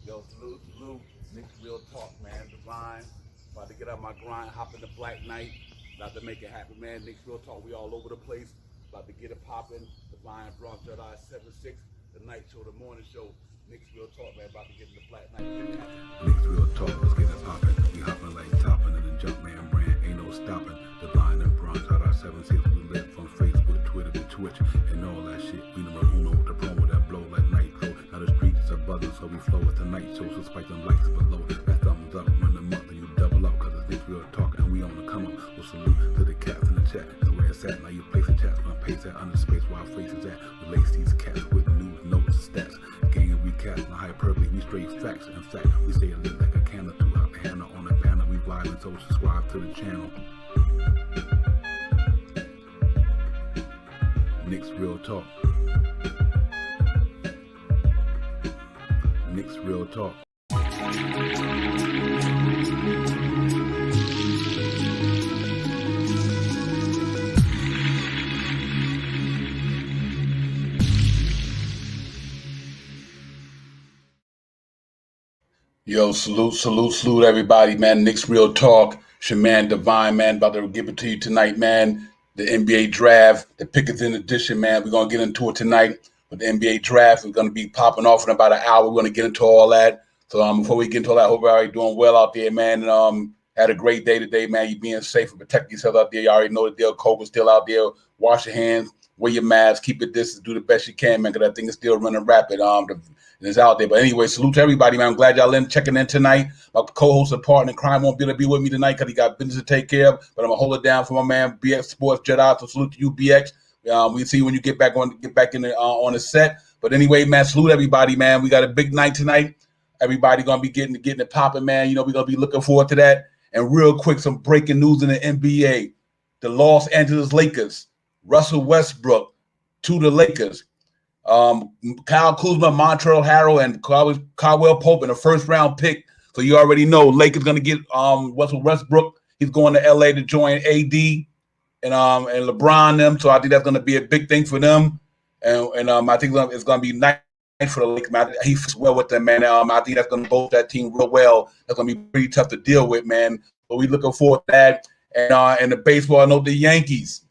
Yo, salute, Nick Real Talk, man. Divine, about to get out my grind, hop in the Black Knight, about to make it happen, man. Nick Real Talk, we all over the place, about to get it popping. Divine, Bronx, JEDI, 7-6, the night show, the morning show. Nick's Real Talk, man, about to get in the Black Knight. Nick's Real Talk, let's get it poppin'. We hoppin' like toppin' in the Jumpman brand, ain't no stoppin'. Divine and Bronx, JEDI, 7-6, we live from Facebook, Twitter to Twitch, and all that shit. We number uno, the promo that blow like nitro. Now the streets are buzzing, so we flow with the night show, so spike them likes below. That thumbs up, run them up, and you double up, cause it's Nick's Real Talk, and we on the come up. We'll salute to the cats in the chat. So where it's at, now you place the chats, when I pace that under space where our faces at. We lace these cats with news, notes, stats, game recap, and hyperbole, we straight facts. In fact, we say it lit like a candle, too hot the handle on the banner. We violent, so subscribe to the channel. Nick's Real Talk. Nick's Real Talk. Yo, salute everybody, man. Nick's Real Talk. It's your man Divine, man. About to give it to you tonight, man. The NBA draft, the Pickens in edition, man. We're gonna get into it tonight with the NBA draft. We're gonna be popping off in about an hour. We're gonna get into all that. So before we get into all that, I hope everybody doing well out there, man. And had a great day today, man. You being safe and protecting yourself out there. You already know the deal. COVID's still out there. Wash your hands, wear your mask, keep it distance, do the best you can, man. Because I think it's still running rapid. It's out there. But anyway, salute to everybody, man. I'm glad y'all checking in tonight. My co-host and partner in crime won't be able to be with me tonight because he got business to take care of. But I'm gonna hold it down for my man BX Sports JEDI. So salute to you, BX. We see you when you get back on the set. But anyway, man, salute everybody, man. We got a big night tonight. Everybody gonna be getting it popping, man. You know, we're gonna be looking forward to that. And real quick, some breaking news in the NBA. The Los Angeles Lakers, Russell Westbrook to the Lakers. Kyle Kuzma, Montrezl Harrell, and Caldwell Pope in a first-round pick. So you already know Lakers going to get Russell Westbrook. He's going to LA to join AD and LeBron them. So I think that's going to be a big thing for them. And I think it's going to be nice for the Lakers. Man, he fits well with them, man. I think that's going to boost that team real well. That's going to be pretty tough to deal with, man. But we looking forward to that. And in the baseball, I know the Yankees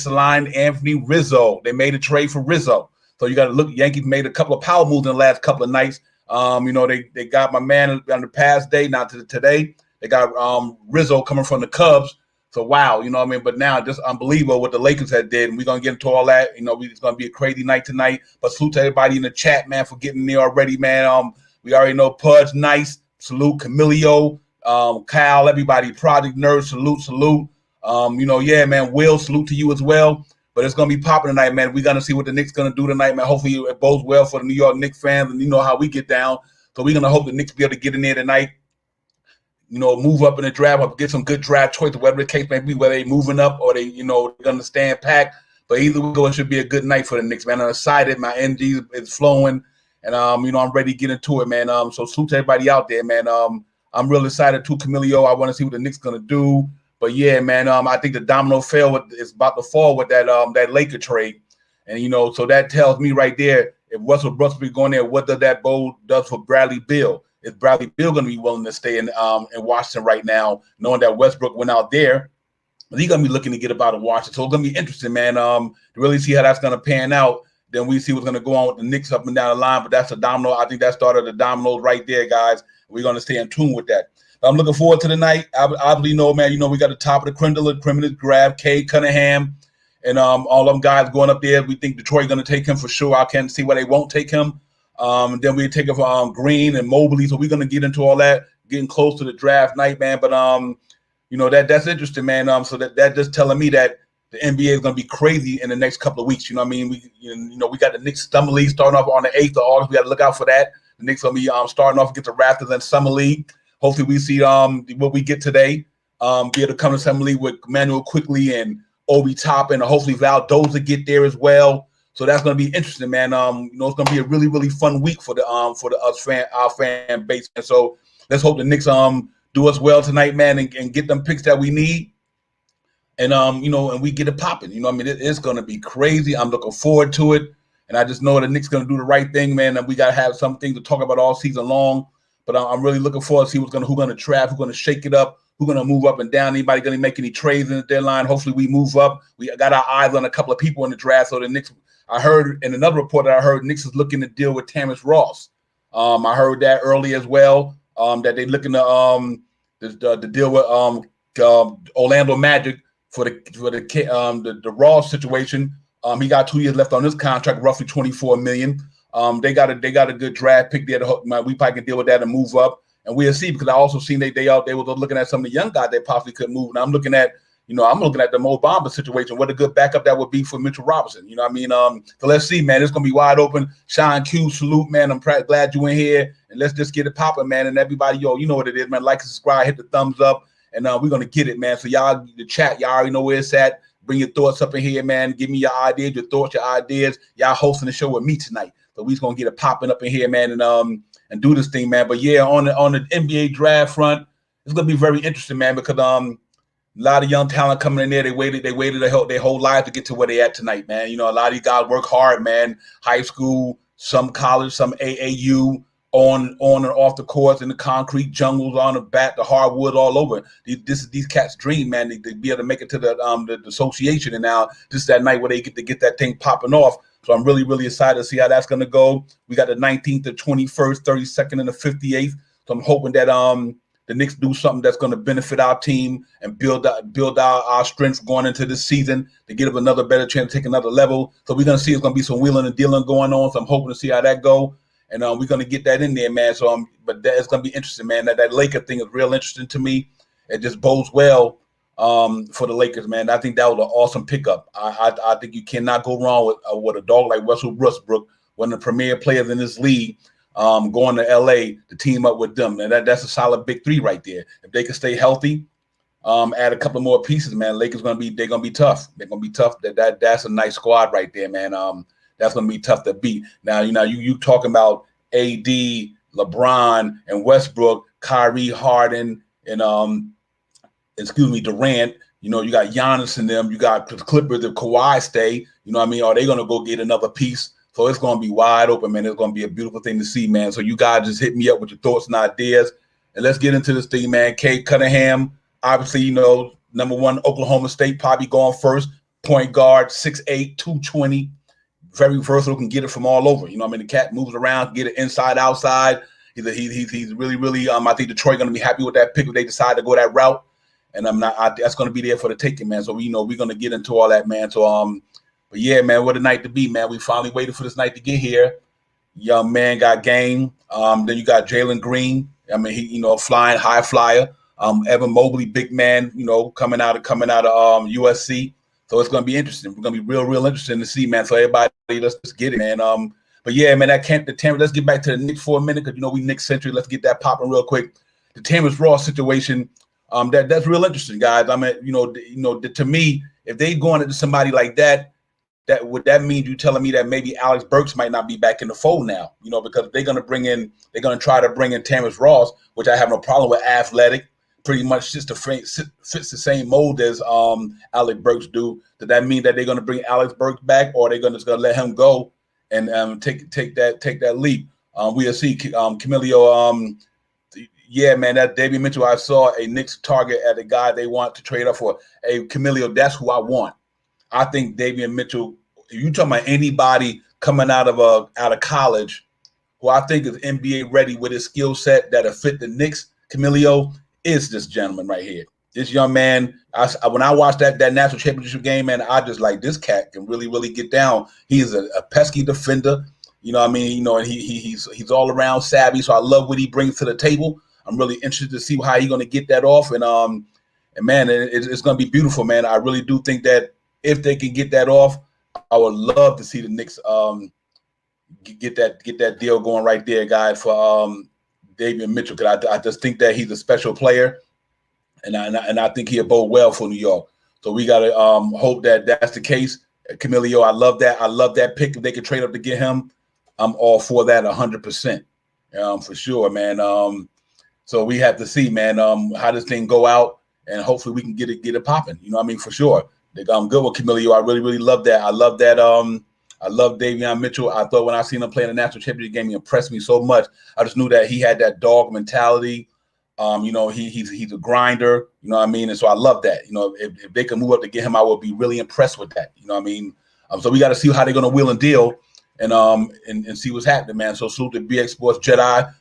signed Anthony Rizzo. They made a trade for Rizzo. So you got to look. Yankees made a couple of power moves in the last couple of nights. You know, they got my man on the past day, not to today. They got Rizzo coming from the Cubs. So wow, you know what I mean. But now just unbelievable what the Lakers had did, and we're gonna get into all that. You know, it's gonna be a crazy night tonight. But salute to everybody in the chat, man, for getting there already, man. We already know Pudge, nice. Salute Camilio, Kyle, everybody, Project Nerd, salute. You know, yeah, man. Will, salute to you as well. But it's going to be popping tonight, man. We're going to see what the Knicks going to do tonight, man. Hopefully it bodes well for the New York Knicks fans, and you know how we get down. So we're going to hope the Knicks be able to get in there tonight, you know, move up in the draft, or get some good draft choices, whatever the case may be, whether they're moving up or they, you know, going to stand packed. But either way, it should be a good night for the Knicks, man. I'm excited. My energy is flowing, and, you know, I'm ready to get into it, man. So salute to everybody out there, man. I'm real excited too, Camilio. I want to see what the Knicks going to do. But yeah, man, I think the domino is about to fall with that Laker trade, and you know, so that tells me right there, if Russell Westbrook going there, what does that does for Bradley Beal? Is Bradley Beal going to be willing to stay in Washington right now, knowing that Westbrook went out there? But he's going to be looking to get about in Washington, so it's going to be interesting, man. To really see how that's going to pan out. Then we see what's going to go on with the Knicks up and down the line. But that's a domino. I think that started the dominoes right there, guys. We're going to stay in tune with that. I'm looking forward to the night. I obviously know, man, you know, we got the top of the criminal grab, Cade Cunningham, and all them guys going up there. We think Detroit going to take him for sure. I can't see why they won't take him. Then we take him for Green and Mobley. So we're going to get into all that, getting close to the draft night, man. But, you know, that's interesting, man. So that just telling me that the NBA is going to be crazy in the next couple of weeks. You know what I mean? We got the Knicks Summer League starting off on the 8th of August. We got to look out for that. The Knicks going to be starting off against the Raptors in Summer League. Hopefully we see what we get today. Be able to come to Summer League with Manuel Quickly and Obi Toppin, and hopefully Valdoza get there as well. So that's going to be interesting, man. You know, it's going to be a really, really fun week for our fan base. And so let's hope the Knicks do us well tonight, man, and get them picks that we need. And you know, and we get it popping. You know, I mean, it's going to be crazy. I'm looking forward to it. And I just know the Knicks going to do the right thing, man. And we got to have something to talk about all season long. But I'm really looking forward to see who's going to draft, who's going to shake it up, who's going to move up and down. Anybody going to make any trades in the deadline? Hopefully we move up. We got our eyes on a couple of people in the draft. So the Knicks, I heard in another report that I heard Knicks is looking to deal with Terrence Ross. I heard that early as well. That they're looking to deal with Orlando Magic for the Ross situation. He got 2 years left on his contract, roughly $24 million. They got a good draft pick there. We probably can deal with that and move up, and we'll see. Because I also seen they were looking at some of the young guys they possibly could move. And I'm looking at the Mo Bamba situation. What a good backup that would be for Mitchell Robinson. You know what I mean? So let's see, man. It's gonna be wide open. Sean Q, salute, man. I'm glad you in here, and let's just get it popping, man. And everybody, you know what it is, man. Like and subscribe, hit the thumbs up, and we're gonna get it, man. So y'all, the chat, y'all already know where it's at. Bring your thoughts up in here, man. Give me your ideas, your thoughts, your ideas. Y'all hosting the show with me tonight. So we're gonna get it popping up in here, man, and do this thing, man. But yeah, on the NBA draft front, it's gonna be very interesting, man, because a lot of young talent coming in there. They waited their whole life to get to where they at tonight, man. You know, a lot of these guys work hard, man. High school, some college, some AAU, on and off the courts, in the concrete jungles, on the bat, the hardwood, all over. These cats' dream, man. They be able to make it to the association, and now this is that night where they get that thing popping off. So I'm really, really excited to see how that's going to go. We got the 19th, the 21st, 32nd, and the 58th. So I'm hoping that the Knicks do something that's going to benefit our team and build our strength going into this season to get up another better chance to take another level. So we're going to see it's going to be some wheeling and dealing going on. So I'm hoping to see how that go. And we're going to get that in there, man. So but that's going to be interesting, man. That Laker thing is real interesting to me. It just bodes well for the Lakers, man. I think that was an awesome pickup. I think you cannot go wrong with a dog like Russell Westbrook, one of the premier players in this league, going to LA to team up with them. And that's a solid big three right there. If they can stay healthy, add a couple more pieces, man, Lakers they're gonna be tough. They're gonna be tough. That's a nice squad right there, man. That's gonna be tough to beat. Now, you talking about AD, LeBron, and Westbrook, Kyrie, Harden, and Durant. You got Giannis in them. You got the Clippers. If Kawhi stay, you know what I mean? Are they gonna go get another piece? So it's gonna be wide open, man. It's gonna be a beautiful thing to see, man. So you guys just hit me up with your thoughts and ideas, and let's get into this thing, man. Cade Cunningham, obviously, number one, Oklahoma State, probably going first. Point guard, 6'8", 220. Very versatile, can get it from all over. The cat moves around, get it inside, outside. He's really, really. I think Detroit going to be happy with that pick if they decide to go that route. And that's going to be there for the taking, man. So we're going to get into all that, man. So but yeah, man, what a night to be, man. We finally waited for this night to get here. Young man got game. Then you got Jalen Green. I mean, he flying high flyer. Evan Mobley, big man. Coming out of USC. So it's going to be interesting. We're going to be real interesting to see, man. So everybody, let's just get it, man. But yeah, man, let's get back to the Knicks for a minute because we Knicks century. Let's get that popping real quick. The Terrence Ross situation, that's real interesting, guys. I mean, to me, if they going into somebody like that would that mean you telling me that maybe Alex Burks might not be back in the fold now? Because they're going to try to bring in Terrence Ross, which I have no problem with, athletic. Pretty much fits the same mold as Alex Burks do. Does that mean that they're going to bring Alex Burks back, or are they just going to let him go and take that leap? We'll see. Camilio, yeah, man, that Davion Mitchell, I saw a Knicks target at a guy they want to trade up for. Hey, Camilio, that's who I want. I think Davion Mitchell. If you talking about anybody coming out of college, who I think is NBA ready with his skill set that'll fit the Knicks, Camilio, is this gentleman right here. This young man, when I watched that national championship game, man, I just like, this cat can really, really get down. He is a pesky defender. And he's all around savvy. So I love what he brings to the table. I'm really interested to see how he's going to get that off. And man, it's going to be beautiful, man. I really do think that if they can get that off, I would love to see the Knicks get that deal going right there, guys, for Davion Mitchell, because I just think that he's a special player, and I think he'll bode well for New York. So we got to hope that that's the case. Camilio, I love that. I love that pick. If they could trade up to get him, I'm all for that 100%, for sure, man. So we have to see, man, how this thing go out, and hopefully we can get it popping. For sure. I'm good with Camilio. I really, really love that. I love that. I love Davion Mitchell. I thought when I seen him play in the national championship game, he impressed me so much. I just knew that he had that dog mentality. He's a grinder. You know what I mean? And so I love that. If they can move up to get him, I would be really impressed with that. You know what I mean? So we got to see how they're going to wheel and deal, and see what's happening, man. So salute to BX Sports Jedi.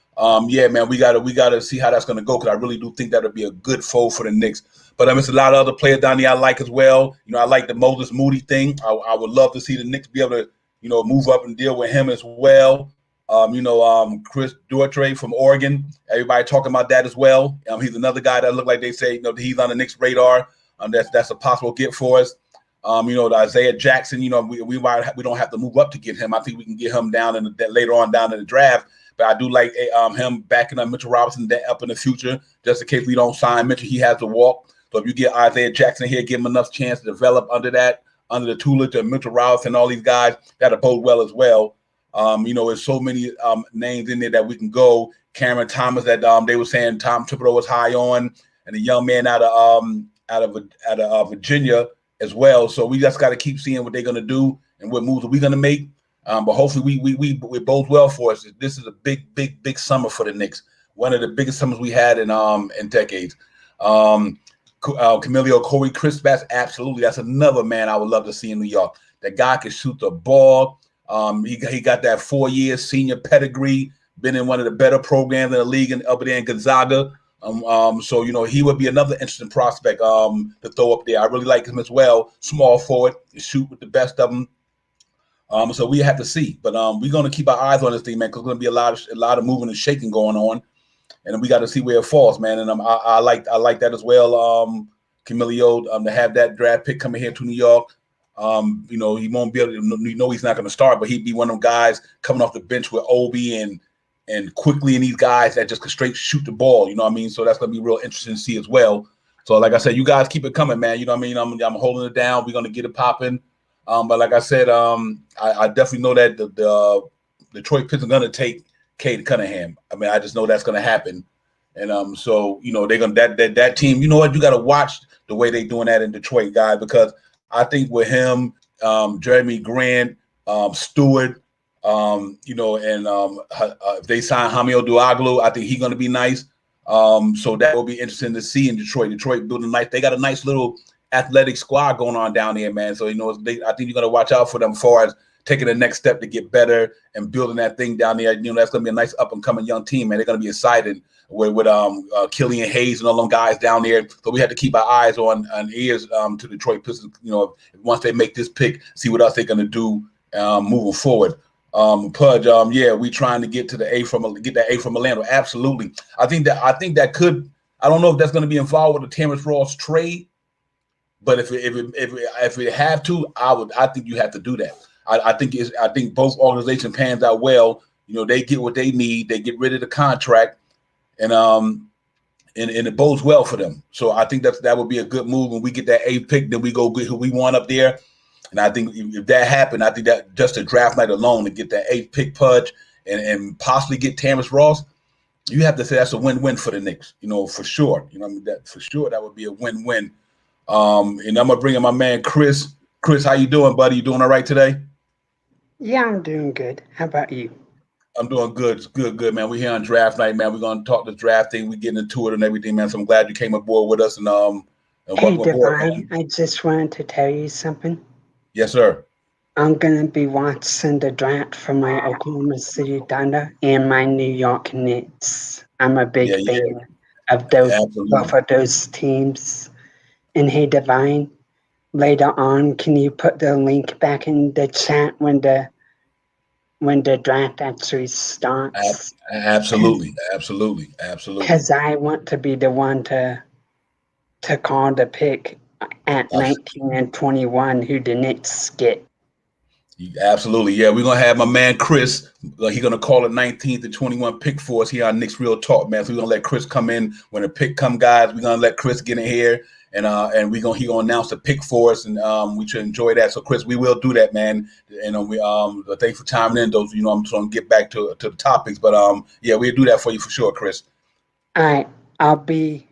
Yeah, man, we gotta see how that's gonna go because I really do think that'll be a good foe for the Knicks. But there's a lot of other players down there I like as well. I like the Moses Moody thing. I would love to see the Knicks be able to, move up and deal with him as well. Chris Duarte from Oregon. Everybody talking about that as well. He's another guy that looked like they say, he's on the Knicks radar. That's a possible get for us. The Isaiah Jackson. We don't have to move up to get him. I think we can get him down later on down in the draft. But I do like him backing up Mitchell Robinson up in the future, just in case we don't sign Mitchell. He has to walk. So if you get Isaiah Jackson here, give him enough chance to develop under the tutelage of Mitchell Robinson and all these guys, that'll bode well as well. There's so many names in there that we can go. Cameron Thomas that they were saying Tom Thibodeau was high on, and a young man out of Virginia as well. So we just got to keep seeing what they're going to do and what moves are we going to make. But hopefully we bode well for us. This is a big summer for the Knicks. One of the biggest summers we had in decades. Camilo Corey Crispus, absolutely. That's another man I would love to see in New York. That guy can shoot the ball. He got that 4-year senior pedigree. Been in one of the better programs in the league up there in Gonzaga. So he would be another interesting prospect to throw up there. I really like him as well. Small forward, shoot with the best of them. So we have to see, but we're going to keep our eyes on this thing, man, because there's going to be a lot of moving and shaking going on, and we got to see where it falls, man. And I like that as well, Camilo, to have that draft pick coming here to New York. He won't be able to, he's not going to start, but he'd be one of them guys coming off the bench with Obi and quickly and these guys that just can straight shoot the ball. You know what I mean? So that's going to be real interesting to see as well. So like I said, you guys keep it coming, man. You know what I mean? I'm holding it down. We're going to get it popping. But like I said, I definitely know that the Detroit Pistons are going to take Cade Cunningham. I mean, I just know that's going to happen. And so they're going to that team. You know what? You got to watch the way they're doing that in Detroit, guys, because I think with him, Jeremy Grant, Stewart, and if they sign Hamid Duaglu, I think he's going to be nice. So that will be interesting to see in Detroit. Detroit building nice. They got a nice little athletic squad going on down there, man. So I think you're gonna watch out for them as far as taking the next step to get better and building that thing down there. That's gonna be a nice up and coming young team, man. They're gonna be excited with Killian Hayes and all them guys down there. So we have to keep our eyes on ears to Detroit Pistons. Once they make this pick, see what else they're gonna do moving forward. Pudge, we trying to get to the get that A from Orlando. Absolutely. I think that could. I don't know if that's gonna be involved with the Terrence Ross trade. But if we have to, I think you have to do that. I think both organizations pans out well. They get what they need. They get rid of the contract, and it bodes well for them. So I think that would be a good move. When we get that A pick, then we go get who we want up there. And I think if that happened, I think that just a draft night alone to get that 8th pick, Pudge, and possibly get Terrence Ross, you have to say that's a win-win for the Knicks. For sure. That for sure that would be a win-win. And I'm gonna bring in my man Chris. Chris, how you doing, buddy? You doing all right today? Yeah, I'm doing good. How about you? I'm doing good. It's good, man. We're here on draft night, man. We're gonna talk this draft thing. We're getting into it and everything, man. So I'm glad you came aboard with us and Hey, welcome aboard, Divine, man. I just wanted to tell you something. Yes, sir. I'm gonna be watching the draft for my Oklahoma City Thunder and my New York Knicks. I'm a big fan of both of those teams. And hey, Divine, later on, can you put the link back in the chat when the draft actually starts? Absolutely. Because I want to be the one to call the pick at 19 and 21 who the Knicks get. Absolutely, yeah. We're gonna have my man Chris. He's gonna call it 19th to 21 pick for us here on Knicks Real Talk, man. So we're gonna let Chris come in when the pick come, guys. We're gonna let Chris get in here, and he gonna announce the pick for us, and we should enjoy that. So Chris, we will do that, man. We thanks for chiming in. Those, I'm trying to get back to the topics, but we'll do that for you for sure, Chris. All right, I'll be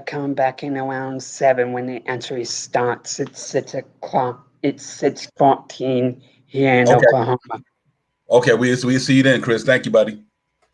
coming back in around 7 when it actually starts. It's 6 o'clock. It's 6:14 here in Oklahoma. Okay, we'll see you then, Chris. Thank you, buddy.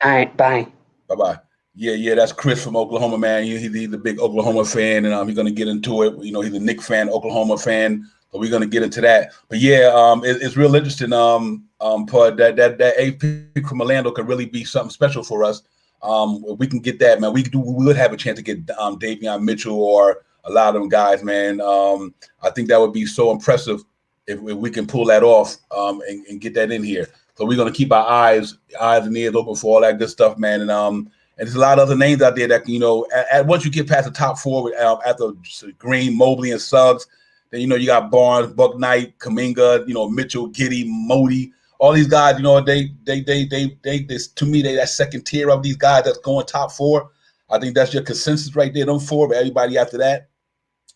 All right, bye. Bye-bye. Yeah, that's Chris from Oklahoma, man. He's a big Oklahoma fan, and he's going to get into it. You know, he's a Knicks fan, Oklahoma fan, so we're going to get into that. But yeah, it's real interesting. Pud, that eighth pick from Orlando could really be something special for us. If we can get that, man, we would have a chance to get Davion Mitchell or a lot of them guys, man. I think that would be so impressive if we can pull that off and get that in here. So we're gonna keep our eyes and ears open for all that good stuff, man. And there's a lot of other names out there that once you get past the top four after Green, Mobley, and Suggs, then you got Barnes, Buck Knight, Kuminga, Mitchell, Giddey, Modi, all these guys. They to me they that second tier of these guys that's going top four. I think that's your consensus right there. Them four, but everybody after that,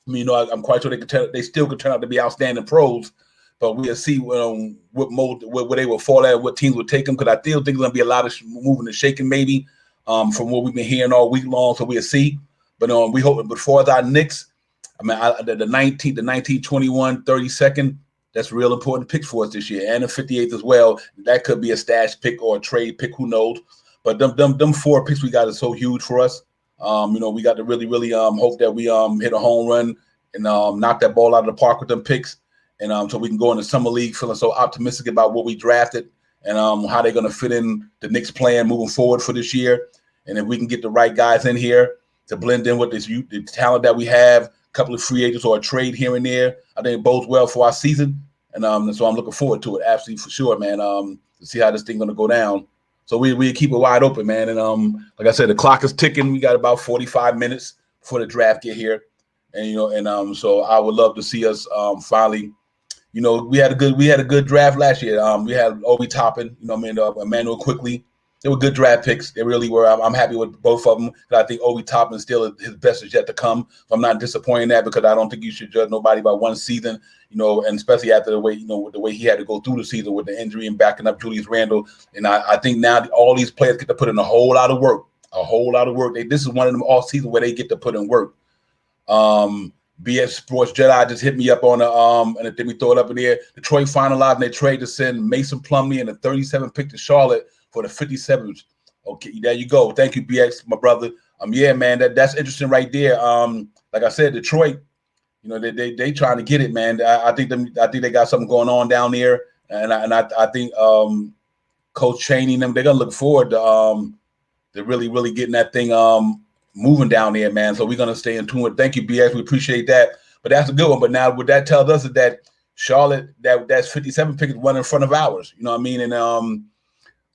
I mean, I'm quite sure they still could turn out to be outstanding pros. But we'll see what mode where they will fall at, what teams will take them. Because I still think there's going to be a lot of moving and shaking, maybe, from what we've been hearing all week long. So we'll see. But we hope. But for our Knicks, I mean, the 19th, the 19th, 21, 32nd, that's real important picks for us this year, and the 58th as well. That could be a stash pick or a trade pick, who knows? But them four picks we got is so huge for us. We got to really, really hope that we hit a home run and knock that ball out of the park with them picks. And so we can go in the summer league feeling so optimistic about what we drafted and how they're going to fit in the Knicks plan moving forward for this year. And if we can get the right guys in here to blend in with the talent that we have, a couple of free agents or a trade here and there, I think it bodes well for our season. And so I'm looking forward to it, absolutely, for sure, man, to see how this thing going to go down. So we keep it wide open, man. And like I said, the clock is ticking. We got about 45 minutes before the draft get here. And so I would love to see us finally. We had a good draft last year. We had Obi Toppin, Emmanuel Quickly. They were good draft picks. They really were. I'm happy with both of them. I think Obi Toppin still his best is yet to come. So I'm not disappointed in that because I don't think you should judge nobody by one season. And especially after the way the way he had to go through the season with the injury and backing up Julius Randle. And I think now all these players get to put in a whole lot of work. This is one of them all season where they get to put in work. BS Sports JEDI just hit me up on and then we throw it up in the air. Detroit finalized their trade to send Mason Plumlee and a 37 pick to Charlotte for the 57th. Okay, there you go. Thank you, BX, my brother. Yeah, man, that's interesting right there. Like I said, Detroit, they trying to get it, man. I think they got something going on down there, and I think Coach Chaney and them, they're gonna look forward to really, really getting that thing moving down there, man. So we're gonna stay in tune with. Thank you, BX. We appreciate that. But that's a good one. But now what that tells us is that Charlotte, that's 57 pick is one in front of ours. You know what I mean? And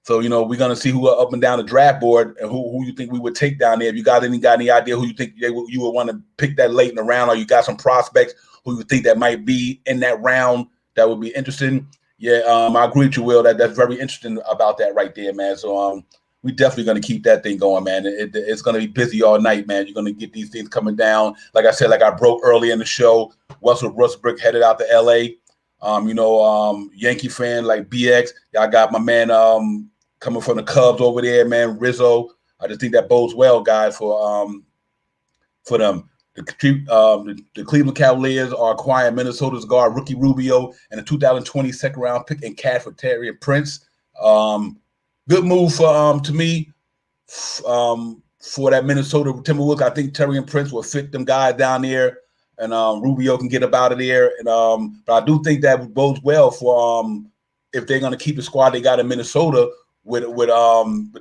so we're gonna see who are up and down the draft board and who you think we would take down there. If you got any idea who you think you would want to pick that late in the round, or you got some prospects who you think that might be in that round that would be interesting. Yeah, I agree with you, Will. That's very interesting about that right there, man. So we definitely going to keep that thing going, man. It's going to be busy all night, man. You're going to get these things coming down. Like I said, like I broke early in the show, Russell Westbrook headed out to L.A. Yankee fan like BX. I got my man coming from the Cubs over there, man, Rizzo. I just think that bodes well, guys, for them. The Cleveland Cavaliers are acquiring Minnesota's guard Ricky Rubio and a 2020 second-round pick in cash for Taurean Prince. Good move to me for that Minnesota Timberwolves. I think Taurean Prince will fit them guys down there, and Rubio can get up out of there. And but I do think that bodes well for if they're going to keep the squad they got in Minnesota with Taurean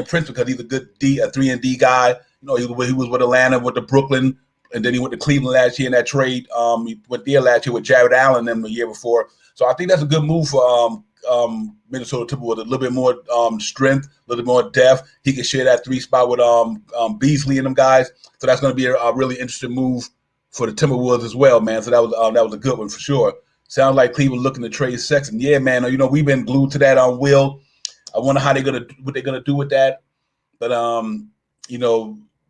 Prince, because he's a good a 3-and-D guy. He was with Atlanta, with the Brooklyn, and then he went to Cleveland last year in that trade. He went there last year with Jared Allen and the year before. So I think that's a good move for Minnesota Timberwolves. A little bit more strength, a little bit more depth. He can share that 3 spot with Beasley and them guys. So that's going to be a really interesting move for the Timberwolves as well, man. So that was a good one for sure. Sounds like Cleveland looking to trade Sexton. Yeah, man. We've been glued to that on Will. I wonder what they're gonna do with that. But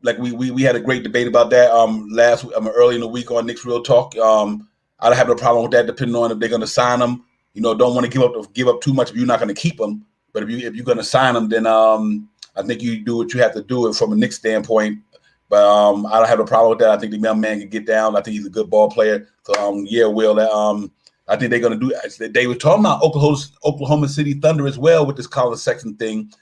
like we had a great debate about that early in the week on Knicks Real Talk. I don't have no problem with that, depending on if they're gonna sign them. Don't want to give up too much if you're not going to keep them. But if you're going to sign them, then I think you do what you have to do it from a Knicks standpoint. But I don't have a problem with that. I think the young man can get down. I think he's a good ball player. So yeah, Will, I think they're going to do. They were talking about Oklahoma City Thunder as well with this Colin Sexton thing,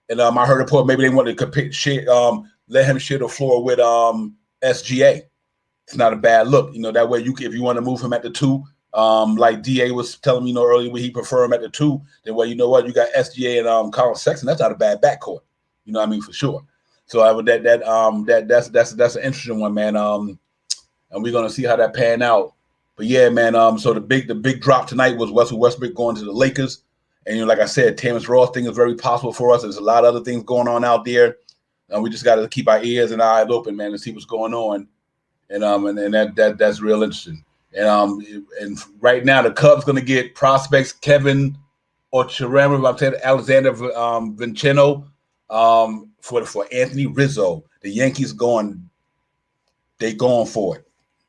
and I heard a report maybe they want to let him share the floor with SGA. It's not a bad look, That way, if you want to move him at the 2, like DA was telling me, earlier, where he prefer him at the 2. Then, well, you know what, you got SGA and Colin Sexton. That's not a bad backcourt. You know what I mean, for sure. So I would that's an interesting one, man. And we're gonna see how that pan out. But yeah, man. So the big drop tonight was Russell Westbrook going to the Lakers, and like I said, Terrence Ross thing is very possible for us. There's a lot of other things going on out there, and we just got to keep our ears and eyes open, man, to see what's going on. And that's real interesting. And right now the Cubs gonna get prospects Kevin Ocherema, I'm saying Alexander Vinceno, for Anthony Rizzo. The Yankees going for it.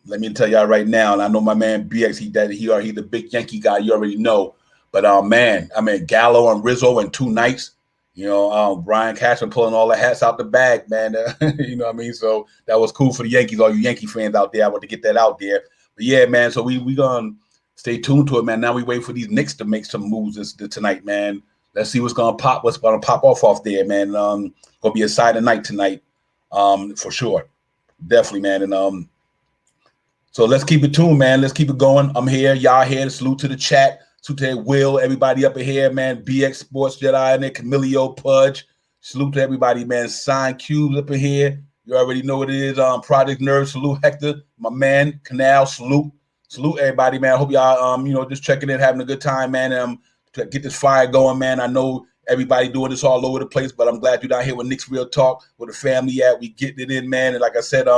Let me tell y'all right now, and I know my man BX, he's the big Yankee guy. You already know. But man, I mean Gallo and Rizzo in 2 nights. Brian Cashman pulling all the hats out the bag, man. You know what I mean? So that was cool for the Yankees, all you Yankee fans out there. I want to get that out there. But yeah, man, so we gonna stay tuned to it, man. Now we wait for these Knicks to make some moves tonight, man. Let's see what's gonna pop off there, man. Gonna be a side of night tonight, for sure. Definitely, man. And so let's keep it tuned, man. Let's keep it going. I'm here, y'all here. Salute to the chat. Salute to Will, everybody up in here, man. BX Sports Jedi in there, Camilio Pudge. Salute to everybody, man. Sign Cubes up in here. You already know what it is. Project Nerve. Salute Hector, my man. Canal. Salute everybody, man. I hope y'all just checking in, having a good time, man. To get this fire going, man. I know everybody doing this all over the place, but I'm glad you're down here with Knicks Real Talk, where the family at. We getting it in, man. And like I said,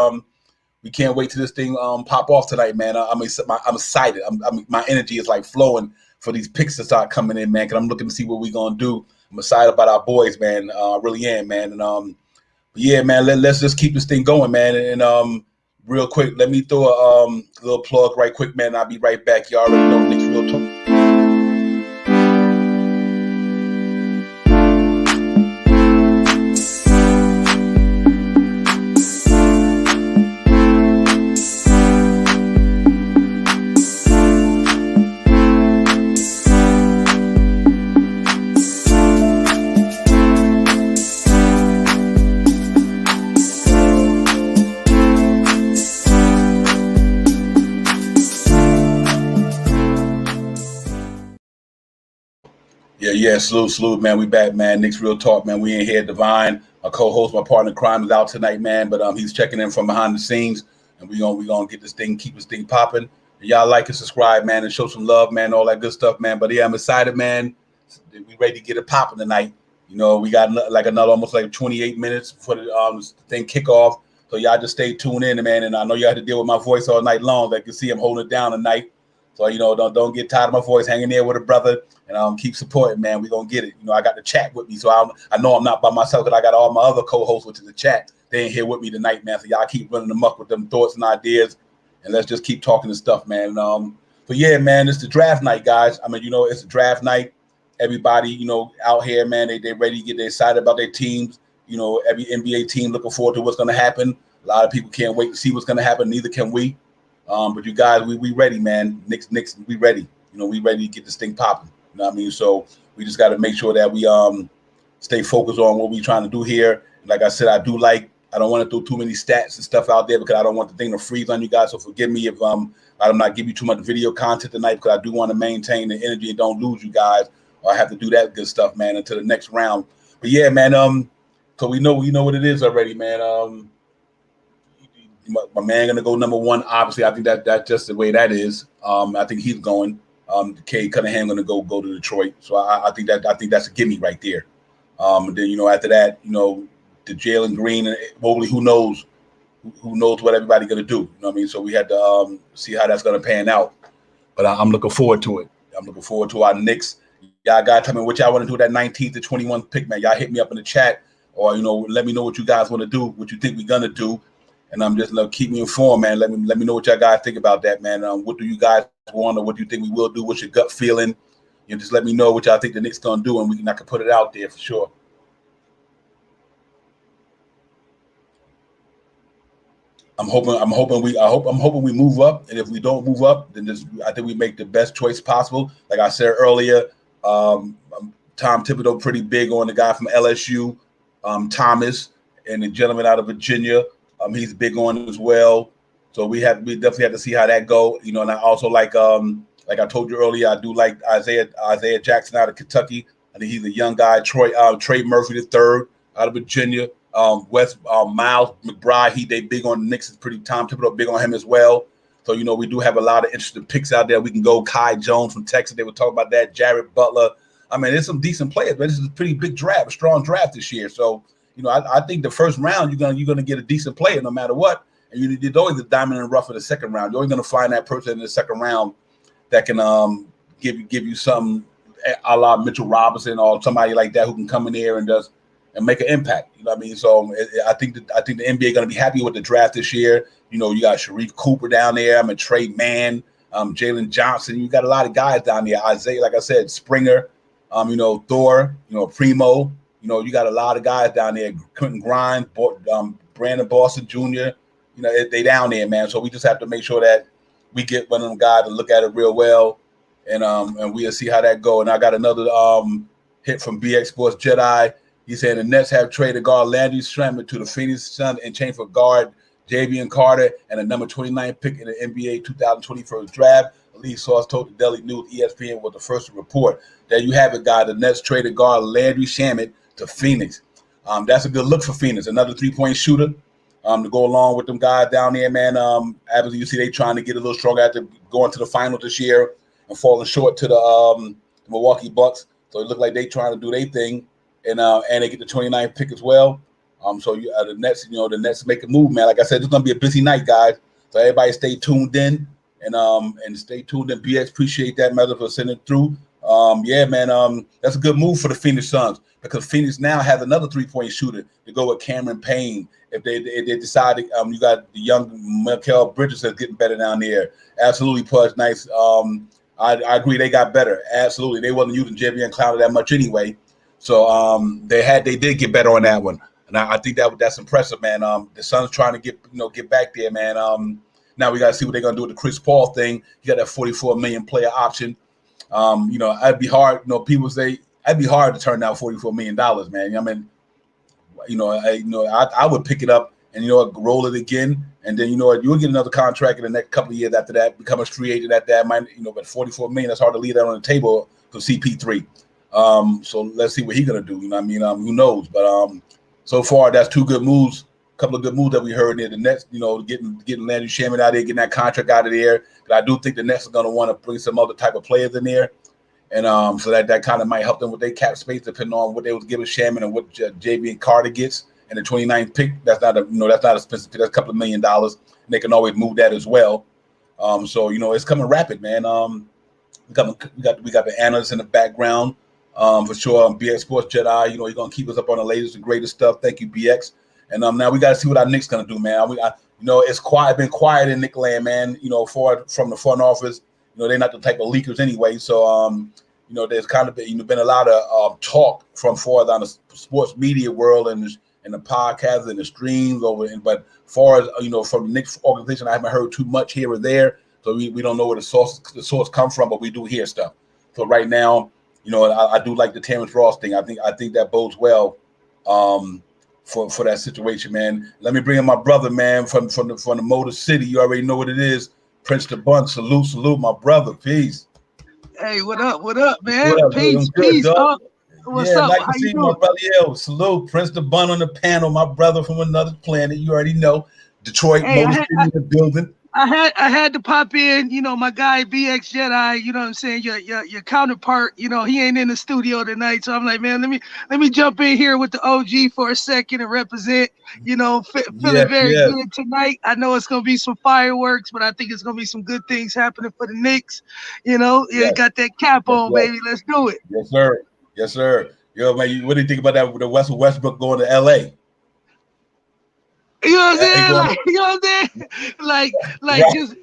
we can't wait till this thing pop off tonight, man. I'm excited. My energy is like flowing for these picks to start coming in, man. Because I'm looking to see what we're gonna do. I'm excited about our boys, man. Really am, man. And but yeah, man. Let's just keep this thing going, man. And real quick, let me throw a little plug right quick, man. I'll be right back. You already know Knicks Real Talk. Yeah, salute, man. We back, man. Knicks Real Talk, man. We in here. Divine, my co-host, my partner in crime, is out tonight, man. But he's checking in from behind the scenes, and we gonna get this thing, keep this thing popping. Y'all like and subscribe, man, and show some love, man. All that good stuff, man. But yeah, I'm excited, man. We ready to get it popping tonight. We got another almost 28 minutes for the thing kick off. So y'all just stay tuned in, man. And I know you had to deal with my voice all night long. Like you see, I'm holding it down tonight. So, don't get tired of my voice, hanging there with a brother, and keep supporting, man. We're going to get it. I got the chat with me, so I know I'm not by myself, because I got all my other co-hosts, which is the chat. They ain't here with me tonight, man. So y'all keep running them up with them thoughts and ideas, and let's just keep talking and stuff, man. But yeah, man, it's the draft night, guys. I mean, it's the draft night. Everybody, out here, man, they ready to get excited about their teams. Every NBA team looking forward to what's going to happen. A lot of people can't wait to see what's going to happen. Neither can we. But you guys, we ready, man. Knicks, we ready. We ready to get this thing popping. You know what I mean? So we just got to make sure that we stay focused on what we're trying to do here. Like I said, I don't want to throw too many stats and stuff out there, because I don't want the thing to freeze on you guys. So forgive me if I'm not giving you too much video content tonight, because I do want to maintain the energy and don't lose you guys, or I have to do that good stuff, man, until the next round. But yeah, man. So we know what it is already, man. My man gonna go number 1. Obviously, I think that's just the way that is. I think he's going. Cade Cunningham gonna go to Detroit. So I think that's a gimme right there. And then after that, the Jalen Green and Mobley, who knows what everybody gonna do. You know what I mean? So we had to see how that's gonna pan out. But I'm looking forward to it. I'm looking forward to our Knicks. Y'all gotta tell me what y'all want to do with that 19th to 21st pick, man. Y'all hit me up in the chat, or let me know what you guys want to do, what you think we're gonna do. And I'm just keep me informed, man. Let me know what y'all guys think about that, man. What do you guys want, or what do you think we will do? What's your gut feeling? Just let me know what y'all think the Knicks gonna do, and I can put it out there for sure. I'm hoping we move up, and if we don't move up, then I think we make the best choice possible. Like I said earlier, Tom Thibodeau pretty big on the guy from LSU, Thomas, and the gentleman out of Virginia. He's big on as well. So we definitely have to see how that go. You know, and I also like I told you earlier, I do like Isaiah Jackson out of Kentucky. I think he's a young guy. Trey Murphy III out of Virginia. Miles McBride, they big on the Knicks. Is pretty Tom Thibodeau big on him as well. So you know we do have a lot of interesting picks out there. We can go Kai Jones from Texas. They were talking about that. Jared Butler. I mean, there's some decent players, but this is a pretty big draft, a strong draft this year. So you know I think the first round you're gonna get a decent player no matter what. And there's always a diamond in the rough for the second round. You're always gonna find that person in the second round that can give you some a la Mitchell Robinson or somebody like that who can come in there and make an impact. You know what I mean? So I think the NBA going to be happy with the draft this year. You know, you got Sharif Cooper down there. Trey Mann, Jalen Johnson. You got a lot of guys down there. Isaiah, like I said, Springer, you know, Thor, you know, Primo. You know, you got a lot of guys down there. Quentin Grimes, Brandon Boston Jr. You know, they down there, man. So we just have to make sure that we get one of them guys to look at it real well, and we'll see how that go. And I got another hit from BX Sports JEDI. He said the Nets have traded guard Landry Shamet to the Phoenix Suns in exchange for guard Javian Carter and a number 29 pick in the NBA 2021 draft. A lead source told the Daily News ESPN was the first to report. There you have it, guys. The Nets traded guard Landry Shamet to Phoenix. That's a good look for Phoenix. Another three-point shooter to go along with them guys down there, man. Obviously, you see they trying to get a little stronger after going to the final this year and falling short to the Milwaukee Bucks. So it looked like they trying to do their thing. And they get the 29th pick as well. So the Nets make a move, man. Like I said, it's gonna be a busy night, guys. So everybody stay tuned in and stay tuned in. BX, appreciate that, matter for sending it through. Yeah, man. That's a good move for the Phoenix Suns because Phoenix now has another 3-point shooter to go with Cameron Payne. If they decide, you got the young Mikal Bridges that's getting better down there. Absolutely, Pudge, nice. I agree, they got better. Absolutely, they wasn't using Javian Clowney that much anyway. So they did get better on that one, and I think that's impressive, man. The Suns trying to get back there, man. Now we got to see what they're gonna do with the Chris Paul thing. You got that $44 million player option. You know, it'd be hard. You know, people say it'd be hard to turn down $44 million, man. I mean, I would pick it up and roll it again, and then you'll get another contract in the next couple of years after that. Become a free agent at that. But $44 million, that's hard to leave that on the table for CP3. So let's see what he's gonna do. You know what I mean? Who knows? But so far that's two good moves, a couple of good moves that we heard there. The Nets, getting Landry Shamet out of there, getting that contract out of there. But I do think the Nets are gonna want to bring some other type of players in there, and so that kind of might help them with their cap space, depending on what they was giving Shamet and what JB and Carter gets. And the 29th pick, that's not expensive. That's a couple of $1 million. And they can always move that as well. So it's coming rapid, man. We got the analysts in the background. For sure, BX Sports JEDI, you're gonna keep us up on the latest and greatest stuff. Thank you, BX. And now we gotta see what our Knicks gonna do, man. It's been quiet in Knick land, man. From the front office, they're not the type of leakers anyway. So there's kind of been a lot of talk from far down the sports media world and the podcasts and the streams but far as from the Knicks organization, I haven't heard too much here or there. So we don't know where the source come from, but we do hear stuff. So right now, I do like the Terrence Ross thing. I think that bodes well for that situation, man. Let me bring in my brother, man, from the Motor City. You already know what it is. Prince the Bun. Salute, my brother. Peace. Hey, what up, man? What up, peace. What's up? Nice to see you, my brother. Yo, salute. Prince the Bun on the panel, my brother from another planet. You already know. Detroit, Motor City in the building. I had to pop in, my guy BX JEDI, you know what I'm saying, your counterpart, he ain't in the studio tonight, so I'm like, man, let me jump in here with the OG for a second and represent, feeling very good tonight. I know it's gonna be some fireworks, but I think it's gonna be some good things happening for the Knicks. Got that cap on, baby. Let's do it. Yes, sir. Yo, man, what do you think about that with the Westbrook going to LA? You know what I'm saying? Like, you know what I'm saying? Like right. just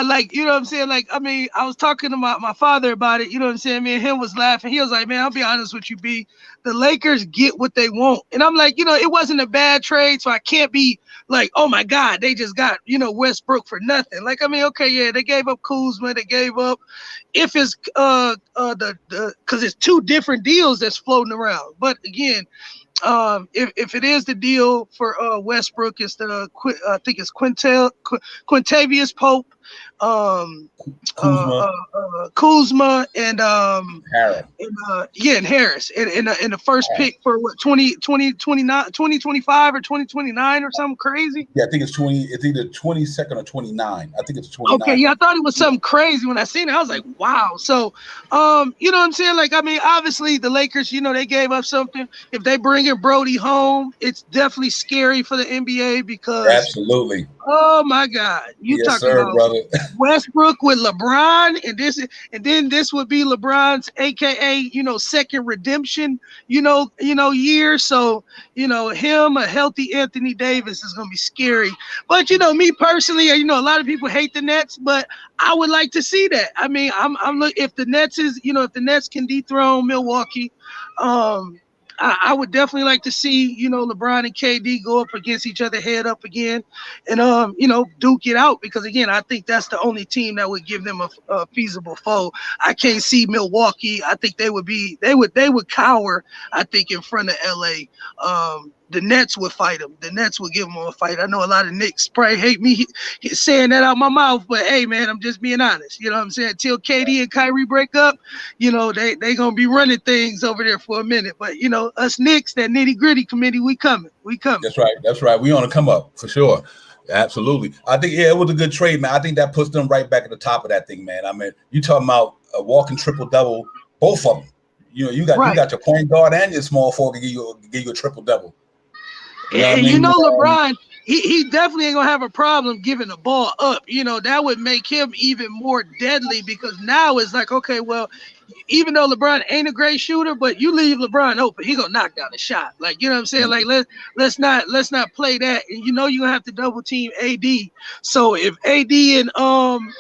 like, you know what I'm saying? Like, I mean, I was talking to my father about it, you know what I'm saying? Me and him was laughing. He was like, man, I'll be honest with you, B. The Lakers get what they want. And I'm like, you know, it wasn't a bad trade, so I can't be like, oh my God, they just got, you know, Westbrook for nothing. Like, I mean, okay, yeah, they gave up Kuzma, they gave up if it's the because it's two different deals that's floating around. But again, if it is the deal for Westbrook, it's the I think it's Quintavious Pope, Kuzma, Kuzma, and Harrell. and Harris in the first pick for what 2025 or 2029 or something crazy. Yeah, I think it's 20. It's either 22nd or 29. I think it's 29. Okay, yeah, I thought it was something crazy when I seen it. I was like, wow. So, you know what I'm saying? Like, I mean, obviously the Lakers, you know, they gave up something. If they bring in Brody home, it's definitely scary for the NBA because Absolutely. oh my God, you yes, talking sir, about brother. Westbrook with LeBron, and then this would be LeBron's AKA, you know, second redemption, you know, year. So, you know, him a healthy Anthony Davis is gonna be scary. But you know, me personally, you know, a lot of people hate the Nets, but I would like to see that. I mean, I'm look if the Nets is, you know, if the Nets can dethrone Milwaukee, I would definitely like to see, you know, LeBron and KD go up against each other head up again and, you know, duke it out because, again, I think that's the only team that would give them a feasible foe. I can't see Milwaukee. I think they would cower, I think, in front of LA. The Nets would fight them. The Nets would give them a fight. I know a lot of Knicks probably hate me saying that out my mouth, but hey, man, I'm just being honest. You know what I'm saying? Until KD and Kyrie break up, you know, they going to be running things over there for a minute. But, you know, us Knicks, that nitty-gritty committee, we coming. We coming. That's right. That's right. We on to come up for sure. Absolutely. I think, yeah, it was a good trade, man. I think that puts them right back at the top of that thing, man. I mean, you talking about a walking triple-double, both of them. You know, you got your point guard and your small forward to give you a triple-double. You know, and you know, LeBron, he definitely ain't gonna have a problem giving the ball up. You know, that would make him even more deadly because now it's like, okay, well, even though LeBron ain't a great shooter, but you leave LeBron open, he gonna knock down a shot. Like, you know what I'm saying? Like, let's not play that. And you know you're gonna have to double team AD. So if AD and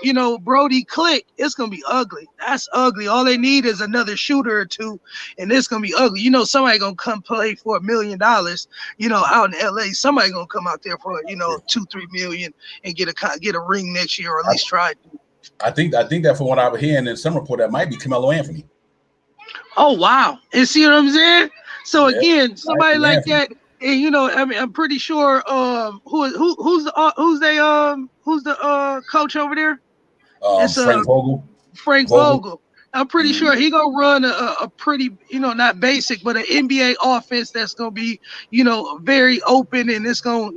you know, Brody click, it's gonna be ugly. That's ugly. All they need is another shooter or two, and it's gonna be ugly. You know, somebody gonna come play for $1 million, you know, out in LA. Somebody gonna come out there for, you know, 2-3 million and get a ring next year, or at least try to. I think that from what I was hearing in some report, that might be Carmelo Anthony. Oh wow! And see what I'm saying? So again, somebody like that, and you know, I mean, I'm pretty sure who's the coach over there? It's Frank Vogel. Frank Vogel. I'm pretty sure he gonna run a pretty, you know, not basic, but an NBA offense that's gonna be, you know, very open, and it's gonna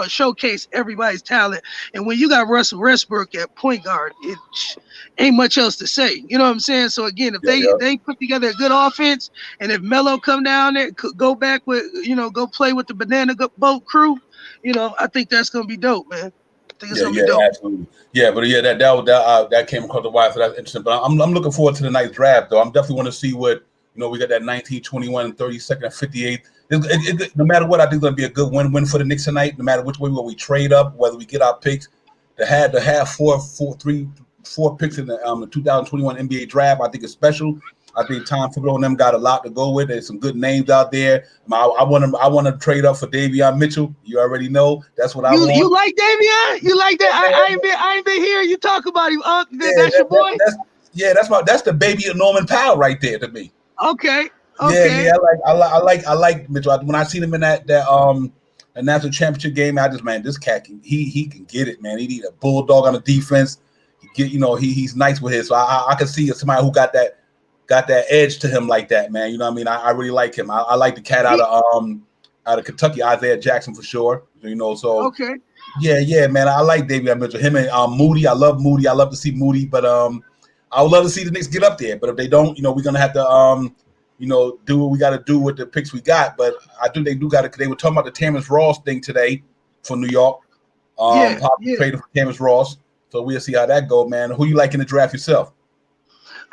showcase everybody's talent. And when you got Russell Westbrook at point guard, it ain't much else to say. You know what I'm saying? So again, if they put together a good offense, and if Melo come down there, go back with, you know, go play with the banana boat crew, you know, I think that's gonna be dope, man. Absolutely. Yeah, but yeah, that came across the wire, so that's interesting. But I'm looking forward to the night's draft, though. I'm definitely want to see what, you know, we got that 19, 21, 32nd, and 58th. No matter what, I think it's going to be a good win-win for the Knicks tonight. No matter which way we trade up, whether we get our picks, to have four picks in the 2021 NBA draft, I think it's special. I think Tom Thibodeau and them got a lot to go with. There's some good names out there. I want to trade up for Davion Mitchell. You already know that's what I want. You like Davion? You like that? I ain't been hearing you talk about him. That's your boy. That's the baby of Norman Powell right there to me. Okay. Yeah. I like Mitchell. When I seen him in that a national championship game, I just, man, this cat he can get it, man. He need a bulldog on the defense. He's nice with his. So I can see somebody who got that edge to him like that, man. You know what I mean? I really like him. I like the cat out of Kentucky, Isaiah Jackson for sure. You know, so okay. Yeah, man. I like Davion Mitchell. Him and Moody. I love Moody. I love to see Moody, but I would love to see the Knicks get up there. But if they don't, you know, we're gonna have to you know, do what we got to do with the picks we got. But I think they do got to. They were talking about the Terrence Ross thing today for New York. Trading for Terrence Ross. So we'll see how that go, man. Who you like in the draft yourself?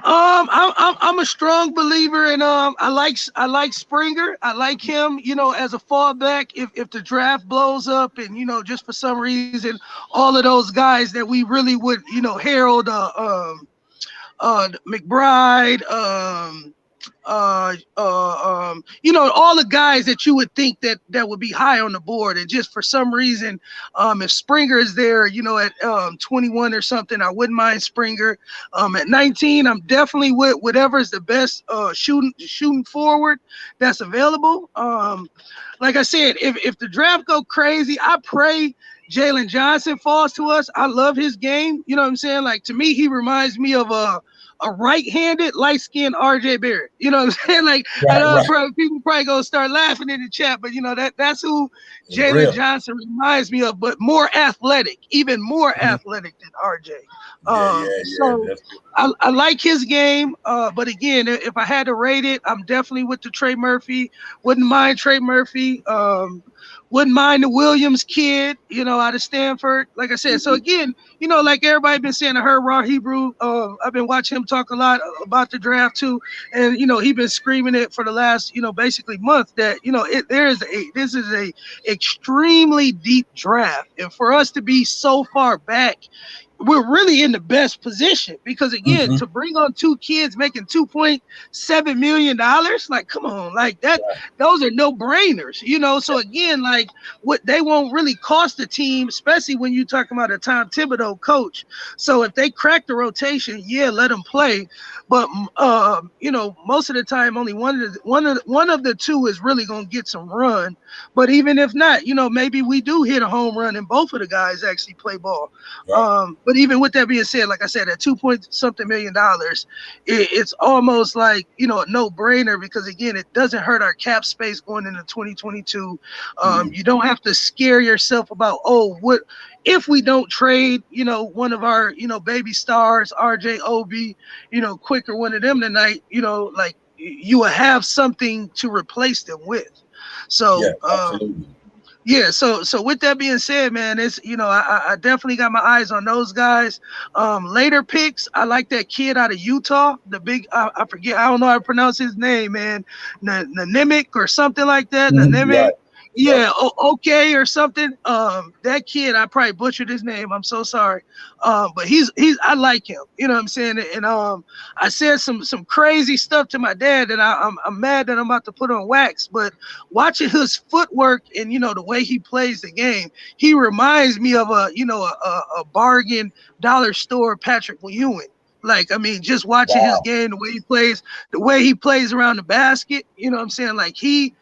I'm a strong believer in I like Springer. I like him, as a fallback if the draft blows up and just for some reason all of those guys that we really would herald McBride all the guys that you would think that would be high on the board, and just for some reason if Springer is there at 21 or something, I wouldn't mind Springer. At 19 I'm definitely with whatever is the best shooting forward that's available. Like I said, if the draft go crazy, I pray Jalen Johnson falls to us. I love his game. You know what I'm saying? Like, to me, he reminds me of a right-handed, light-skinned RJ Barrett. You know what I'm saying? Like, I know people probably gonna start laughing in the chat, but that's who Jalen Johnson reminds me of, but more athletic, even more athletic than RJ. So I like his game, but again, if I had to rate it, I'm definitely with the Trey Murphy. Wouldn't mind Trey Murphy. Wouldn't mind the Williams kid, out of Stanford. Like I said, so again, like everybody been saying, I heard Raw Hebrew. I've been watching him talk a lot about the draft too, and he been screaming it for the last, basically month that this is a extremely deep draft, and for us to be so far back, we're really in the best position because again, to bring on two kids making $2.7 million, like, come on, like that, those are no brainers, so again, like, what they won't really cost the team, especially when you're talking about a Tom Thibodeau coach. So if they crack the rotation, let them play, but most of the time only one of the two is really going to get some run. But even if not, maybe we do hit a home run and both of the guys actually play ball. But even with that being said, like I said, at $2.something million, it's almost like, a no-brainer because, again, it doesn't hurt our cap space going into 2022. You don't have to scare yourself about, what if we don't trade, one of our, baby stars, RJ, Obi, Quick or one of them tonight, like you will have something to replace them with. So, so with that being said, man, it's I definitely got my eyes on those guys. Later picks, I like that kid out of Utah, the big I forget, I don't know how to pronounce his name, man, Nanemic or something like that. Nanemic. Okay, or something. That kid, I probably butchered his name. I'm so sorry. But he's I like him. You know what I'm saying? And I said some crazy stuff to my dad that I'm mad that I'm about to put on wax. But watching his footwork and the way he plays the game, he reminds me of a bargain dollar store Patrick Ewing. Like, I mean, just watching his game, the way he plays around the basket, you know what I'm saying? Like, I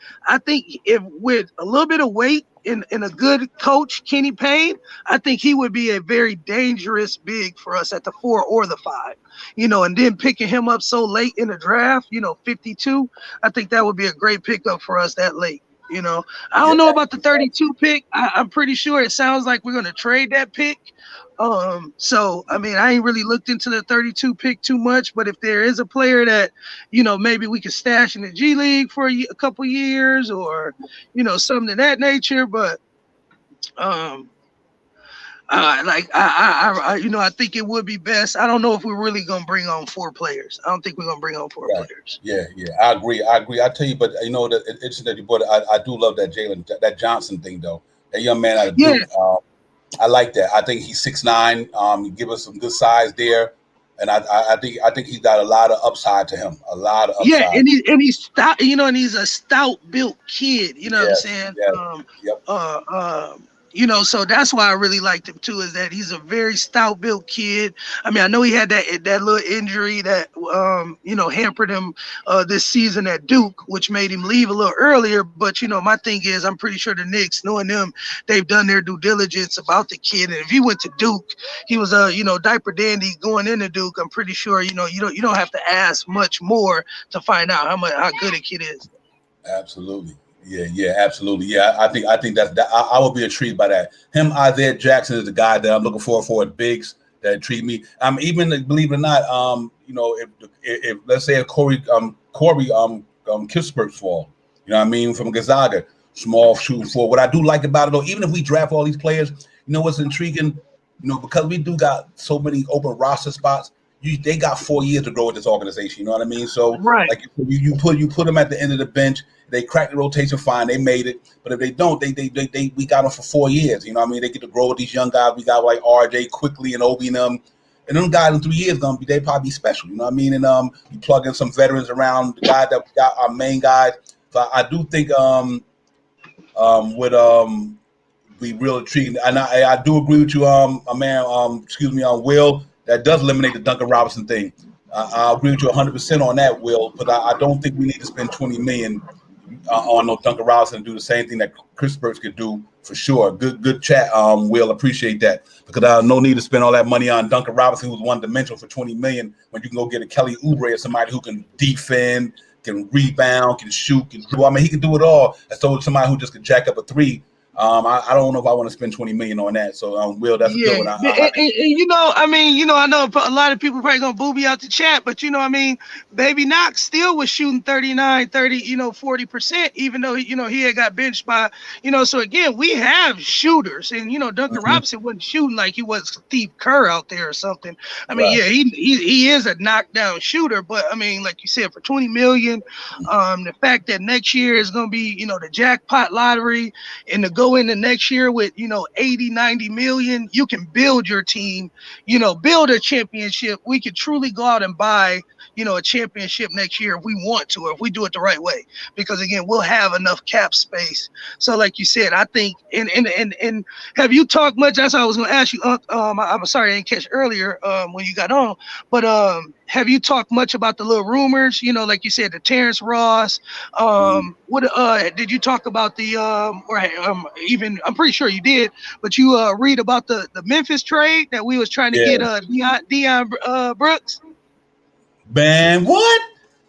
think if with a little bit of weight and a good coach, Kenny Payne, I think he would be a very dangerous big for us at the 4 or the 5, and then picking him up so late in the draft, 52, I think that would be a great pickup for us that late. I don't know about the 32 pick. I'm pretty sure it sounds like we're going to trade that pick. So, I mean, I ain't really looked into the 32 pick too much, but if there is a player that, maybe we could stash in the G League for a couple years or, something of that nature. But, I think it would be best. I don't know if we're really going to bring on 4 players. I don't think we're going to bring on 4 players. Yeah. I agree. I tell you, but it's interesting that you brought it. I do love that Johnson thing though. That young man out of Duke. I like that. I think he's 6'9". He give us some good size there, and I think he's got a lot of upside to him. A lot of upside. Yeah, and he's stout, and he's a stout built kid. You know what I'm saying? So that's why I really liked him too, is that he's a very stout built kid. I mean, I know he had that little injury that hampered him this season at Duke, which made him leave a little earlier. But my thing is, I'm pretty sure the Knicks, knowing them, they've done their due diligence about the kid. And if he went to Duke, he was a diaper dandy going into Duke. I'm pretty sure you don't have to ask much more to find out how good a kid is. Absolutely. Yeah, absolutely. Yeah, I think that I would be intrigued by that. Him, Isaiah Jackson is the guy that I'm looking for at bigs that intrigue me. Even believe it or not, if let's say a Corey Kispert fall, from Gonzaga, small shooting forward. What I do like about it though, even if we draft all these players, what's intriguing, because we do got so many open roster spots, they got 4 years to grow with this organization. You know what I mean? So right. like you put them at the end of the bench. They crack the rotation fine. They made it. But if they don't, we got them for 4 years. You know what I mean? They get to grow with these young guys. We got like RJ quickly and Obi and them. And them guys in 3 years they probably be special. You know what I mean? And you plug in some veterans around the guy that we got, our main guys. So I do think we real intriguing. And I do agree with you, Will. That does eliminate the Duncan Robinson thing. I agree with you 100% on that, Will. But I don't think we need to spend $20 million on no Duncan Robinson and do the same thing that Chris Burks could do for sure. Good chat, Will. Appreciate that, because no need to spend all that money on Duncan Robinson, who's one dimensional, for $20 million when you can go get a Kelly Oubre or somebody who can defend, can rebound, can shoot, can dribble. I mean, he can do it all. As though somebody who just can jack up a three. I don't know if I want to spend $20 million on that. So, Will, that's a good one. And you know, I mean, you know, I know a lot of people probably gonna boo me out the chat, but you know, I mean, Baby Knox still was shooting 39, 30, 40%, even though he had got benched by, so again, we have shooters, and Duncan Robinson wasn't shooting like he was Steve Kerr out there or something. I mean, yeah, he is a knockdown shooter, but I mean, like you said, for $20 million, the fact that next year is gonna be, the jackpot lottery, and to go into next year with 80, 90 million, you can build your team, build a championship. We could truly go out and buy a championship next year if we want to, or if we do it the right way, because again, we'll have enough cap space. So like you said, I think, and have you talked much? That's what I was going to ask you. I'm sorry I didn't catch earlier when you got on, but have you talked much about the little rumors, like you said, the Terrence Ross, what did you talk about the even, I'm pretty sure you did, but you read about the Memphis trade that we was trying to get Deion Brooks? Man, what?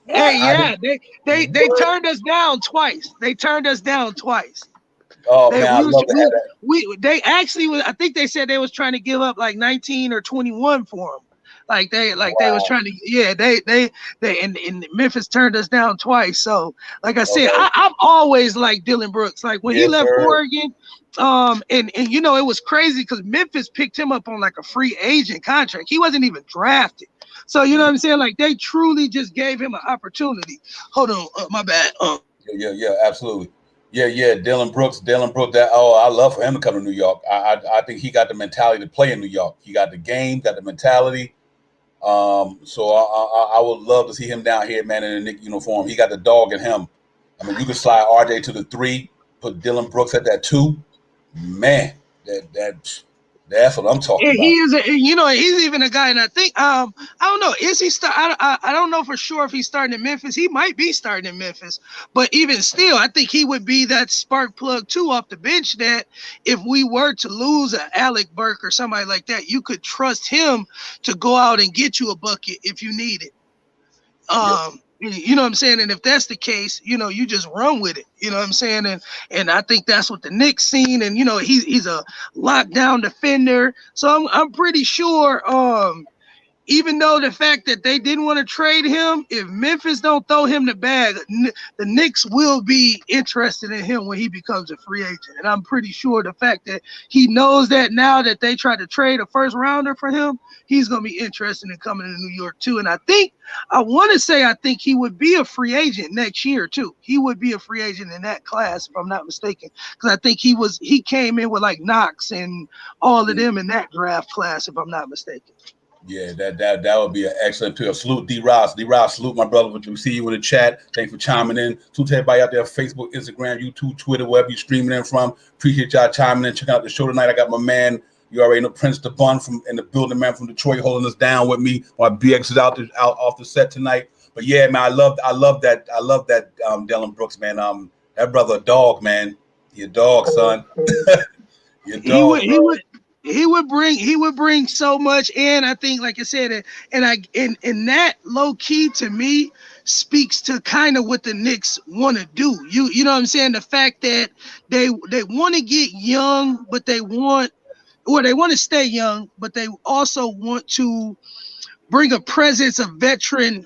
Hey, yeah, they turned us down twice. Oh man, I love that. They actually, I think they said they was trying to give up like 19 or 21 for him. Like they was trying to, and Memphis turned us down twice. So like I said, I've always liked Dylan Brooks. Like when he left Oregon, and it was crazy because Memphis picked him up on like a free agent contract. He wasn't even drafted. So you know what I'm saying? Like they truly just gave him an opportunity. Hold on, my bad. Yeah, absolutely. Yeah, Dylan Brooks. That I love for him to come to New York. I think he got the mentality to play in New York. He got the game, got the mentality. So I would love to see him down here, man, in a Knick uniform. He got the dog in him. I mean, you could slide RJ to the 3, put Dylan Brooks at that 2. Man, that's what I'm talking about. He is, he's even a guy, and I think I don't know, is he I don't know for sure if he's starting in Memphis. He might be starting in Memphis, but even still, I think he would be that spark plug too off the bench. That if we were to lose a Alec Burke or somebody like that, you could trust him to go out and get you a bucket if you need it. You know what I'm saying? And if that's the case, you just run with it. You know what I'm saying? And I think that's what the Knicks seen. And he's a lockdown defender. So I'm pretty sure, even though the fact that they didn't want to trade him, if Memphis don't throw him the bag, the Knicks will be interested in him when he becomes a free agent. And I'm pretty sure the fact that he knows that now that they tried to trade a first rounder for him, he's going to be interested in coming to New York too. And I think he would be a free agent next year too. He would be a free agent in that class, if I'm not mistaken, because I think he came in with like Knox and all of them in that draft class, if I'm not mistaken. Yeah, that would be an excellent pick. Salute D-Ross. D-Ross, salute my brother. We see you in the chat. Thanks for chiming in. Salute to everybody out there on Facebook, Instagram, YouTube, Twitter, wherever you're streaming in from. Appreciate y'all chiming in. Checking out the show tonight. I got my man, you already know, Prince the Bun in the building, man, from Detroit, holding us down with me while BX is out off the set tonight. But yeah, man, I love that Dylan Brooks, man. That brother a dog, man. He a dog, son. He a dog. He would bring so much in. I think, like I said, and that low key to me speaks to kind of what the Knicks want to do. You know what I'm saying? The fact that they want to get young, but they want to stay young, but they also want to bring a presence of veteran,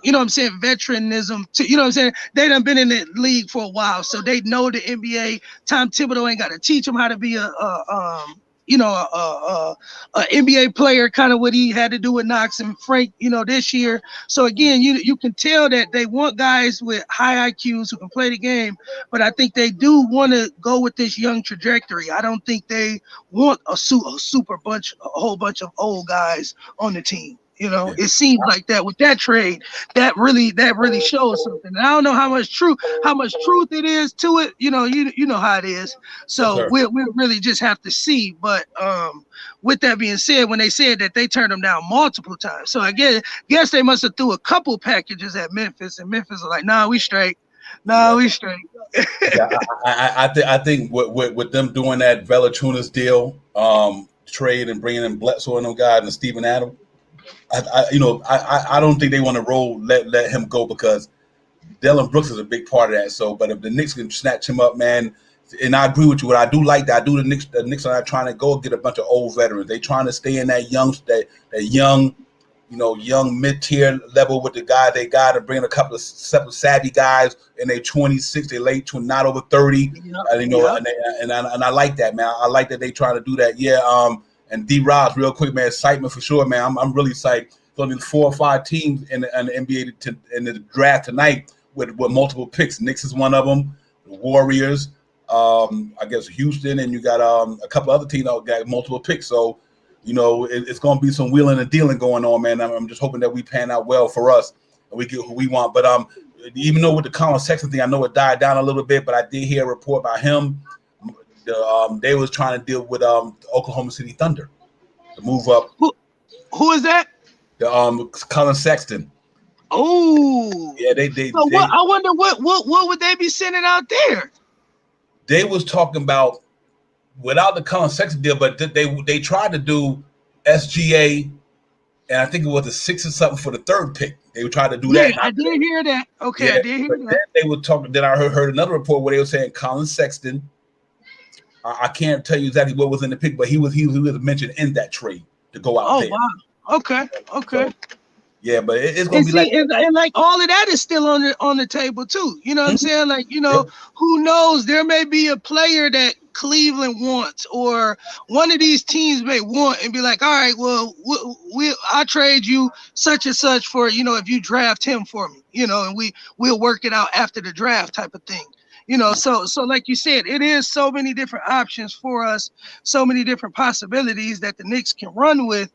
veteranism to, you know what I'm saying? They done been in the league for a while, so they know the NBA. Tom Thibodeau ain't got to teach them how to be a NBA player, kind of what he had to do with Knox and Frank, this year. So again, you can tell that they want guys with high IQs who can play the game, but I think they do want to go with this young trajectory. I don't think they want a whole bunch of old guys on the team. It seems like that with that trade, that really shows something. And I don't know how much truth it is to it. You know how it is. So we'll really just have to see. But with that being said, when they said that they turned them down multiple times, so I guess they must have threw a couple packages at Memphis, and Memphis are like, nah, we straight. We straight. I think with them doing that Valanciunas deal, trade and bringing in Bledsoe and them guys and Steven Adams, I don't think they want to let him go, because Dillon Brooks is a big part of that. So, but if the Knicks can snatch him up, man, and I agree with you. What I do like that the Knicks are not trying to go get a bunch of old veterans. They trying to stay in that young young mid-tier level with the guy they got, and bring a couple of savvy guys in their 26, they late 20, not over 30. And I like that, man. I like that they trying to do that. Yeah. And D. Ross, real quick, man, excitement for sure, man. I'm really psyched. So there's 4 or 5 teams in the NBA in the draft tonight with multiple picks. Knicks is one of them. The Warriors, I guess Houston, and you got a couple other teams that got multiple picks. So, it's going to be some wheeling and dealing going on, man. I'm just hoping that we pan out well for us and we get who we want. But even though with the Colin Sexton thing, I know it died down a little bit, but I did hear a report about him. They was trying to deal with Oklahoma City Thunder to move up. Who is that? Colin Sexton. Oh, yeah. I wonder what would they be sending out there? They was talking about without the Colin Sexton deal, but they tried to do SGA, and I think it was a 6 or something for the 3rd pick. They would try to do that. I did hear that. Okay, yeah, I did hear that. They were talking. Then I heard another report where they were saying Colin Sexton. I can't tell you exactly what was in the pick, but he was mentioned in that trade to go out there. Oh, wow. Okay. So, yeah, but it's going to be and like all of that is still on the table too. You know what I'm saying? Like, who knows? There may be a player that Cleveland wants, or one of these teams may want, and be like, all right, well, I'll trade you such and such for, if you draft him for me, and we'll work it out after the draft type of thing. So like you said, it is so many different options for us, so many different possibilities that the Knicks can run with.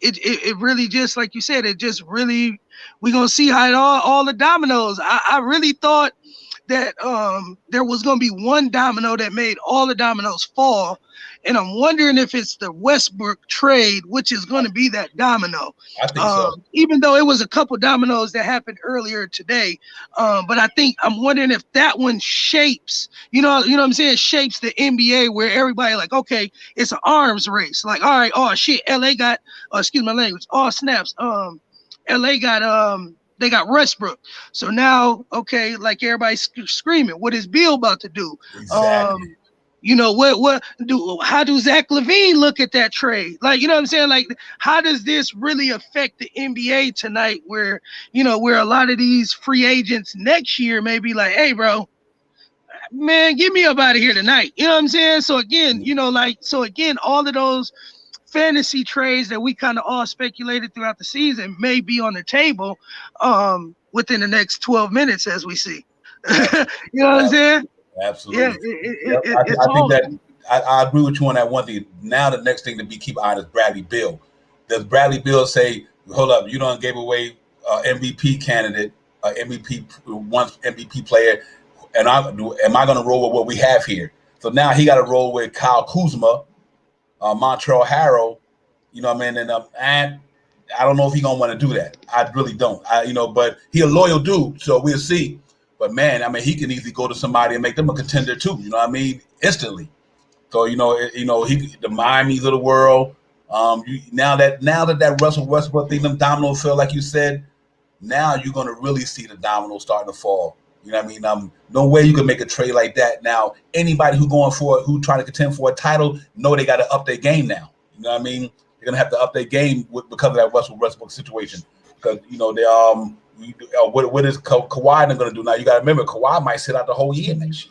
It really, just like you said, it just really, we're going to see how all the dominoes. I really thought that there was going to be one domino that made all the dominoes fall. And I'm wondering if it's the Westbrook trade, which is going to be that domino. I think so. Even though it was a couple dominoes that happened earlier today. But I'm wondering if that one shapes, what I'm saying, shapes the NBA, where everybody like, okay, it's an arms race. Like, all right, oh shit, LA got, excuse my language, all snaps. LA got, they got Westbrook. So now, okay, like everybody's screaming, what is Bill about to do? Exactly. How do Zach LaVine look at that trade? Like, what I'm saying? Like, how does this really affect the NBA tonight, where a lot of these free agents next year may be like, hey, bro, man, get me up out of here tonight. You know what I'm saying? So again, all of those fantasy trades that we kind of all speculated throughout the season may be on the table within the next 12 minutes, as we see. You know what I'm saying? Absolutely. Yeah, I think that I agree with you on that one thing. Now the next thing to be keep on is Bradley Beal. Does Bradley Beal say, hold up, you done gave away MVP candidate, MVP player, and am I going to roll with what we have here? So now he got to roll with Kyle Kuzma, Montrezl Harrell, and I don't know if he's going to want to do that. I really don't. But he a loyal dude, so we'll see. But man, he can easily go to somebody and make them a contender too. Instantly. So the Miami's of the world. Now that Russell Westbrook thing, them dominoes fell, like you said. Now you're gonna really see the dominoes starting to fall. No way you can make a trade like that. Now anybody who trying to contend for a title, know they got to up their game now. They're gonna have to up their game because of that Russell Westbrook situation. Because what is Kawhi going to do now? You got to remember, Kawhi might sit out the whole year next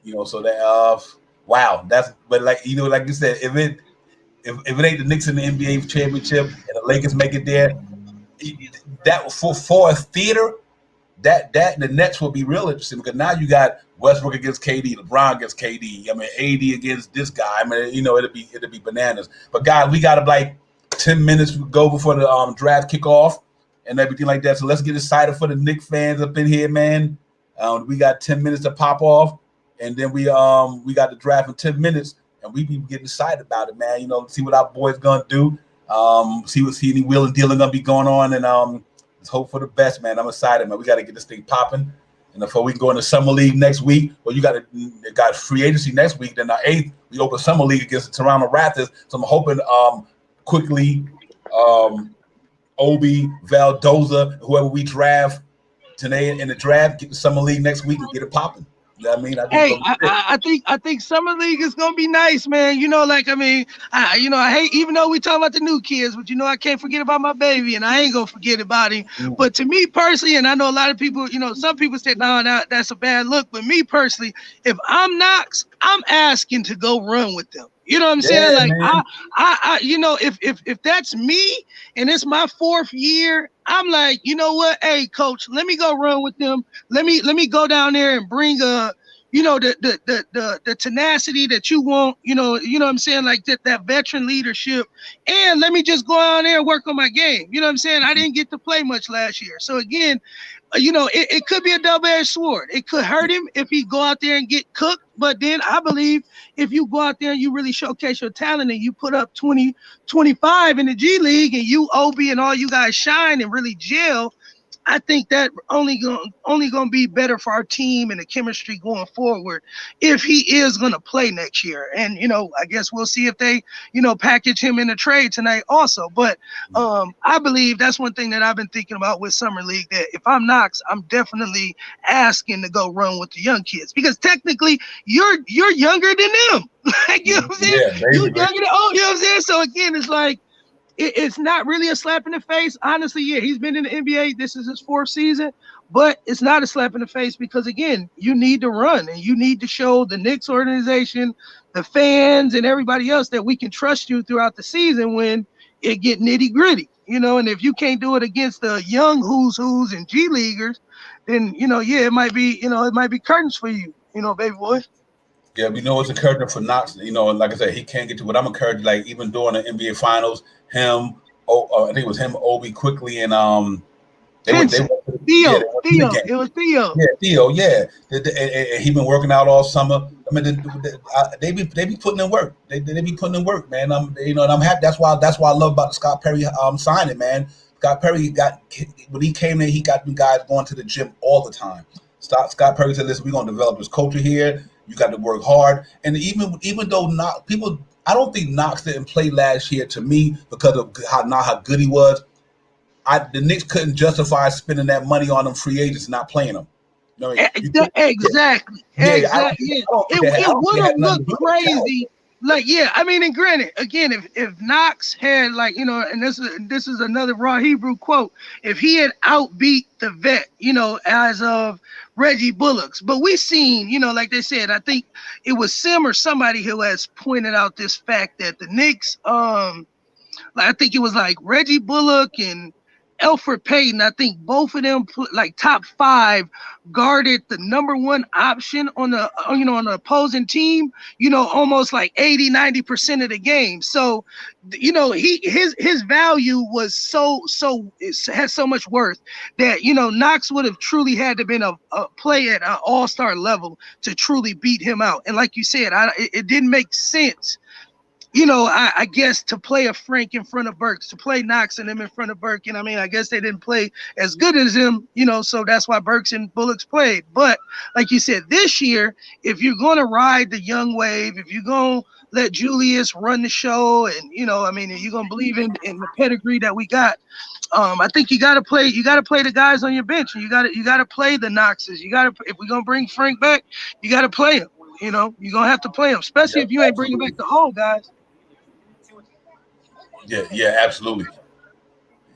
year. So that wow, but like you said, if it ain't the Knicks in the NBA championship and the Lakers make it there, that for a theater, that the Nets will be real interesting because now you got Westbrook against KD, LeBron against KD. I mean, AD against this guy. I mean, it'll be bananas. But guys, we got like 10 minutes to go before the draft kickoff and everything like that. So let's get excited for the Knicks fans up in here, man. We got 10 minutes to pop off, and then we got the draft in 10 minutes, and we be getting excited about it, man. See what our boys gonna do. See any wheeling dealing gonna be going on, and let's hope for the best, man. I'm excited, man. We got to get this thing popping, and before we can go into summer league next week, well, you got free agency next week. Then the 8th, we open summer league against the Toronto Raptors. So I'm hoping quickly, Obi, Valdoza, whoever we draft today in the draft, get the summer league next week and get it popping. You know what I mean? I think summer league is gonna be nice, man. I hate, even though we talking about the new kids, but I can't forget about my baby, and I ain't gonna forget about him. Mm. But to me personally, and I know a lot of people, some people say, no, that's a bad look. But me personally, if I'm Knox, I'm asking to go run with them. You know what I'm saying? Like, man. If that's me and it's my 4th year, I'm like, you know what? Hey, coach, let me go run with them. Let me go down there and bring the tenacity that you want. You know what I'm saying? Like that veteran leadership, and let me just go out there and work on my game. You know what I'm saying? I didn't get to play much last year, so again, it could be a double-edged sword. It could hurt him if he go out there and get cooked. But then I believe if you go out there and you really showcase your talent and you put up 20, 25 in the G League and you, Obi, and all you guys shine and really gel, I think that only gonna be better for our team and the chemistry going forward if he is gonna play next year. And I guess we'll see if they package him in a trade tonight also. But I believe that's one thing that I've been thinking about with summer league, that if I'm Knox, I'm definitely asking to go run with the young kids, because technically you're younger than them. Like, you know what I'm saying? Yeah, you're younger than, you know what I'm saying? So again, it's like, it's not really a slap in the face. Honestly, yeah, he's been in the NBA. This is his 4th season, but it's not a slap in the face because, again, you need to run and you need to show the Knicks organization, the fans, and everybody else that we can trust you throughout the season when it get nitty gritty, and if you can't do it against the young who's and G leaguers, then, it might be curtains for you, baby boy. Yeah, we know it's encouraging for Knox. Like I said, he can't get to what I'm encouraged. Like, even during the NBA Finals, I think it was him, Obi, quickly, and Theo. It was Theo. Yeah, Theo. Yeah, he been working out all summer. I mean, they be putting in work. They be putting in work, man. And I'm happy. That's why I love about the Scott Perry signing, man. Scott Perry when he came in, he got them guys going to the gym all the time. Scott Perry said, "Listen, we're gonna develop this culture here. You got to work hard." And even though I don't think Knox didn't play last year, to me, because of how good he was. The Knicks couldn't justify spending that money on them free agents and not playing them. Exactly. It would have looked crazy. Like, yeah, I mean, and granted, again, if Knox had, like, and this is another Raw Hebrew quote, if he had outbeat the vet, as of Reggie Bullocks, but we seen, like they said, I think it was Sim or somebody who has pointed out this fact that the Knicks, I think it was like Reggie Bullock and Elfrid Payton, I think both of them like top 5 guarded the number 1 option on the on the opposing team, almost like 80-90% of the game. So his value was it has so much worth that Knox would have truly had to been a play at an all-star level to truly beat him out. And like you said, it didn't make sense, I guess, to play a Frank in front of Burks, to play Knox and them in front of Burke. And I mean, I guess they didn't play as good as him, so that's why Burks and Bullocks played. But like you said, this year, if you're going to ride the young wave, if you're going to let Julius run the show, and, you're going to believe in the pedigree that we got, I think you got to play the guys on your bench, and you got to play the Knoxes. If we're going to bring Frank back, you got to play him. You're going to have to play him, especially if you ain't bringing back the old guys. Yeah, absolutely.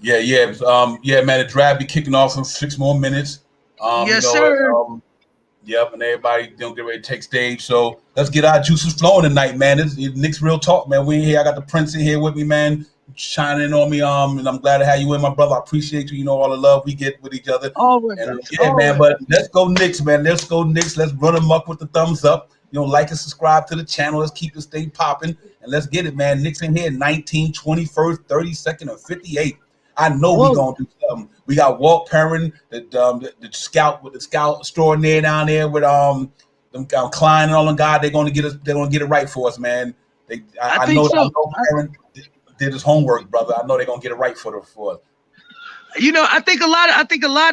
Yeah, man. The draft be kicking off in 6 more minutes. Yes, sir. Yep, and everybody don't get ready to take stage. So let's get our juices flowing tonight, man. It's Nick's Real Talk, man. We in here. I got the Prince in here with me, man, shining on me. And I'm glad to have you in, my brother. I appreciate you. You know all the love we get with each other. Always, And man. But let's go Knicks, man. Let's go Knicks. Let's run them up with the thumbs up. You know, like and subscribe to the channel. Let's keep this thing popping and let's get it, man. Knicks in here, 19, 21st, 32nd, and 58. I know we're gonna do something. We got Walt Perrin, the scout with the scout extraordinaire down there with them Klein and all them guys. They're gonna get us. They're gonna get it right for us, man. I know Perrin did his homework, brother. I know they're gonna get it right for us. You know, I think a lot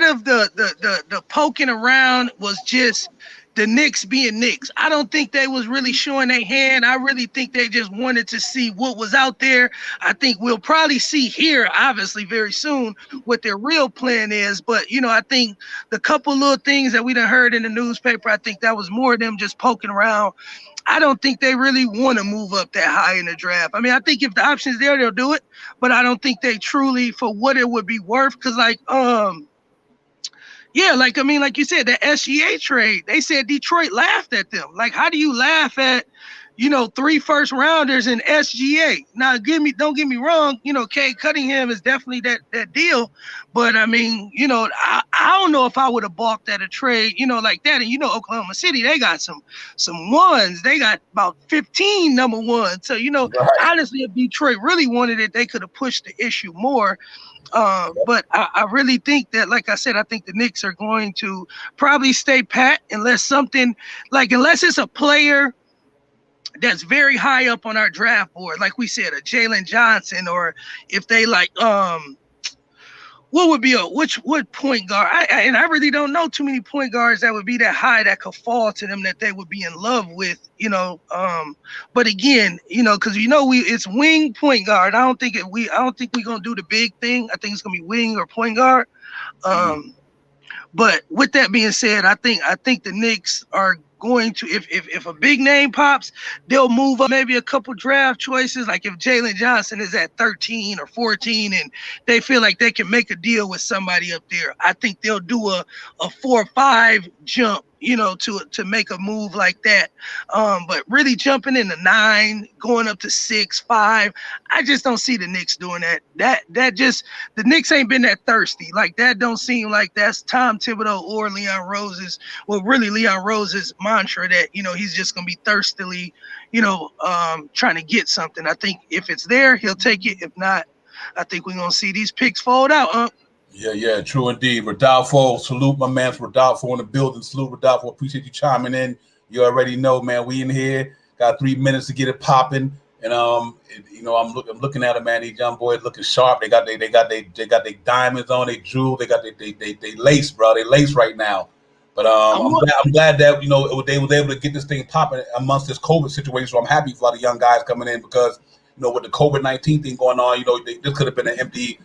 of the poking around was just the Knicks being Knicks. I don't think they was really showing their hand. I really think they just wanted to see what was out there. I think we'll probably see here, obviously, very soon what their real plan is. But, you know, I think the couple little things that we done heard in the newspaper, I think that was more of them just poking around. I don't think they really want to move up that high in the draft. I mean, I think if the option's there, they'll do it. But I don't think they truly, for what it would be worth, because, like, yeah, like, I mean, like you said, the SGA trade, they said Detroit laughed at them. Like, how do you laugh at, you know, 3 first rounders in SGA? Now, don't get me wrong, you know, Cade Cunningham is definitely that deal. But, I mean, you know, I don't know if I would have balked at a trade, you know, like that. And, you know, Oklahoma City, they got some ones. They got about 15 number ones. So, you know, honestly, if Detroit really wanted it, they could have pushed the issue more. But I really think that, like I said, I think the Knicks are going to probably stay pat unless it's a player that's very high up on our draft board, like we said, a Jalen Johnson, or if they like what would be what point guard? I really don't know too many point guards that would be that high that could fall to them that they would be in love with, you know. But again, you know, because you know it's wing point guard. I don't think we're gonna do the big thing. I think it's gonna be wing or point guard. But with that being said, I think the Knicks are going to, if a big name pops, they'll move up maybe a couple draft choices. Like if Jalen Johnson is at 13 or 14 and they feel like they can make a deal with somebody up there, I think they'll do a 4 or 5 jump, you know, to make a move like that. But really jumping into 9, going up to 6, 5, I just don't see the Knicks doing that. That just, the Knicks ain't been that thirsty. Like that don't seem like that's Tom Thibodeau or Leon Rose's, well, really Leon Rose's mantra that, you know, he's just gonna be thirstily, you know, trying to get something. I think if it's there, he'll take it. If not, I think we're gonna see these picks fold out, Yeah, true indeed. Rodolfo, salute my man Rodolfo in the building. Salute Rodolfo. Appreciate you chiming in. You already know, man. We in here. Got 3 minutes to get it popping. And you know, I'm looking at them, man. These young boys looking sharp. They got their diamonds on, they jewel, they got they lace, bro. They lace right now. But I'm glad that, you know, they was able to get this thing popping amongst this COVID situation. So I'm happy for a lot of young guys coming in because, you know, with the COVID-19 thing going on, you know, this could have been an empty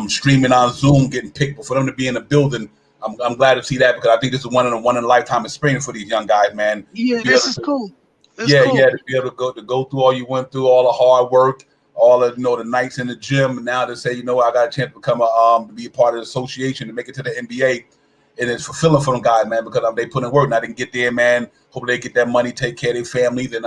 streaming on Zoom getting picked, but for them to be in the building, I'm glad to see that because I think this is one in a lifetime experience for these young guys, man. Yeah, this is cool. Cool. To be able to go through all you went through, all the hard work, all of, you know, the nights in the gym, and now to say, you know, I got a chance to become to be a part of the association to make it to the NBA, and it's fulfilling for them guys, man, because they put in work. Now they can get there, man. Hope they get that money, take care of their families, and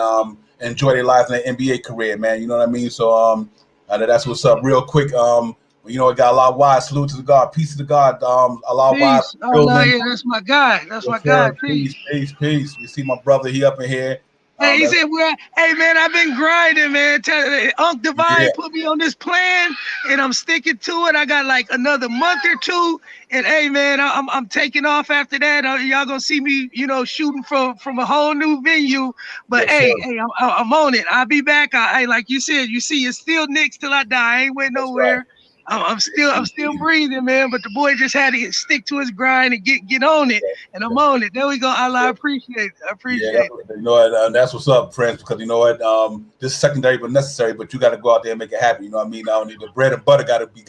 enjoy their lives in their NBA career, man. You know what I mean? So that's what's up. Real quick, you know, it got a lot wide. Salute to the God. Peace to the God. A lot wide. Oh, no, yeah, that's my guy. That's my guy. Peace. You see my brother, he up in here. Hey, he said, well, hey, man, I've been grinding, man. Unc Divine put me on this plan, and I'm sticking to it. I got like another month or 2. And, hey, man, I'm taking off after that. Y'all going to see me, you know, shooting from a whole new venue. But, hey, I'm on it. I'll be back. Like you said, you see, it's still Knicks till I die. I ain't went nowhere. Right. I'm still breathing, man. But the boy just had to stick to his grind and get on it, and I'm on it. There we go. I appreciate it. I appreciate it. You know what? That's what's up, friends. Because you know what? This is secondary but necessary. But you got to go out there and make it happen. You know what I mean? Now the bread and butter got to be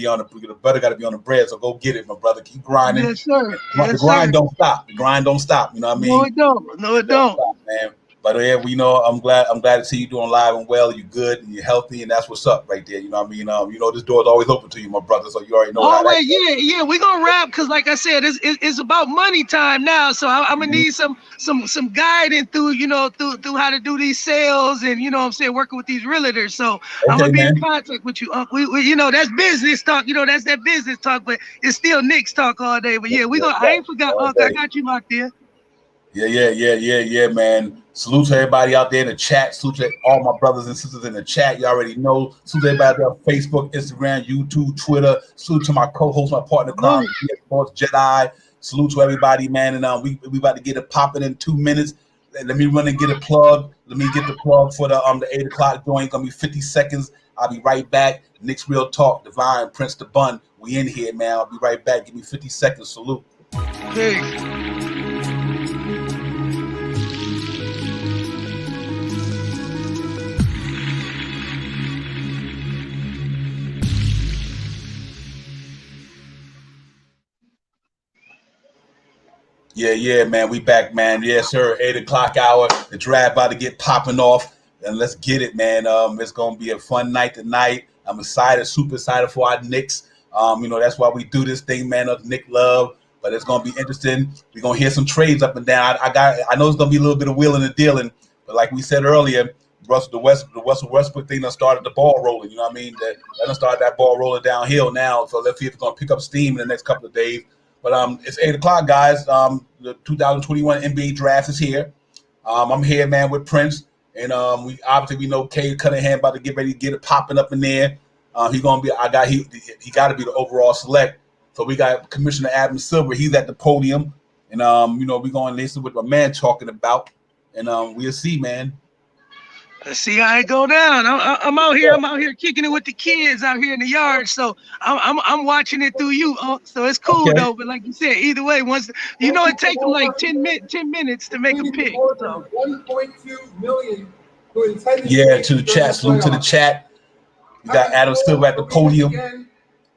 on the butter got to be on the bread. So go get it, my brother. Keep grinding. Yes, sir. The grind don't stop. The grind don't stop. You know what I mean? No, it don't. No, it don't. Man. But yeah, we know I'm glad to see you doing live and well. You good and you're healthy, and that's what's up right there. You know what I mean? You know this door is always open to you, my brother. So you already know how that Always, yeah. We're gonna wrap because, like I said, it's about money time now. So I'm gonna need some guiding through through how to do these sales and what I'm saying, working with these realtors. So I'm Okay, gonna be in man. contact with you. We that's business talk. That's that business talk, but it's still Nick's talk all day. But yeah, I ain't forgot, All I day. got you locked in. Yeah, man. Salute to everybody out there in the chat. Salute to all my brothers and sisters in the chat. You already know. Salute to everybody out there on Facebook, Instagram, YouTube, Twitter. Salute to my co-host, my partner, crime, JEDI. Salute to everybody, man. And we about to get it popping in 2 minutes. Let me run and get a plug. Let me get the plug for the 8 o'clock joint. Gonna be 50 seconds. I'll be right back. Nick's Real Talk, Divine, Prince the Bun. We in here, man. I'll be right back. Give me 50 seconds. Salute. Peace. Yeah, man. We back, man. Yes, sir. 8 o'clock hour. The draft about to get popping off. And let's get it, man. It's gonna be a fun night tonight. I'm excited, super excited for our Knicks. That's why we do this thing, man, of Nick Love. But it's gonna be interesting. We're gonna hear some trades up and down. I know it's gonna be a little bit of wheeling and dealing, but like we said earlier, the Russell Westbrook thing that started the ball rolling. You know what I mean? That done started that ball rolling downhill now. So let's see if it's gonna pick up steam in the next couple of days. But it's 8 o'clock, guys. The 2021 NBA draft is here. I'm here, man, with Prince, and we know Cade Cunningham about to get ready to get it popping up in there. He got to be the overall select. So we got Commissioner Adam Silver. He's at the podium, and we're going to listen what my man talking about, and we'll see, man. Let's see how it go down. I'm out here. I'm out here kicking it with the kids out here in the yard. So I'm watching it through you. So it's cool though. But like you said, either way, once it takes them like 10 minutes to make a pick. So 1.2 million who intended to the chat. Salute to the chat. We got Adam Silver at the podium. Again,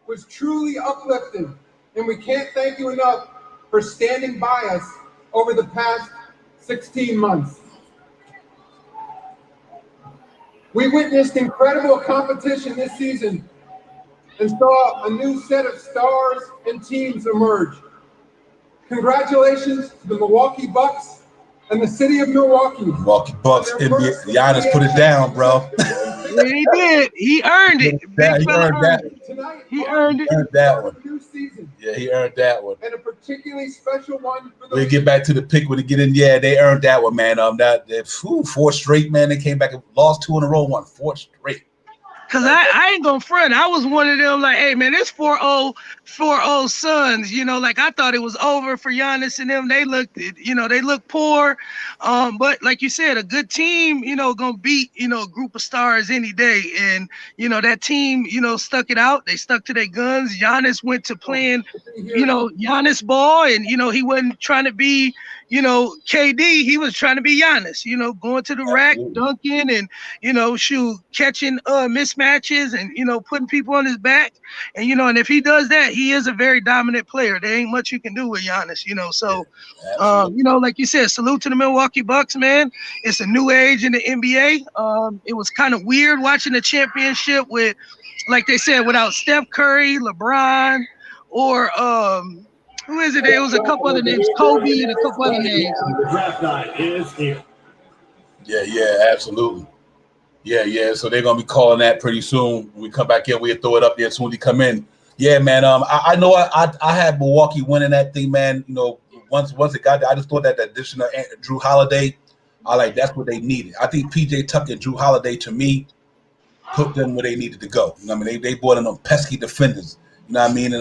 was truly uplifting, and we can't thank you enough for standing by us over the past 16 months. We witnessed incredible competition this season and saw a new set of stars and teams emerge. Congratulations to the Milwaukee Bucks and the city of Milwaukee. Milwaukee Bucks, NBA. Giannis put it down, bro. Yeah, he did. He earned it. He earned that. Tonight, he earned it. He earned that one. New season. Yeah, he earned that one. And a particularly special one for the we'll get back to the pick when they get in. Yeah, they earned that one, man. Four straight, man. They came back and lost 2 in a row, won 4 straight. Cause I ain't gonna front. I was one of them like, hey man, it's 4-0 Suns. Like I thought it was over for Giannis and them. They looked poor. But like you said, a good team, gonna beat, a group of stars any day. And that team, stuck it out. They stuck to their guns. Giannis went to playing, Giannis ball, and he wasn't trying to be, KD. He was trying to be Giannis. Going to the rack, dunking, and catching mismatches and putting people on his back. And and if he does that, he is a very dominant player. There ain't much you can do with Giannis. So like you said, salute to the Milwaukee Bucks, man. It's a new age in the NBA. It was kind of weird watching the championship with, like they said, without Steph Curry, LeBron, or who is it? There was a couple other names, Kobe, and a couple other names. The draft night is here. Yeah, absolutely. Yeah. So they're gonna be calling that pretty soon. When we come back in, we'll throw it up there as soon as they come in. Yeah, man. I know I had Milwaukee winning that thing, man. Once it got there, I just thought that the addition of Drew Holiday, that's what they needed. I think PJ Tucker and Drew Holiday, to me, put them where they needed to go. They brought in them pesky defenders. You know what I mean?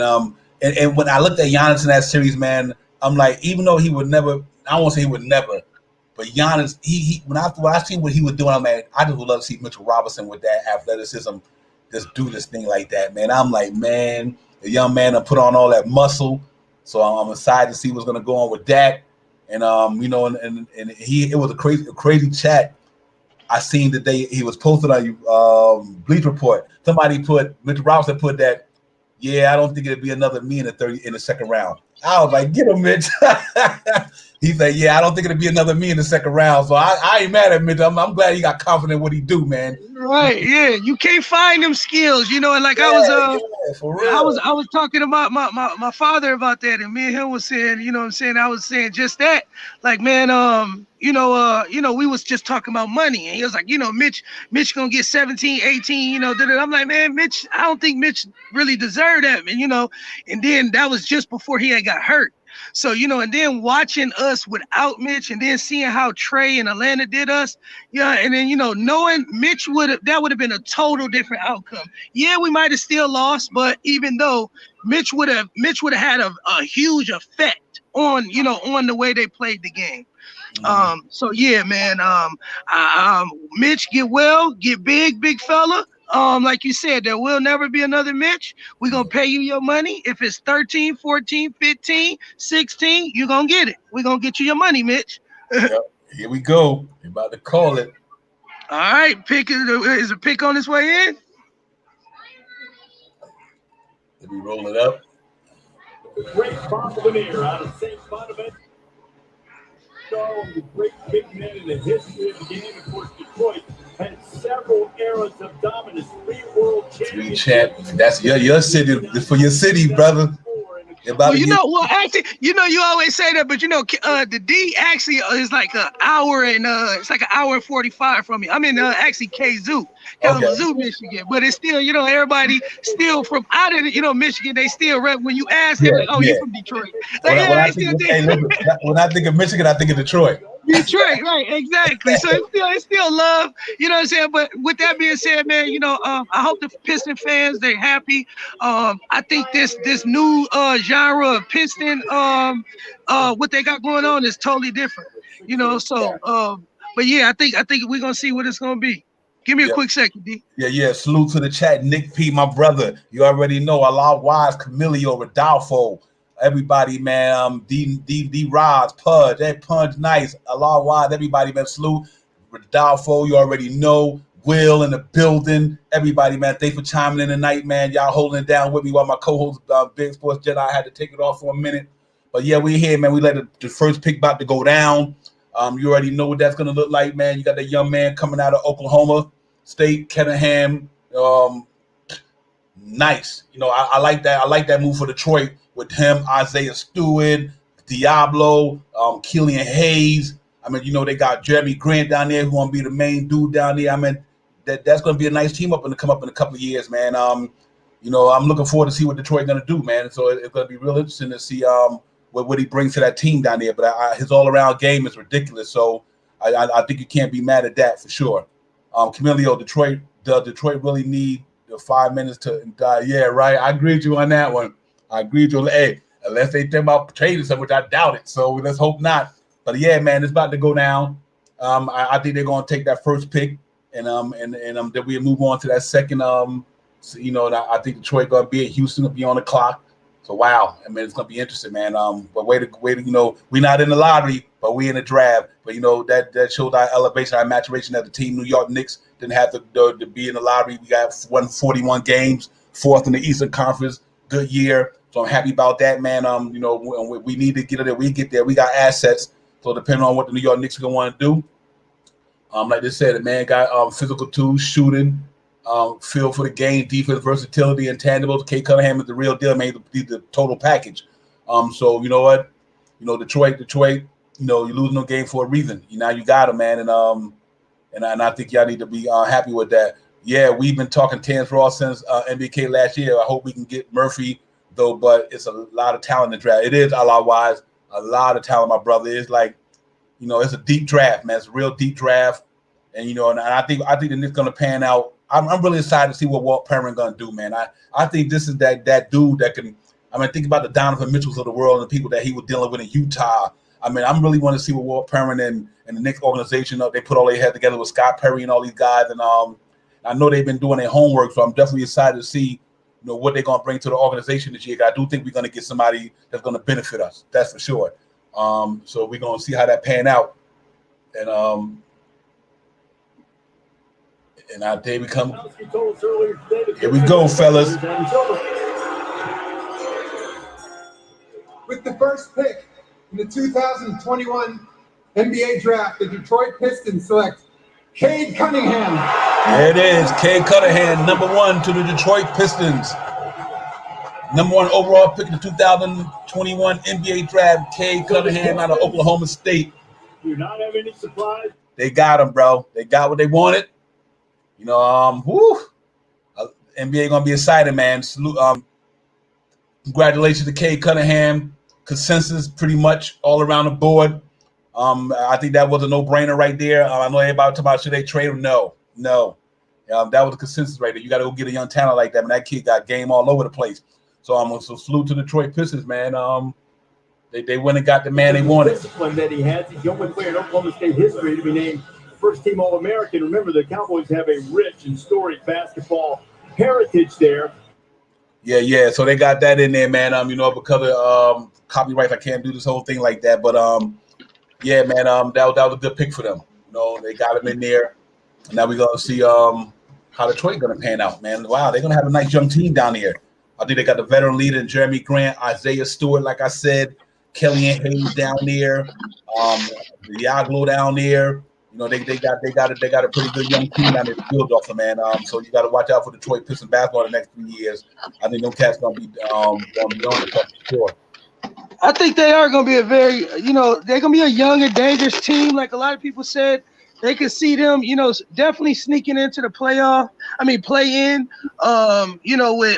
And when I looked at Giannis in that series, man, I'm like, even though he would never, I won't say he would never, but Giannis, when I see what he was doing, I'm like, I just would love to see Mitchell Robinson with that athleticism, just do this thing like that, man. I'm like, man, the young man put on all that muscle, so I'm excited to see what's gonna go on with that. And it was a crazy chat I seen today. He was posted on Bleach Report. Mitchell Robinson put that. Yeah, I don't think it'd be another me in the second round. I was like, get him, Mitch. He said, "Yeah, I don't think it'll be another me in the second round." So I ain't mad at Mitch. I'm glad he got confident in what he do, man. Right, yeah. You can't find them skills, you know. And like Yeah, for real. I was talking to my father about that, and me and him was saying, you know what I'm saying, I was saying just that. Like, man, we was just talking about money, and he was like, Mitch gonna get 17, 18, I'm like, man, Mitch, I don't think Mitch really deserved that, man, and then that was just before he had got hurt. So, and then watching us without Mitch and then seeing how Trey and Atlanta did us, yeah, and then, knowing Mitch that would have been a total different outcome. Yeah, we might have still lost, but even though Mitch would have had a huge effect on, on the way they played the game. So yeah, man, Mitch, get big fella. Like you said, there will never be another Mitch. We're going to pay you your money. If it's 13, 14, 15, 16, you're going to get it. We're going to get you your money, Mitch. Yep. Here we go. We're about to call it. All right. Is a pick on its way in? Let me roll it up. Great Bonavere out of St. Bonaventure. The great big men in the history of the game. Of course, Detroit had several eras of dominance. 3 world championships. That's your city. For your city, brother. Well, actually, you always say that, but the D actually is like an hour and it's like an hour and 45 from me. I'm in actually Kalamazoo, Michigan, but it's still, everybody still from out of Michigan. They still rep when you ask them, you're from Detroit. Like, when I think of Michigan, I think of Detroit. Detroit, right? Exactly. So it's still love. You know what I'm saying? But with that being said, man, I hope the Piston fans, they're happy. I think this new genre of Piston, what they got going on is totally different. But yeah, I think we're gonna see what it's gonna be. Give me a quick second, D. Yeah. Salute to the chat, Nick P, my brother. You already know Allah Wise, Camilio, Rodolfo. Everybody, man, D Rods, Pudge, that Punch Nice, Allah Wise, everybody, man, salute. Rodolfo, you already know. Will in the building. Everybody, man, thanks for chiming in tonight, man. Y'all holding it down with me while my co-host, Big Sports Jedi, had to take it off for a minute. But yeah, we here, man. We let the first pick about to go down. You already know what that's going to look like, man. You got that young man coming out of Oklahoma State, Kenningham. Nice. I like that. I like that move for Detroit with him, Isaiah Stewart, Diablo, Killian Hayes. I mean, they got Jeremy Grant down there who going to be the main dude down there. I mean, that's going to be a nice team up in a couple of years, man. I'm looking forward to see what Detroit's going to do, man. So it's going to be real interesting to see what he brings to that team down there. But his all-around game is ridiculous. So I think you can't be mad at that for sure. Camilio, Detroit really need 5 minutes to die. Yeah, right. I agree with you on that one. I agree with you. Hey, unless they think about trading something, which I doubt it. So let's hope not. But yeah, man, it's about to go down. I think they're going to take that first pick, and then we move on to that second. I think Detroit going to be at Houston, will be on the clock. So wow, I mean, it's going to be interesting, man. But way to we're not in the lottery, but we in the draft. But that showed our elevation, our maturation as a team. New York Knicks didn't have to be in the lottery. We got 141 games, 4th in the Eastern Conference. Good year. So I'm happy about that, man. We need to get it there. We get there. We got assets. So depending on what the New York Knicks are going to want to do, like they said, the man got physical tools, shooting, feel for the game, defense, versatility, intangibles. Kate Cunningham is the real deal, man. The total package. So you know what? Detroit. You're losing no game for a reason. Now you got him, man, and I think y'all need to be happy with that. Yeah, we've been talking Terrence Ross since NBK last year. I hope we can get Murphy though, but it's a lot of talent in the draft. It is a lot of talent, my brother. It's like, it's a deep draft, man. It's a real deep draft, and and I think the Knicks gonna pan out. I'm really excited to see what Walt Perrin gonna do, man. I think this is that dude that can. I mean, think about the Donovan Mitchells of the world and the people that he was dealing with in Utah. I mean, I'm really want to see what Walt Perrin and the Knicks organization, they put all their head together with Scott Perry and all these guys, and I know they've been doing their homework, so I'm definitely excited to see what they're gonna bring to the organization this year. I do think we're gonna get somebody that's gonna benefit us. That's for sure. So we're gonna see how that pan out, and our day we come. Here we go, fellas. With the first pick In the 2021 NBA draft, the Detroit Pistons select Cade Cunningham. There it is. Cade Cunningham, #1 to the Detroit Pistons. #1 overall pick in the 2021 NBA draft, Cade Cunningham out of Oklahoma State. Do not have any surprise. They got him, bro. They got what they wanted. You know, NBA gonna be excited, man. Salute, congratulations to Cade Cunningham. Consensus pretty much all around the board. I think that was a no-brainer right there. I know everybody talking about should they trade him? No. That was a consensus right there. You got to go get a young talent like that, man. That kid got game all over the place. So so salute to the Detroit Pistons, man. They went and got the man they wanted. Discipline that he has. He's the only player in Oklahoma State history to be named first-team All-American. Remember, the Cowboys have a rich and storied basketball heritage there. Yeah. So they got that in there, man. Because of copyrights, I can't do this whole thing like that. But yeah, man. That was a good pick for them. They got him in there. And now we're gonna see how Detroit gonna pan out, man. Wow, they're gonna have a nice young team down here. I think they got the veteran leader in Jeremy Grant, Isaiah Stewart, like I said, Kellyanne Hayes down there, Diaglo down there. They got a pretty good young team down there to build off of, man. So you got to watch out for Detroit Pistons basketball the next 3 years. I think them cats gonna be on the top for sure. I think they are gonna be a very, they're gonna be a young and dangerous team, like a lot of people said. They could see them, definitely sneaking into the play in,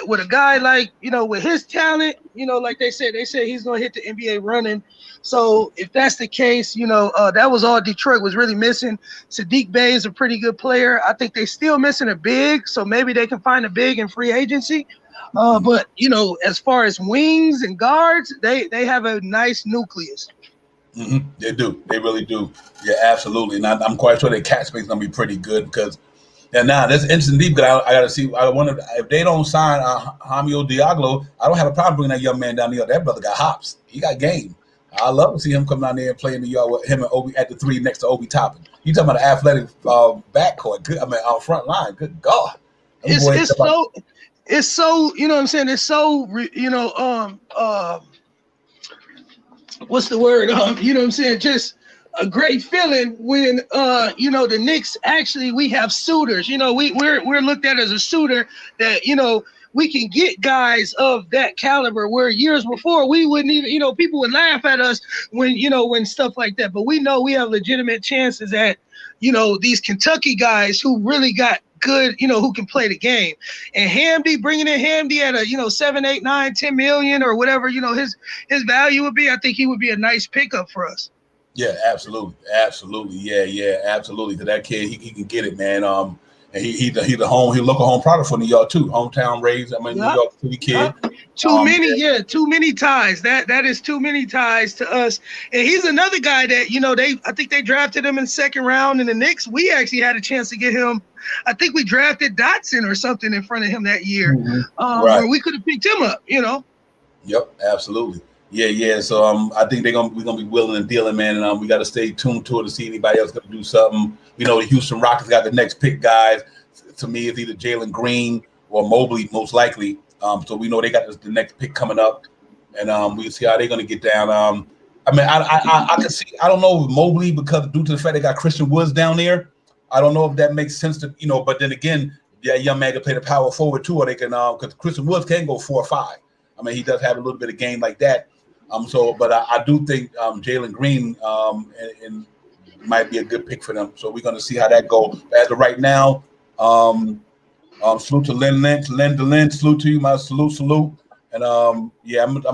with a guy like, with his talent, like they said he's going to hit the NBA running. So if that's the case, that was all Detroit was really missing. Sadiq Bey is a pretty good player. I think they're still missing a big, so maybe they can find a big in free agency. But, as far as wings and guards, they have a nice nucleus. Mm-hmm. They do. They really do. Yeah, absolutely. And I'm quite sure their cap space is going to be pretty good because that's instant deep. Because I got to see. I wonder if they don't sign Hamio Diaglo. I don't have a problem bringing that young man down there. That brother got hops. He got game. I love to see him come down there and play in the yard with him and Obi at the 3 next to Obi Toppin. You talking about an athletic backcourt? Good. Our front line. Good God. It's so. You know what I'm saying? It's so. What's the word? You know what I'm saying? Just a great feeling when the Knicks actually we have suitors. We're looked at as a suitor that we can get guys of that caliber. Where years before we wouldn't even people would laugh at us when stuff like that. But we know we have legitimate chances at these Kentucky guys who really got good, who can play the game. And Hamdi, bringing in Hamdi at a 7, 8, 9, 10 million or whatever his value would be, I think he would be a nice pickup for us. Yeah, absolutely. Yeah, absolutely. Because that kid, he can get it, man. And he's a local home product for New York too. Hometown raised. New York City kid. Too many ties. That is too many ties to us. And he's another guy that I think they drafted him in second round in the Knicks. We actually had a chance to get him. I think we drafted Dotson or something in front of him that year. Right. Where we could have picked him up. Yep, absolutely. Yeah. So I think we're gonna be willing and dealing, man. And we got to stay tuned to it to see anybody else gonna do something. The Houston Rockets got the next pick, guys. To me, it's either Jalen Green or Mobley, most likely. So we know they got the next pick coming up, and we see how they're gonna get down. I can see. I don't know with Mobley because due to the fact they got Christian Woods down there. I don't know if that makes sense to But then again, young man can play the power forward too, or they can because Christian Woods can go 4 or 5. He does have a little bit of game like that. But I do think Jalen Green and might be a good pick for them. So we're going to see how that goes. As of right now, salute to Lynn Lynch, Lynn, salute to you, my salute. And I'm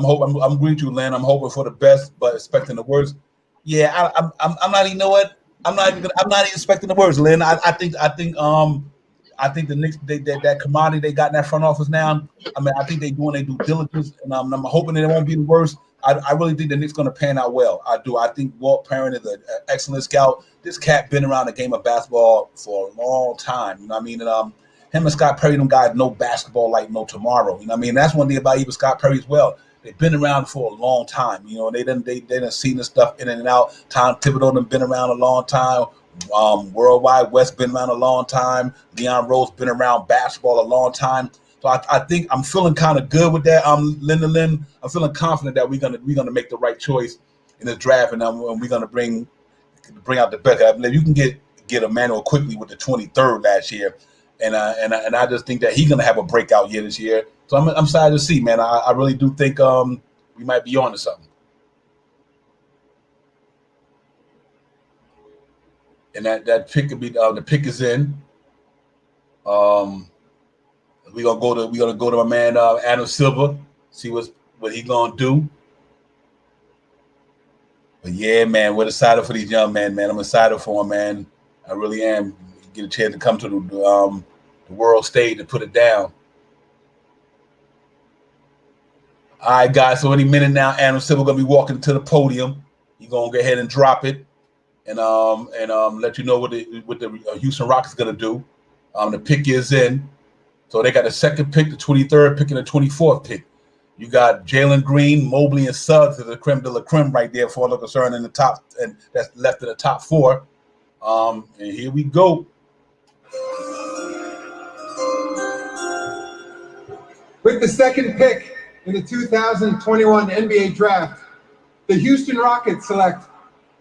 hoping. I'm agreeing with you, Lynn. I'm hoping for the best, but expecting the worst. Yeah, I'm not. You know what? I'm not even expecting the worst, Lynn. I think the Knicks that commodity they got in that front office now. I think they're doing their due diligence, and I'm hoping that it won't be the worst. I really think the Knicks going to pan out well. I do. I think Walt Perrin is an excellent scout. This cat been around the game of basketball for a long time. And him and Scott Perry, them guys know basketball like no tomorrow. That's one thing about even Scott Perry as well. They've been around for a long time. They done seen this stuff in and out. Tom Thibodeau done been around a long time. Worldwide West been around a long time. Leon Rose been around basketball a long time. So I think I'm feeling kind of good with that. Lynn, I'm feeling confident that we're gonna make the right choice. in the draft, and we're gonna bring out the best. I believe you can get Emmanuel quickly with the 23rd last year, and I just think that he's gonna have a breakout year this year. So I'm excited to see, man. I really do think we might be on to something. And that pick could be the pick is in. We're gonna go to my man Adam Silver, see what he gonna do. But yeah, man, we're excited for these young men, man. I'm excited for them, man. I really am. Get a chance to come to the world stage and put it down. All right, guys. So any minute now, Adam Silver gonna be walking to the podium. He's gonna go ahead and drop it, and let you know what the Houston Rockets gonna do. The pick is in. So they got the second pick, the 23rd pick, and the 24th pick. You got Jalen Green, Mobley, and Suggs as the creme de la creme right there for all concern in the top, and that's left in the top 4. And here we go. With the second pick in the 2021 NBA Draft, the Houston Rockets select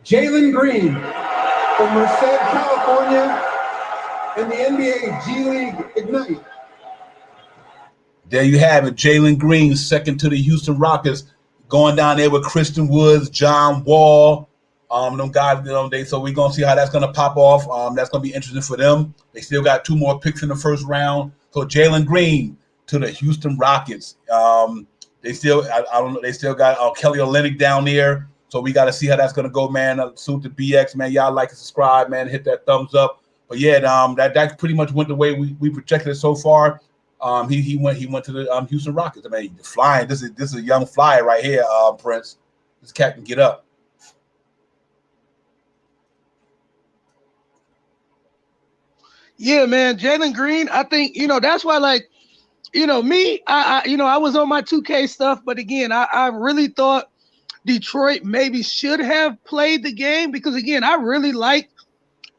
Jalen Green from Merced, California, and the NBA G League Ignite. There you have it, Jalen Green, second to the Houston Rockets, going down there with Christian Woods, John Wall, them guys. So we're gonna see how that's gonna pop off. That's gonna be interesting for them. They still got 2 more picks in the first round. So Jalen Green to the Houston Rockets. They still, I don't know. They still got Kelly Olynyk down there. So we got to see how that's gonna go, man. Salute to BX, man. Y'all like and subscribe, man. Hit that thumbs up. But yeah, that pretty much went the way we projected it so far. He went to the Houston Rockets. I mean, flying. This is a young flyer right here, Prince. This cat can get up. Yeah, man, Jalen Green. I think that's why, like, me. I was on my 2K stuff, but again, I really thought Detroit maybe should have played the game because again, I really like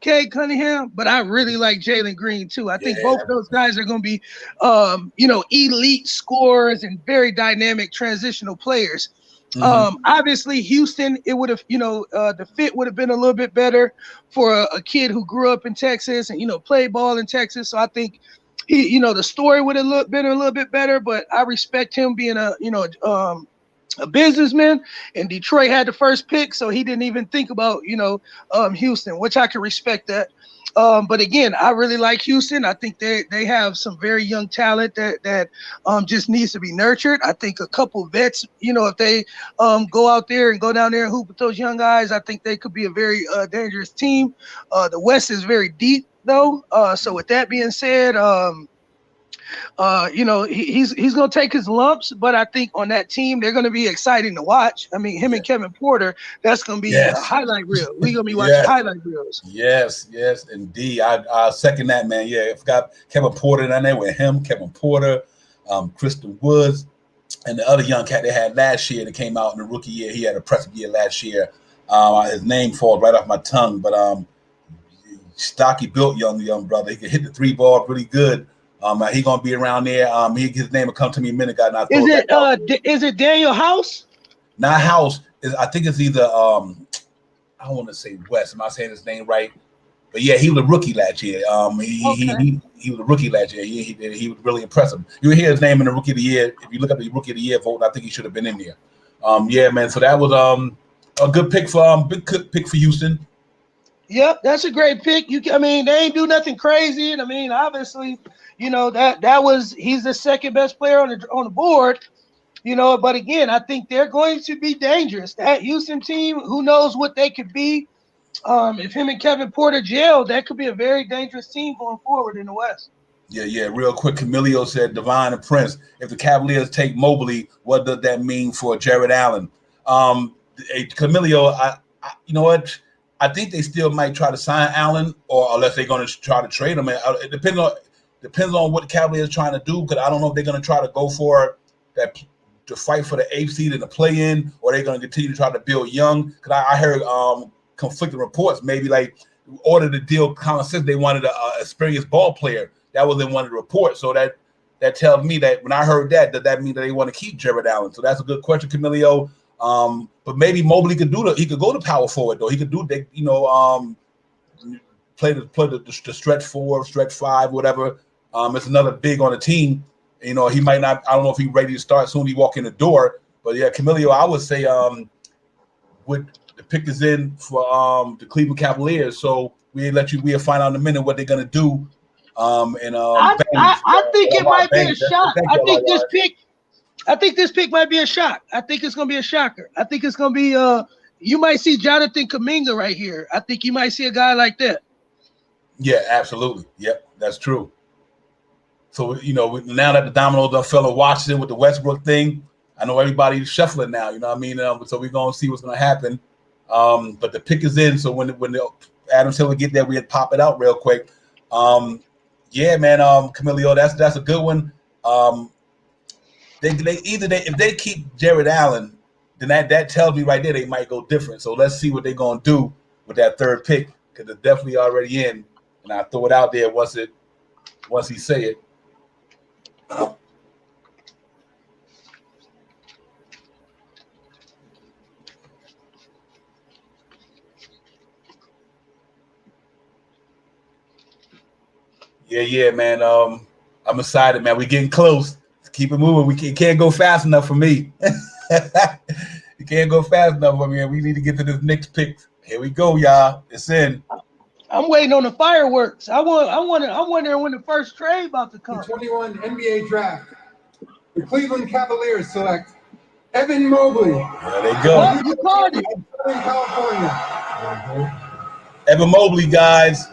Cade Cunningham, but I really like Jalen Green too. I think both of those guys are going to be, elite scorers and very dynamic transitional players. Obviously, Houston, it would have, the fit would have been a little bit better for a kid who grew up in Texas and played ball in Texas. So I think the story would have been a little bit better. But I respect him being a businessman, and Detroit had the first pick, so he didn't even think about Houston, which I can respect that. But again, I really like Houston. I think they have some very young talent that just needs to be nurtured. I think a couple vets, if they go out there and go down there and hoop with those young guys, I think they could be a very dangerous team. The West is very deep though. So with that being said, he's going to take his lumps, but I think on that team, they're going to be exciting to watch. I mean, him and Kevin Porter, that's going to be a highlight reel. We're going to be watching highlight reels. Yes, indeed. I second that, man. Yeah, I forgot Kevin Porter down there with him, Kevin Porter, Christian Woods, and the other young cat they had last year that came out in the rookie year. He had a impressive year last year. His name falls right off my tongue, but stocky built young brother. He can hit the 3 ball pretty good. He gonna be around there. His name will come to me a minute ago. Is it Daniel House? Not House. I think it's either I don't want to say West. Am I saying his name right? But yeah, he was a rookie last year. He was a rookie last year. He was really impressive. You hear his name in the rookie of the year. If you look up the rookie of the year vote, I think he should have been in there. Yeah, man. So that was a good pick for pick for Houston. Yep, that's a great pick. They ain't do nothing crazy, and I mean, obviously, that was he's the second best player on the board, But again, I think they're going to be dangerous. That Houston team, who knows what they could be? If him and Kevin Porter gel, that could be a very dangerous team going forward in the West. Yeah. Real quick, Camilio said, Divine and Prince, if the Cavaliers take Mobley, what does that mean for Jared Allen? Camilio, you know what? I think they still might try to sign Allen, or unless they're going to try to trade him. It depends on what the Cavaliers are trying to do, because I don't know if they're going to try to go for that to fight for the 8th seed in the play-in, or they're going to continue to try to build young. Because I heard conflicting reports, maybe like order the deal kind of said they wanted an experienced ball player. That was in one of the reports. So that tells me that when I heard that means that they want to keep Jared Allen. So that's a good question, Camilio. But maybe Mobley could do he could go to power forward though. He could do play the stretch 4, stretch 5, whatever. It's another big on the team. He might not. I don't know if he's ready to start soon. He walk in the door. But yeah, Camilio, I would say with the pick is in for the Cleveland Cavaliers. So we'll find out in a minute what they're gonna do. I think it might be a shock. I think this pick might be a shock. I think it's gonna be a shocker. I think it's gonna be you might see Jonathan Kuminga right here. I think you might see a guy like that. Yeah, absolutely. Yep, that's true. So now that the domino done fell in Washington with the Westbrook thing, I know everybody's shuffling now. You know what I mean? So we're gonna see what's gonna happen. But the pick is in. So when the Adam Silver get there, we'll pop it out real quick. Yeah, man. Camilio, that's a good one. If they keep Jared Allen, then that tells me right there they might go different. So let's see what they're gonna do with that third pick because it's definitely already in. And I throw it out there once he say it. Yeah, man. I'm excited, man. We're getting close. Keep it moving. It can't go fast enough for me. It can't go fast enough for me. We need to get to this next pick. Here we go, y'all. It's in. I'm waiting on the fireworks. I'm wondering when the first trade about to come. The 21 NBA draft. The Cleveland Cavaliers select Evan Mobley. There they go. You called it. California. Evan Mobley, guys.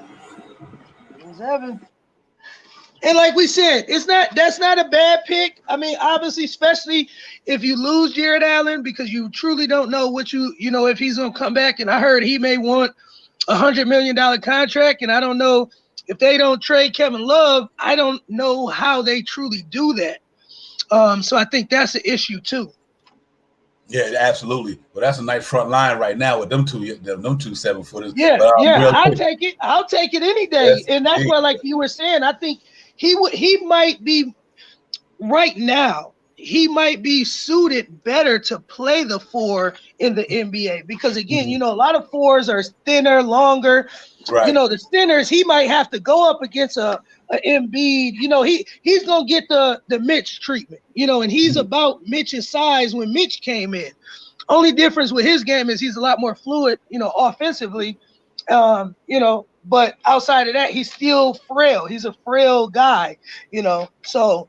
It was Evan. And like we said, that's not a bad pick. I mean, obviously, especially if you lose Jared Allen, because you truly don't know what if he's gonna come back. And I heard he may want $100 million contract, and I don't know if they don't trade Kevin Love. I don't know how they truly do that. So I think that's an issue too. Yeah, absolutely. Well, that's a nice front line right now with them two 7-footers. Yeah, I'll take it. I'll take it any day. Yes, and that's why, like you were saying, I think he might be right now. He might be suited better to play the 4 in the NBA because again, a lot of 4s are thinner, longer. Right. The thinners, he might have to go up against a Embiid. He's gonna get the Mitch treatment. And he's about Mitch's size when Mitch came in. Only difference with his game is he's a lot more fluid, offensively. But outside of that, he's still frail. He's a frail guy, So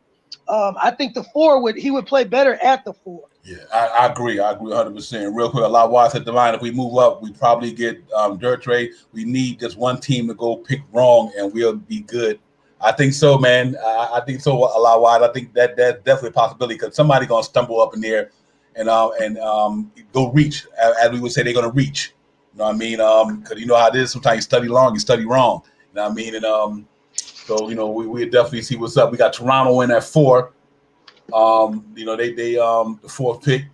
I think the 4 he would play better at the 4. Yeah, I agree. I agree 100%. Real quick, a lot of Watts at the line. If we move up, we probably get dirt trade. We need just one team to go pick wrong, and we'll be good. I think so, man. I think so. A lot wide. I think that's definitely a possibility because somebody gonna stumble up in there and go reach. As we would say, they're gonna reach. You know what I mean? Because you know how it is. Sometimes you study long, you study wrong. You know what I mean? And so we definitely see what's up. We got Toronto in at 4. They the 4th pick,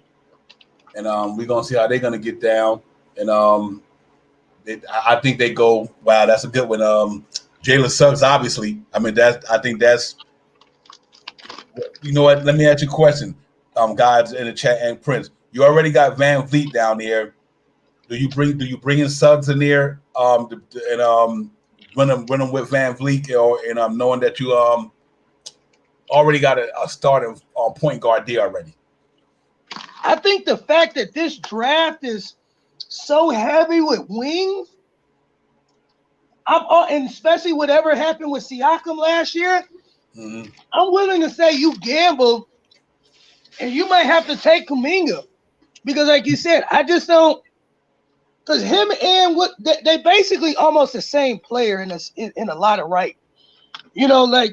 and we're gonna see how they're gonna get down. And I think they go. Wow, that's a good one. Jalen Suggs, obviously. I mean, I think that's. You know what? Let me ask you a question, guys in the chat and Prince. You already got Van Vliet down there. Do you bring in Suggs in there? And run them with Van Vliet, and knowing that you already got a starting point guard there already. I think the fact that this draft is so heavy with wings, and especially whatever happened with Siakam last year, I'm willing to say you gamble, and you might have to take Kuminga because, like you said, I just don't. Because him and they basically almost the same player in a lot of right,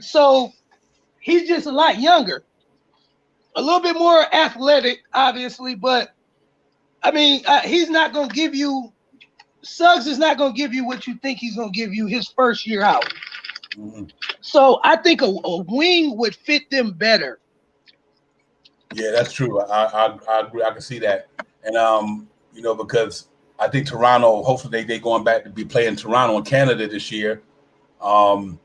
so. He's just a lot younger, a little bit more athletic, obviously, but I mean, he's not going to give you – Suggs is not going to give you what you think he's going to give you his first year out. So I think a wing would fit them better. Yeah, that's true. I agree. I can see that. And, because I think Toronto, hopefully they going back to be playing Toronto and Canada this year. And,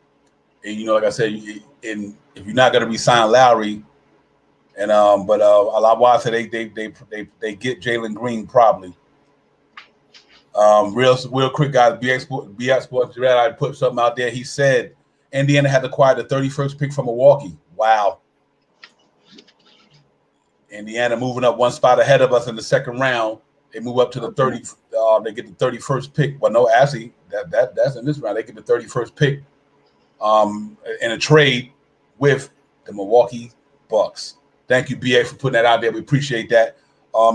like I said, if you're not going to re-sign Lowry, And but a lot why I said they get Jalen Green probably. Real quick, guys. BX Sports I put something out there. He said Indiana had acquired the 31st pick from Milwaukee. Wow. Indiana moving up one spot ahead of us in the second round. They move up to the 30. They get the 31st pick. Well, no, actually, that's in this round. They get the 31st pick in a trade with the Milwaukee Bucks. Thank you, BA, for putting that out there. We appreciate that.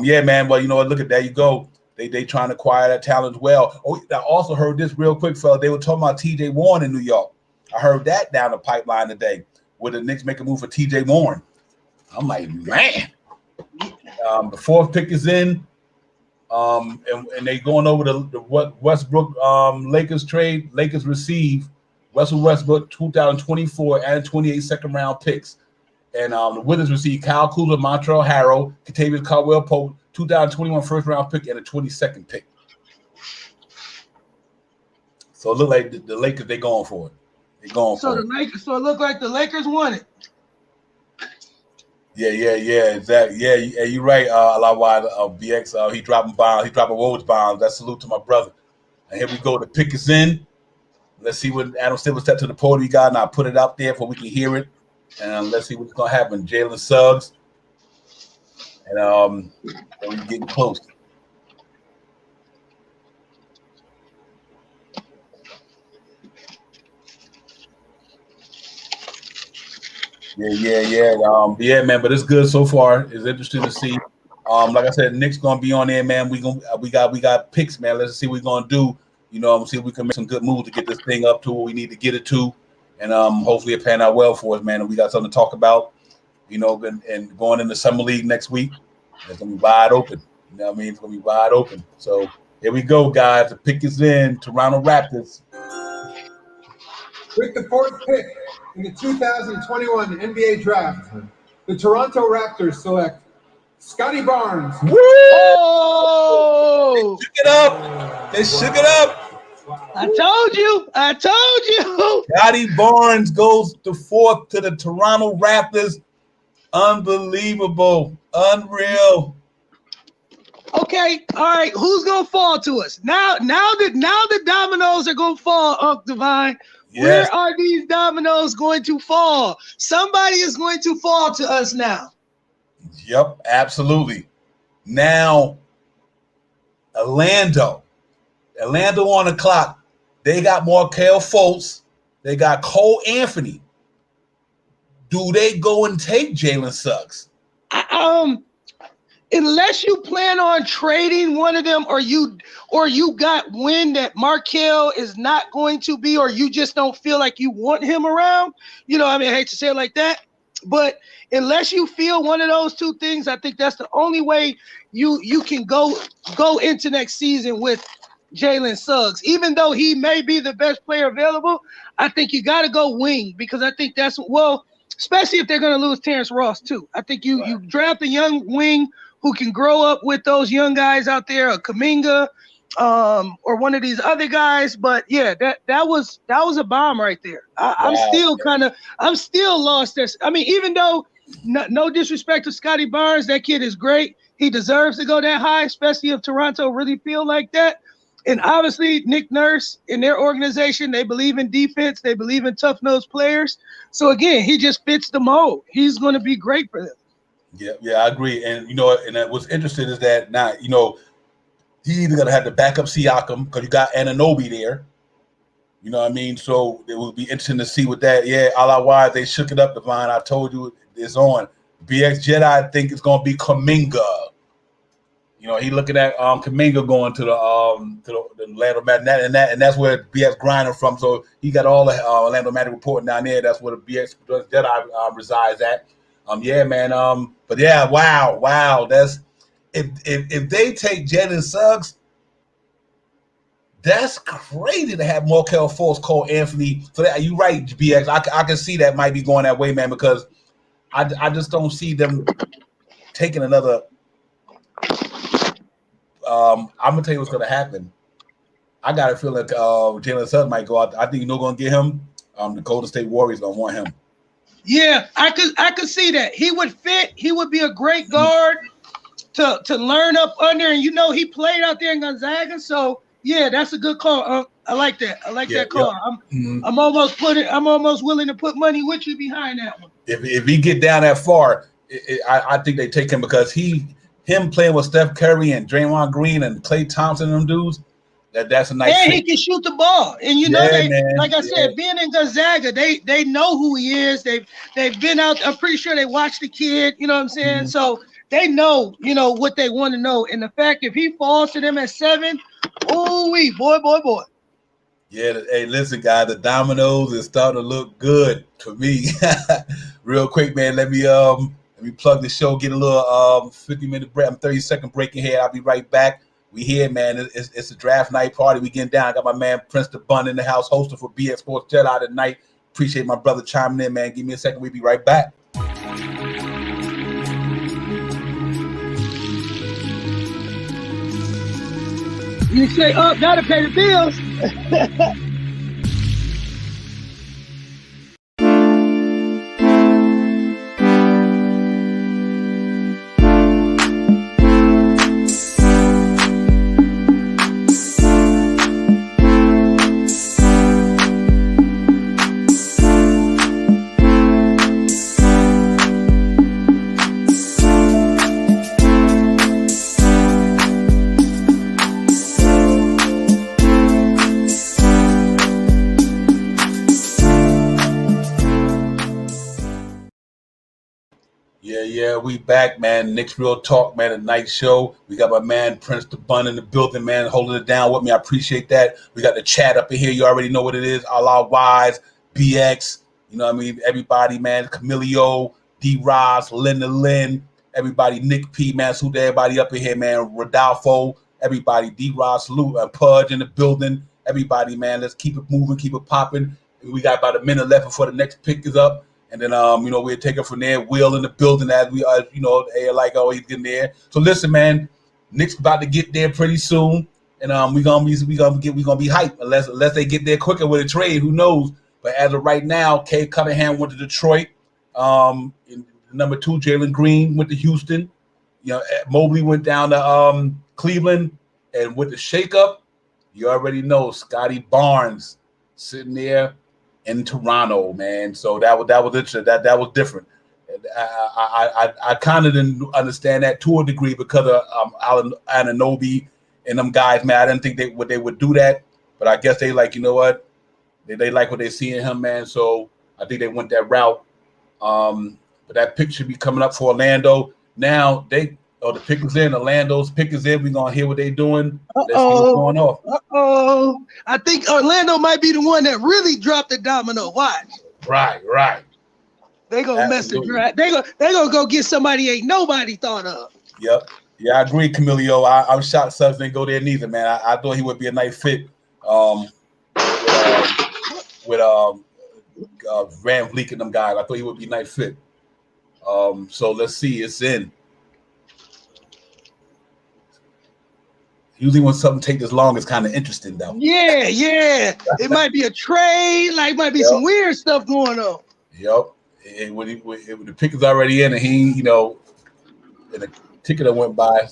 Yeah, man. Well, you know what? Look at there you go. They trying to acquire that talent as well. Oh, I also heard this real quick, fella. They were talking about T.J. Warren in New York. I heard that down the pipeline today. Would the Knicks make a move for T.J. Warren? I'm like, man. The fourth pick is in, and they going over the Westbrook Lakers trade. Lakers receive Russell Westbrook 2024 and 28 second round picks. And the Wizards receive Kyle Kuzma, Montrezl Harrell, Kentavious Caldwell-Pope, 2021 first round pick and a 22nd pick. So it look like the Lakers, they going for it. They going for it. So it looked like the Lakers won it. Yeah, exactly. Yeah, you're right. BX, he dropping bombs. He dropping Woj bombs. That's salute to my brother. And here we go. The pick is in. Let's see what Adam Silver stepped to the podium. We got, and I'll put it out there so we can hear it. And let's see what's gonna happen. Jalen Suggs, and we're getting close. Yeah, man. But it's good so far. It's interesting to see. Like I said, Nick's gonna be on there, man. We got picks, man. Let's see what we're gonna do. You know, see if we can make some good moves to get this thing up to where we need to get it to. And hopefully it pan out well for us, man. And we got something to talk about, you know, and going into Summer League next week. It's going to be wide open. You know what I mean? It's going to be wide open. So here we go, guys. The pick is in. Toronto Raptors. With the fourth pick in the 2021 NBA Draft, the Toronto Raptors select Scotty Barnes. Woo! Oh! They shook it up. They shook it up. I told you. Scotty Barnes goes to fourth to the Toronto Raptors. Unbelievable. Unreal. Okay, all right. Who's gonna fall to us? Now the dominoes are gonna fall, Unc Divine. Yes. Where are these dominoes going to fall? Somebody is going to fall to us now. Yep, absolutely. Now, Orlando on the clock. They got Markelle Fultz. They got Cole Anthony. Do they go and take Jalen Suggs? Unless you plan on trading one of them, or you got wind that Markelle is not going to be, or you just don't feel like you want him around. You know, I mean, I hate to say it like that, but unless you feel one of those two things, I think that's the only way you can go into next season with Jalen Suggs. Even though he may be the best player available, I think you got to go wing, because I think that's, well, especially if they're going to lose Terrence Ross too. I think you draft a young wing who can grow up with those young guys out there, a Kuminga, or one of these other guys. But yeah, that was a bomb right there. I'm still lost. I mean, even though no disrespect to Scotty Barnes, that kid is great. He deserves to go that high, especially if Toronto really feel like that. And obviously, Nick Nurse and their organization, they believe in defense. They believe in tough-nosed players. So again, he just fits the mold. He's going to be great for them. Yeah, I agree. And you know, and what's interesting is that now, you know, he either gonna have to back up Siakam because you got Anunoby there. You know what I mean? So it will be interesting to see what that. Yeah, a la why they shook it up, Divine. I told you it's on. BX JEDI, I think it's gonna be Kuminga. You know, he looking at Kuminga going to the Orlando Magic, and that's where BX grinding from. So he got all the Orlando Magic reporting down there. That's where the BX JEDI resides at. Yeah, man. But yeah, wow. That's if they take Jalen Suggs, that's crazy to have Markelle Fultz, Cole Anthony. So that, you're right, BX. I can see that might be going that way, man, because I just don't see them taking another. I'm gonna tell you what's gonna happen. I got a feeling like Jalen Suggs might go out. I think you're not gonna get him. The Golden State Warriors gonna want him. Yeah, I could see that. He would fit. He would be a great guard to learn up under, and he played out there in Gonzaga. So yeah, that's a good call. I like that. I like that call. I'm almost willing to put money with you behind that one. If he get down that far, I think they take him because him playing with Steph Curry and Draymond Green and Klay Thompson and them dudes. That's a nice. And he can shoot the ball, and like I said, being in Gonzaga, they know who he is. They've been out. I'm pretty sure they watched the kid. You know what I'm saying? Mm-hmm. So they know, what they want to know. And the fact if he falls to them at 7, ooh-wee, boy. Yeah, hey, listen, guys, the dominoes is starting to look good to me. Real quick, man, let me plug the show, get a little 50-minute break. I'm 30-second break in here. I'll be right back. We here, man. It's a draft night party. We getting down. I got my man Prince the Bun in the house, hosting for BX Sports JEDI tonight. Appreciate my brother chiming in, man. Give me a second. We'll be right back. You say, gotta pay the bills. Yeah, we back, man. Nick's Real Talk, man. A night show. We got my man Prince the Bun in the building, man, holding it down with me. I appreciate that. We got the chat up in here. You already know what it is. Allah Wise, BX, you know what I mean? Everybody, man. Camilio, D-Roz, Linda Lynn, everybody, Nick P, man. Salute everybody up in here, man. Rodolfo, everybody, D-Roz, salute, Pudge in the building. Everybody, man. Let's keep it moving, keep it popping. We got about a minute left before the next pick is up. And then, we'll take it from there. Will in the building as we are, like always getting there. So listen, man, Nick's about to get there pretty soon, and we gonna be hyped unless they get there quicker with a trade. Who knows? But as of right now, Kay Cunningham went to Detroit. Number 2, Jalen Green went to Houston. Mobley went down to Cleveland, and with the shakeup, you already know Scotty Barnes sitting there in Toronto, man. So that was interesting. That was different. I kind of didn't understand that to a degree because of Anunoby and them guys, man. I didn't think they would do that, but I guess they like, what? They like what they see in him, man. So I think they went that route. But that pick should be coming up for Orlando. Now the pick is in. Orlando's pick is in. We're gonna hear what they're doing. Let's see what's going on. I think Orlando might be the one that really dropped the domino. Watch. Right. They gonna mess the draft. They gonna go get somebody ain't nobody thought of. Yep. Yeah, I agree, Camilio. I'm shocked Suggs didn't go there neither, man. I thought he would be a nice fit with Van Vliet and them guys. I thought he would be a nice fit. So let's see. It's in. Usually when something takes this long, it's kind of interesting, though. Yeah. It might be a trade. Like, might be some weird stuff going on. Yep. And when the pick is already in, and he, and the ticket that went by.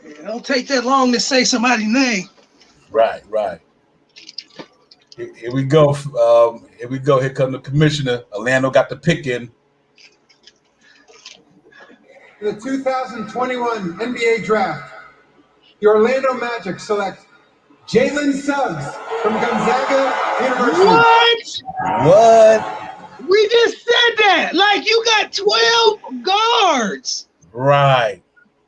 It don't take that long to say somebody's name. Right. Here we go. Here comes the commissioner. Orlando got the pick in. The 2021 NBA Draft. The Orlando Magic select Jalen Suggs from Gonzaga University. What? We just said that. Like, you got 12 guards. Right.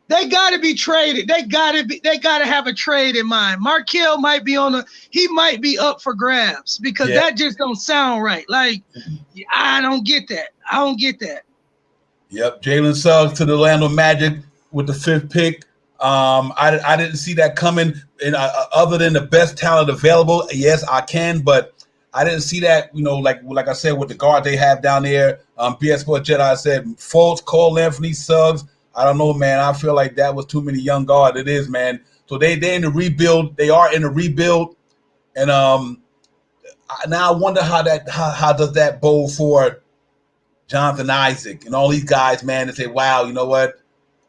They got to be traded. They got to have a trade in mind. Markelle might be he might be up for grabs because that just don't sound right. Like, I don't get that. Yep. Jalen Suggs to the Orlando Magic with the 5th pick. I didn't see that coming. And other than the best talent available, yes, I can, but I didn't see that. Like I said, with the guard they have down there. BS Sports JEDI said Fultz, Cole Anthony, Suggs. I don't know, man. I feel like that was too many young guards. It is, man. So they in the rebuild. They are in the rebuild, and now I wonder how does that bode for Jonathan Isaac and all these guys, man, and say, wow, you know what,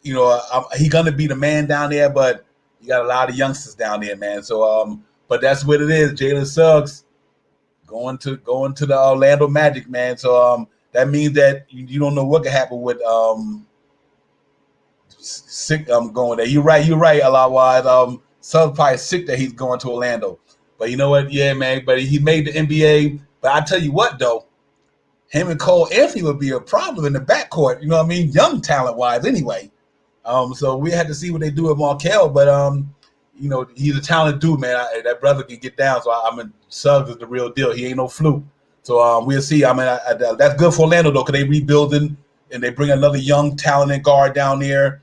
he gonna be the man down there, but you got a lot of youngsters down there, man. So but that's what it is. Jalen Suggs going to the Orlando Magic, man. So that means that you don't know what could happen with sick going there. You're right, a lot wise. Suggs probably sick that he's going to Orlando. But you know what? Yeah, man. But he made the NBA. But I tell you what, though, him and Cole Anthony would be a problem in the backcourt. You know what I mean? Young talent wise, anyway. So we had to see what they do with Markel. But he's a talented dude, man. That brother can get down. So Suggs is the real deal. He ain't no fluke. So we'll see. I mean, that's good for Orlando though, because they rebuilding and they bring another young talented guard down there.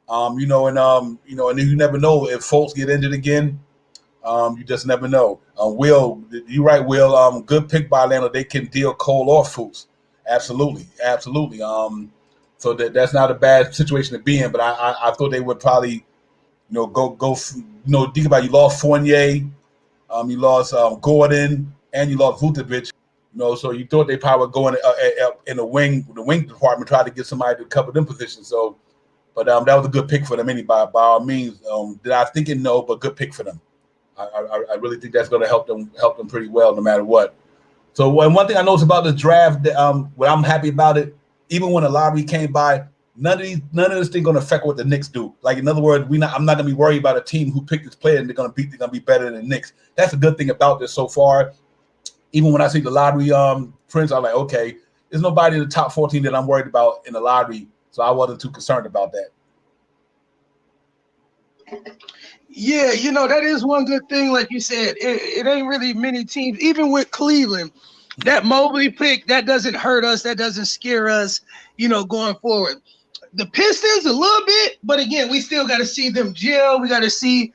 And you never know if folks get injured again. You just never know. Will, you're right, Will. Good pick by Orlando. They can deal Cole or Fuchs. Absolutely. So that's not a bad situation to be in. But I thought they would probably, go. Think about, you lost Fournier, you lost Gordon, and you lost Vucevic. So you thought they probably would go in the wing department, try to get somebody to cover them positions. So, but that was a good pick for them anyway. By all means, did I think it? No, but good pick for them. I really think that's going to help them pretty well, no matter what. So, one thing I noticed about the draft, what I'm happy about it, even when the lottery came by, none of this thing going to affect what the Knicks do. Like, in other words, I'm not going to be worried about a team who picked this player and they're going to be better than the Knicks. That's a good thing about this so far. Even when I see the lottery prints, I'm like, okay, there's nobody in the top 14 that I'm worried about in the lottery, so I wasn't too concerned about that. Yeah, that is one good thing. Like you said, it ain't really many teams. Even with Cleveland, that Mobley pick, that doesn't hurt us. That doesn't scare us, going forward. The Pistons a little bit, but again, we still got to see them gel. We got to see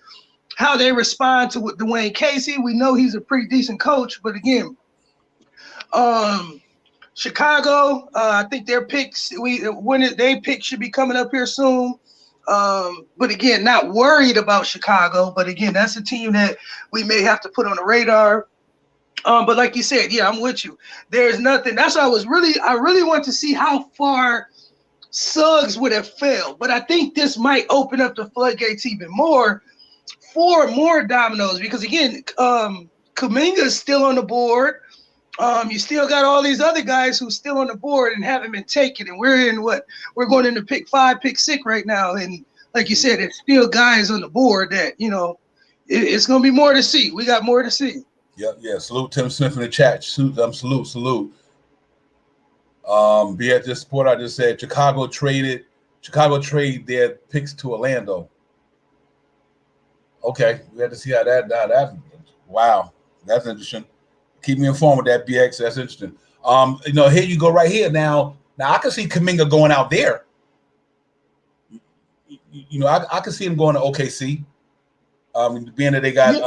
how they respond to Dwayne Casey. We know he's a pretty decent coach, but again, Chicago, I think their picks, they pick should be coming up here soon. But again, not worried about Chicago. But again, that's a team that we may have to put on the radar. But like you said, yeah, I'm with you. There's nothing. That's why I really want to see how far Suggs would have fell. But I think this might open up the floodgates even more for more dominoes, because again, Kuminga is still on the board. You still got all these other guys who's still on the board and haven't been taken. And we're going into pick 5, pick 6 right now. And like you said, it's still guys on the board that, it's going to be more to see. We got more to see. Yeah. Salute Tim Smith in the chat. Salute. Be at this sport. I just said Chicago trade their picks to Orlando. Okay, we had to see how that. Wow, that's interesting. Keep me informed with that, BX. That's interesting. Here you go right here. Now I can see Kuminga going out there. I can see him going to OKC. Being that they got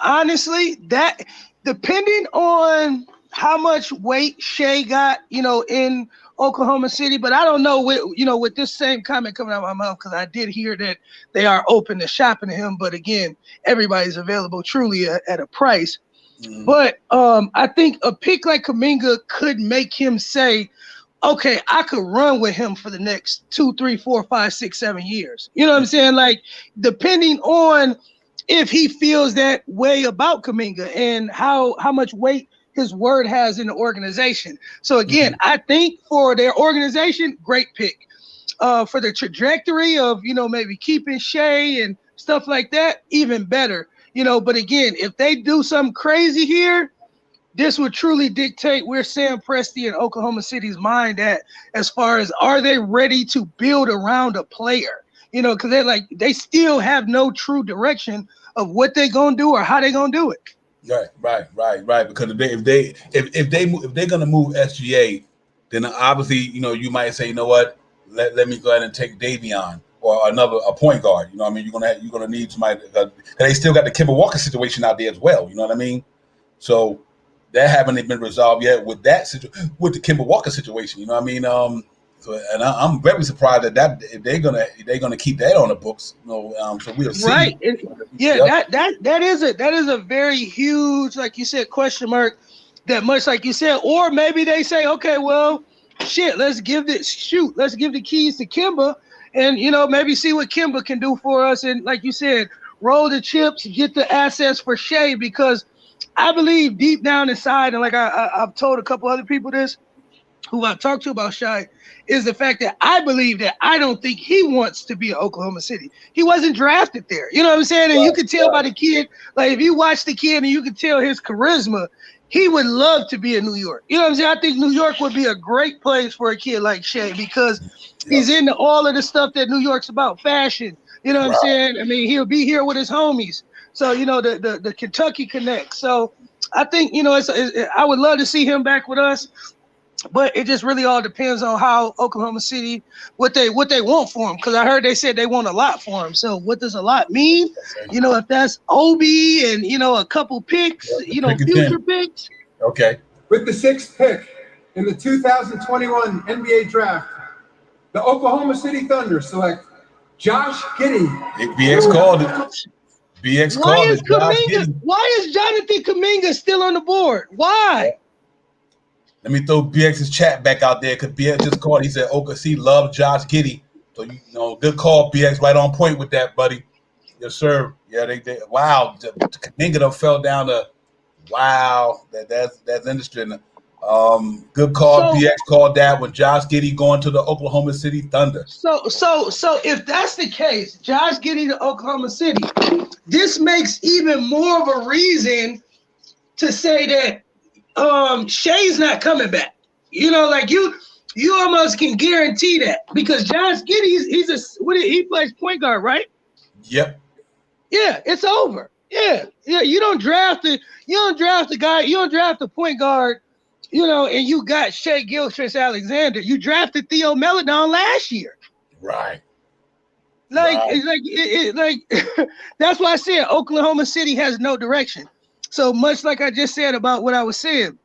honestly, that depending on how much weight Shea got, in Oklahoma City, but I don't know with this same comment coming out of my mouth, because I did hear that they are open to shopping him, but again, everybody's available truly at a price. Mm-hmm. But I think a pick like Kuminga could make him say, okay, I could run with him for the next 2, 3, 4, 5, 6, 7 years. You know what I'm saying? Like, depending on if he feels that way about Kuminga and how much weight his word has in the organization. So again, I think for their organization, great pick. For the trajectory of, maybe keeping Shea and stuff like that, even better. But again, if they do something crazy here, this would truly dictate where Sam Presti and Oklahoma City's mind at, as far as, are they ready to build around a player? Because they still have no true direction of what they're gonna do or how they're gonna do it. Right. Because if they're gonna move SGA, then obviously you might say, what, let me go ahead and take Davion or a point guard. You're gonna need somebody. Because they still got the Kemba Walker situation out there as well. You know what I mean? So that haven't been resolved yet with with the Kemba Walker situation. You know what I mean? So, and I'm very surprised that they're gonna keep that on the books. So we'll see. Right. Yep. That is a very huge, like you said, question mark. That much, like you said, or maybe they say, okay, well, shit, let's give the keys to Kimba, and maybe see what Kimba can do for us, and like you said, roll the chips, get the assets for Shea, because I believe deep down inside, and like I've told a couple other people this, who I've talked to about Shai, is the fact that I believe that I don't think he wants to be at Oklahoma City. He wasn't drafted there. You know what I'm saying? And you can tell by the kid, like if you watch the kid and you can tell his charisma, he would love to be in New York. You know what I'm saying? I think New York would be a great place for a kid like Shea, because he's into all of the stuff that New York's about, fashion. You know what I'm saying? I mean, he'll be here with his homies. So, the Kentucky connect. So I think, I would love to see him back with us. But it just really all depends on how Oklahoma City, what they want for him. Because I heard they said they want a lot for him. So what does a lot mean? If that's Obi and a couple picks, future picks. Okay. With the 6th pick in the 2021 NBA Draft, the Oklahoma City Thunder select Josh Giddey. BX called it. BX called it. Why is Jonathan Kuminga still on the board? Why? Let me throw BX's chat back out there, because BX just called. He said OKC love Josh Giddey. So good call, BX, right on point with that, buddy. Yes, sir. Yeah, they wow. Kuminga done fell down to wow. That's interesting. Good call. BX called that when Josh Giddey going to the Oklahoma City Thunder. So if that's the case, Josh Giddey to Oklahoma City, this makes even more of a reason to say that Shea's not coming back. You almost can guarantee that, because Josh Giddey, he plays point guard, right? Yep. Yeah, it's over. Yeah. You don't draft a guy, you don't draft a point guard, and you got Shea Gilgeous-Alexander. You drafted Theo Maledon last year. Right. That's why I said Oklahoma City has no direction. So much like I just said about what I was saying,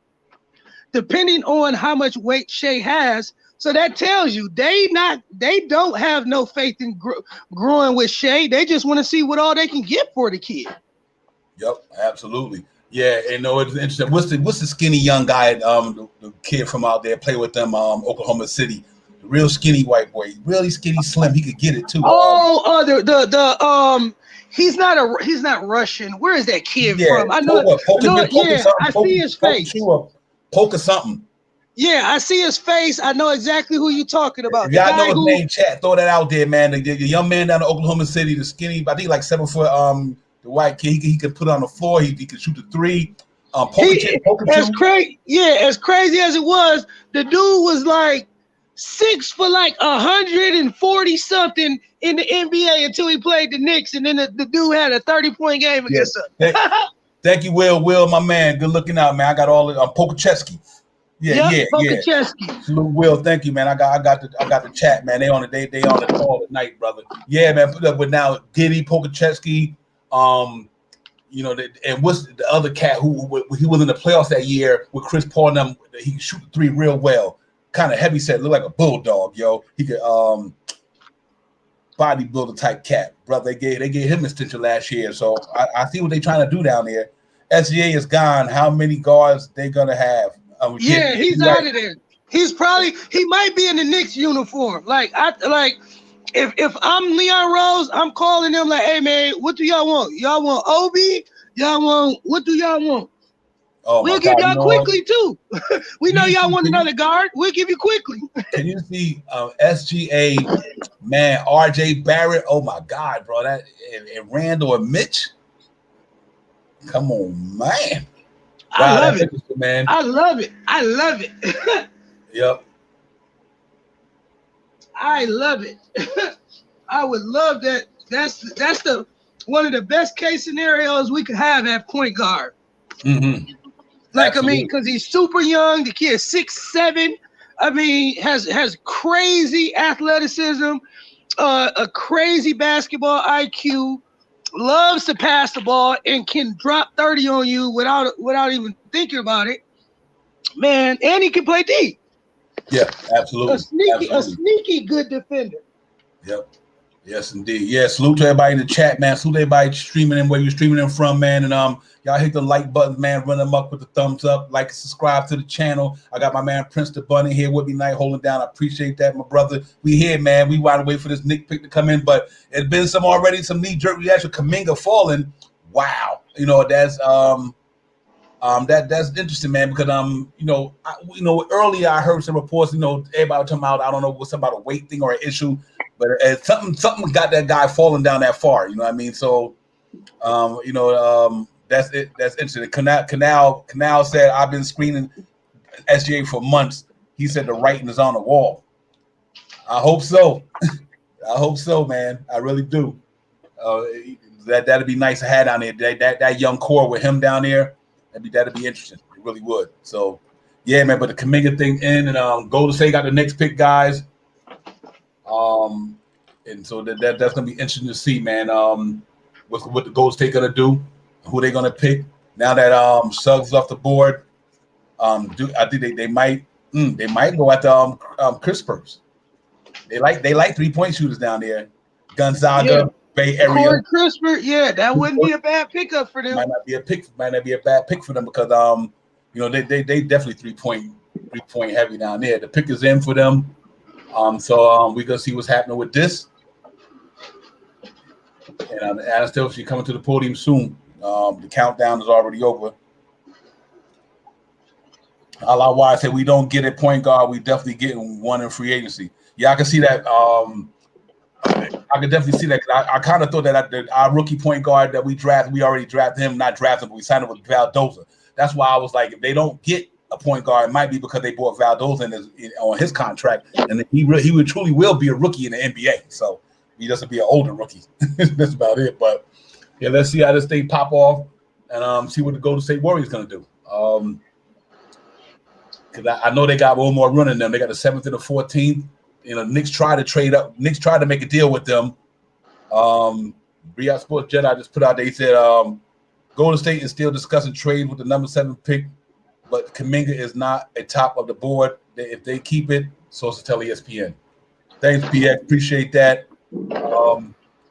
depending on how much weight Shea has, so that tells you they don't have no faith in growing with Shea. They just want to see what all they can get for the kid. Yep, absolutely. Yeah, and it's interesting. What's the skinny young guy, the kid from out there, play with them, Oklahoma City, the real skinny white boy, really skinny, slim. He could get it too. He's not Russian. Where is that kid from? I know. I see his face. Poker something. Yeah, I see his face. I know exactly who you're talking about. If y'all know his name, chat, throw that out there, man. The young man down in Oklahoma City, the skinny, I think like 7 foot, the white kid, he could put on the floor. He could shoot the three. As crazy as it was, the dude was like 6 for like 140 something in the NBA until he played the Knicks, and then the dude had a 30-point game against us. Thank you, Will, my man. Good looking out, man. I got all the Pokacheski. Pokacheski. Salute, Will. Thank you, man. I got the chat, man. They on the call tonight, brother. Yeah, man. But now Giddey, Pokacheski, and what's the other cat who he was in the playoffs that year with Chris Paul and them? He could shoot the three real well. Kind of heavy set, look like a bulldog, yo. He could bodybuilder type cat, brother. They gave him extension last year, so I see what they're trying to do down there. SGA is gone. How many guards they gonna have? He's out of there. He might be in the Knicks uniform. If I'm Leon Rose, I'm calling them like, hey man, what do y'all want? Y'all want Obi? What do y'all want? We'll give y'all quickly too. We know y'all want another guard. We'll give you quickly. Can you see SGA, man, RJ Barrett? Oh my God, bro. That and Randall and Mitch. Come on, man. I love it, man. I love it. Yep. I love it. I would love that. That's the one of the best case scenarios we could have at point guard. Mm-hmm. Because he's super young. The kid is 6'7". Has crazy athleticism, a crazy basketball IQ, loves to pass the ball, and can drop 30 on you without even thinking about it. Man, and he can play deep. Yeah, absolutely. A sneaky good defender. Yep. Yes, indeed. Yeah, salute to everybody in the chat, man. Salute to everybody streaming in where you're streaming in from, man. And y'all hit the like button, man. Run them up with the thumbs up. Like and subscribe to the channel. I got my man Prince the Bunny here with me tonight, holding down. I appreciate that, my brother. We here, man. We want to wait for this Nick pick to come in, but it's been some knee-jerk reaction. Kaminga falling. Wow. That's that's interesting, man, because earlier I heard some reports, everybody talking about, I don't know, what's about a weight thing or an issue, but something got that guy falling down that far, you know what I mean? So that's it. That's interesting. Canal said, I've been screening SGA for months. He said the writing is on the wall. I hope so. I hope so, man. I really do. That'd be nice to have down there. That young core with him down there. That'd be interesting. It really would. So, yeah, man. But the Kaminga thing in, and Golden State got the next pick, guys. And so that's gonna be interesting to see, man. What the Golden State gonna do? Who they gonna pick now that Suggs off the board? I think they might go at the Crispers. They like 3-point shooters down there. Gonzaga, Bay Area. Corey Crisper, yeah, that wouldn't be a bad pickup for them. Might not be a bad pick for them because they definitely three point heavy down there. The pick is in for them. So we're gonna see what's happening with this. And Adam still she's coming to the podium soon. The countdown is already over. I said we don't get a point guard. We definitely getting one in free agency. Yeah, I can see that. I could definitely see that. I kind of thought that our rookie point guard that we already drafted him, not drafted, but we signed him with Valdoza. That's why I was like, if they don't get a point guard, it might be because they bought Valdoza on his contract, and he truly will be a rookie in the NBA. So he doesn't be an older rookie. That's about it. But yeah, let's see how this thing pop off and see what the Golden State Warriors going to do. Because I know they got one more run in them. They got the 7th and the 14th. Knicks tried to trade up. Knicks tried to make a deal with them. Riyadh Sports Jedi just put out. They said Golden State is still discussing trade with the number 7 pick, but Kaminga is not a top of the board. If they keep it, sources tell ESPN. Thanks, PX. Appreciate that.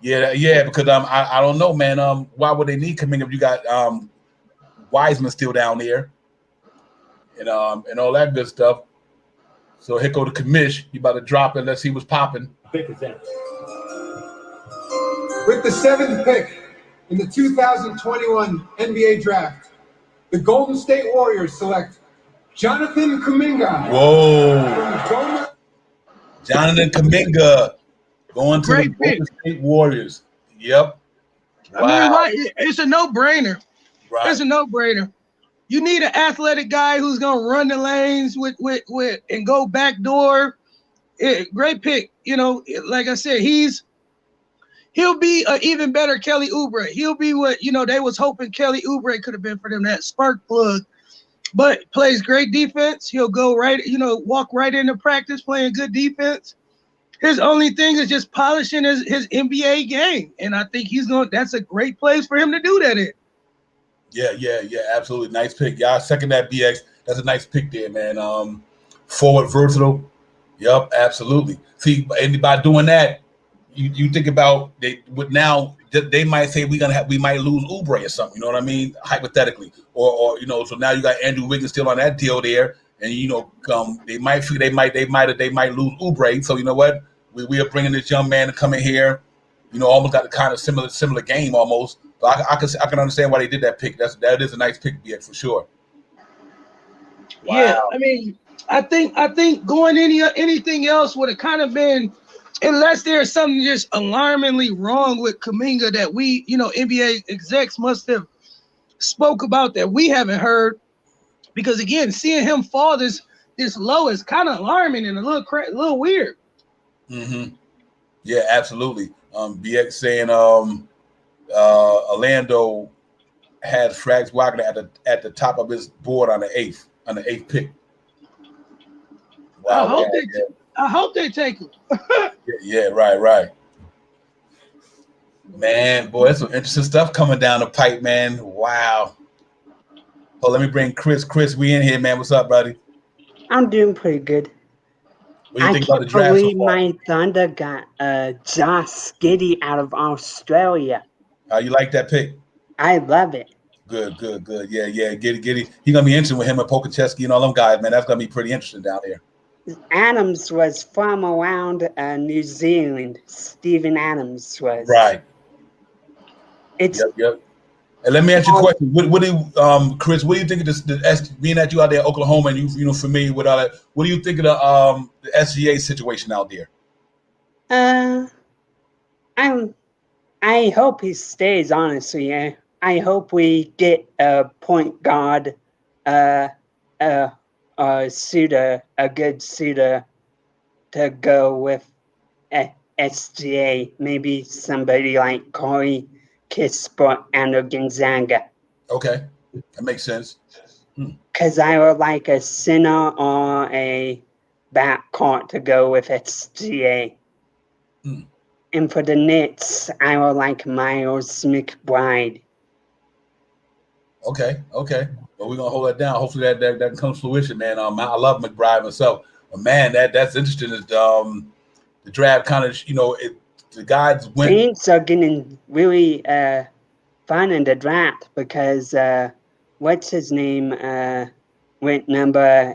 Yeah, because I don't know, man. Why would they need Kaminga if you got Wiseman still down there, and all that good stuff? So here go the commish. He about to drop it. Let's see what's popping. With the 7th pick in the 2021 NBA Draft, the Golden State Warriors select Jonathan Kaminga. Whoa. Jonathan Kaminga going to the Golden State Warriors. Yep. Wow. I mean, it's a no-brainer. Right. It's a no-brainer. You need an athletic guy who's gonna run the lanes with and go backdoor. Great pick. Like I said, he'll be an even better Kelly Oubre. He'll be what they was hoping Kelly Oubre could have been for them, that spark plug. But plays great defense. He'll go right, walk right into practice playing good defense. His only thing is just polishing his NBA game, and I think that's a great place for him to do that in. Yeah, absolutely. Nice pick. Y'all second that, BX. That's a nice pick there, man. Forward, versatile. Yep, absolutely. See, and by doing that, you think about they might say we might lose Oubre or something. You know what I mean? Hypothetically, or so now you got Andrew Wiggins still on that deal there, and they might lose Oubre. So you know what? We are bringing this young man to come in here. Almost got the kind of similar game almost. So I can understand why they did that pick. That is a nice pick, for sure. Wow. Yeah, I mean, I think going anything else would have kind of been, unless there's something just alarmingly wrong with Kaminga that we, NBA execs must have spoke about that we haven't heard. Because again, seeing him fall this low is kind of alarming and a little weird. Mm-hmm. Yeah, absolutely. BX saying Orlando had Frags Wagner at the top of his board on the eighth pick. Wow, I hope they take him. yeah, right. Man, boy, that's some interesting stuff coming down the pipe, man. Wow. Oh, let me bring Chris. Chris, we in here, man. What's up, buddy? I'm doing pretty good. What do you think about the can't draft so believe far? my Thunder got Josh JEDI out of Australia. How you like that pick? I love it. Good. Yeah. Giddy. He gonna be interesting with him and Pokacheski and all them guys, man. That's gonna be pretty interesting down there. Adams was from around New Zealand. Stephen Adams was. Right. It's Yep. And let me ask you a question. What do you, Chris? What do you think of this? Being that you out there in Oklahoma and you know familiar with all that, what do you think of the SGA situation out there? I hope he stays. Honestly, yeah. I hope we get a point guard, a suitor, a good suitor to go with SGA. Maybe somebody like Corey Kispert and Gonzaga. Okay, that makes sense. Because I would like a center or a backcourt to go with SGA. And for the Nets, I would like Miles McBride. Okay. Well, we're gonna hold that down. Hopefully that comes to fruition, man. I love McBride myself, but man, that's interesting. Is the draft kind of the guys went. Things are getting really fun in the draft because what's his name went number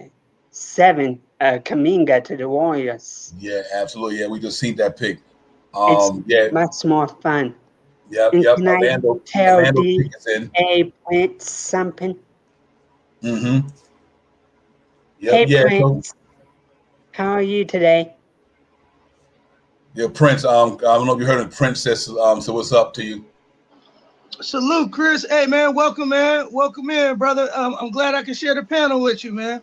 7, Kuminga to the Warriors. Yeah, absolutely. Yeah, we just seen that pick. It's much more fun. Yep. Can Orlando, I tell Orlando tickets in. Prince something? Mm-hmm. Yep, Hey, Prince. How are you today? Yeah, Prince. I don't know if you heard of Princess. So what's up to you? Salute, Chris. Hey, man. Welcome, man. Welcome in, brother. I'm glad I can share the panel with you, man.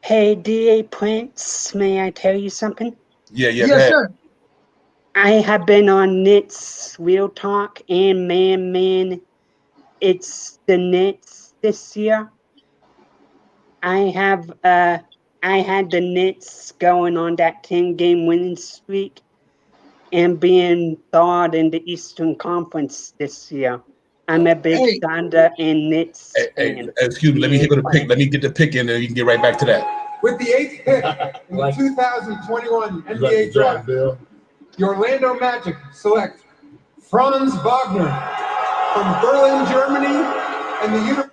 Hey, DA Prince. May I tell you something? Yeah. Yes, sir. I have been on Nets Real Talk, and man, it's the Nets this year. I had the Nets going on that 10-game winning streak and being third in the Eastern Conference this year. I'm a big Thunder and Nets fan. Excuse me. Let me hit the pick. Let me get the pick in there. You can get right back to that. With the 8th pick in the 2021 NBA Draft, the Orlando Magic select Franz Wagner from Berlin, Germany, and the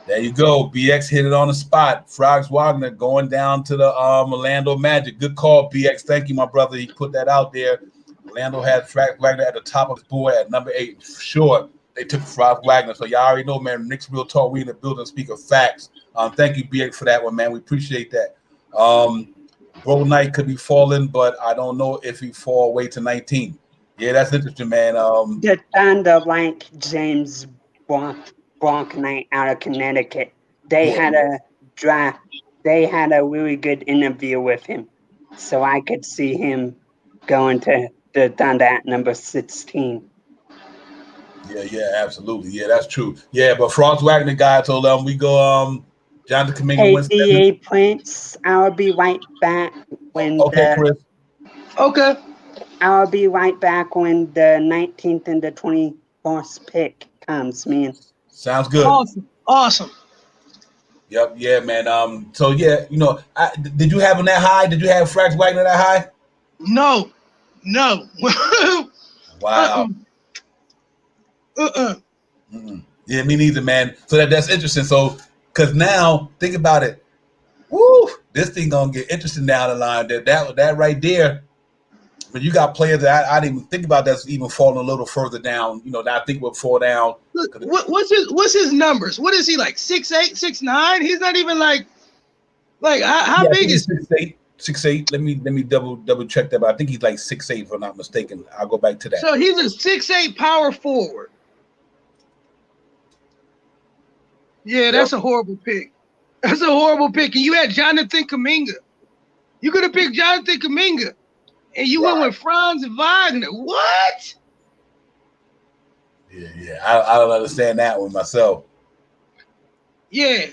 There you go. BX hit it on the spot. Franz Wagner going down to the Orlando Magic. Good call, BX. Thank you, my brother. He put that out there. Orlando had Franz Wagner at the top of his board at number 8. Sure, they took Franz Wagner. So y'all already know, man. Nick's Real Talk. We in the building. Speak of facts. Thank you, BX, for that one, man. We appreciate that. Bro Knight could be falling, but I don't know if he fall away to 19. Yeah, that's interesting, man. The Thunder like James Bronk Knight out of Connecticut. They had a draft. They had a really good interview with him, so I could see him going to the Thunder at number 16. Yeah, absolutely. Yeah, that's true. Yeah, but Franz Wagner guy told them we go. Jonathan Kuminga wins. Hey, DA Prince, I'll be right back when Chris. Okay. I'll be right back when the 19th and the 21st pick comes, man. Sounds good. Awesome. Yep. Yeah, man. So yeah, did you have him that high? Did you have Franz Wagner that high? No. Wow. Yeah, me neither, man. So that's interesting. So, because now think about it. Woo! This thing gonna get interesting down the line. That right there. But you got players that I didn't even think about that's even falling a little further down. That I think will fall down. Look, what's his numbers? What is he like? 6'8", 6'9"? He's not even like how big is 6'8"? 6'8". Let me double check that, but I think he's like 6'8", if I'm not mistaken. I'll go back to that. So he's a 6'8" power forward. Yeah, that's a horrible pick. That's a horrible pick. And you had Jonathan Kuminga. You could have picked Jonathan Kuminga. And you went with Franz Wagner. What? Yeah. I don't understand that one myself. Yeah.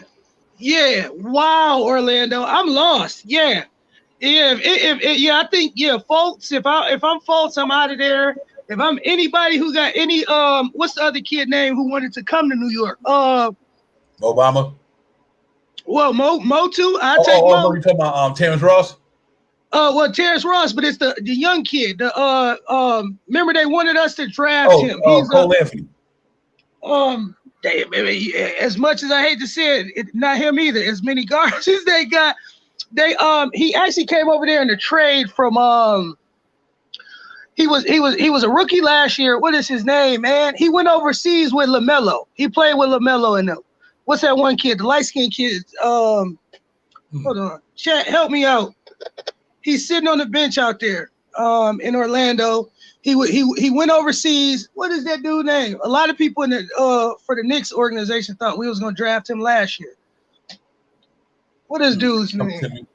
Wow, Orlando. I'm lost. Yeah. I think Fultz. If I'm Fultz, I'm out of there. If I'm anybody who got any what's the other kid name who wanted to come to New York? Obama. Well, Mo too. I take Mo. You talking about Terrence Ross? Well, Terrence Ross, but it's the young kid. Remember they wanted us to draft him. He's Cole Anthony. As much as I hate to say it, not him either. As many guards as they got, he actually came over there in the trade from he was a rookie last year. What is his name, man? He went overseas with LaMelo. He played with LaMelo and them. What's that one kid? The light-skinned kid. Hold on, chat, help me out. He's sitting on the bench out there in Orlando. He went overseas. What is that dude's name? A lot of people in the for the Knicks organization thought we was gonna draft him last year. What is dude's name?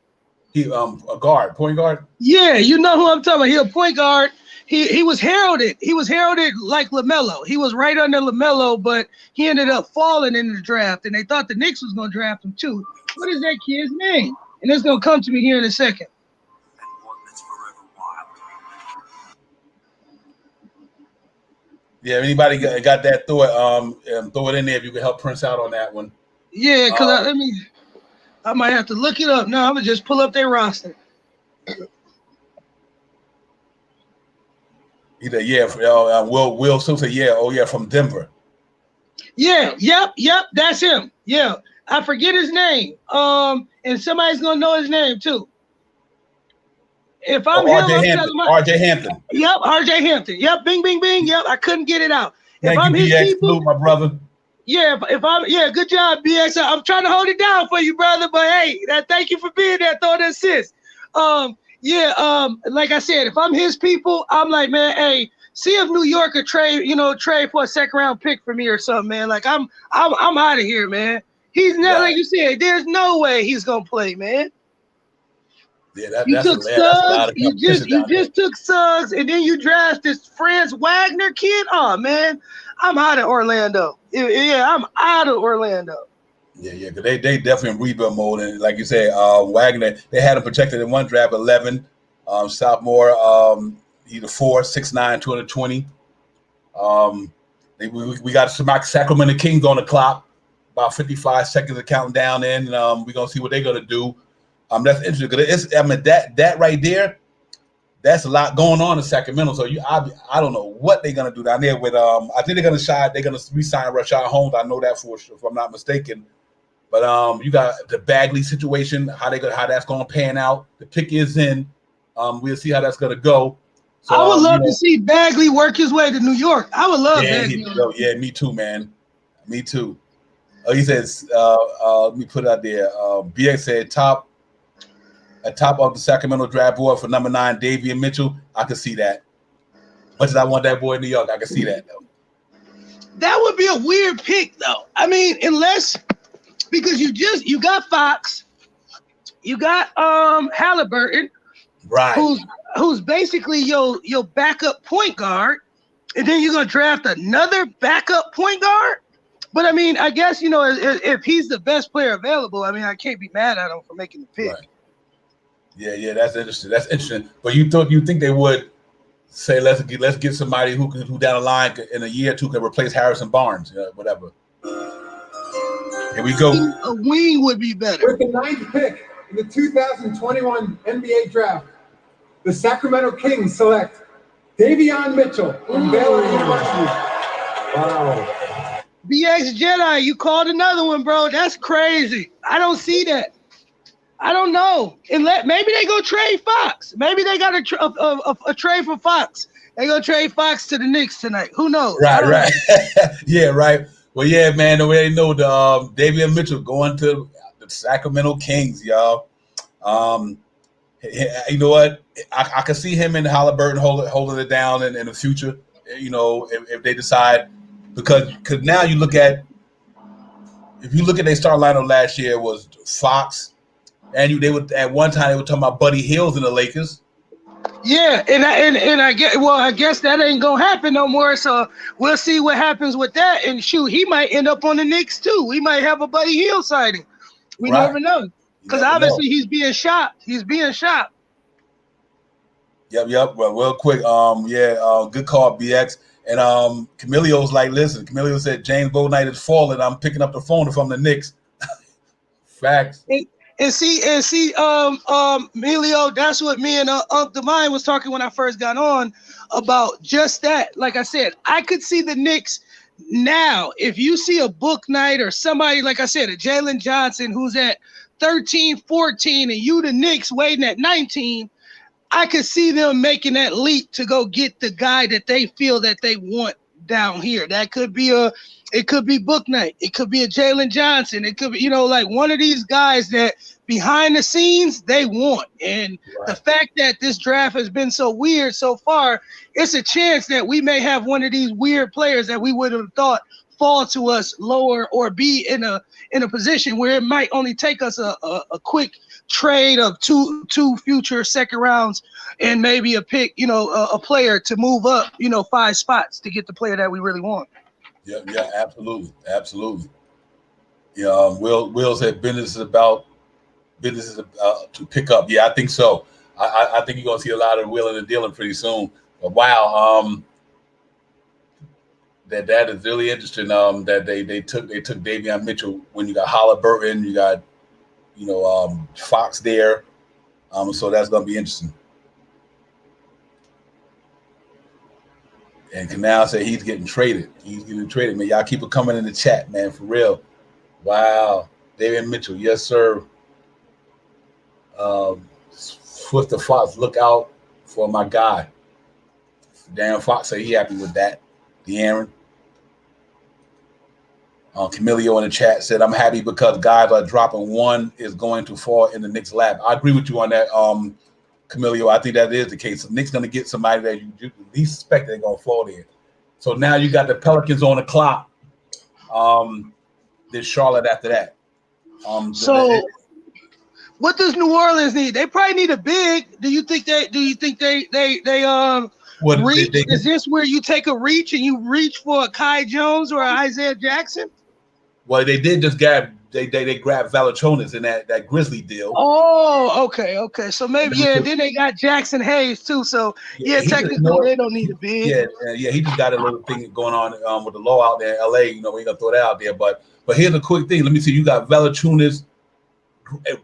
He a guard, point guard. Yeah, you know who I'm talking about. He a point guard. He was heralded. He was heralded like LaMelo. He was right under LaMelo, but he ended up falling in the draft, and they thought the Knicks was gonna draft him too. What is that kid's name? And it's gonna come to me here in a second. Yeah, anybody got that? Throw it in there if you can help Prince out on that one. Yeah, because I might have to look it up. No, I'm gonna just pull up their roster. Will still say from Denver. Yeah, yep, that's him. Yeah, I forget his name. And somebody's gonna know his name too. If I'm him, RJ Hampton. Yep, RJ Hampton. Yep, bing, bing, bing. Yep, I couldn't get it out. Thank you, BX, salute, my brother. Yeah, good job, BX. I'm trying to hold it down for you, brother. But hey, thank you for being there, throwing the assist. Like I said, if I'm his people, I'm like, man, hey, see if New York could trade for a second round pick for me or something, man. Like I'm out of here, man. He's not like you said. There's no way he's gonna play, man. Yeah, you took Suggs. You just took Suggs, and then you draft this Franz Wagner kid. Oh man, I'm out of Orlando. Yeah, I'm out of Orlando. Yeah, because they definitely in rebuild mode, and like you said, Wagner, they had him projected in one draft 11, sophomore, either 4, 6'9", 220. We got Sacramento Kings on the clock, about 55 seconds of counting down in. We're gonna see what they're gonna do. That's interesting because that right there, that's a lot going on in Sacramento. So I don't know what they're gonna do down there with I think they're gonna re-sign Rashad Holmes. I know that for sure, if I'm not mistaken. But you got the Bagley situation, how that's gonna pan out. The pick is in. We'll see how that's gonna go. So, I would love to see Bagley work his way to New York. I would love that. Me too, man. Me too. He says, let me put it out there. BX said top of the Sacramento draft board for number 9, Davion Mitchell. I could see that. Much as I want that boy in New York, I could see that though. That would be a weird pick though. I mean, because you got Fox, you got Halliburton, right? Who's basically your backup point guard, and then you're gonna draft another backup point guard. But I mean, I guess if he's the best player available, I mean, I can't be mad at him for making the pick. Right. Yeah, that's interesting. But you think they would say let's get somebody who down the line in a year or two can replace Harrison Barnes, whatever. Here we go. A wing would be better. With the 9th pick in the 2021 NBA draft, the Sacramento Kings select Davion Mitchell from Baylor University. Wow. BX JEDI, you called another one, bro. That's crazy. I don't see that. I don't know. Maybe they go trade Fox. Maybe they got a trade for Fox. They go trade Fox to the Knicks tonight. Who knows? Right. Yeah, right. Well, yeah, man. The way they know the Davion Mitchell going to the Sacramento Kings, y'all. You know what? I can see him and Halliburton holding it down in the future. If they decide, because now you look at their start lineup last year was Fox. And at one time they were talking about Buddy Hills in the Lakers. Yeah, and I guess that ain't gonna happen no more. So we'll see what happens with that. And shoot, he might end up on the Knicks too. We might have a Buddy Hield sighting. We never know, because obviously he's being shopped. He's being shopped. Yep. Well, real quick, good call, BX. And Camilleo's like, listen. Camillio said James Bouknight is falling. I'm picking up the phone if I'm the Knicks. Facts. Emilio, that's what me and Divine was talking when I first got on about just that. Like I said, I could see the Knicks now. If you see a book night or somebody, like I said, a Jalen Johnson who's at 13, 14, and you the Knicks waiting at 19, I could see them making that leap to go get the guy that they feel that they want down here. That could be it could be book night. It could be a Jalen Johnson. It could be, like one of these guys that behind the scenes they want. And the fact that this draft has been so weird so far, it's a chance that we may have one of these weird players that we would have thought fall to us lower or be in a position where it might only take us a quick trade of two future second rounds and maybe a pick, a player to move up, 5 spots to get the player that we really want. Yeah, absolutely. Yeah, Will said business is to pick up. Yeah, I think so. I think you're gonna see a lot of wheeling and dealing pretty soon. But wow, that is really interesting. That they took Davion Mitchell when you got Halliburton, you got Fox there. So that's gonna be interesting. And Canal said he's getting traded. Man. Y'all keep it coming in the chat, man, for real. Wow. Davion Mitchell, yes, sir. Swift the Fox, look out for my guy. Dan Fox said he happy with that. De'Aaron. Camilio in the chat said, I'm happy because guys are dropping. One is going to fall in the Knicks lap. I agree with you on that, Camilio. I think that is the case. The Knicks going to get somebody that you least suspect they're going to fall there. So now you got the Pelicans on the clock. There's Charlotte after that. What does New Orleans need? They probably need a big. Do you think they reach? Is this where you take a reach and you reach for a Kai Jones or an Isaiah Jackson? Well, they did just grab they grabbed Valanciunas in that Grizzly deal. Oh, okay. So maybe then they got Jackson Hayes too. So technically they don't need a big. Yeah. He just got a little thing going on with the law out there in LA. We ain't gonna throw that out there. But here's a quick thing. Let me see. You got Valanciunas,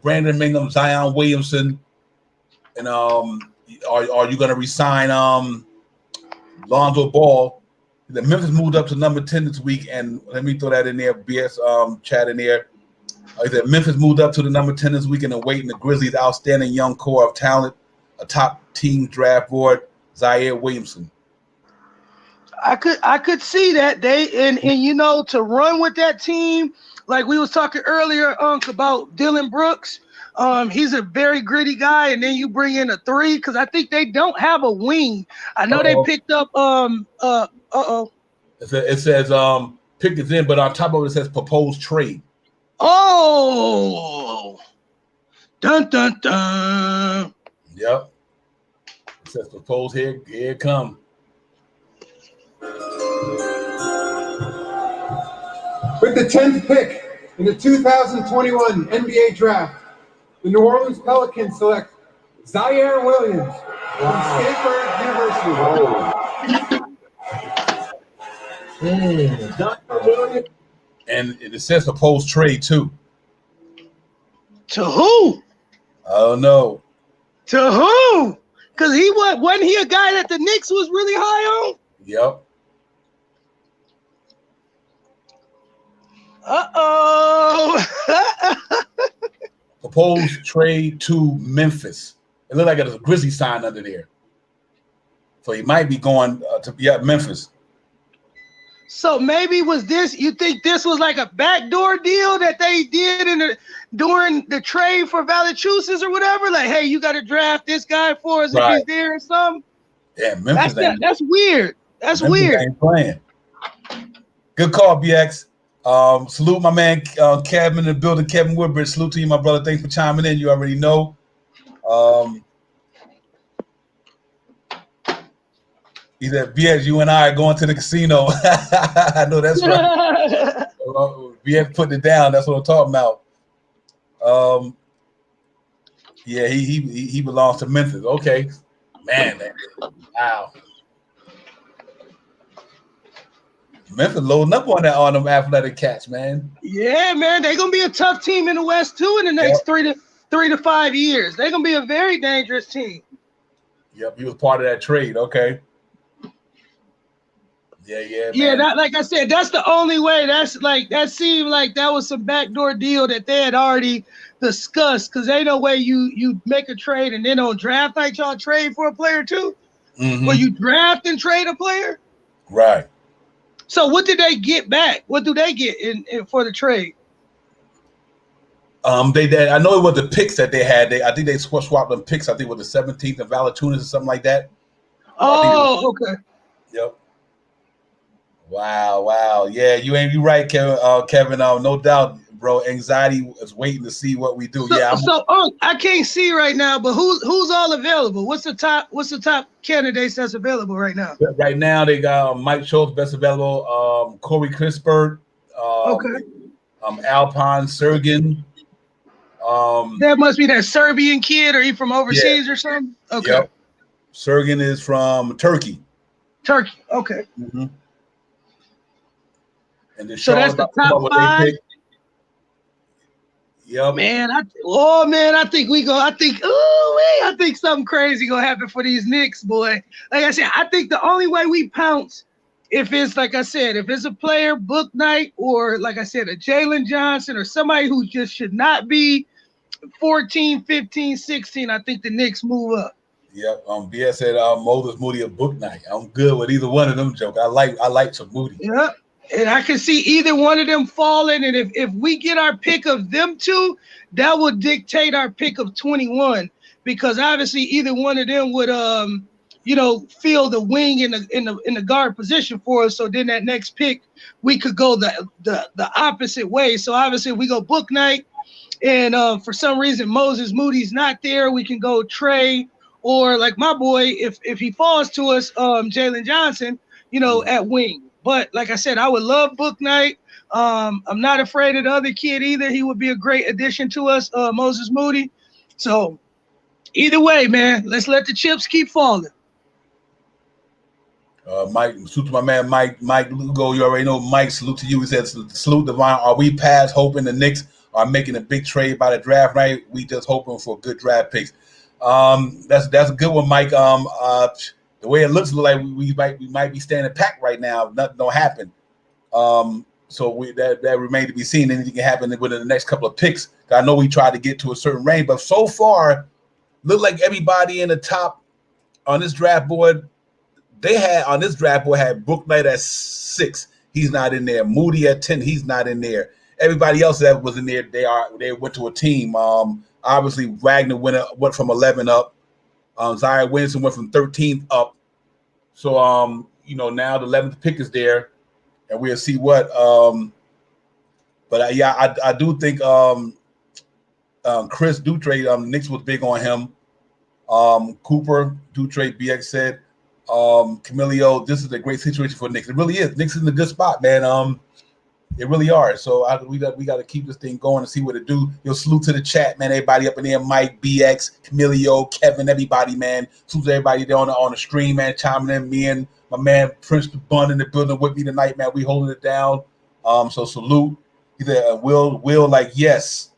Brandon Ingram, Zion Williamson, and are you gonna resign Lonzo Ball? The Memphis moved up to number 10 this week, and let me throw that in there. BS chat in there. That Memphis moved up to the number 10 this week and awaiting the Grizzlies' outstanding young core of talent, a top team draft board, Zaire Williamson. I could see that they and to run with that team, like we was talking earlier, about Dylan Brooks. He's a very gritty guy, and then you bring in a 3 because I think they don't have a wing. I know they picked up It says pick is in, but on top of it says proposed trade. Oh, dun dun dun. Yep. It says proposed here it come. With the 10th pick in the 2021 NBA Draft, the New Orleans Pelicans select Zaire Williams from Stanford University. And it says proposed trade too. To who? I don't know. To who? Because wasn't he a guy that the Knicks was really high on? Yep. Proposed trade to Memphis. It looked like it was a Grizzly sign under there. So he might be going to Memphis. So maybe you think this was like a backdoor deal that they did during the trade for Valanciunas or whatever? Like, hey, you got to draft this guy for us if he's there or something? Yeah, Memphis. That's weird. That's Memphis weird. Ain't playing. Good call, BX. Salute my man Kevin in the building, Kevin Woodbridge. Salute to you, my brother. Thanks for chiming in. You already know. He said, BX, you and I are going to the casino. I know that's right. BX putting it down. That's what I'm talking about. Yeah, he belongs to Memphis. Okay. Man, wow. Memphis loading up on them athletic cats, man. Yeah, man, they're gonna be a tough team in the West too in the next 3 to 5 years. They're gonna be a very dangerous team. Yep, he was part of that trade. Okay. Yeah, man. That, like I said, that's the only way. That seemed like that was some backdoor deal that they had already discussed. Because ain't no way you make a trade and then on draft night y'all trade for a player too. Or you draft and trade a player. Right. So what did they get back? What do they get in for the trade? I know it was the picks that they had. I think they swapped them picks. I think it was the 17th and Valanciunas or something like that. Oh, okay. Yep. Wow. Yeah, you right, Kevin. No doubt, bro. Anxiety is waiting to see what we do. I can't see right now, but who's all available? What's the top candidates that's available right now? Right now, they got Mike Schultz, best available. Corey Crispert. Okay. Alpine Sergin. That must be that Serbian kid, or he from overseas or something. Okay. Yep. Sergin is from Turkey. Okay. Mm-hmm. And so that's the top 5. Yep. Man, I think something crazy gonna happen for these Knicks, boy. Like I said, I think the only way we pounce if it's like I said, if it's a player book night, or like I said, a Jalen Johnson or somebody who just should not be 14, 15, 16, I think the Knicks move up. Yep. BS said Moses Moody a book night. I'm good with either one of them jokes. I like some Moody. Yep. And I can see either one of them falling. And if we get our pick of them two, that would dictate our pick of 21. Because obviously either one of them would fill the wing in the guard position for us. So then that next pick, we could go the opposite way. So obviously if we go book night and for some reason Moses Moody's not there, we can go Trey, or like my boy, if he falls to us, Jalen Johnson, at wing. But like I said, I would love book night. I'm not afraid of the other kid either. He would be a great addition to us, Moses Moody. So either way, man, let's let the chips keep falling. Mike, salute to my man Mike Lugo. You already know Mike. Salute to you. He said, salute Divine. Are we past hoping the Knicks are making a big trade by the draft night? We just hoping for good draft picks. That's a good one, Mike. The way it looks like we might be standing packed right now. Nothing don't happen. So that remains to be seen. Anything can happen within the next couple of picks. I know we tried to get to a certain range, but so far, look like everybody in the top on this draft board. They had book night at 6. He's not in there. Moody at 10. He's not in there. Everybody else that was in there, they went to a team. Obviously Wagner went from 11 up. Zion Williamson went from 13th up. So now the 11th pick is there, and we'll see what. But I do think Chris Dutre, Knicks was big on him. Cooper Dutre, BX said, Camilio, this is a great situation for Knicks. It really is. Knicks is in a good spot, man. They really are. So we got to keep this thing going and see what it do. Salute to the chat, man. Everybody up in there, Mike, BX, Camilio, Kevin, everybody, man. Salute to everybody there on the stream, man. Chiming in. Me and my man Prince the Bun in the building with me tonight, man. We holding it down. So salute. He said, Will, like, yes,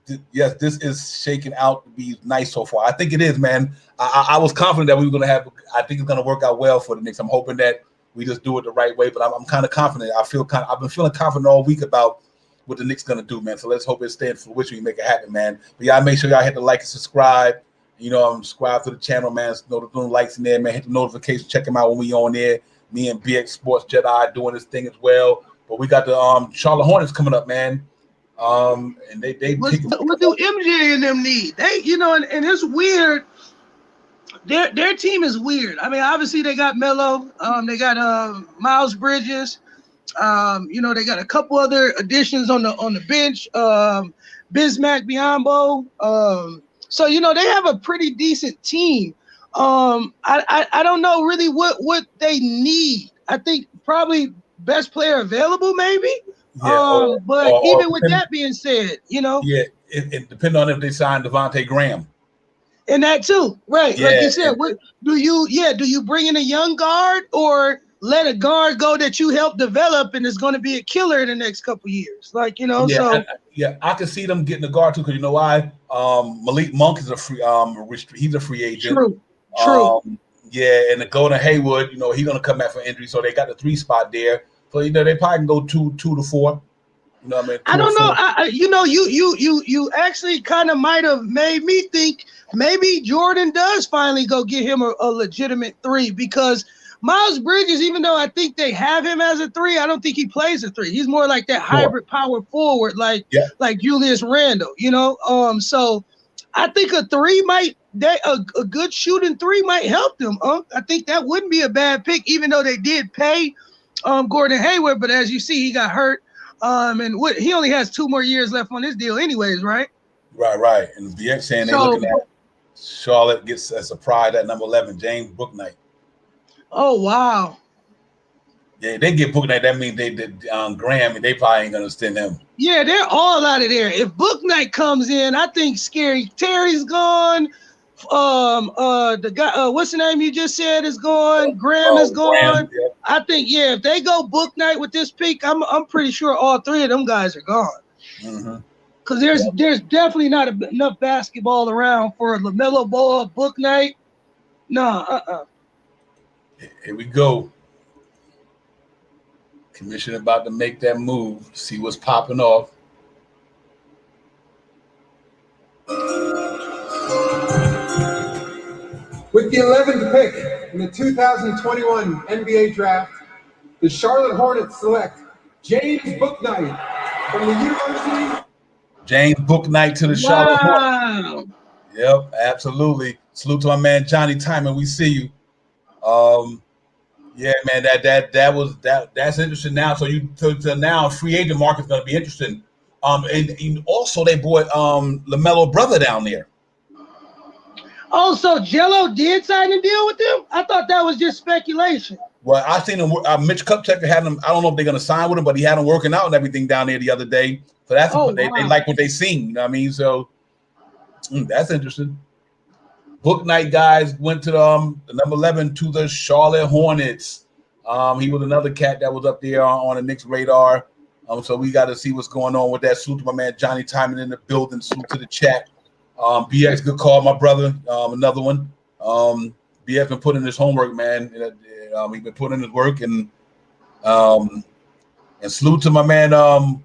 this is shaking out to be nice so far. I think it is, man. I was confident that we were going to have. I think it's going to work out well for the Knicks. I'm hoping that we just do it the right way, but I'm kind of confident. I've been feeling confident all week about what the Knicks gonna do, man. So let's hope it stays for which we make it happen, man. But y'all make sure y'all hit the like and subscribe. Subscribe to the channel, man. Doing likes in there, man. Hit the notification. Check them out when we on there. Me and BX Sports Jedi doing this thing as well. But we got the Charlotte Hornets coming up, man. And they what do MJ and them need? They and it's weird. Their team is weird. I mean, obviously they got Melo, they got Miles Bridges, they got a couple other additions on the bench, Bismack Biyombo. So they have a pretty decent team. I don't know really what they need. I think probably best player available, maybe. Yeah, but even with that being said, yeah, it depends on if they sign Devontae Graham. And that too, right? Yeah. Like you said, what do you bring in a young guard, or let a guard go that you helped develop and is going to be a killer in the next couple years. Like, you know, I can see them getting a guard too, because you know why? Malik Monk is a free he's a free agent. True. Yeah, and the Golden Haywood, you know, he's gonna come back from injury, so they got the 3 spot there. So you know, they probably can go 2 to 4. You know what I mean? I don't know. You know, you actually kind of might have made me think maybe Jordan does finally go get him a legitimate 3, because Miles Bridges, even though I think they have him as a 3, I don't think he plays a 3. He's more like that hybrid power forward, like Julius Randle, you know. So I think a 3 a good shooting 3 might help them. I think that wouldn't be a bad pick, even though they did pay Gordon Hayward, but as you see, he got hurt. And he only has 2 more years left on his deal, anyways, right? Right. And BX saying they're looking at Charlotte gets a surprise at number 11, James Bouknight. Oh wow! Yeah, they get Bouknight. That means they Graham. They probably ain't gonna extend him. Yeah, they're all out of there. If Bouknight comes in, I think Scary Terry's gone. The guy, what's the name you just said is gone? Graham is gone. Graham, I think if they go Bouknight with this pick, I'm pretty sure all 3 of them guys are gone. Because there's definitely not enough basketball around for LaMelo Ball, Bouknight. No, Here we go. Commission about to make that move. See what's popping off. With the 11th pick in the 2021 NBA Draft, the Charlotte Hornets select James Bouknight from the University. James Bouknight to the Charlotte Hornets. Yep, absolutely. Salute to my man Johnny Timon. We see you. Yeah, man, that's interesting now. So now free agent market's gonna be interesting. And also they brought LaMelo brother down there. Oh, so Jello did sign a deal with them? I thought that was just speculation. Well, I seen him. Mitch Kupchak had him. I don't know if they're gonna sign with him, but he had him working out and everything down there the other day. So that's they like what they seen. You know what I mean? So that's interesting. Bouknight guys went to the number 11 to the Charlotte Hornets. He was another cat that was up there on the Knicks radar. So we got to see what's going on with that. Salute to my man Johnny Timon in the building. Salute to the chat. BX, good call, my brother. Another one. BX been putting his homework, man. He's been putting in his work, and salute to my man.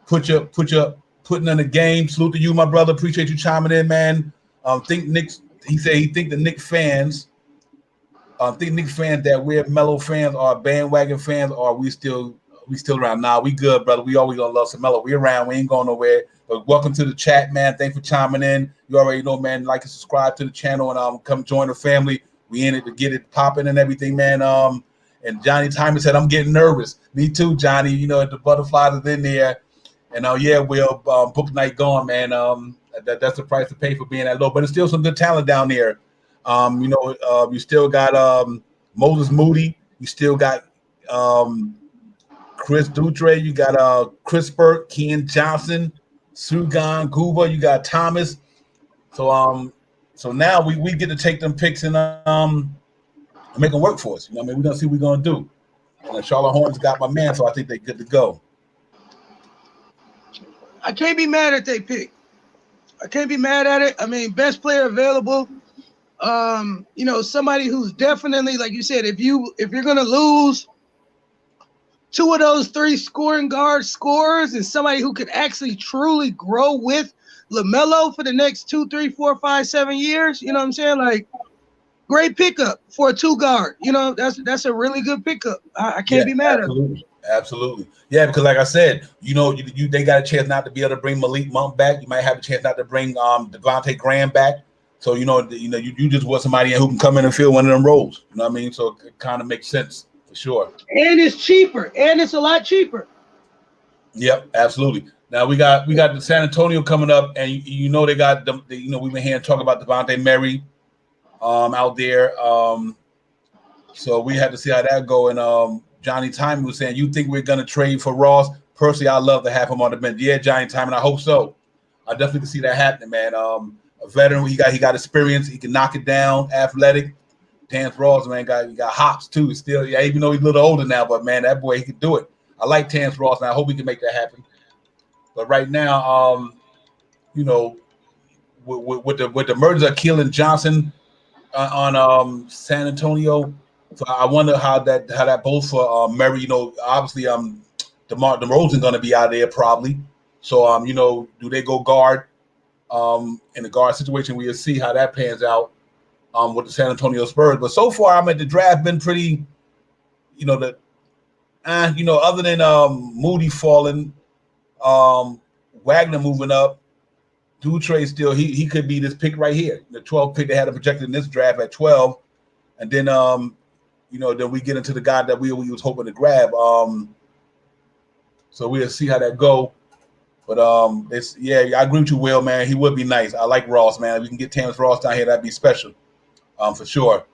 Putting in the game. Salute to you, my brother. Appreciate you chiming in, man. He said he think the Knicks fans. That we're Melo fans or bandwagon fans, or we still around. Nah, we good, brother. We always gonna love some Melo. We around. We ain't going nowhere. But welcome to the chat, man. Thanks for chiming in. You already know, man. Like and subscribe to the channel and come join the family. We in it to get it popping and everything, man. And Johnny Timon said, I'm getting nervous. Me too, Johnny. You know, the butterflies is in there. And Bouknight gone, man. That's the price to pay for being that low. But it's still some good talent down there. You still got Moses Moody. You still got Chris Dutre. You got Chris Burke, Kean Johnson, Sugan Guba. You got Thomas. So now we get to take them picks and make them work for us. You know what I mean? We're gonna see what we're gonna do. And the Charlotte Hornets got my man, so I think they're good to go. I can't be mad at they pick. I can't be mad at it. I mean, best player available. Somebody who's definitely, like you said, if you're gonna lose 2 of those 3 scoring guard scorers and somebody who could actually truly grow with LaMelo for the next 2, 3, 4, 5, 7 years, you know what I'm saying? Like, great pickup for a 2 guard. You know, that's a really good pickup. I can't be mad at it. Absolutely. Yeah, because like I said, they got a chance not to be able to bring Malik Monk back. You might have a chance not to bring Devontae Graham back. So you just want somebody who can come in and fill one of them roles. You know what I mean? So it kind of makes sense for sure. And it's cheaper. And it's a lot cheaper. Yep, absolutely. Now we got the San Antonio coming up, and they got them. We've been here talking about Devontae Murray out there. So we had to see how that go. And Johnny Timon was saying, you think we're gonna trade for Ross? Personally, I'd love to have him on the bench. Yeah, Johnny Timon, I hope so. I definitely can see that happening, man. A veteran, he got experience, he can knock it down, athletic. Terrence Ross, man, got hops too. Still, yeah, even though he's a little older now, but man, that boy, he can do it. I like Terrence Ross, and I hope we can make that happen. But right now, you know, with the merger of Keelan Johnson on San Antonio, so I wonder how that both for Murray. You know, obviously, DeMar DeRozan going to be out there probably. So you know, do they go guard in the guard situation? We'll see how that pans out with the San Antonio Spurs. But so far, the draft been pretty. You know you know, other than Moody falling, Wagner moving up. Dutre still he could be this pick right here, the 12th pick they had projected in this draft at 12, and then you know, then we get into the guy that we was hoping to grab. So we'll see how that go. But it's I agree with you, Will, man. He would be nice. I like Ross, man. If we can get Terrence Ross down here, that'd be special, for sure.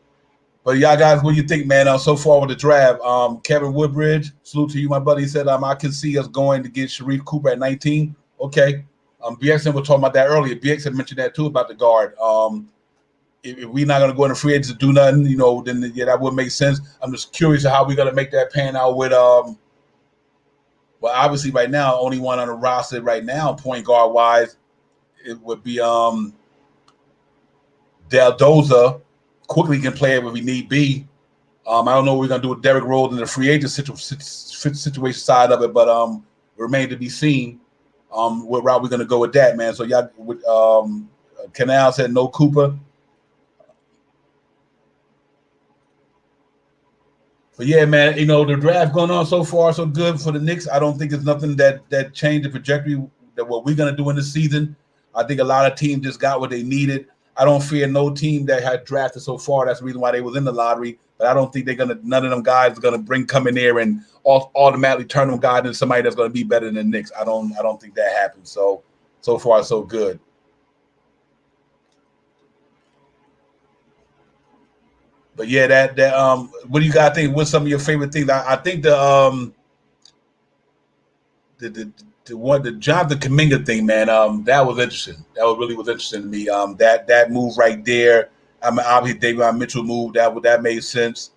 But y'all guys, what do you think, man? So far with the draft, Kevin Woodbridge, salute to you, my buddy. He said I can see us going to get Sharif Cooper at 19. Okay. BX was talking about that earlier. BX had mentioned that too about the guard. If we're not going to go into free agents to do nothing, you know, then that would make sense. I'm just curious how we're going to make that pan out with well, obviously right now, only one on the roster right now, point guard wise, it would be Del Doza. Quickly can play it if we need be. I don't know what we're going to do with Derrick Rose in the free agent situation side of it, but remain to be seen. What route we're gonna go with that, man? So y'all, with Canal said no Cooper, but yeah, man. You know, the draft going on so far so good for the Knicks. I don't think it's nothing that changed the trajectory that what we're gonna do in the season. I think a lot of teams just got what they needed. I don't fear no team that had drafted so far. That's the reason why they was in the lottery. But I don't think none of them guys are gonna come in there and automatically turn them guys into somebody that's gonna be better than the Knicks. I don't think that happens. So far so good. But yeah, that what do you guys think? What's some of your favorite things? I think the Jonathan Kuminga thing, man, that was interesting. That really was interesting to me. That move right there. Obviously David Mitchell move that made sense.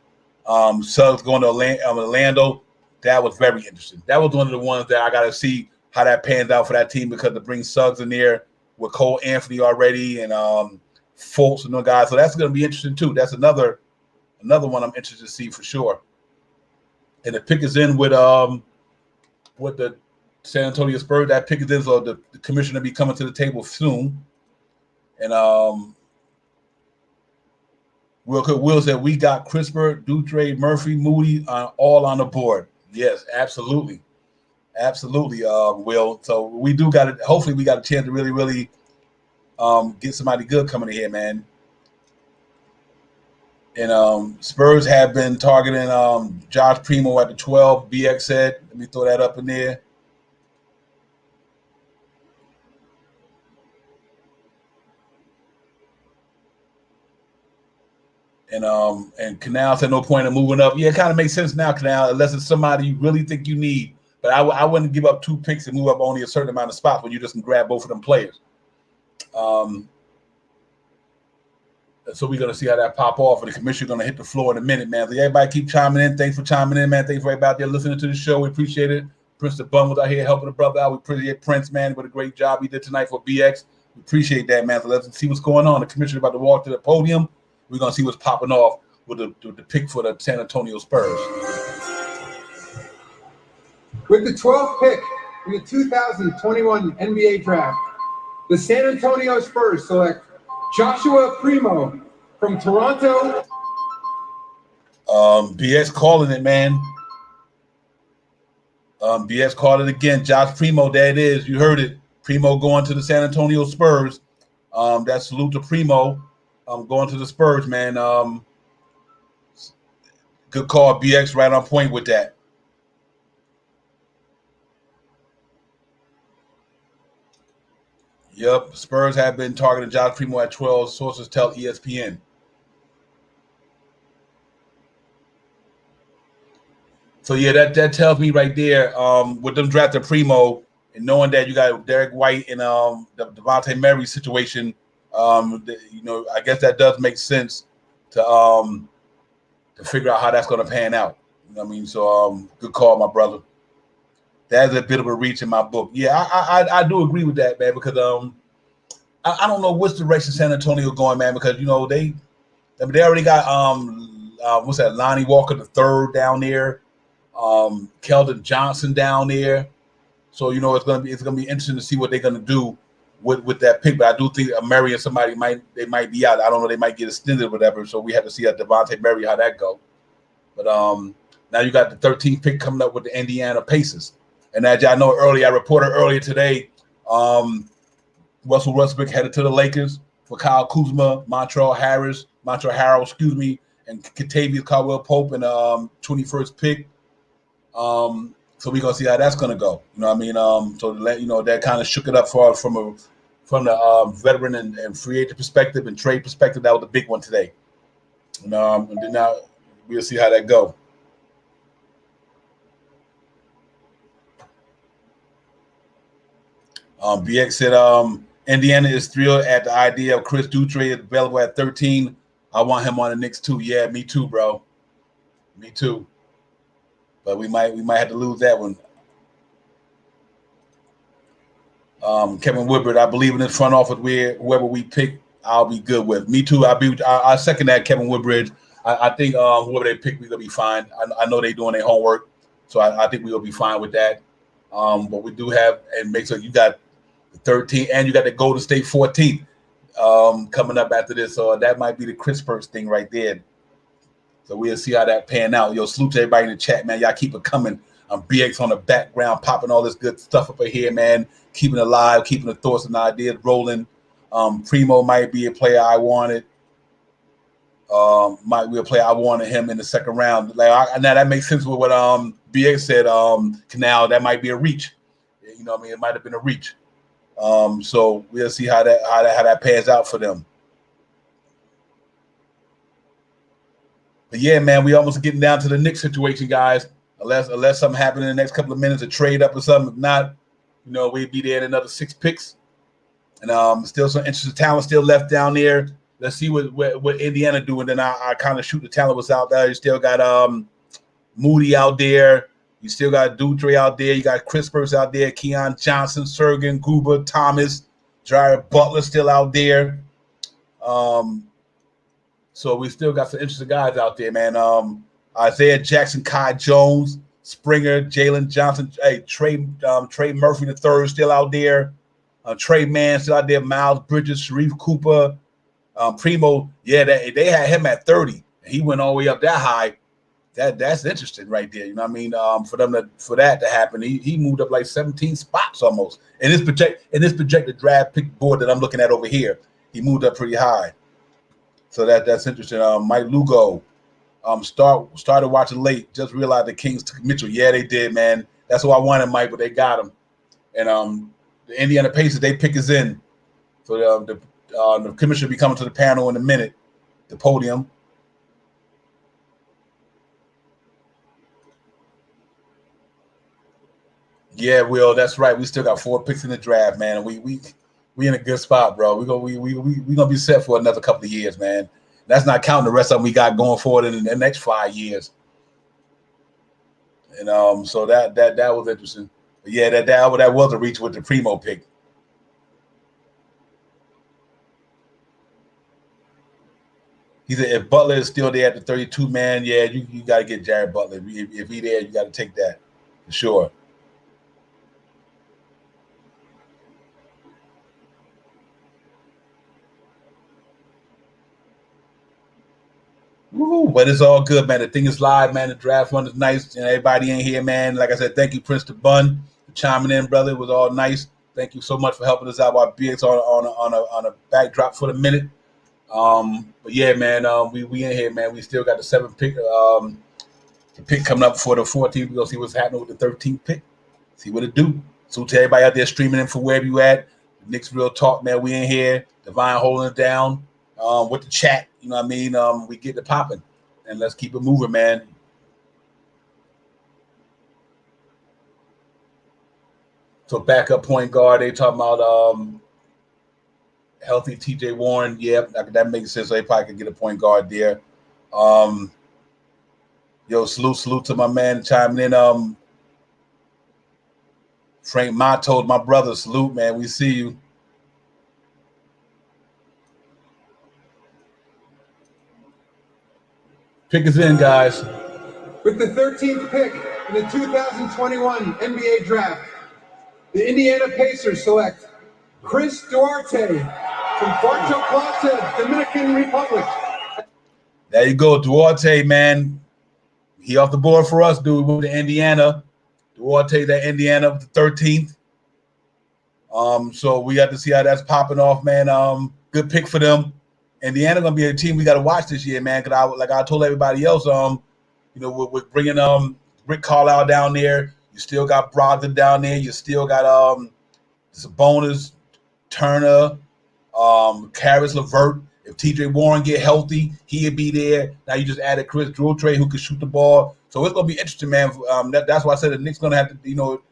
Suggs going to Orlando, that was very interesting. That was one of the ones that I got to see how that pans out for that team, because to bring Suggs in there with Cole Anthony already and Fultz and those guys, so that's going to be interesting too. That's another one I'm interested to see for sure. And the pick is in with the San Antonio Spurs. That pick is in, so the commissioner be coming to the table soon. And Will said we got CRISPR, Dutre, Murphy, Moody all on the board. Yes, absolutely. Will. So we do got it. Hopefully we got a chance to really get somebody good coming in here, man. And Spurs have been targeting Josh Primo at the 12. BX said, let me throw that up in there. And Canal said no point in moving up. Yeah, it kind of makes sense now, Canal, unless it's somebody you really think you need. But I wouldn't give up 2 picks and move up only a certain amount of spots when you just can grab both of them players. So we're going to see how that pop off, and the commissioner's going to hit the floor in a minute, man. So everybody keep chiming in. Thanks for chiming in, man. Thanks for everybody out there listening to the show. We appreciate it. Prince the Bum was out here helping the brother out. We appreciate Prince, man, with a great job he did tonight for BX. We appreciate that, man. So let's see what's going on. The commissioner about to walk to the podium. We're going to see what's popping off with the pick for the San Antonio Spurs. With the 12th pick in the 2021 NBA Draft, the San Antonio Spurs select Joshua Primo from Toronto. BX calling it, man. BX called it again. Josh Primo, there it is. You heard it. Primo going to the San Antonio Spurs. That salute to Primo. Going to the Spurs, man. Good call, BX, right on point with that. Yep, Spurs have been targeting Josh Primo at 12. Sources tell ESPN. So yeah, that tells me right there. With them drafting Primo and knowing that you got Derek White and the Devontae Murray situation, I guess that does make sense to figure out how that's going to pan out. You know what I mean? So good call, my brother. That's a bit of a reach in my book. Yeah, I do agree with that, man, because I don't know which direction San Antonio going, man, because you know they already got what's that, Lonnie Walker the third down there, Keldon Johnson down there. So you know it's gonna be interesting to see what they're gonna do with that pick. But I do think Murray and somebody might be out. I don't know, they might get extended or whatever. So we have to see at Devontae Murray how that go. But now you got the 13th pick coming up with the Indiana Pacers. And as y'all know earlier, I reported earlier today, Russell Westbrook headed to the Lakers for Kyle Kuzma, Montrezl Harrell, and Kentavious Caldwell-Pope in the 21st pick. So we're gonna see how that's gonna go. You know what I mean? So that kind of shook it up from the veteran and free agent perspective and trade perspective. That was the big one today. And then now we'll see how that go. BX said Indiana is thrilled at the idea of Chris Dutre available at 13. I want him on the Knicks too. Yeah, me too, bro. Me too. But we might have to lose that one. Kevin Woodward, I believe in this front office. Whoever we pick, I'll be good with. Me too. I second that, Kevin Woodbridge. I think whoever they pick, we're gonna be fine. I know they're doing their homework, so I think we'll be fine with that. But we do have, and make sure you got the 13th and you got the Golden State 14th coming up after this. So that might be the Chris Perks thing right there. So we'll see how that pan out. Yo, salute to everybody in the chat, man. Y'all keep it coming. BX on the background, popping all this good stuff up in here, man. Keeping it alive, keeping the thoughts and ideas rolling. Primo might be a player I wanted. Might be a player I wanted him in the second round. Now that makes sense with what BX said. Canal, that might be a reach. You know what I mean? It might have been a reach. So we'll see how that pans out for them. But yeah, man, we almost getting down to the Knicks situation, guys. Unless something happens in the next couple of minutes, a trade up or something. If not, you know, we'd be there in another 6 picks. And still some interesting talent still left down there. Let's see what Indiana do. And then I kind of shoot the talent was out there. You still got Moody out there. You still got Dutre out there. You got Chris Perks out there. Keon Johnson, Sergen, Gruber, Thomas, Jared Butler still out there. So we still got some interesting guys out there, man. Isaiah Jackson, Kai Jones, Springer, Jalen Johnson, Trey Murphy III still out there. Trey Mann still out there. Miles Bridges, Sharif Cooper, Primo. Yeah, they had him at 30. He went all the way up that high. That's interesting right there. You know what I mean? For that to happen, he moved up like 17 spots almost. In this projected draft pick board that I'm looking at over here, he moved up pretty high. So that's interesting. Mike Lugo, started watching late. Just realized the Kings took Mitchell. Yeah, they did, man. That's who I wanted, Mike, but they got him. And the Indiana Pacers, they pick is in. So the commissioner will be coming to the panel in a minute, the podium. Yeah, Will, that's right. We still got 4 picks in the draft, man. We in a good spot, bro. We gonna be set for another couple of years, man. That's not counting the rest of them we got going forward in the next 5 years. And so that was interesting. But yeah, that was a reach with the Primo pick. He said if Butler is still there at the 32 man, yeah, you got to get Jared Butler. If he there, you got to take that for sure. Woo, but it's all good, man. The thing is live, man. The draft one is nice. And everybody in here, man. Like I said, thank you, Prince to Bun, for chiming in, brother. It was all nice. Thank you so much for helping us out while BX on a backdrop for the minute. But yeah, man, we in here, man. We still got the 7th pick. The pick coming up for the 14th. We're gonna see what's happening with the 13th pick. See what it do. So to everybody out there streaming in from wherever you at, Knicks Real Talk, man. We in here. Divine holding it down. With the chat, you know what I mean? We get it popping, and let's keep it moving, man. So backup point guard, they talking about healthy TJ Warren. Yep, that makes sense. So they probably could get a point guard there. Salute to my man chiming in. Frank Matos, my brother, salute, man. We see you. Pick us in, guys. With the 13th pick in the 2021 NBA Draft, the Indiana Pacers select Chris Duarte from Puerto Plata, Dominican Republic. There you go, Duarte, man. He off the board for us, dude. We went to Indiana. Duarte, that Indiana with the 13th. So we got to see how that's popping off, man. Good pick for them. Indiana gonna be a team we got to watch this year, man. Because I told everybody else, we're bringing Rick Carlisle down there. You still got Brogdon down there. You still got Sabonis, Turner, Caris LeVert. If TJ Warren get healthy, he'd be there. Now you just added Chris Duarte who can shoot the ball. So it's gonna be interesting, man. That's why I said the Knicks gonna have to,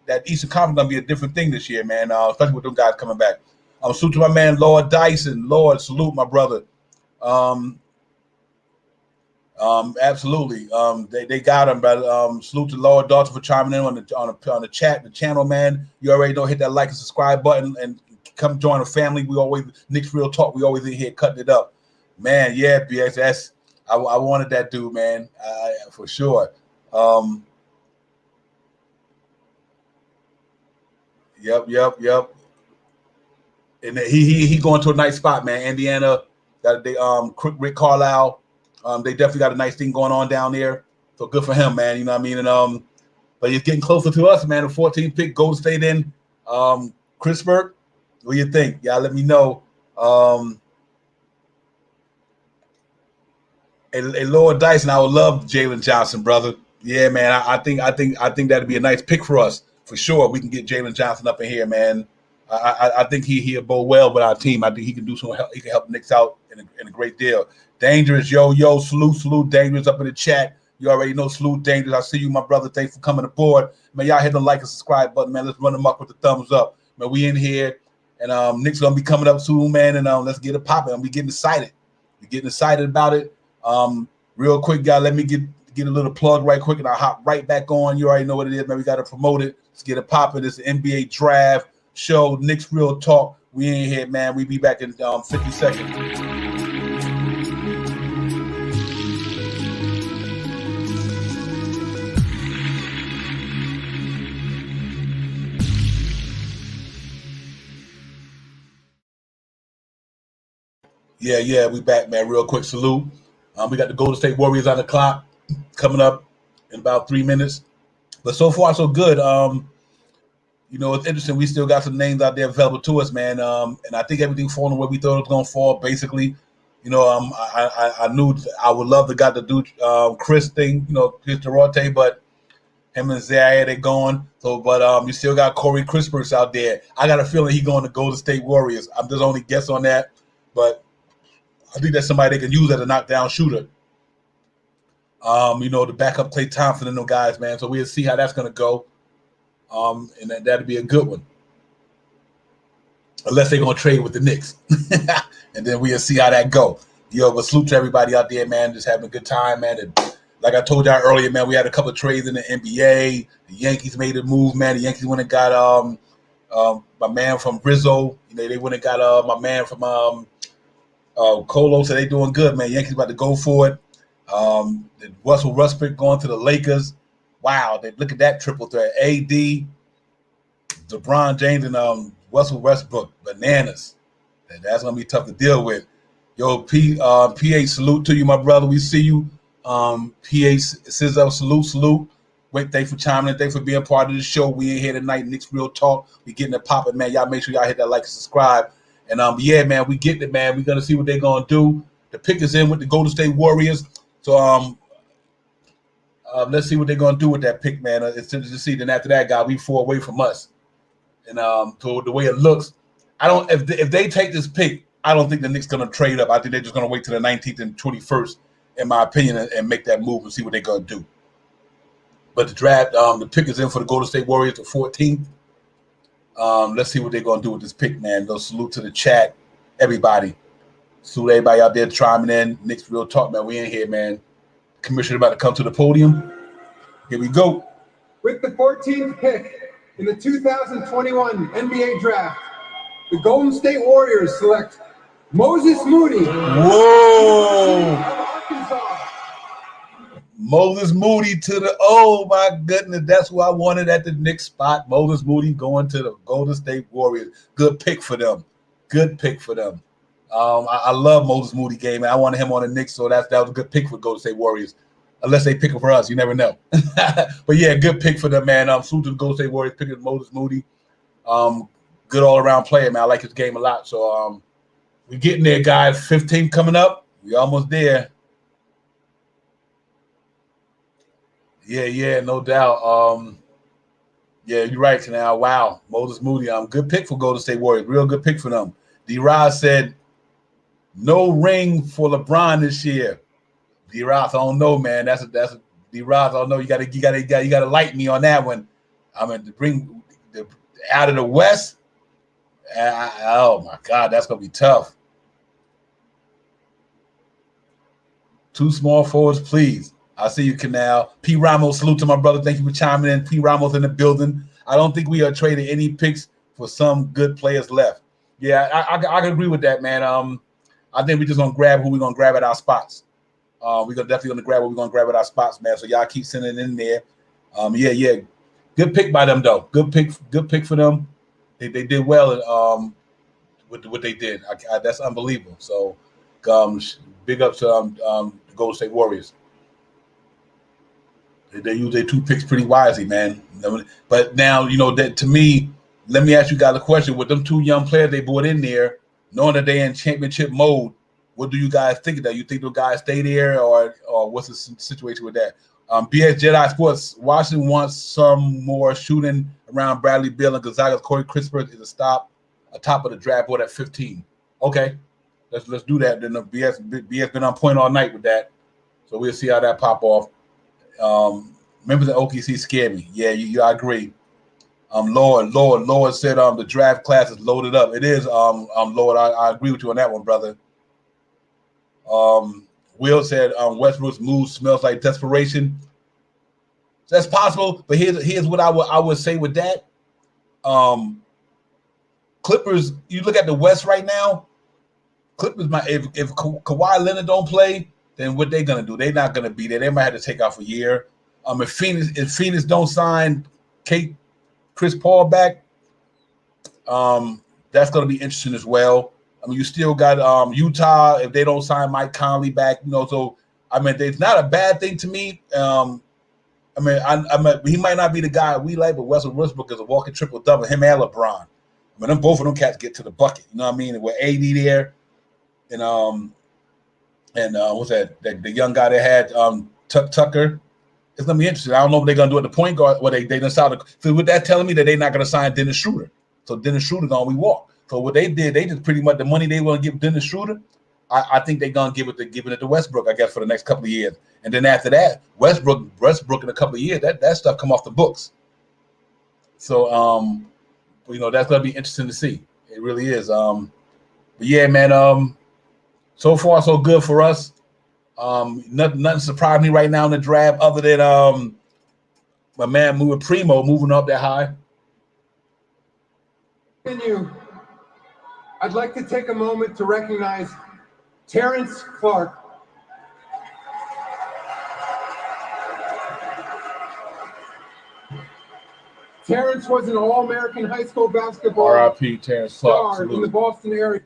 that Eastern Conference gonna be a different thing this year, man. Especially with them guys coming back. Salute to my man Lord Dyson. Lord, salute my brother. Absolutely. They got him, brother. Salute to Lord Dalton for chiming in on the chat, the channel, man. You already know, hit that like and subscribe button and come join the family. We always Knicks Real Talk. We always in here cutting it up, man. Yeah, BX. I wanted that dude, man, for sure. Yep. And he going to a nice spot, man. Indiana got Rick Carlisle. They definitely got a nice thing going on down there. So good for him, man. You know what I mean? And but he's getting closer to us, man. The 14th pick, Golden State in. Chrisburg, what do you think? Y'all let me know. And Lord Dyson, I would love Jalen Johnson, brother. Yeah, man. I think that'd be a nice pick for us for sure. We can get Jalen Johnson up in here, man. I think he'll bode well with our team. I think he can do some. He can help Knicks out in a great deal. Dangerous, yo, salute, Dangerous up in the chat. You already know, salute, Dangerous. I see you, my brother. Thanks for coming aboard, man. Y'all hit the like and subscribe button, man. Let's run them up with the thumbs up, man. We in here, and Knicks gonna be coming up soon, man. And let's get it popping. We getting excited. We getting excited about it. Real quick, guys, let me get a little plug right quick, and I'll hop right back on. You already know what it is, man. We got to promote it. Let's get it popping. It's the NBA Draft Show, Knicks Real Talk. We in here, man. We be back in 50 seconds. Yeah, we back, man. Real quick salute. We got the Golden State Warriors on the clock coming up in about 3 minutes. But so far, so good. It's interesting. We still got some names out there available to us, man. And I think everything falling where we thought it was going to fall, basically. I knew I would love the guy to do Chris thing, Chris Duarte, but him and Zaire, they're going. So, but you still got Corey Crispers out there. I got a feeling he's going to Golden State Warriors. I'm just only guess on that, but I think that's somebody they can use as a knockdown shooter. The backup Klay Thompson and those guys, man. So we'll see how that's going to go. And that'd be a good one. Unless they're going to trade with the Knicks. And then we'll see how that go. But salute to everybody out there, man. Just having a good time, man. And like I told y'all earlier, man, we had a couple of trades in the NBA. The Yankees made a move, man. The Yankees went and got my man from Rizzo. They went and got my man from Colo. So they doing good, man. Yankees about to go for it. Russell Westbrook going to the Lakers. Wow, look at that triple threat. AD, LeBron James, and Russell Westbrook. Bananas. That's going to be tough to deal with. Yo, PA, salute to you, my brother. We see you. PA, Sizzle, salute. Wait, thanks for chiming in. Thanks for being part of the show. We in here tonight. Knicks Real Talk. We getting it popping, man. Y'all make sure y'all hit that like and subscribe. And, yeah, man, we getting it, man. We're going to see what they're going to do. The pick is in with the Golden State Warriors. So, let's see what they're going to do with that pick, man. It's interesting to see. Then after that, guy, we 4 away from us. And so the way it looks, if they take this pick, I don't think the Knicks going to trade up. I think they're just going to wait till the 19th and 21st, in my opinion, and make that move and see what they're going to do. But the draft, the pick is in for the Golden State Warriors, the 14th. Let's see what they're going to do with this pick, man. They'll salute to the chat, everybody. Salute everybody out there chiming in. Knicks Real Talk, man. We in here, man. Commissioner about to come to the podium. Here we go. With the 14th pick in the 2021 NBA Draft, the Golden State Warriors select Moses Moody. Whoa! Of Arkansas. Moses Moody to the, oh my goodness, that's who I wanted at the Knicks spot. Moses Moody going to the Golden State Warriors. Good pick for them. Good pick for them. I love Moses Moody game, and I wanted him on the Knicks, so that was a good pick for Golden State Warriors. Unless they pick him for us, you never know. But yeah, good pick for them, man. Salute to the Golden State Warriors picking Moses Moody. Good all-around player, man. I like his game a lot. So we getting there, guys. 15 coming up. We almost there. Yeah, no doubt. Yeah, you're right, Canal. Wow, Moses Moody. Good pick for Golden State Warriors. Real good pick for them. D-Rod said, no ring for LeBron this year. D-Rod, I don't know, man. That's a D-Rod. I don't know. You gotta light me on that one. I mean, to bring out of the West. Oh my God, that's gonna be tough. Two small forwards, please. I see you, Canal. P. Ramos, salute to my brother. Thank you for chiming in. P. Ramos in the building. I don't think we are trading any picks for some good players left. Yeah, I can agree with that, man. I think we're just gonna grab who we're gonna grab at our spots. We're definitely gonna grab what we're gonna grab at our spots, man. So y'all keep sending it in there. Yeah. Good pick by them though. Good pick for them. They did well with what they did. That's unbelievable. So big up to the Golden State Warriors. They use their two picks pretty wisely, man. But now, that to me, let me ask you guys a question. With them two young players they brought in there, knowing that they're in championship mode, what do you guys think of that? You think those guys stay there, or what's the situation with that? BS Jedi Sports, Washington wants some more shooting around Bradley Beal and Gonzaga's. Corey Crisper is a top of the draft board at 15. Okay, let's do that. Then the BS been on point all night with that, so we'll see how that pop off. Members of OKC scare me. Yeah, I agree. Lord said the draft class is loaded up. It is. Lord, I agree with you on that one, brother. Will said Westbrook's move smells like desperation. That's possible, but here's what I would say with that. Clippers, you look at the West right now. Clippers if Kawhi Leonard don't play, then what they gonna do? They're not gonna be there. They might have to take off a year. If Phoenix don't sign Chris Paul back, that's gonna be interesting as well. I mean, you still got Utah if they don't sign Mike Conley back, So I mean, it's not a bad thing to me. I mean, he might not be the guy we like, but Russell Westbrook is a walking triple double. Him and LeBron. I mean, both of them cats get to the bucket. You know what I mean? With AD there, and what's that? The young guy they had, Tucker. It's gonna be interesting. I don't know what they're gonna do at the point guard. What they decided. So with that telling me that they're not gonna sign Dennis Schroeder. So Dennis Schroeder gonna walk. So what they did, they just pretty much the money they want to give Dennis Schroeder. I think they're gonna give it to Westbrook, I guess, for the next couple of years. And then after that, Westbrook in a couple of years, that stuff come off the books. So that's gonna be interesting to see. It really is. But yeah, man. So far so good for us. Nothing surprised me right now in the draft other than my man Primo moving up that high. I'd like to take a moment to recognize Terrence Clark. Terrence was an All-American high school basketball R.I.P. Terrence Clark star in the Boston area.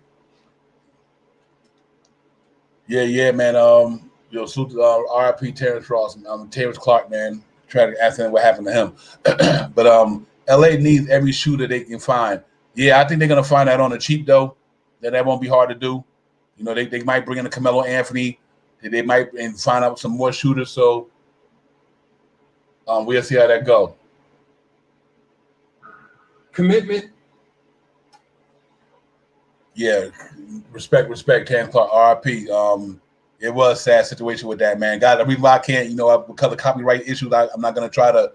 Yeah, man. R.I.P. Terrence Ross. Terrence Clark, man. Try to ask him what happened to him. But L.A. needs every shooter they can find. Yeah, I think they're gonna find that on the cheap though. That won't be hard to do. They might bring in a Carmelo Anthony. They might and find out some more shooters. So we'll see how that go. Commitment. Yeah, respect, Terrence Clark, R.I.P. It was a sad situation with that, man. God, the reason why I can't, because of copyright issues, I'm not gonna try to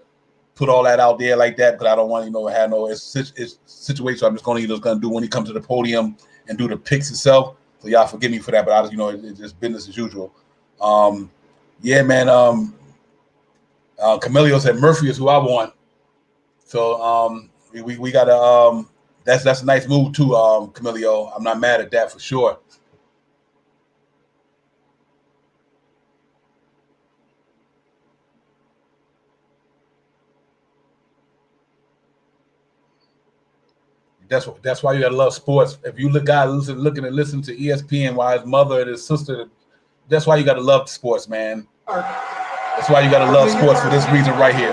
put all that out there like that because I don't want have no situation. I'm just gonna do when he comes to the podium and do the picks itself. So y'all forgive me for that, but it's just business as usual. Yeah, man. Camilio said Murphy is who I want. So we got to that's a nice move too, Camilio. I'm not mad at that for sure. That's why you gotta love sports. If you looking and listen to ESPN while his mother and his sister, that's why you gotta love sports, man. That's why you gotta love sports for this reason right here.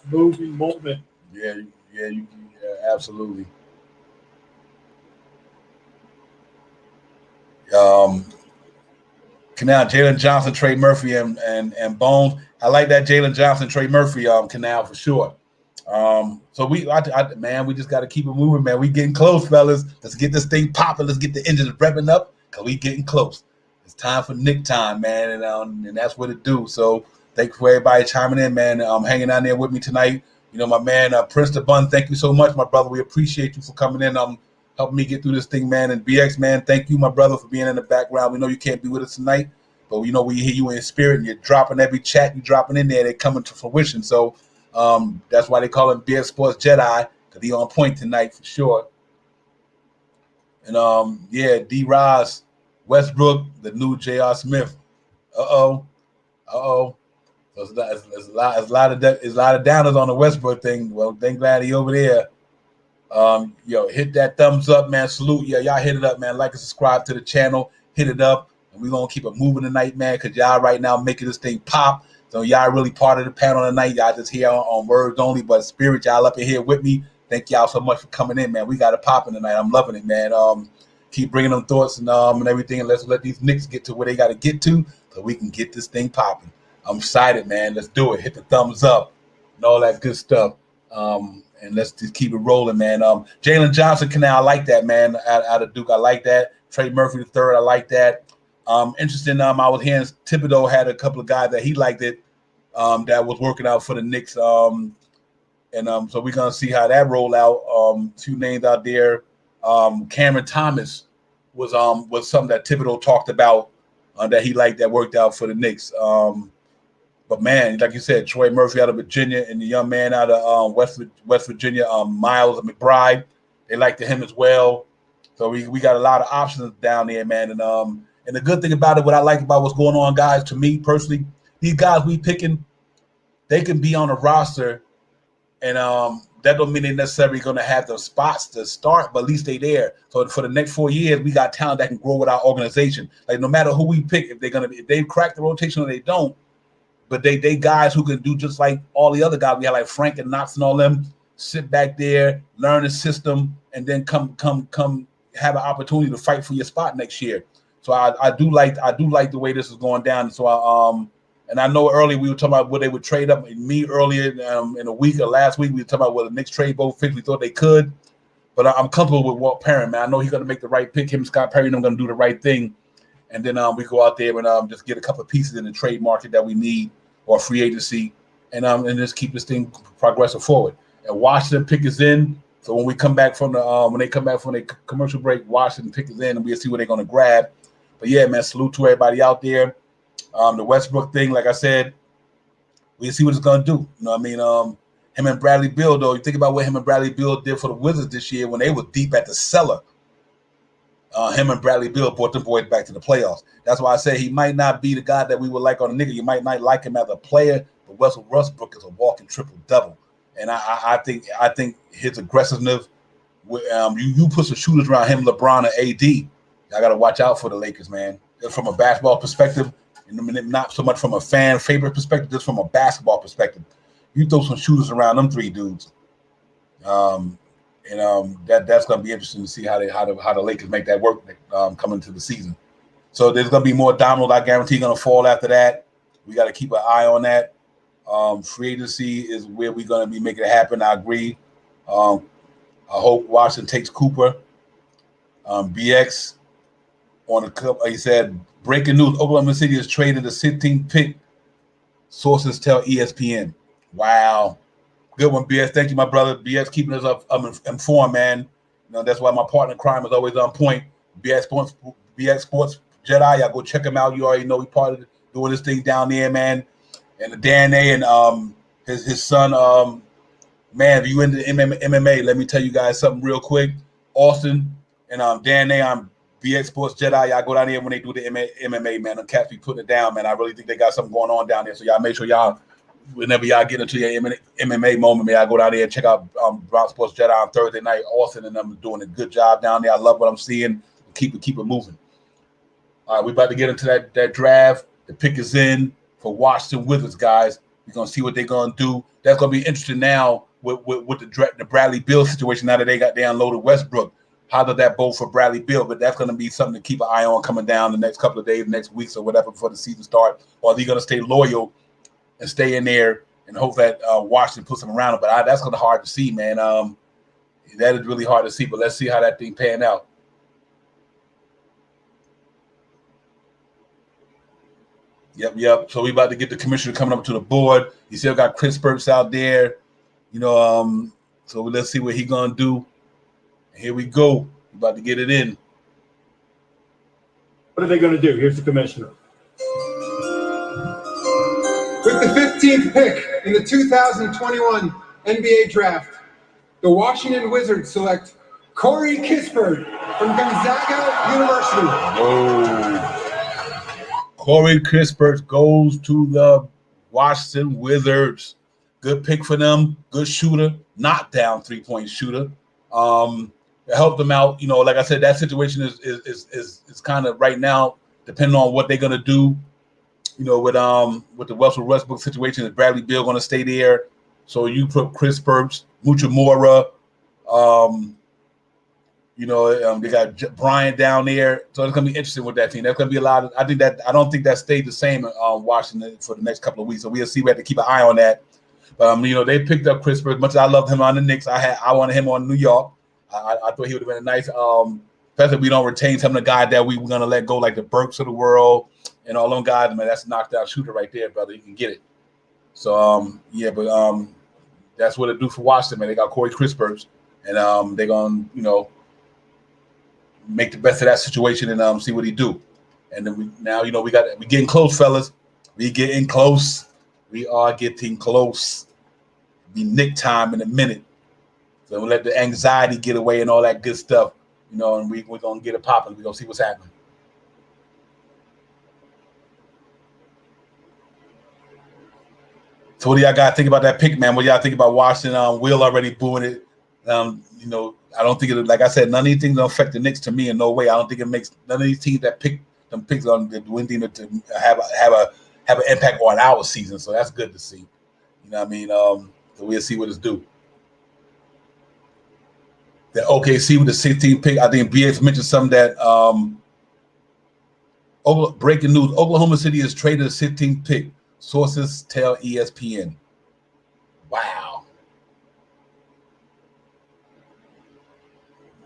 Moving moment. Yeah, absolutely. Canal, Jalen Johnson, Trey Murphy, and Bones. I like that Jalen Johnson, Trey Murphy Canal for sure. So we just got to keep it moving, man. We getting close, fellas. Let's get this thing popping. Let's get the engines revving up because we getting close. It's time for Nick time, man, and that's what it do. So thank you for everybody chiming in, man. Hanging out there with me tonight. My man Prince the Bun. Thank you so much, my brother. We appreciate you for coming in. Helping me get through this thing, man. And BX, man, thank you, my brother, for being in the background. We know you can't be with us tonight, but we know we hear you in spirit, and you're dropping every chat you're dropping in there. They're coming to fruition. So that's why they call him BX Sports JEDI, because he on point tonight for sure. And D. Roz, Westbrook, the new J.R. Smith. So it's a lot of downers on the Westbrook thing. Well, thank glad he over there. Hit that thumbs up, man. Salute. Yeah, y'all hit it up, man. Like and subscribe to the channel. Hit it up. And we're going to keep it moving tonight, man, because y'all right now making this thing pop. So y'all really part of the panel tonight. Y'all just here on words only, but spirit, y'all up in here with me. Thank y'all so much for coming in, man. We got it popping tonight. I'm loving it, man. Keep bringing them thoughts and everything, and let's let these Knicks get to where they got to get to so we can get this thing popping. I'm excited, man. Let's do it. Hit the thumbs up and all that good stuff. And let's just keep it rolling, man. Jalen Johnson Canal, I like that, man. Out of Duke, I like that. Trey Murphy III, I like that. Interesting. I was hearing Thibodeau had a couple of guys that he liked it that was working out for the Knicks. So we're gonna see how that roll out. Two names out there. Cameron Thomas was something that Thibodeau talked about that he liked that worked out for the Knicks. But man, like you said, Troy Murphy out of Virginia and the young man out of West Virginia, Miles McBride, they liked him as well. So we got a lot of options down there, man. And the good thing about it, what I like about what's going on, guys, to me personally, these guys we picking, they can be on a roster, and that don't mean they're necessarily going to have the spots to start, but at least they there. So for the next 4 years, we got talent that can grow with our organization. Like no matter who we pick, if they crack the rotation or they don't. But they guys who can do just like all the other guys. We have like Frank and Knox and all them sit back there, learn the system, and then come have an opportunity to fight for your spot next year. So I do like the way this is going down. So and I know earlier we were talking about whether they would trade up. Me earlier in a week or last week we were talking about whether the Knicks trade both picks. We thought they could, but I'm comfortable with Walt Perrin, man. I know he's going to make the right pick. Him and Scott Perry, I'm going to do the right thing, and then we go out there and just get a couple of pieces in the trade market that we need. Or free agency, and just keep this thing progressing forward. And Washington pick is in, so when we come back from the when they come back from the commercial break, Washington pick is in, and we'll see what they're going to grab. But yeah, man, salute to everybody out there. The Westbrook thing, like I said, we'll see what it's going to do. You know what I mean? Him and Bradley Beal, though, you think about what him and Bradley Beal did for the Wizards this year when they were deep at the cellar. Him and Bradley Beal brought them boys back to the playoffs. That's why I say he might not be the guy that we would like on the nigga. You might not like him as a player, but Russell Westbrook is a walking triple-double. And I think his aggressiveness, you put some shooters around him, LeBron and AD, I got to watch out for the Lakers, man. From a basketball perspective, and not so much from a fan favorite perspective, just from a basketball perspective. You throw some shooters around them three dudes. That's going to be interesting to see how the Lakers make that work coming into the season. So there's going to be more dominoes. I guarantee going to fall after that. We got to keep an eye on that. Free agency is where we're going to be making it happen. I agree. I hope Washington takes Cooper. BX on the cup. He said, breaking news: Oklahoma City has traded the 16th pick Sources tell ESPN. Wow. Good one, BS. Thank you, my brother. BS keeping us up informed, man. You know, that's why my partner in crime is always on point. BS Sports Jedi. Y'all go check him out. You already know we part of doing this thing down there, man. And Dan A and his son, man, if you into MMA, let me tell you guys something real quick. Austin and Dan A on BX Sports Jedi. Y'all go down there when they do the MMA, man. The cats be putting it down, man. I really think they got something going on down there. So y'all make sure y'all, whenever y'all get into your MMA moment, man, y'all go down there and check out Brown Sports Jedi on Thursday night. Austin and them doing a good job down there. I love what I'm seeing. Keep it moving. All right, we're about to get into that draft. The pick is in for Washington Wizards, guys. We're going to see what they're going to do. That's going to be interesting now with the Bradley Beal situation now that they unloaded Westbrook. How does that both for Bradley Beal? But that's going to be something to keep an eye on coming down the next couple of days, next weeks or whatever before the season starts. Or are they going to stay loyal and stay in there and hope that Washington puts them around? But that's going to be hard to see, man. That is really hard to see. But let's see how that thing pan out. Yep. So we about to get the commissioner coming up to the board. You still got Chris Burks out there, so let's see what he gonna do. Here we go. We about to get it in. What are they gonna do? Here's the commissioner. With the 15th pick in the 2021 NBA draft, the Washington Wizards select Corey Kispert from Gonzaga University. Whoa. Corey Kispert goes to the Washington Wizards. Good pick for them. Good shooter. Knockdown three-point shooter. It helped them out. Like I said, that situation is kind of right now, depending on what they're gonna do. With the Russell Westbrook situation, is Bradley Beal gonna stay there? So you put Chris Burks, Muchamora, they got Bryant down there, so it's gonna be interesting with that team. That's gonna be a lot of. I don't think that stayed the same in Washington for the next couple of weeks. So we'll see. We have to keep an eye on that. But they picked up Chris Burks. As much as I loved him on the Knicks, I wanted him on New York. I thought he would have been a nice. Especially if we don't retain some of the guys that we were gonna let go, like the Burks of the world and all them guys. Man, that's a knockdown shooter right there, brother. You can get it. So that's what it do for Washington, man. They got Corey Kispert, and they're gonna make the best of that situation and see what he do. And then we getting close, fellas. We getting close. We are getting close. Be Nick time in a minute. So we'll let the anxiety get away and all that good stuff, and we're gonna get it popping. We're gonna see what's happening. So what do y'all got to think about that pick, man? What do y'all think about Washington? Will already booing it. I don't think it. Like I said, none of these things don't affect the Knicks to me in no way. I don't think it makes none of these teams that pick them picks on the do anything to have an impact on our season. So that's good to see. You know what I mean? So we'll see what it's do. The OKC with the 16th pick. I think BX mentioned something that breaking news: Oklahoma City has traded a 16th pick. Sources tell ESPN. Wow.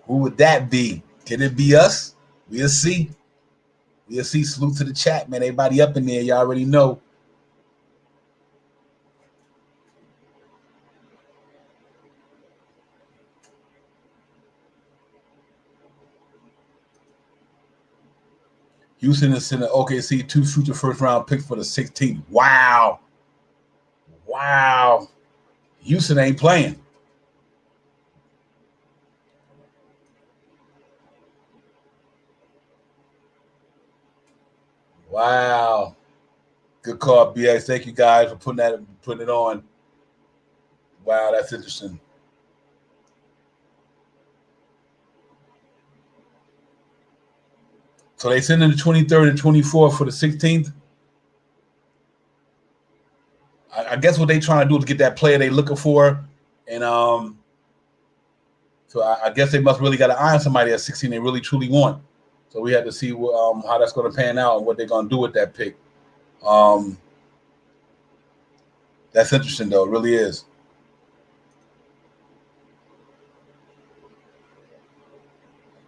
Who would that be? Can it be us? We'll see. We'll see. Salute to the chat, man. Everybody up in there, you already know. Houston is sending OKC 2 future first-round picks for the 16th. Wow. Houston ain't playing. Wow. Good call, BX. Thank you guys for putting it on. Wow, that's interesting. So they send in the 23rd and 24th for the 16th. I guess what they trying to do is get that player they looking for. And so I guess they must really got an eye on somebody at 16 they really truly want. So we had to see how that's going to pan out and what they're going to do with that pick. That's interesting, though. It really is.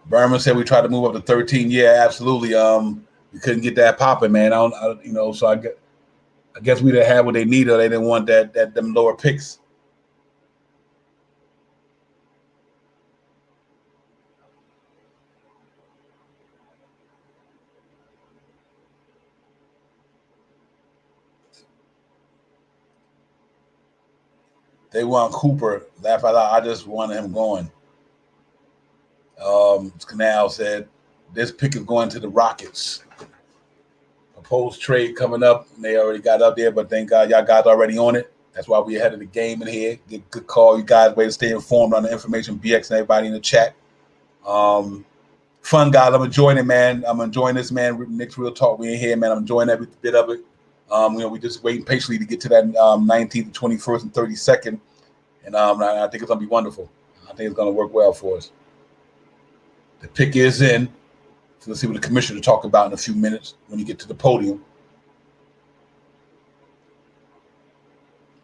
Berman said we tried to move up to 13. Yeah, absolutely. We couldn't get that popping, man. So I I guess we didn't have what they needed. Or they didn't want them lower picks. They want Cooper. Laugh out loud. I just wanted him going. Canal said, this pick is going to the Rockets. Proposed trade coming up. They already got up there, but thank God y'all guys already on it. That's why we ahead of the game in here. Good call. You guys, way to stay informed on the information. BX and everybody in the chat. Fun, guys. I'm enjoying it, man. I'm enjoying this, man. Nick's Real Talk. We in here, man. I'm enjoying every bit of it. We just waiting patiently to get to that 19th, 21st, and 32nd. And I think it's going to be wonderful. I think it's going to work well for us. The pick is in. So let's see what the commissioner talk about in a few minutes when you get to the podium.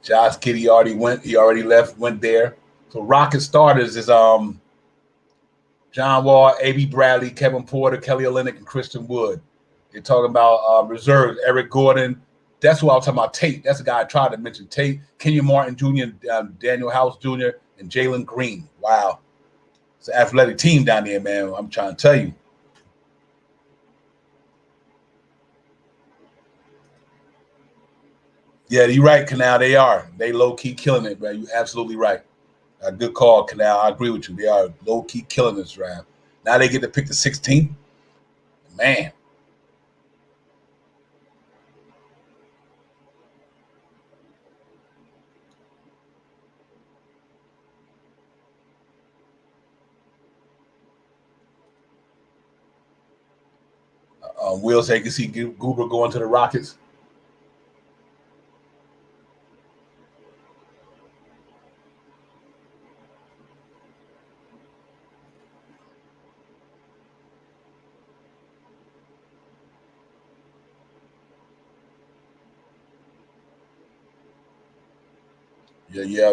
Josh Giddey already went. He already left, went there. So Rocket starters is John Wall, A.B. Bradley, Kevin Porter, Kelly Olynyk, and Christian Wood. They're talking about reserves, Eric Gordon. That's who I was talking about, Tate. That's the guy I tried to mention, Tate, Kenyon Martin Jr., Daniel House Jr., and Jalen Green. Wow. It's an athletic team down there, man. I'm trying to tell you. Yeah, you're right, Canal. They are. They low-key killing it, man. You're absolutely right. A good call, Canal. I agree with you. They are low-key killing this draft. Now they get to pick the 16th. Man. Will say you can see Goober going to the Rockets. Yeah.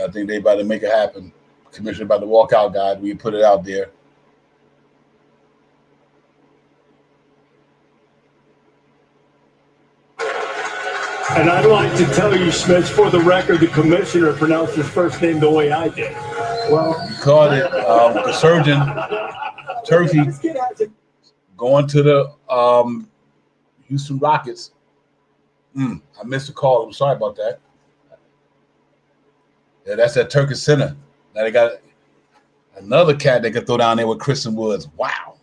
I think they about to make it happen. Commissioner about to walk out, guys. We put it out there. And I'd like to tell you, Schmitz, for the record, the commissioner pronounced his first name the way I did. Well, you called it the surgeon, Turkey, going to the Houston Rockets. I missed the call. I'm sorry about that. Yeah, that's that Turkish center. Now they got another cat they could throw down there with Christian Woods. Wow.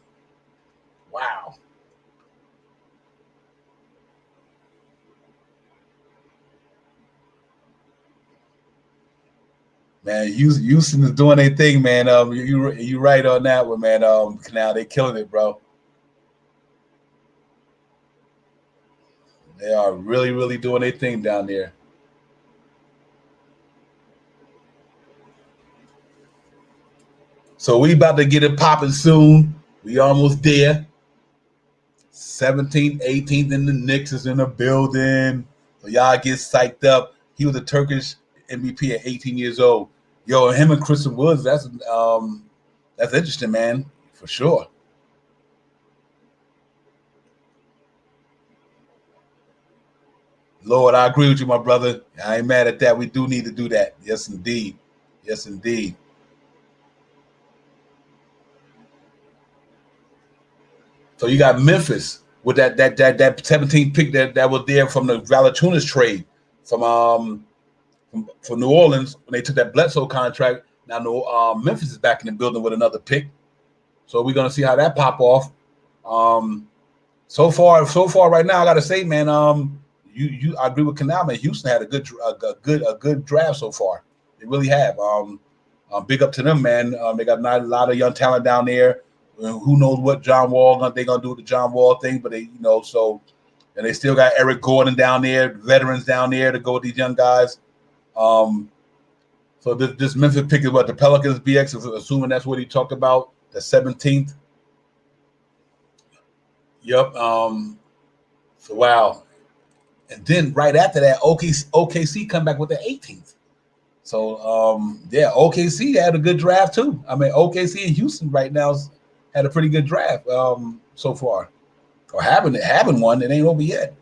Man, Houston is doing their thing, man. You right on that one, man. Now they killing it, bro. They are really, really doing their thing down there. So we about to get it popping soon. We almost there. 17th, 18th, and the Knicks is in the building. So y'all get psyched up. He was a Turkish MVP at 18 years old. Yo, him and Christian Woods, that's interesting, man, for sure. Lord, I agree with you, my brother. I ain't mad at that. We do need to do that. Yes, indeed. Yes, indeed. So you got Memphis with that 17th pick that was there from the Valanciunas trade from New Orleans when they took that Bledsoe contract. Now Memphis is back in the building with another pick, so we're gonna see how that pop off. So far right now, I gotta say, man, I agree with Canal, man. Houston had a good draft so far. They really have. Big up to them, man. They got a lot of young talent down there. Who knows what John Wall they're gonna do with the John Wall thing, but and they still got Eric Gordon down there, veterans down there to go with these young guys. So this Memphis pick is what the Pelicans BX is assuming that's what he talked about, the 17th. Yep. So wow. And then right after that, OKC come back with the 18th. So OKC had a good draft too. I mean, OKC and Houston right now had a pretty good draft so far. Or having one, it ain't over yet.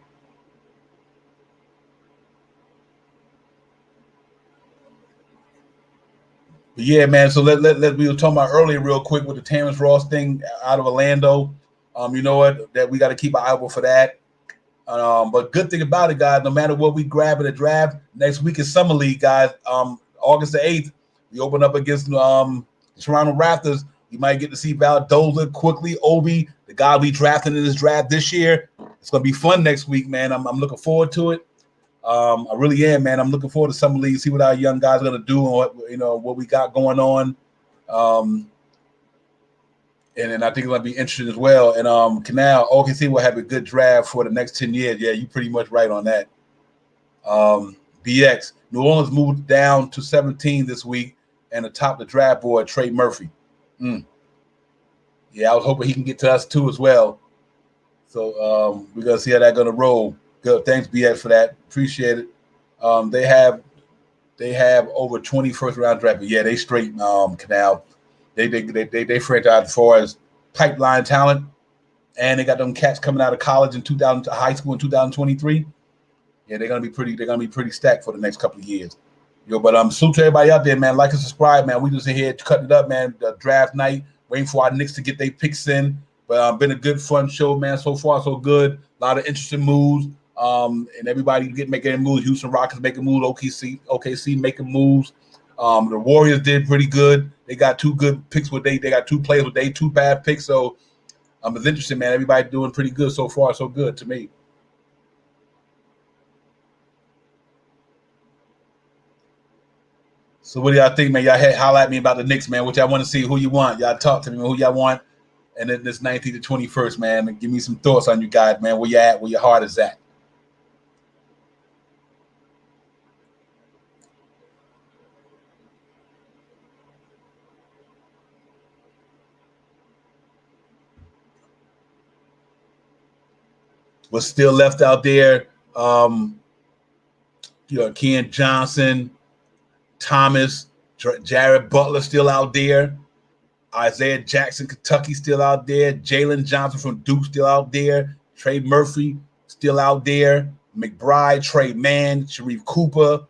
But yeah, man. So let we were talking about earlier, real quick, with the Terrence Ross thing out of Orlando. You know what? That we got to keep an eye open for that. But good thing about it, guys, no matter what we grab in the draft, next week is Summer League, guys. August the 8th, we open up against Toronto Raptors. You might get to see Valdoza, quickly, Obi, the guy we drafted in this draft this year. It's going to be fun next week, man. I'm looking forward to it. I really am, man. I'm looking forward to Summer League, see what our young guys are going to do and what we got going on. And then I think it's going to be interesting as well. And Canal, OKC will have a good draft for the next 10 years. Yeah, you're pretty much right on that. BX, New Orleans moved down to 17 this week and atop the draft board, Trey Murphy. Yeah, I was hoping he can get to us too as well. So we're going to see how that's going to roll. Good. Thanks, BX, for that. Appreciate it. They have over 20 first-round draft. Yeah, they straight Canal. They franchise as far as pipeline talent, and they got them cats coming out of college in high school in 2023. Yeah, they're gonna be pretty stacked for the next couple of years. But salute to everybody out there, man. Like and subscribe, man. We just in here cutting it up, man. The draft night, waiting for our Knicks to get their picks in. But been a good fun show, man. So far, so good. A lot of interesting moves. And everybody making moves. Houston Rockets making moves. OKC making moves. The Warriors did pretty good. They got two good picks they got two players with two bad picks. So it's interesting, man. Everybody doing pretty good so far, so good to me. So what do y'all think, man? Y'all holler at me about the Knicks, man. What y'all want to see? Who you want? Y'all talk to me, who y'all want. And then this 19th to 21st, man. And give me some thoughts on you guys, man. Where you at? Where your heart is at? What's still left out there? Ken Johnson, Thomas, Jared Butler still out there. Isaiah Jackson, Kentucky still out there. Jalen Johnson from Duke still out there. Trey Murphy still out there. McBride, Trey Mann, Sharif Cooper.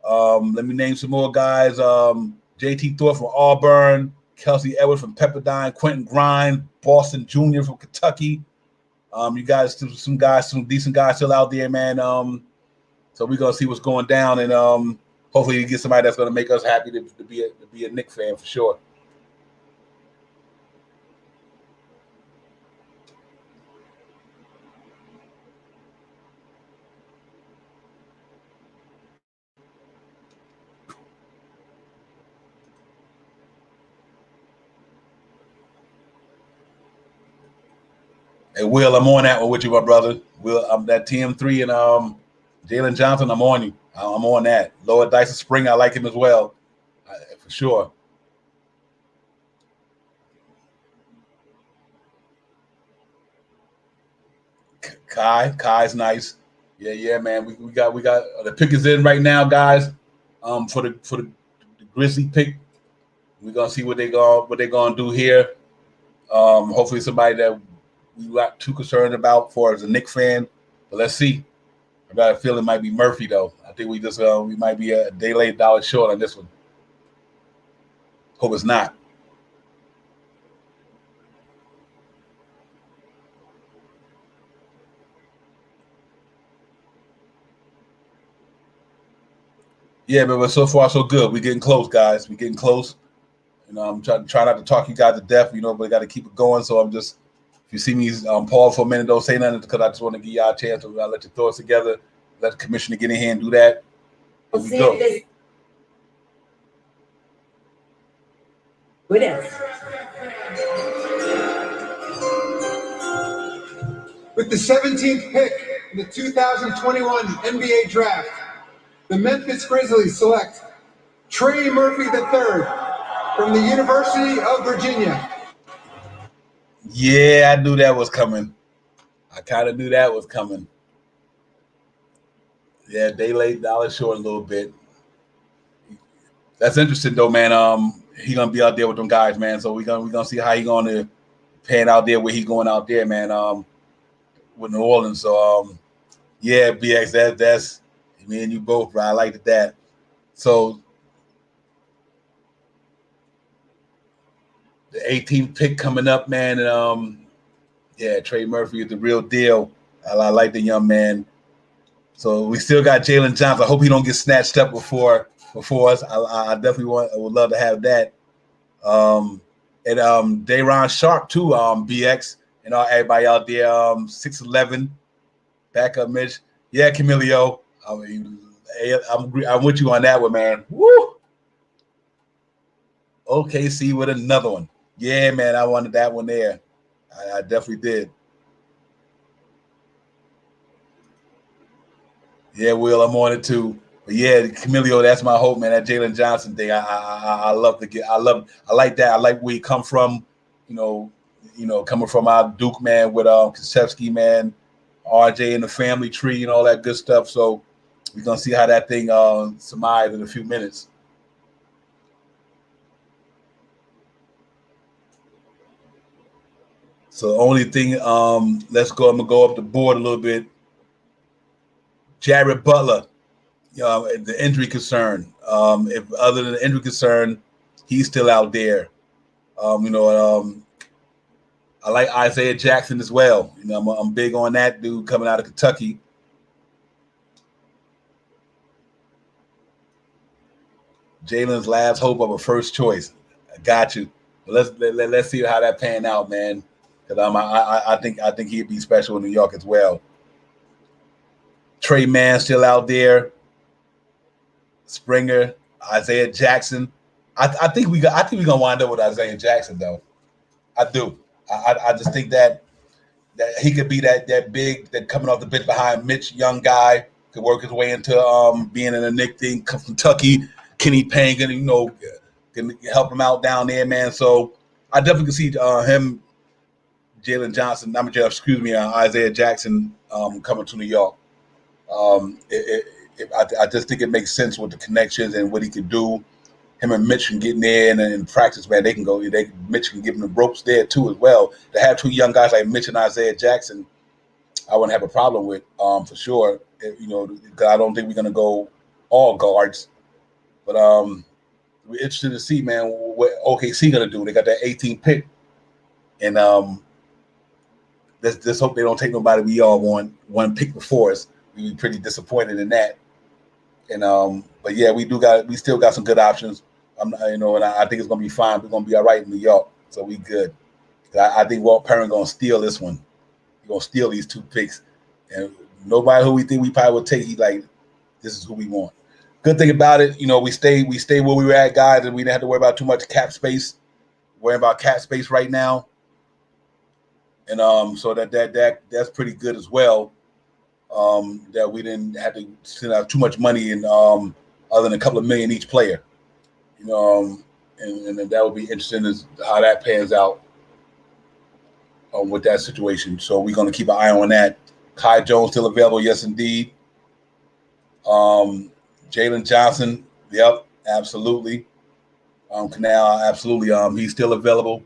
Let me name some more guys. JT Thorpe from Auburn. Kelsey Edwards from Pepperdine. Quentin Grimes, Boston Jr. from Kentucky. You guys, some decent guys still out there, man. So we're gonna see what's going down, and hopefully you get somebody that's gonna make us happy to be a Knicks fan for sure. Hey, Will, I'm on that one with you, my brother. Will, I'm that TM3 and Jalen Johnson. I'm on you. I'm on that. Lower Dyson Spring, I like him as well, for sure. Kai's nice. Yeah, man. We got the pick is in right now, guys. For the Grizzly pick, we're gonna see what they're gonna do here. Hopefully somebody that we not too concerned about for as a Knicks fan, but let's see. I got a feeling it might be Murphy though. I think we might be a day late dollar short on this one. Hope it's not. Yeah, but so far so good. We're getting close, guys. We're getting close. I'm trying not to talk you guys to death, but we got to keep it going. So I'm just, if you see me pause for a minute, don't say nothing because I just want to give y'all a chance to let your thoughts together. Let the commissioner get in here and do that. Here we go. What else? With the 17th pick in the 2021 NBA Draft, the Memphis Grizzlies select Trey Murphy III from the University of Virginia. Yeah, I knew that was coming. I kind of knew that was coming. Yeah, day late, dollar short a little bit. That's interesting though, man. He gonna be out there with them guys, man. So we gonna see how he gonna pan out there, where he going out there, man. With New Orleans. So yeah, BX, that's me and you both, bro. I liked that. So the 18th pick coming up, man. And yeah, Trey Murphy is the real deal. I like the young man. So we still got Jalen Johnson. I hope he don't get snatched up before us. I definitely would love to have that. And Dayron Sharp too, BX, and everybody out there, 6'11", backup Mitch. Yeah, Camilio. I mean, I'm with you on that one, man. Woo! OKC with another one. Yeah, man, I wanted that one there. I definitely did. Yeah, Will, I'm on it too. But yeah, Camilio, that's my hope, man. That Jalen Johnson thing, I love to get. I like that. I like where you come from. You know, coming from our Duke, man, with Krzyzewski, man, RJ and the family tree and all that good stuff. So we're gonna see how that thing survives in a few minutes. So the only thing, let's go. I'm gonna go up the board a little bit. Jared Butler, the injury concern. If other than the injury concern, he's still out there. I like Isaiah Jackson as well. You know, I'm big on that dude coming out of Kentucky. Jalen's last hope of a first choice. I got you. But let's see how that pan out, man. Because I think he'd be special in New York as well. Trey Mann still out there. Springer, Isaiah Jackson. I think we're gonna wind up with Isaiah Jackson though. I do. I just think that he could be that big, that coming off the bench behind Mitch, young guy, could work his way into being in a Nick thing. Come from Kentucky, Kenny Payne, can help him out down there, man. So I definitely can see him, Jalen Johnson. Isaiah Jackson coming to New York. I just think it makes sense with the connections and what he could do. Him and Mitch can get in there and in practice, man. Mitch can give him the ropes there too as well. To have two young guys like Mitch and Isaiah Jackson, I wouldn't have a problem with for sure. Because I don't think we're gonna go all guards, but we're interested to see, man, what OKC gonna do. They got that 18th pick, and let's hope they don't take nobody we all want one pick before us. We'd be pretty disappointed in that. And but yeah, we still got some good options. And I think it's gonna be fine. We're gonna be all right in New York, so we good. I think Walt Perrin gonna steal this one. He's gonna steal these two picks, and nobody who we think we probably will take. He's like, this is who we want. Good thing about it, we stay where we were at, guys, and we didn't have to worry about too much cap space. Worrying about cap space right now, and so that's pretty good as well. That we didn't have to send out too much money in other than a couple of million each player, and that would be interesting as how that pans out with that situation. So we're going to keep an eye on that. Kai Jones still available, yes indeed. Jalen Johnson, yep, absolutely. Canal, absolutely. He's still available.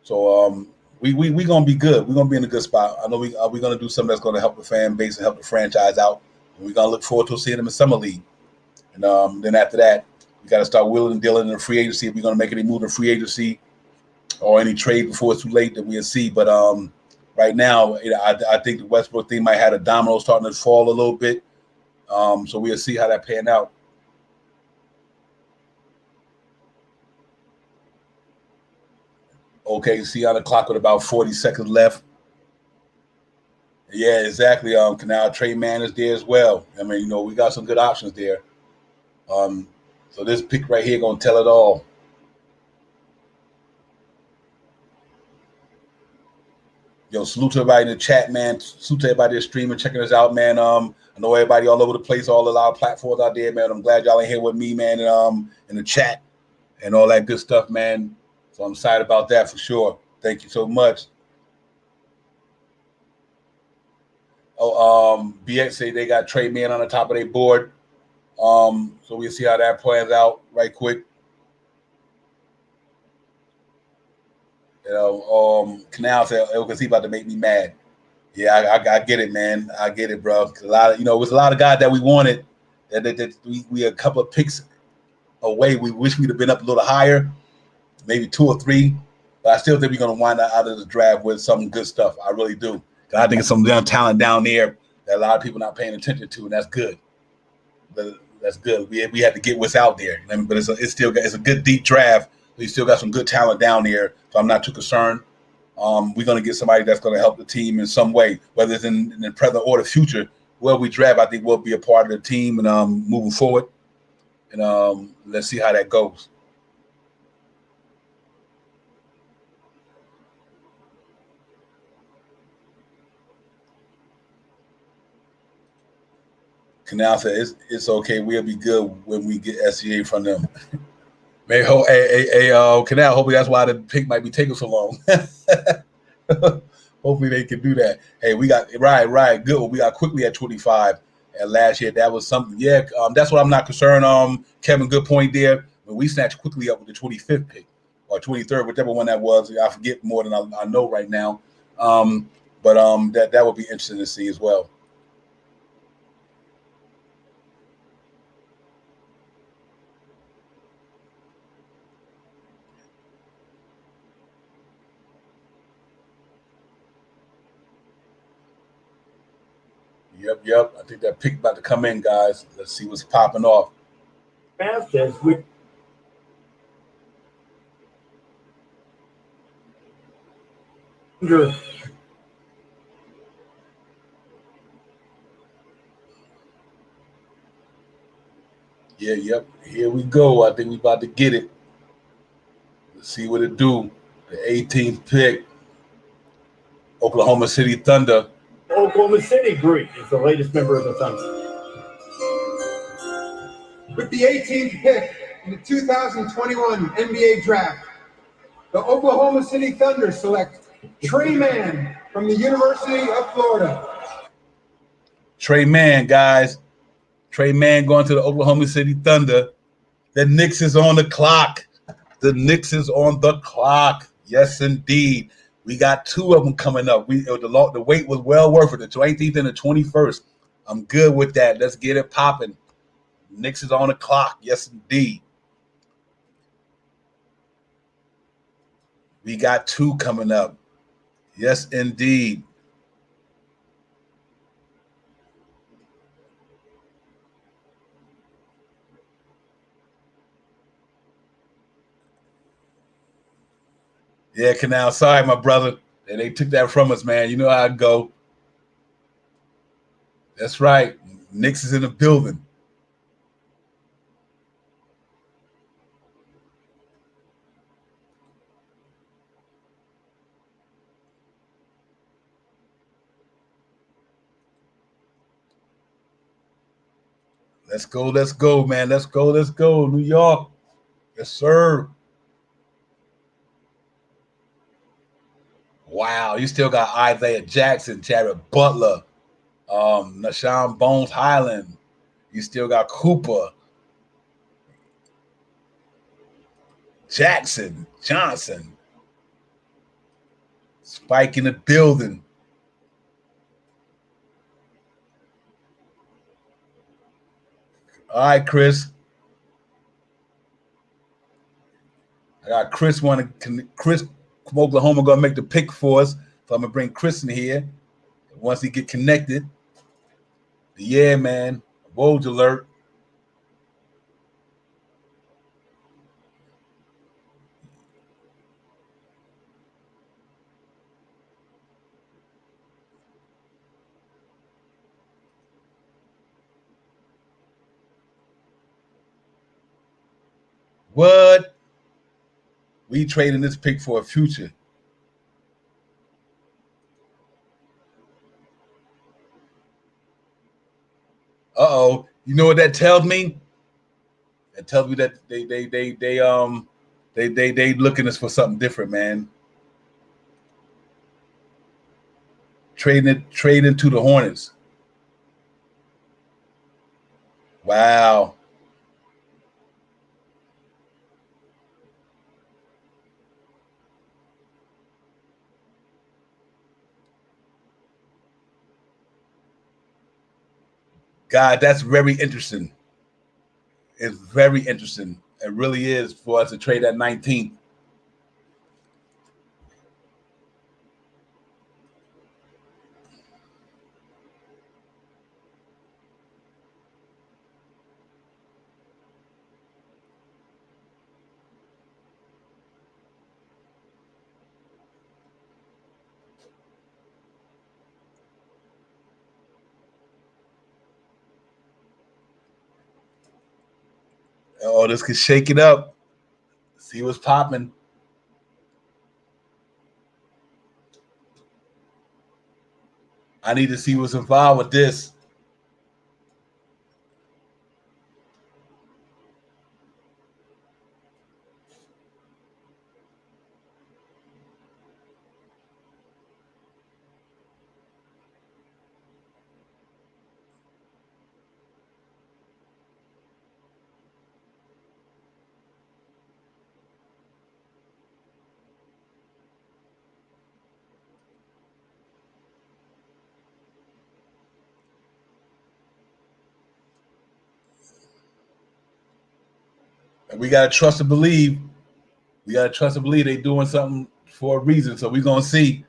So we gonna be good. We're gonna be in a good spot. I know we're gonna do something that's gonna help the fan base and help the franchise out. And we're gonna look forward to seeing them in summer league. And then after that, we got to start wheeling and dealing in the free agency. If we're gonna make any move in free agency or any trade before it's too late, that we'll see. But right now, I think the Westbrook thing might have a domino starting to fall a little bit. So we'll see how that pan out. Okay, see on the clock with about 40 seconds left. Yeah, exactly. Canal Trey Mann is there as well. I mean, we got some good options there. So this pick right here gonna tell it all. Yo, salute to everybody in the chat, man. Salute to everybody that's streaming, checking us out, man. I know everybody all over the place, all of our platforms out there, man. I'm glad y'all ain't here with me, man, and in the chat and all that good stuff, man. So I'm excited about that for sure. Thank you so much. BX say they got Trey Mann on the top of their board. So we'll see how that plans out right quick. Canal said, because he about to make me mad. Yeah, I get it, man. I get it, bro. Cause it was a lot of guys that we wanted that we a couple of picks away. We wish we'd have been up a little higher, maybe 2 or 3. But I still think we're going to wind out of the draft with some good stuff. I really do. I think it's some young talent down there that a lot of people not paying attention to, and that's good. That's good. We had to get what's out there, but it's a good deep draft. We still got some good talent down there, so I'm not too concerned. We're going to get somebody that's going to help the team in some way, whether it's in the present or the future. Where we draft, I think we'll be a part of the team and moving forward. And let's see how that goes. Canal said it's okay. We'll be good when we get SCA from them. Hey, Canal. Hopefully that's why the pick might be taking so long. Hopefully they can do that. Hey, we got right. Good. We got quickly at 25. And last year that was something. Yeah, that's what I'm not concerned. Kevin, good point there. When we snatched quickly up with the 25th pick or 23rd, whichever one that was. I forget more than I know right now. But that would be interesting to see as well. Yep. I think that pick about to come in, guys. Let's see what's popping off. Fast as we. Yep. Here we go. I think we about to get it. Let's see what it do. The 18th pick, Oklahoma City Thunder. Oklahoma City Greek is the latest member of the Thunder. With the 18th pick in the 2021 NBA Draft, the Oklahoma City Thunder select Tre Mann from the University of Florida. Tre Mann, guys. Tre Mann going to the Oklahoma City Thunder. The Knicks is on the clock. Yes, indeed. We got two of them coming up. The wait was well worth it. The 19th and the 21st. I'm good with that. Let's get it popping. Knicks is on the clock. Yes, indeed. We got two coming up. Yes, indeed. Yeah, Canal. Sorry, my brother. They took that from us, man. You know how it go. That's right. Knicks is in the building. Let's go, man. Let's go. New York. Yes, sir. Wow, you still got Isaiah Jackson, Jared Butler, Nashawn Bones Highland. You still got Cooper, Jackson, Johnson. Spike in the building. All right, Chris. I got Chris from Oklahoma gonna make the pick for us. So I'm gonna bring Chris in here once he get connected. Yeah, man. Woj alert. What? We trading this pick for a future. Uh-oh. You know what that tells me? It tells me that they looking us for something different, man. Trading to the Hornets. Wow. God, that's very interesting. It's very interesting. It really is for us to trade at 19th. Oh, this could shake it up. See what's popping. I need to see what's involved with this. And we gotta trust and believe. We gotta trust and believe they're doing something for a reason. So we're gonna see.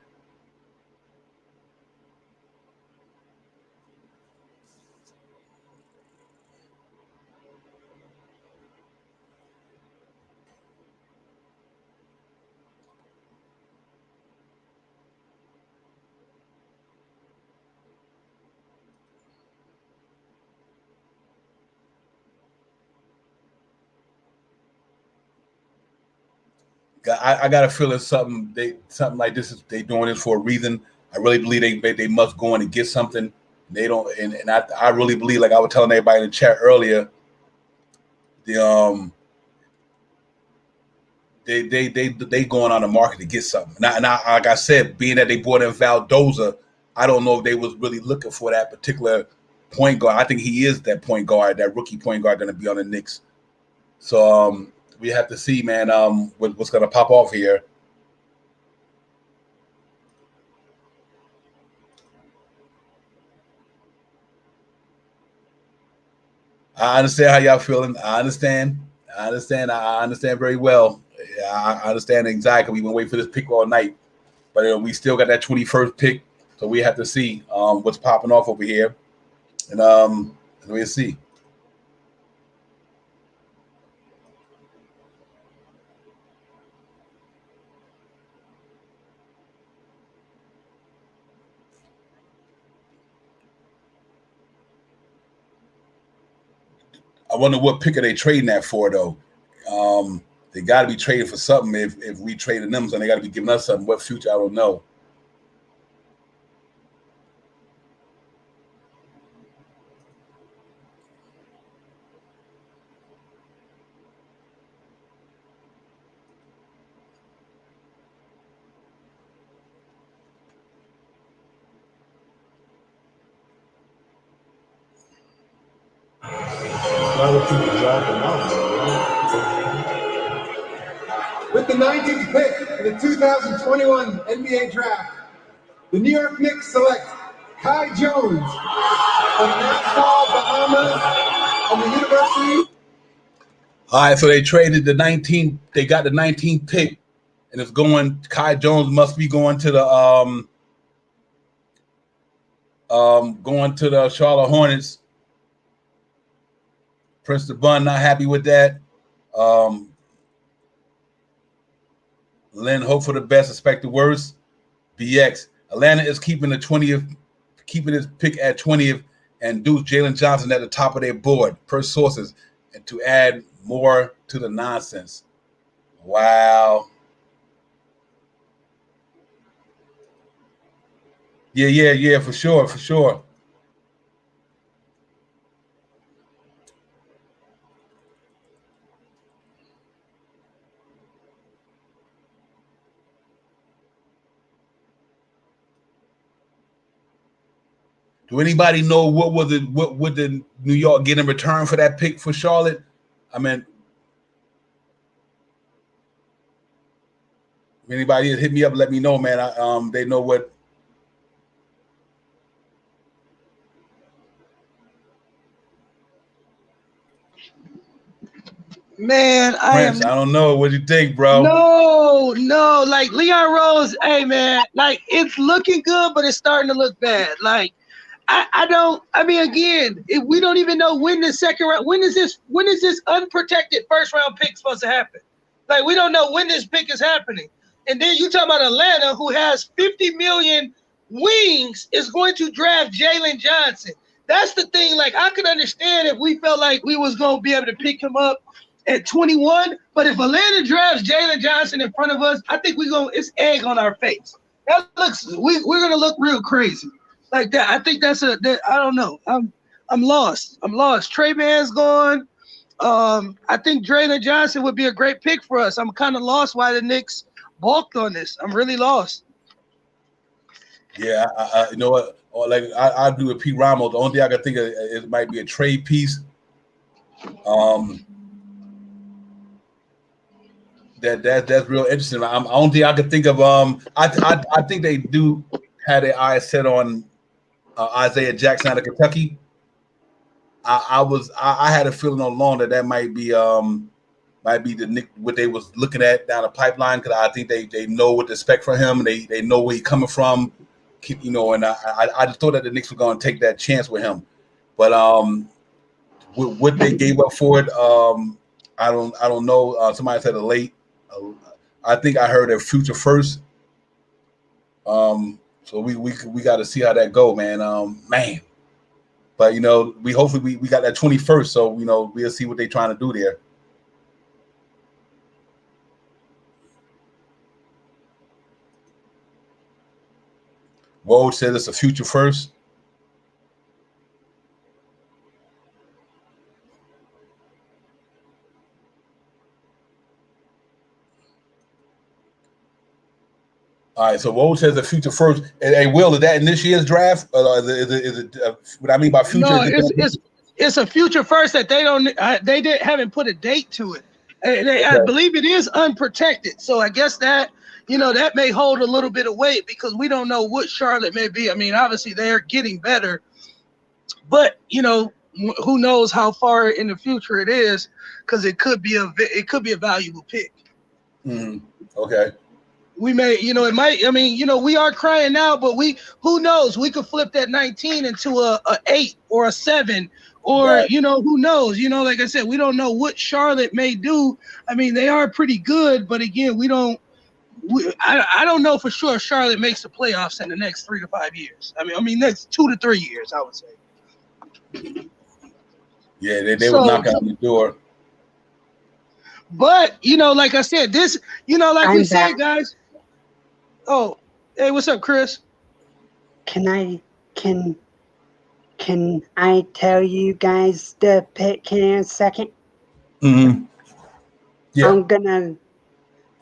I got a feeling something like this is they doing this for a reason. I really believe they must go in and get something. They don't, and I really believe, like I was telling everybody in the chat earlier, the they going on the market to get something. And I like I said, being that they brought in Valdoza, I don't know if they was really looking for that particular point guard. I think he is that point guard, that rookie point guard, going to be on the Knicks. So we have to see, man, what's going to pop off here. I understand how y'all feeling. I understand very well. I understand exactly. We've been waiting for this pick all night, but we still got that 21st pick, so we have to see what's popping off over here, and we'll see. I wonder what pick are they trading that for, though. They got to be trading for something. If we traded them, so they got to be giving us something. What future, I don't know. With the 19th pick in the 2021 NBA Draft, the New York Knicks select Kai Jones from Nassau, Bahamas, and the University. All right, so they traded the 19th. They got the 19th pick, and it's going. Kai Jones must be going to the Charlotte Hornets. Prince Bun not happy with that. Lynn, hope for the best, expect the worst. BX. Atlanta is keeping the 20th, keeping his pick at 20th, and Deuce Jalen Johnson at the top of their board, per sources, and to add more to the nonsense. Wow. Yeah, for sure. Do anybody know what would the New York get in return for that pick for Charlotte? I mean, if anybody hit me up, let me know, man. They know what. Man, Prince, I don't know. What do you think, bro? No. Like Leon Rose, hey man, like it's looking good, but it's starting to look bad. Like again, if we don't even know when the second round, when is this unprotected first round pick supposed to happen? Like we don't know when this pick is happening. And then you talk about Atlanta, who has 50 million wings, is going to draft Jalen Johnson. That's the thing. Like I could understand if we felt like we was gonna be able to pick him up at 21. But if Atlanta drafts Jalen Johnson in front of us, I think it's egg on our face. That looks we're gonna look real crazy like that. I think I don't know. I'm lost. Trey Man's gone. I think Jalen Johnson would be a great pick for us. I'm kind of lost why the Knicks balked on this. I'm really lost. Yeah, I you know what? Like I do with Pete Ramos. The only thing I can think of it might be a trade piece. That's real interesting. I don't think I could think of. I think they do have their eyes set on Isaiah Jackson out of Kentucky. I had a feeling all along that might be what they was looking at down the pipeline, because I think they know what to expect from him. They know where he's coming from, you know. And I just thought that the Knicks were going to take that chance with him, but what they gave up for it, I don't know. Somebody said a late. I think I heard a future first. So we got to see how that go, man. Man. But, you know, we hopefully we got that 21st, so, you know, we'll see what they're trying to do there. Woj said it's a future first. All right, so Woj says a future first. Hey, Will, is that in this year's draft? Is it what I mean by future? No, it's a future first that haven't put a date to it. I believe it is unprotected. So I guess that, you know, that may hold a little bit of weight because we don't know what Charlotte may be. I mean, obviously they're getting better, but, you know, who knows how far in the future it is, because it could be a valuable pick. Mm-hmm. Okay. We may, you know, it might. I mean, you know, we are crying now, but who knows? We could flip that 19 into a 8 or a 7, or right. You know, who knows? You know, like I said, we don't know what Charlotte may do. I mean, they are pretty good, but again, I don't know for sure Charlotte makes the playoffs in the next 3 to 5 years. I mean, next 2 to 3 years, I would say. Yeah, they would knock out the door. But, you know, like I said, this, you know, like we said, guys. Oh, hey, what's up, Chris? Can I tell you guys the pick in a second? Mm-hmm. Yeah. I'm gonna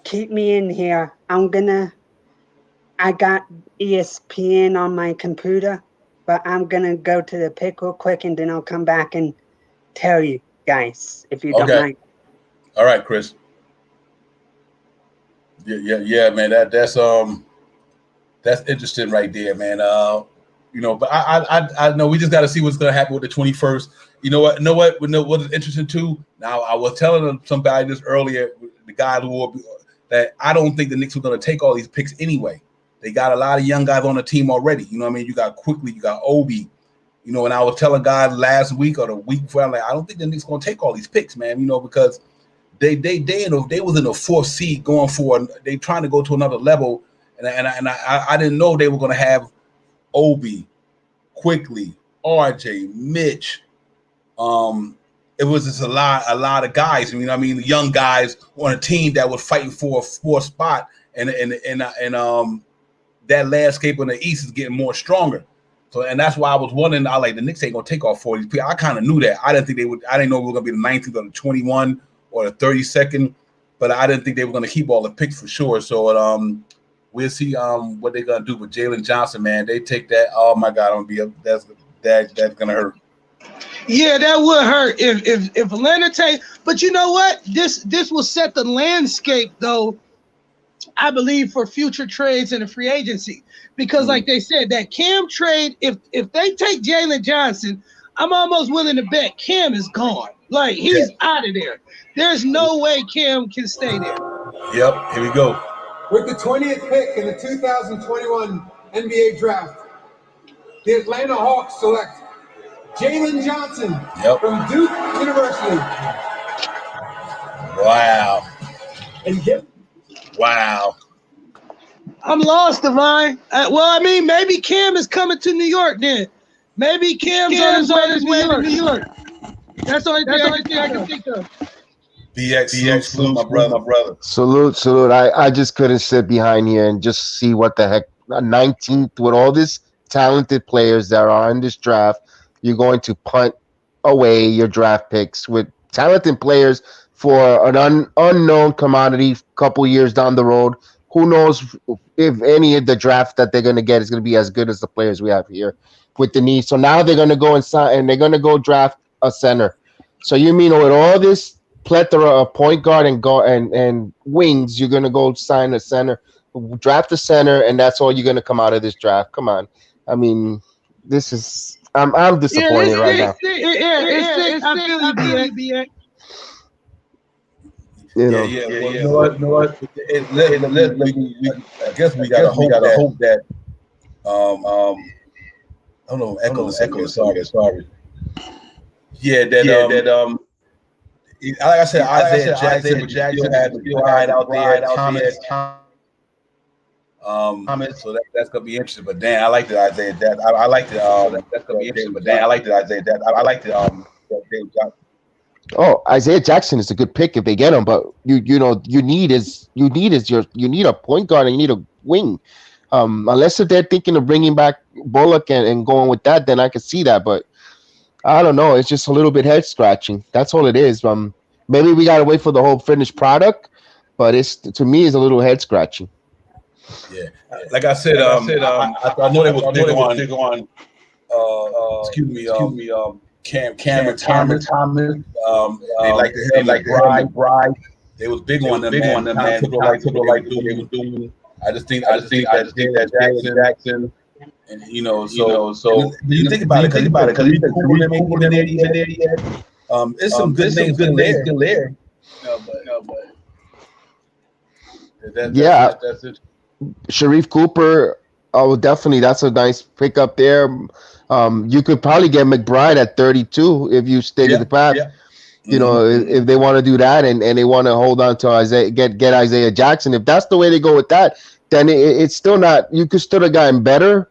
keep me in here. I got ESPN on my computer, but I'm gonna go to the pick real quick and then I'll come back and tell you guys if you don't mind. All right, Chris. Yeah, man. That's interesting right there, man. You know, but I know we just got to see what's going to happen with the 21st. You know what? What is interesting too? Now, I was telling somebody this earlier, the guy that I don't think the Knicks were going to take all these picks anyway. They got a lot of young guys on the team already. You know what I mean? You got Quickly, you got Obi. You know, and I was telling guys last week or the week before, I'm like, I don't think the Knicks going to take all these picks, man. You know, because they was in the 4th seed going for. They trying to go to another level, and I didn't know they were going to have Obi, Quickly, RJ, Mitch. It was just a lot of guys. I mean, young guys on a team that was fighting for a 4th spot, and that landscape in the East is getting more stronger. So, and that's why I was wondering. I like the Knicks ain't gonna take all 4 of these people. I kind of knew that. I didn't think they would. I didn't know we were gonna be the 19th or the 21 or the 32nd, but I didn't think they were gonna keep all the picks for sure. So, we'll see what they're gonna do with Jalen Johnson, man. They take that. Oh my God, that's gonna hurt. Yeah, that would hurt if Atlanta take. But you know what? This will set the landscape, though, I believe, for future trades in the free agency. Because, like they said, that Cam trade, if they take Jalen Johnson, I'm almost willing to bet Cam is gone. Like, he's out of there. There's no way Cam can stay there. Yep, here we go. With the 20th pick in the 2021 NBA Draft, the Atlanta Hawks select Jalen Johnson from Duke University. Wow. Wow. I'm lost, Divine. Well, I mean, maybe Cam is coming to New York then. Maybe Cam's on his way to New York. That's the only thing I can think of. BX, salute, my brother. Salute. I just couldn't sit behind here and just see what the heck. 19th with all these talented players that are in this draft, you're going to punt away your draft picks with talented players for an unknown commodity couple years down the road. Who knows if any of the draft that they're going to get is going to be as good as the players we have here with the need. So now they're going to go and sign, and they're going to go draft a center. So you mean with all this plethora of point guard and wings, you're gonna go sign a center, draft a center, and that's all you're gonna come out of this draft. Come on, I mean, this is I'm disappointed right now. I feel you, BX. You know, You know what? I guess we gotta hope that. I don't know. Echo. Sorry. Yeah, that like I said, Isaiah Jackson still had out there. Thomas. So that's gonna be interesting. But damn, I like the Isaiah Jackson. I like the that's gonna be interesting. But damn, I like the Isaiah Jackson. I like the David Johnson. Oh, Isaiah Jackson is a good pick if they get him, but you need a point guard and you need a wing. Unless if they're thinking of bringing back Bullock and going with that, then I could see that. But I don't know. It's just a little bit head scratching. That's all it is. Maybe we gotta wait for the whole finished product, but to me it's a little head scratching. Yeah, like I said, I know they was big on. Excuse me, Cameron Thomas. They like the bride. They was big on them, man. Took like doing. I just think that Jackson. And so do you think about it? Because he's cool in there yet. It's some good names still there. That's it. Sharif Cooper. Oh, definitely, that's a nice pickup there. You could probably get McBride at 32 if you stay with the pack. Yeah. You know, if they want to do that and they want to hold on to Isaiah, get Isaiah Jackson. If that's the way they go with that, then it's still not. You could still have gotten better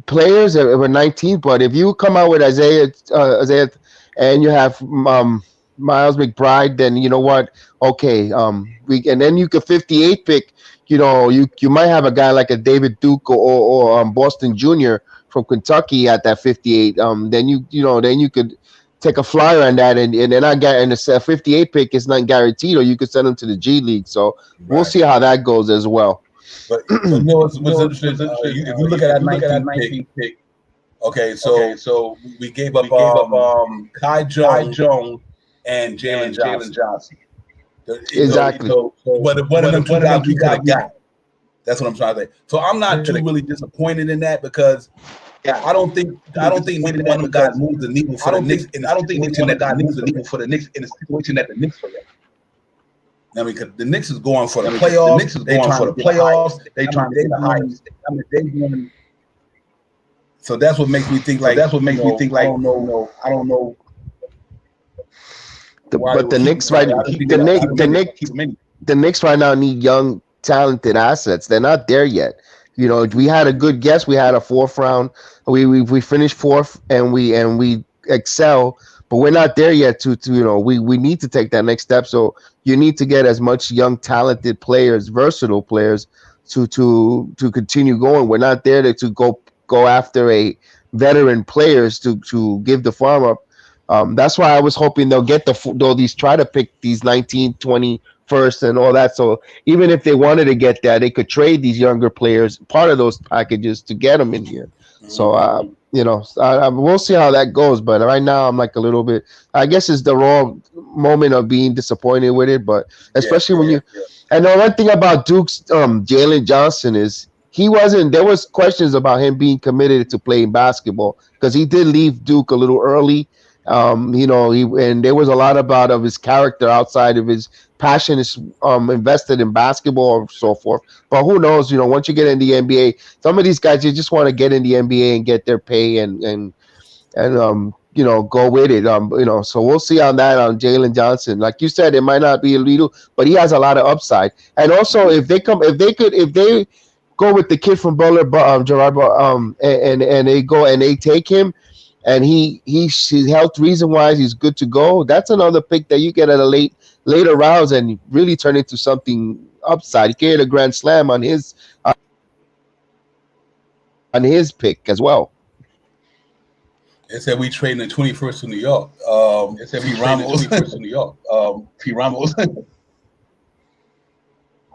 players at 19, but if you come out with Isaiah and you have Miles McBride, then you know what? Okay, and then you could 58 pick. You know, you might have a guy like a David Duke or Boston Jr. from Kentucky at that 58. Then you could take a flyer on that, and then I got in a 58 pick. It's not guaranteed, or you could send them to the G League. So we'll see how that goes as well. But you know what's interesting? If you look at that 19 pick, okay, so we gave up Kai Jones and Jalen Johnson. Exactly. But one of them two guys we could have got. That's what I'm trying to say. So I'm not too really disappointed in that because I don't think neither one of them guys moves the needle for the Knicks, and I don't think neither one of them guys moves the needle for the Knicks in a situation that the Knicks are in. I mean, because the Knicks is going for the playoffs. They trying to get the highest. I mean, they doing. So that's what makes me think like. I don't know. But the Knicks right now, the Knicks right now need young, talented assets. They're not there yet. You know, we had a good guess. We had a fourth round. We finished fourth, and we excel. But we're not there yet to we need to take that next step. So you need to get as much young, talented players, versatile players to continue going. We're not there to go after a veteran players to give the farm up. That's why I was hoping they'll get try to pick these 19, 20 first and all that. So even if they wanted to get that, they could trade these younger players, part of those packages to get them in here. So, we'll see how that goes. But right now I'm like a little bit, I guess it's the raw moment of being disappointed with it. But especially when and the one thing about Duke's Jalen Johnson is there was questions about him being committed to playing basketball because he did leave Duke a little early. And there was a lot of his character outside of his passion is invested in basketball or so forth. But who knows? Once you get in the NBA, some of these guys you just want to get in the NBA and get their pay and go with it. So we'll see on that on Jalen Johnson. Like you said, it might not be illegal, but he has a lot of upside. And also, if they go with the kid from Butler, Gerard, and they go and they take him. and he's health reason wise he's good to go. That's another pick that you get at a later rounds and really turn into something upside. He carried a grand slam on his pick as well. It said we trading the 21st in New York. It said we trading the 21st in New York. P. Ramos.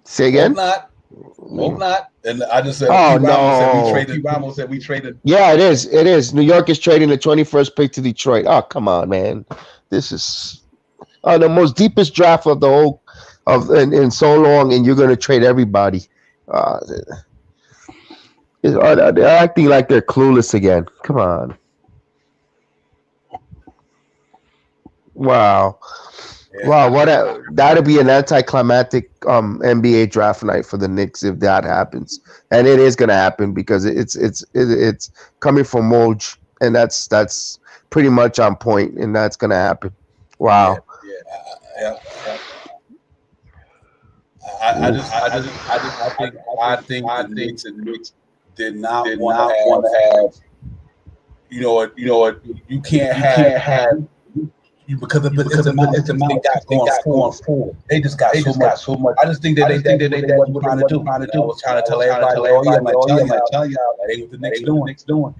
Say again? Hope not. And I just said, oh, P. no. Ramos said we traded. P. Ramos said we traded. Yeah, it is. It is. New York is trading the 21st pick to Detroit. Oh, come on, man. This is the most deepest draft of the whole in so long, and you're going to trade everybody. They're acting like they're clueless again. Come on. Wow. Yeah. Wow, that'd be an anticlimactic NBA draft night for the Knicks if that happens. And it is gonna happen because it's coming from Woj, and that's pretty much on point, and that's gonna happen. Wow. Yeah. I think the Knicks did not want to have. You know what? You can't have. Because of the amount they got going forward. They just got so much. I just think that they wasn't trying to do. I was trying to tell everybody, I'm like, tell y'all, that ain't what the Knicks doing.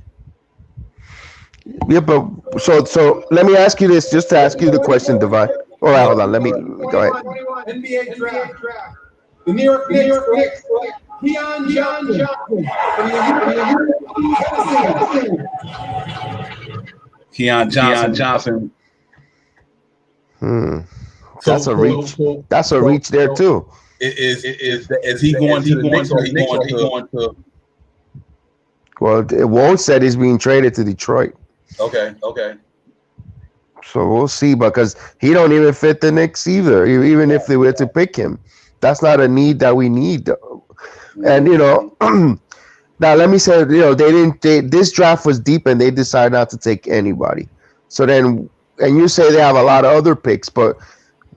Yeah, but so let me ask you this, just to ask you the question, Divine. All right, hold on. Let me go ahead. NBA draft. The New York Knicks select Keon Johnson from the Keon Johnson. That's a reach. That's a reach there too. Is he going to the Knicks or he going to? Well, Woj said he's being traded to Detroit. Okay. So we'll see, because he don't even fit the Knicks either. Even if they were to pick him, that's not a need that we need. And now let me say, this draft was deep, and they decided not to take anybody. So then. And you say they have a lot of other picks, but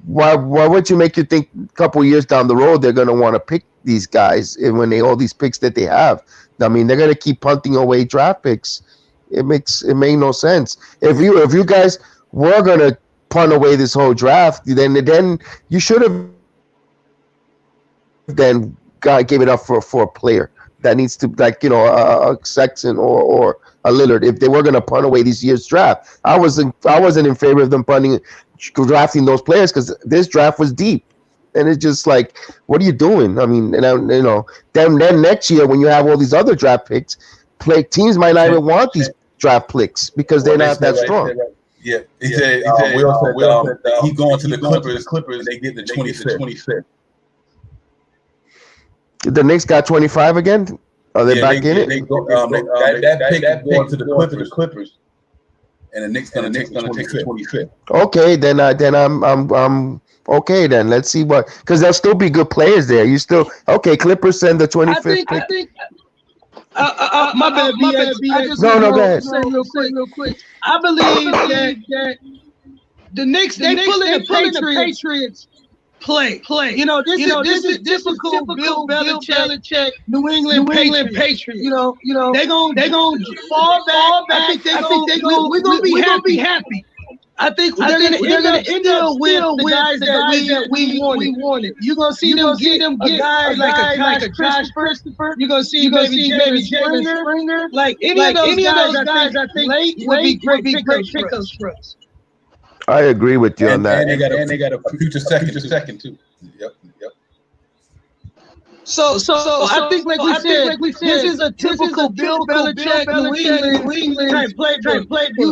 why would you make you think a couple years down the road they're going to want to pick these guys when all these picks that they have? I mean, they're going to keep punting away draft picks. It made no sense. If you guys were going to punt away this whole draft, then you should have then gave it up for a player that needs to, like, a Sexton or a Lillard. If they were going to punt away this year's draft, I wasn't in favor of them drafting those players, because this draft was deep, and it's just like, what are you doing? I mean, then next year when you have all these other draft picks, teams might not even want these draft picks because they're not that strong. Yeah, he said Will said he's going to the Clippers. They get the 25th. The Knicks got 25 again? Are they back in it? That pick is going to the Clippers, and the Knicks gonna take the 25th. Okay, then I'm okay. Then let's see because there'll still be good players there. Clippers send the 25th pick. I think. My bad. I just go ahead. Say real quick. I believe that the Knicks they pulling the Patriots. Play. This is typical Bill Belichick, New England Patriots. They're gonna fall back. I think we're gonna be happy. I think they're gonna end up with the guys that we wanted. You're gonna see them get a guy like a Josh Christopher. You're gonna see maybe Jalen Springer. Like any of those guys, I think late would be great pickups for us. I agree with you on that. And they got a future second too. Yep. So I think like we said, this is a typical Bill Belichick New England type playbook.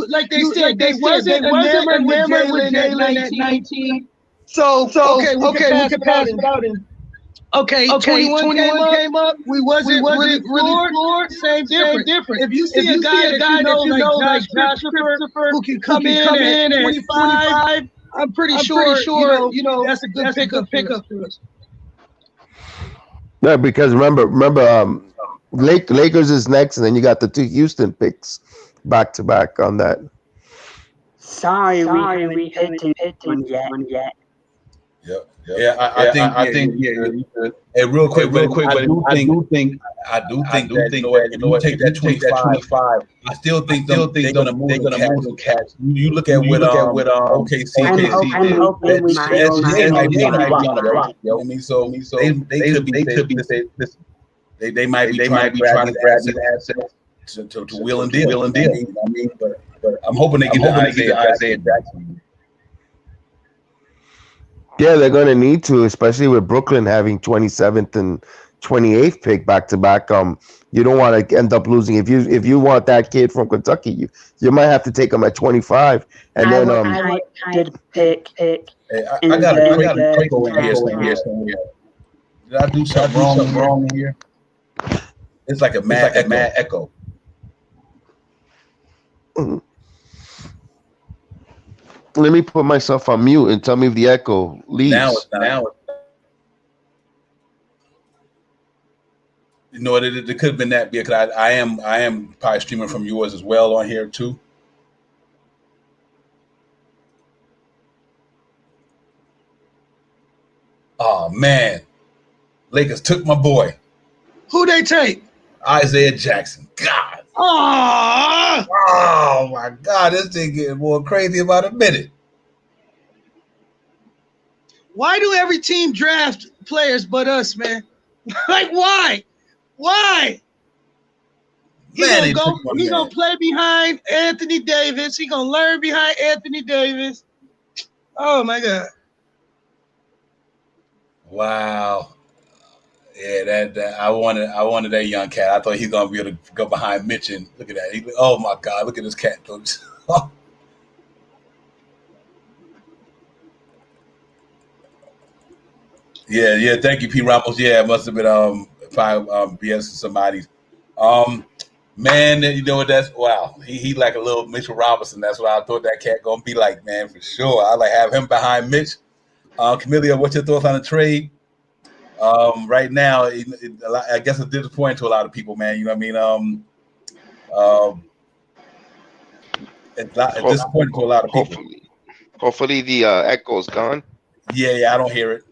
Like they said, they wasn't enamored with Jalen at 19. So okay, we can pass without him. Okay, 21 came up. We wasn't really floored. Same different. If you see a guy that you know like Josh Christopher who can come in at 25, I'm pretty sure that's a good pickup for us. Yeah, because remember, Lakers is next, and then you got the two Houston picks back to back on that. Sorry, we haven't hit one yet. Yeah. I think you could. Hey, real quick, but I do think that if you take that 25, I still think they're gonna move them cats. You look at what OKC I'm hoping we the still SGA might be on the not block, yo. I mean, so they could be they might be trying to grab these assets to wheel and deal. I mean, but I'm hoping they get the Isaiah Jackson. Yeah, they're going to need to, especially with Brooklyn having 27th and 28th pick back to back. You don't want to end up losing if you want that kid from Kentucky. You might have to take him at 25, and then I did pick. Hey, I got a crazy echo in here somewhere. Did I do something wrong in here? It's like a mad echo. Mhm. Let me put myself on mute and tell me if the echo leaves. Now it's not. You know what? It could have been that because I am probably streaming from yours as well on here too. Oh man, Lakers took my boy. Who they take? Isaiah Jackson. God. Oh my God, this thing getting more crazy about a minute. Why do every team draft players but us, man? Like why? He's gonna play behind Anthony Davis. He's gonna learn behind Anthony Davis. Oh my God. Wow. Yeah, that I wanted that young cat. I thought he's gonna be able to go behind Mitch and look at that. Oh my God, look at this cat, folks. Yeah. Thank you, P. Ramos. Yeah, it must have been probably BS somebody's. Man, you know what? That's wow. He like a little Mitchell Robinson. That's what I thought that cat gonna be like, man, for sure. I like have him behind Mitch. Camellia, what's your thoughts on the trade? Right now, I guess it's disappointing to a lot of people, man. You know what I mean? It's disappointing to a lot of people. Hopefully the echo's gone. Yeah, I don't hear it.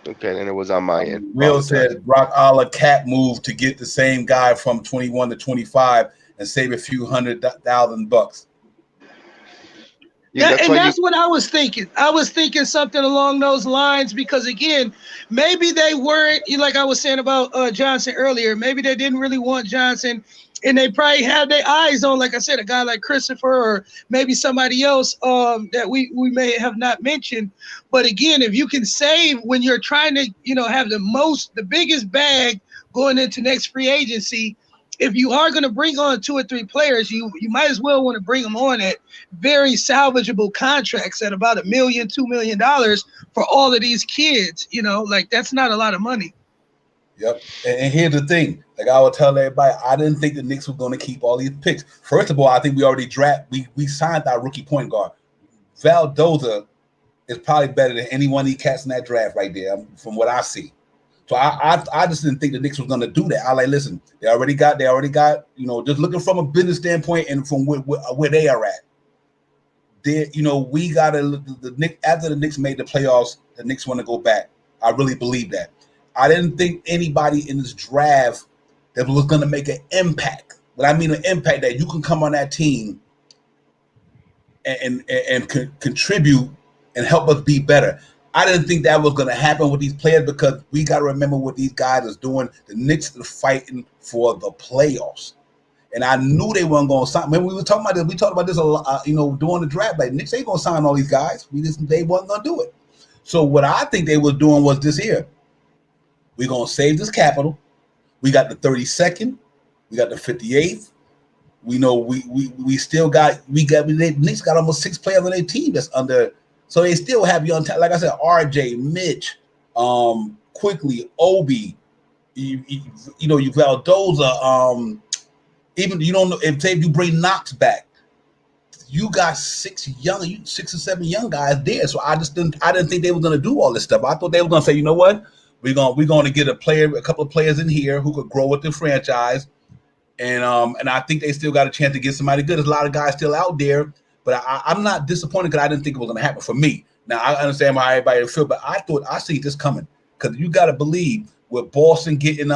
Okay, then it was on my end. Will says Brock Alla cat move to get the same guy from 21 to 25 and save a few $100,000. Yeah, that's what I was thinking. I was thinking something along those lines because, again, maybe they weren't, like I was saying about Johnson earlier, maybe they didn't really want Johnson, and they probably had their eyes on, like I said, a guy like Christopher or maybe somebody else that we may have not mentioned. But, again, if you can save when you're trying to, have the biggest bag going into next free agency, if you are going to bring on 2 or 3 players, you might as well want to bring them on at very salvageable contracts at about $1 million, $2 million for all of these kids. Like that's not a lot of money. Yep. And here's the thing. Like I would tell everybody, I didn't think the Knicks were going to keep all these picks. First of all, I think we already we signed our rookie point guard. Valdoza is probably better than any one of these cats in that draft right there, from what I see. So I just didn't think the Knicks was going to do that. I listen, they already got, just looking from a business standpoint and from where they are at. We got the Knicks, after the Knicks made the playoffs, the Knicks want to go back. I really believe that. I didn't think anybody in this draft that was going to make an impact. But I mean an impact that you can come on that team and contribute and help us be better. I didn't think that was going to happen with these players because we got to remember what these guys is doing. The Knicks are fighting for the playoffs. And I knew they weren't going to sign. Remember, we were talking about this. We talked about this a lot, during the draft. Like, Knicks ain't going to sign all these guys. They wasn't going to do it. So what I think they were doing was this here. We're going to save this capital. We got the 32nd. We got the 58th. We know we still got the Knicks got almost 6 players on their team that's under. So they still have young talent. Like I said, RJ, Mitch, quickly, Obi, you Valdoza, even you don't know if you bring Knox back, you got 6 or 7 young guys there. So I didn't think they were gonna do all this stuff. I thought they were gonna say, you know what, we're gonna get a couple of players in here who could grow with the franchise, and I think they still got a chance to get somebody good. There's a lot of guys still out there But I'm not disappointed because I didn't think it was going to happen for me. Now I understand how everybody feel, but I thought I see this coming because you got to believe with Boston getting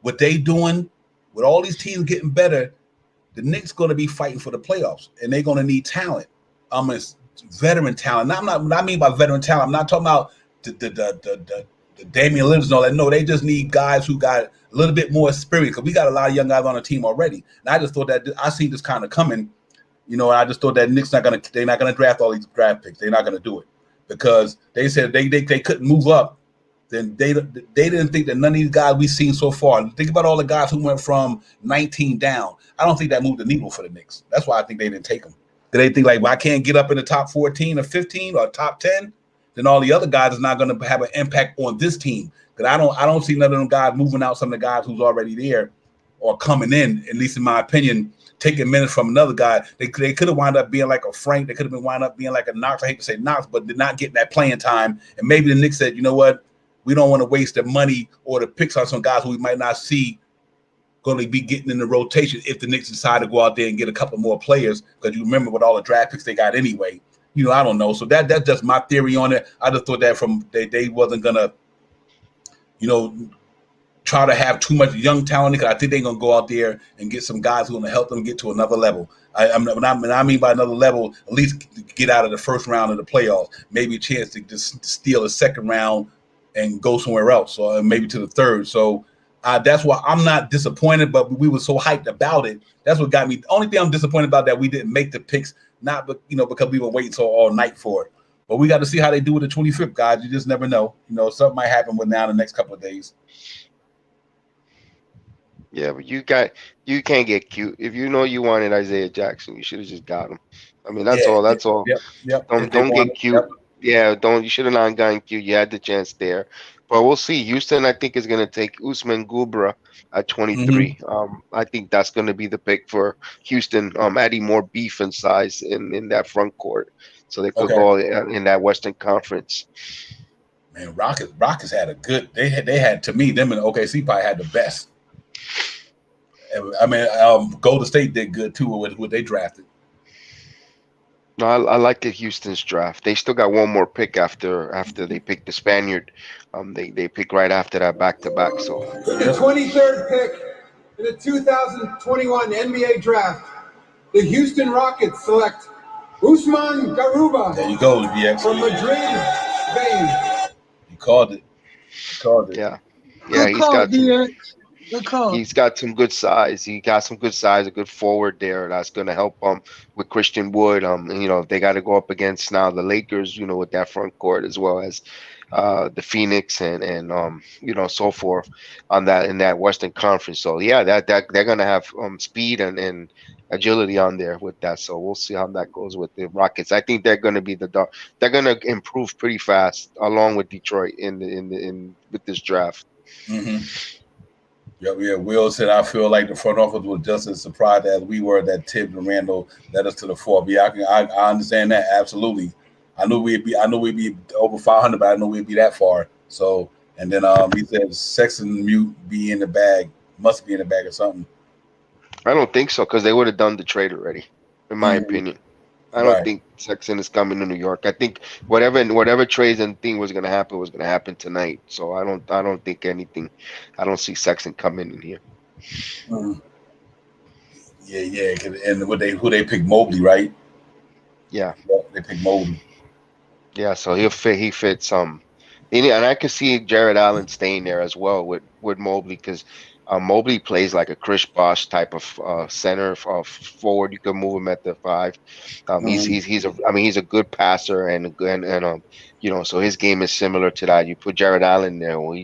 what they doing, with all these teams getting better, the Knicks going to be fighting for the playoffs, and they're going to need talent. It's veteran talent. Now, what I mean by veteran talent, I'm not talking about the Damian Lillards and all that. No, they just need guys who got a little bit more experience because we got a lot of young guys on the team already. And I just thought that I see this kind of coming. I just thought that Knicks they're not gonna draft all these draft picks. They're not gonna do it because they said they couldn't move up. Then they didn't think that none of these guys we've seen so far. Think about all the guys who went from 19 down. I don't think that moved the needle for the Knicks. That's why I think they didn't take them. They think like, well, I can't get up in the top 14 or 15 or top 10. Then all the other guys is not going to have an impact on this team. Because I don't see none of them guys moving out some of the guys who's already there or coming in. At least in my opinion, taking minutes from another guy. They could have wound up being like a Frank. They could have been wound up being like a Knox. I hate to say Knox, but they're not getting that playing time. And maybe the Knicks said, you know what? We don't want to waste the money or the picks on some guys who we might not see going to be getting in the rotation if the Knicks decide to go out there and get a couple more players, because you remember with all the draft picks they got anyway. I don't know. So that's just my theory on it. I just thought that from they wasn't gonna, try to have too much young talent, because I think they're gonna go out there and get some guys who are gonna help them get to another level. I mean by another level, at least get out of the first round of the playoffs, maybe a chance to just steal a second round and go somewhere else, or maybe to the third. So that's why I'm not disappointed, but we were so hyped about it. That's what got me. The only thing I'm disappointed about that we didn't make the picks, not because we were waiting so all night for it. But we got to see how they do with the 25th, guys. You just never know. Something might happen with now the next couple of days. Yeah, but you can't get cute. If you know you wanted Isaiah Jackson, you should have just got him. I mean, that's all. That's all. Yep. Don't get cute. Yep. Yeah, don't. You should have not gotten cute. You had the chance there, but we'll see. Houston, I think, is going to take Usman Gubra at 23. Mm-hmm. I think that's going to be the pick for Houston. Adding more beef and size in that front court, so they could go in that Western Conference. Man, Rockets had a good. They had to me, them and OKC probably had the best. I mean, Golden State did good too with what they drafted. No, I like the Houston's draft. They still got one more pick after they picked the Spaniard. They pick right after that back-to-back. So the 23rd pick in the 2021 NBA draft, the Houston Rockets select Usman Garuba. There you go, DX. From Madrid, Spain. You called it. Yeah, he's got some good size. He got some good size, a good forward there. That's going to help with Christian Wood. They got to go up against now the Lakers, with that front court, as well as the Phoenix and so forth in that Western Conference. So yeah, that they're going to have speed and agility on there with that. So we'll see how that goes with the Rockets. I think they're going to be they're going to improve pretty fast along with Detroit in with this draft. Mm-hmm. Yeah. Will said, I feel like the front office was just as surprised as we were that Tibbs and Randall led us to the 4th. Yeah, I understand that absolutely. I knew we'd be over 500, but I knew we'd be that far. So, and then he said Sexton Mute be in the bag, must be in the bag or something. I don't think so, because they would have done the trade already, in my opinion. I don't think Sexton is coming to New York. I think whatever trades and thing was going to happen tonight. So I don't think anything. I don't see Sexton coming in here. Mm. Yeah. And who they picked, Mobley, right? Yeah, they picked Mobley. Yeah, so he fits and I can see Jared Allen staying there as well with Mobley, because Mobley plays like a Chris Bosh type of center of forward. You can move him at the 5. He's a good passer and so his game is similar to that. You put Jared Allen there, where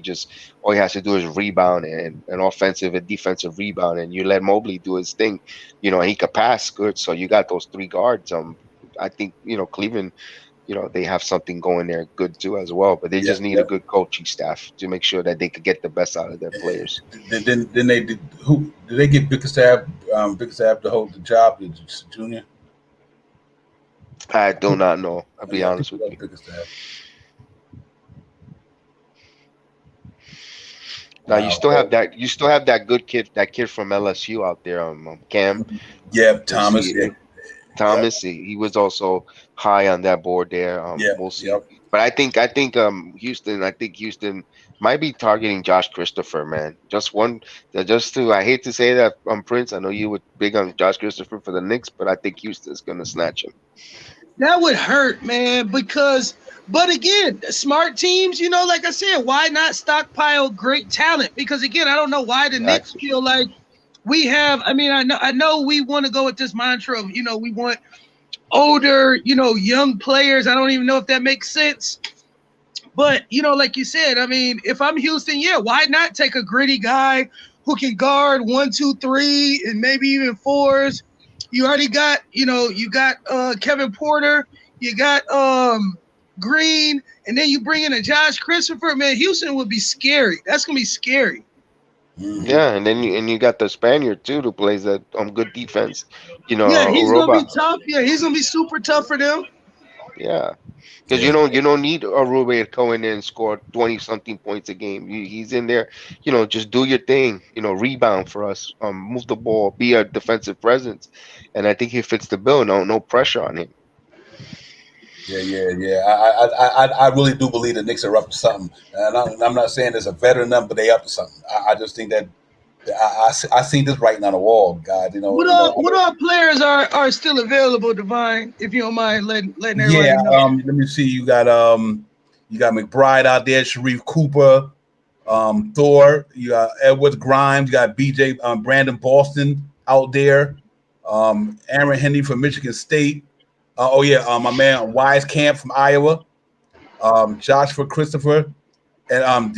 all he has to do is rebound and an offensive and defensive rebound, and you let Mobley do his thing. And he could pass good. So you got those 3 guards. I think Cleveland, they have something going there good too as well, but they just need a good coaching staff to make sure that they could get the best out of their players. Then did they get Bickerstaff to hold the job, the junior? I do not know. I'll be honest with you. Bickerstaff. Now you still have that. You still have that good kid, that kid from LSU out there, Cam. Yeah, Thomas. Thomas. He was also high on that board there. We'll see. But I think Houston. I think Houston might be targeting Josh Christopher, man. Just to. I hate to say that, Prince. I know you were big on Josh Christopher for the Knicks, but I think Houston's gonna snatch him. That would hurt, man, but again, smart teams, like I said, why not stockpile great talent? Because again, I don't know why the Knicks feel like we have. I mean, I know we want to go with this mantra of, we want older, young players. I don't even know if that makes sense. But, like you said, I mean, if I'm Houston, why not take a gritty guy who can guard 1, 2, 3, and maybe even 4s? You already got, you got Kevin Porter, you got Green, and then you bring in a Josh Christopher. Man, Houston would be scary. That's gonna be scary. Yeah, and then you got the Spaniard too, who plays that good defense. Yeah, he's gonna be Roba. tough. Yeah, he's gonna be super tough for them. Yeah, because you don't need Arube to go in there and score 20-something points a game. He's in there, just do your thing. Rebound for us, move the ball, be a defensive presence, and I think he fits the bill. No pressure on him. Yeah. I really do believe the Knicks are up to something, and I'm not saying there's a veteran number, but they up to something. I just think that I seen this writing on the wall, God. What all players are still available, Divine? If you don't mind letting everybody know. Let me see. You got McBride out there, Sharif Cooper, Thor. You got Edwards Grimes. You got BJ Brandon Boston out there. Aaron Henry from Michigan State. My man Wise Camp from Iowa. Joshua Christopher and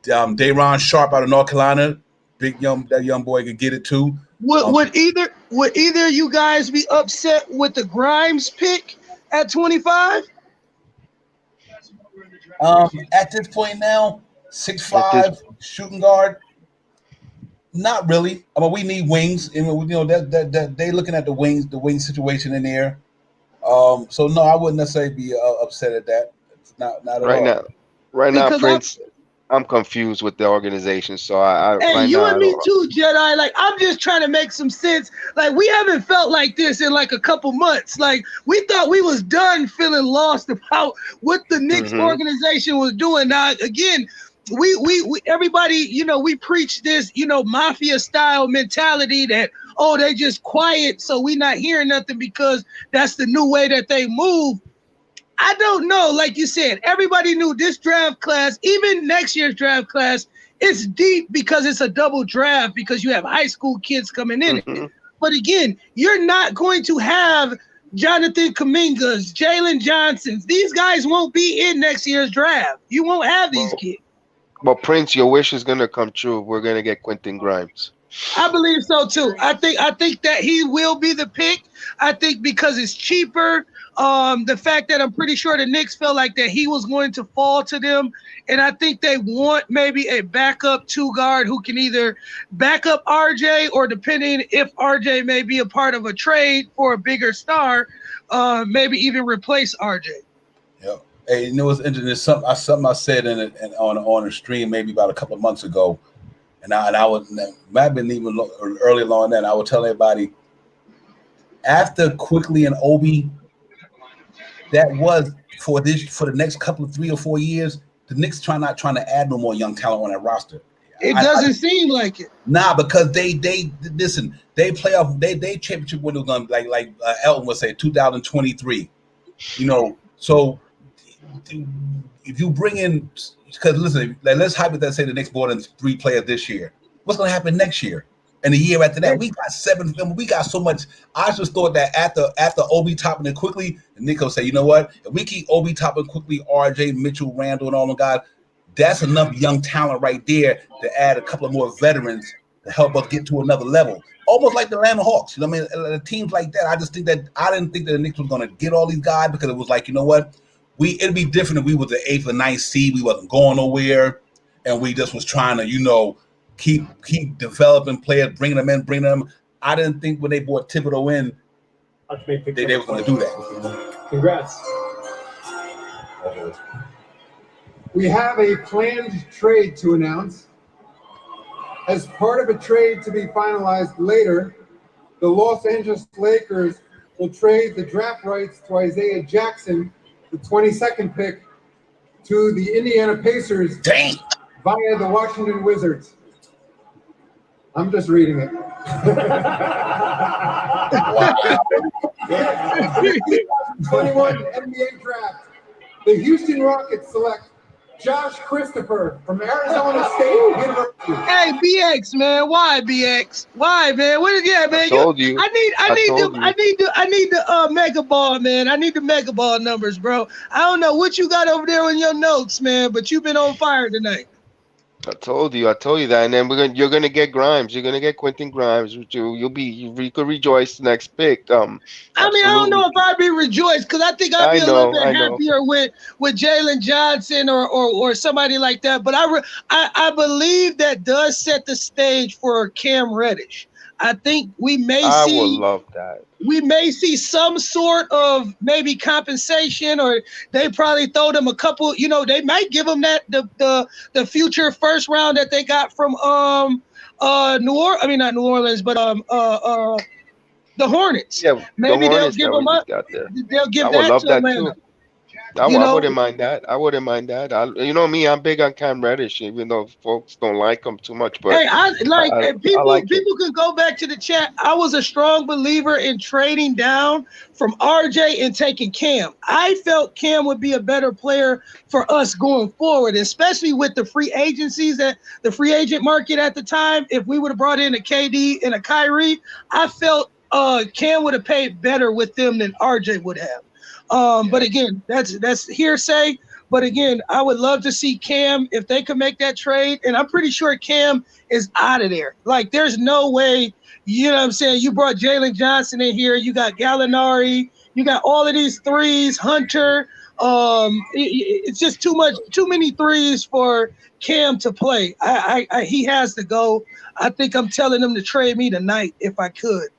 Dayron Sharp out of North Carolina. That young boy could get it too. Would either you guys be upset with the Grimes pick at 25? At this point now, 6'5" shooting guard. Not really. I mean, we need wings. That they looking at the wing situation in there. So no, I wouldn't necessarily be upset at that. Not at all. Right now, Prince. I'm confused with the organization, so I hey, right you now, and me too, Jedi. Like, I'm just trying to make some sense. Like, we haven't felt like this in like a couple months. Like, we thought we was done feeling lost about what the Knicks organization was doing. Now, again, we everybody, we preach this, mafia style mentality that, they just quiet, so we not hearing nothing because that's the new way that they move. I don't know. Like you said, everybody knew this draft class, even next year's draft class, it's deep because it's a double draft because you have high school kids coming in. But again, you're not going to have Jonathan Kumingas, Jalen Johnsons. These guys won't be in next year's draft. You won't have these kids. But Prince, your wish is gonna come true. We're gonna get Quentin Grimes. I believe so too. I think that he will be the pick. I think because it's cheaper. The fact that I'm pretty sure the Knicks felt like that he was going to fall to them, and I think they want maybe a backup 2 guard who can either back up RJ or, depending if RJ may be a part of a trade for a bigger star, maybe even replace RJ. Yeah. Hey, it's interesting. There's something I said on a stream maybe about a couple of months ago, and I would might have been even early along then. I would tell everybody after Quickly and Obi. That was for the next couple of 3 or 4 years. The Knicks not trying to add no more young talent on that roster. It doesn't seem like it. Nah, because they listen. They playoff. They championship window going like Elton would say 2023. So if you bring in, because listen, let's hypothetically say the Knicks brought in 3 players this year. What's going to happen next year? And the year after that, we got 7. We got so much. I just thought that after Obi Toppin and Quickly, and Nico say, you know what? If we keep Obi Toppin, Quickly, RJ, Mitchell, Randall, and all them guys, that's enough young talent right there to add a couple of more veterans to help us get to another level. Almost like the Atlanta Hawks. You know what I mean? Teams like that. I didn't think that the Knicks was going to get all these guys because it was like, you know what? It'd be different if we was the 8th or 9th seed. We wasn't going nowhere, and we just was trying to, keep developing players, bringing them. I didn't think when they brought Thibodeau in, they were going to do that. Congrats. We have a planned trade to announce. As part of a trade to be finalized later, the Los Angeles Lakers will trade the draft rights to Isaiah Jackson, the 22nd pick, to the Indiana Pacers via the Washington Wizards. I'm just reading it. Wow. 2021 NBA Draft. The Houston Rockets select Josh Christopher from Arizona State University. Hey, BX, man, why BX? Why, man? What is man? I told you. I need the mega ball, man. I need the mega ball numbers, bro. I don't know what you got over there in your notes, man, but you've been on fire tonight. I told you that, and then you're gonna get Grimes. You're gonna get Quentin Grimes. You could rejoice next pick. I mean, I don't know if I'd be rejoiced because I think I'd be a little bit happier with Jalen Johnson or somebody like that. But I believe that does set the stage for Cam Reddish. I think we may I would love that. We may see some sort of maybe compensation, or they probably throw them a couple. You know, they might give them that the future first round that they got from not New Orleans, but the Hornets. Yeah, maybe the they'll Hornets give them up. They'll give that to Atlanta. Too. I wouldn't mind that. I wouldn't mind that. You know me, I'm big on Cam Reddish, even though folks don't like him too much. But hey, people can go back to the chat. I was a strong believer in trading down from RJ and taking Cam. I felt Cam would be a better player for us going forward, especially with the free agencies at the free agent market at the time. If we would have brought in a KD and a Kyrie, I felt Cam would have paid better with them than RJ would have. But again, that's hearsay. But again, I would love to see Cam if they could make that trade. And I'm pretty sure Cam is out of there. Like, there's no way, you know what I'm saying? You brought Jalen Johnson in here. You got Gallinari. You got all of these threes, Hunter. It's just too many threes for Cam to play. He has to go. I think I'm telling him to trade me tonight if I could.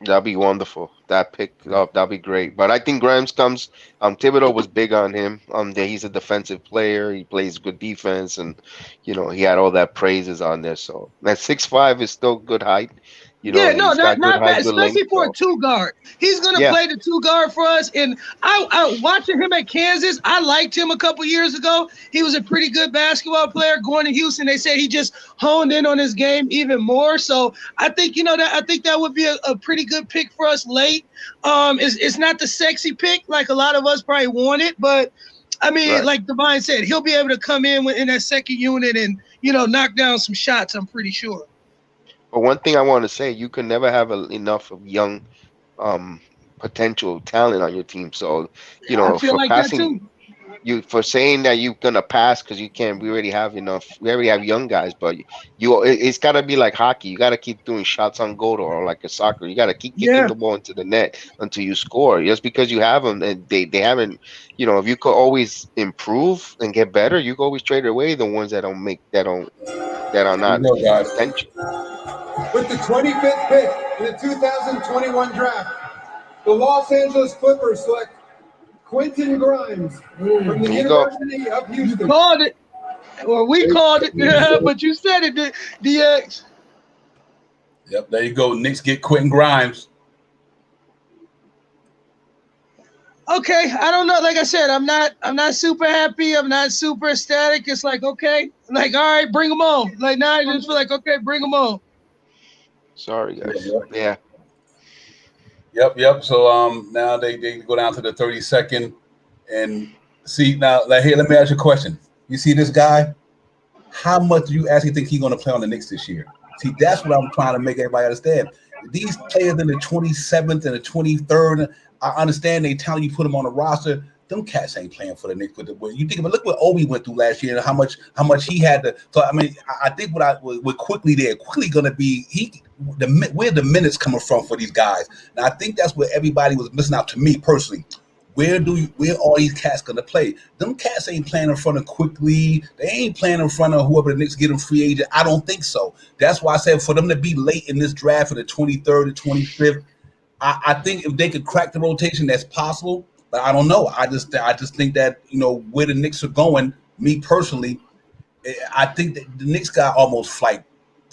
That'd be wonderful. That pick up, that'd be great. But I think Grimes comes. Thibodeau was big on him. That he's a defensive player. He plays good defense, and he had all that praises on there. So that 6'5" is still good height. Not bad, especially for a two guard. He's gonna play the two guard for us. And I watching him at Kansas, I liked him a couple years ago. He was a pretty good basketball player. Going to Houston, they said he just honed in on his game even more. So I think that would be a pretty good pick for us late. It's not the sexy pick like a lot of us probably wanted, but I mean, like Divine said, he'll be able to come in that second unit and knock down some shots. I'm pretty sure. But one thing I want to say, you can never have enough of young potential talent on your team. So, I feel for like passing, for saying that you're gonna pass because you can't. We already have enough. We already have young guys, but it's got to be like hockey. You got to keep doing shots on goal, or like a soccer. You got to keep kicking the ball into the net until you score. Just because you have them, and they haven't. If you could always improve and get better, you could always trade away the ones that are not potential. With the 25th pick in the 2021 draft, the Los Angeles Clippers select Quentin Grimes from the University of Houston. You called it, or we called it, but you said it, DX. Yep, there you go. Knicks get Quentin Grimes. Okay, I don't know. Like I said, I'm not super happy. I'm not super ecstatic. It's like, okay, like, all right, bring them on. Like, now I just feel like, okay, bring them on. Sorry, guys. Yeah. Yep. So now they go down to the 32nd, and see now. Like, hey, let me ask you a question. You see this guy? How much do you actually think he's going to play on the Knicks this year? See, that's what I'm trying to make everybody understand. These players in the 27th and the 23rd, I understand they tell you put them on the roster. Them cats ain't playing for the Knicks. You think about, look what Obi went through last year and how much he had to. So I mean, I think what quickly going to be where the minutes coming from for these guys. Now I think that's where everybody was missing out. To me personally, where all these cats going to play? Them cats ain't playing in front of Quickly. They ain't playing in front of whoever the Knicks get them free agent. I don't think so. That's why I said for them to be late in this draft for the 23rd or 25th. I think if they could crack the rotation, that's possible. But I don't know. I just think that where the Knicks are going. Me personally, I think that the Knicks got almost like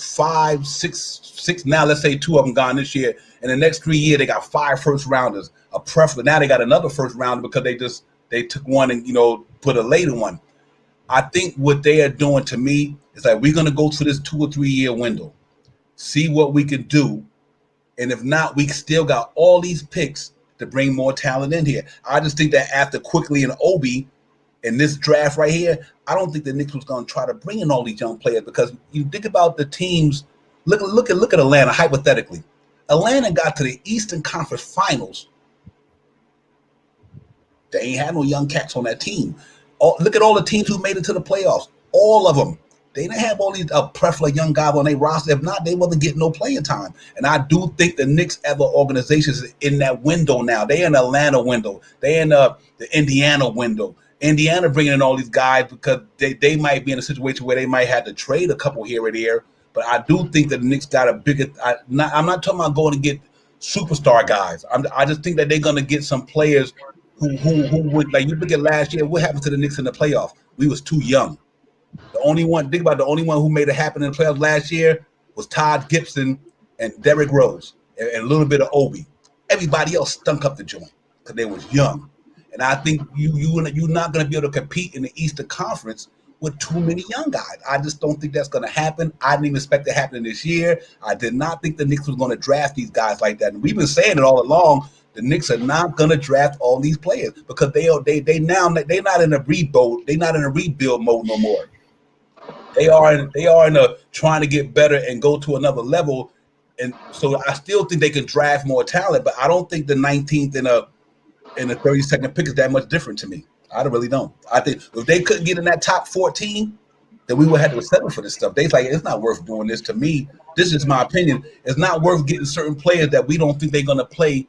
5, 6. Now let's say 2 of them gone this year. In the next 3 years, they got 5 first rounders. A preference. Now they got another first rounder because they took one and put a later one. I think what they are doing to me is like we're gonna go to this 2 or 3 year window, see what we can do, and if not, we still got all these picks to bring more talent in here. I just think that after Quickly and Obi in this draft right here, I don't think the Knicks was going to try to bring in all these young players because you think about the teams. Look at Atlanta hypothetically. Atlanta got to the Eastern Conference Finals. They ain't had no young cats on that team. Look at all the teams who made it to the playoffs. All of them. They didn't have all these plethora young guys on their roster. If not, they wasn't getting no playing time. And I do think the Knicks ever organizations is in that window now. They in the Atlanta window. They in the Indiana window. Indiana bringing in all these guys because they might be in a situation where they might have to trade a couple here or there. But I do think that the Knicks got a bigger. I'm not talking about going to get superstar guys. I just think that they're going to get some players who would, like you look at last year. What happened to the Knicks in the playoffs? We was too young. The only one who made it happen in the playoffs last year was Todd Gibson and Derrick Rose and a little bit of Obi. Everybody else stunk up the joint because they was young. And I think you're not going to be able to compete in the Eastern Conference with too many young guys. I just don't think that's going to happen. I didn't even expect it happening this year. I did not think the Knicks was going to draft these guys like that. And we've been saying it all along. The Knicks are not going to draft all these players because they're not in a rebuild. They're not in a rebuild mode no more. They are in a trying to get better and go to another level. And so I still think they can draft more talent, but I don't think the 19th and the 32nd pick is that much different to me. I really don't. I think if they couldn't get in that top 14, then we would have to settle for this stuff. They're like, it's not worth doing this. To me, this is my opinion. It's not worth getting certain players that we don't think they're going to play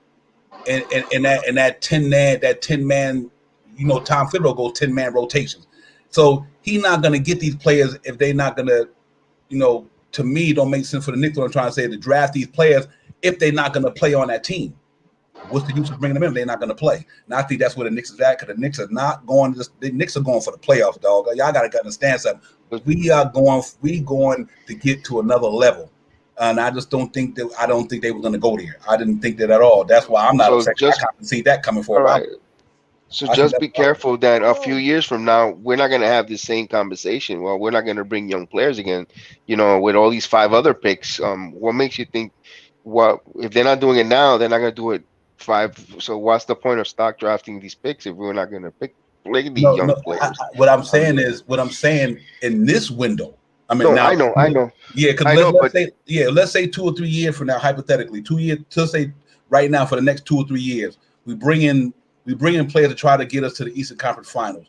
in that 10-man, Tom Thibodeau goes 10-man rotations. So he's not going to get these players if they're not going to, to me, it don't make sense for the Knicks. What I'm trying to say, to draft these players if they're not going to play on that team. What's the use of bringing them in? They're not going to play. And I think that's where the Knicks is at because the Knicks are not going. The Knicks are going for the playoffs, dog. Y'all got to understand something. But we going to get to another level, and I just don't think that. I don't think they were going to go there. I didn't think that at all. That's why I'm not upset. I can't see that coming for a while. So just be careful that a few years from now, we're not going to have the same conversation. Well, we're not going to bring young players again, with all these 5 other picks. What makes you think, if they're not doing it now, they're not going to do it 5. So what's the point of stock drafting these picks if we're not going to play these young players? What I'm saying in this window. I mean, I know. Yeah, because let's say 2 or 3 years from now, hypothetically, 2 years, to say right now for the next 2 or 3 years, we bring in players to try to get us to the Eastern Conference Finals.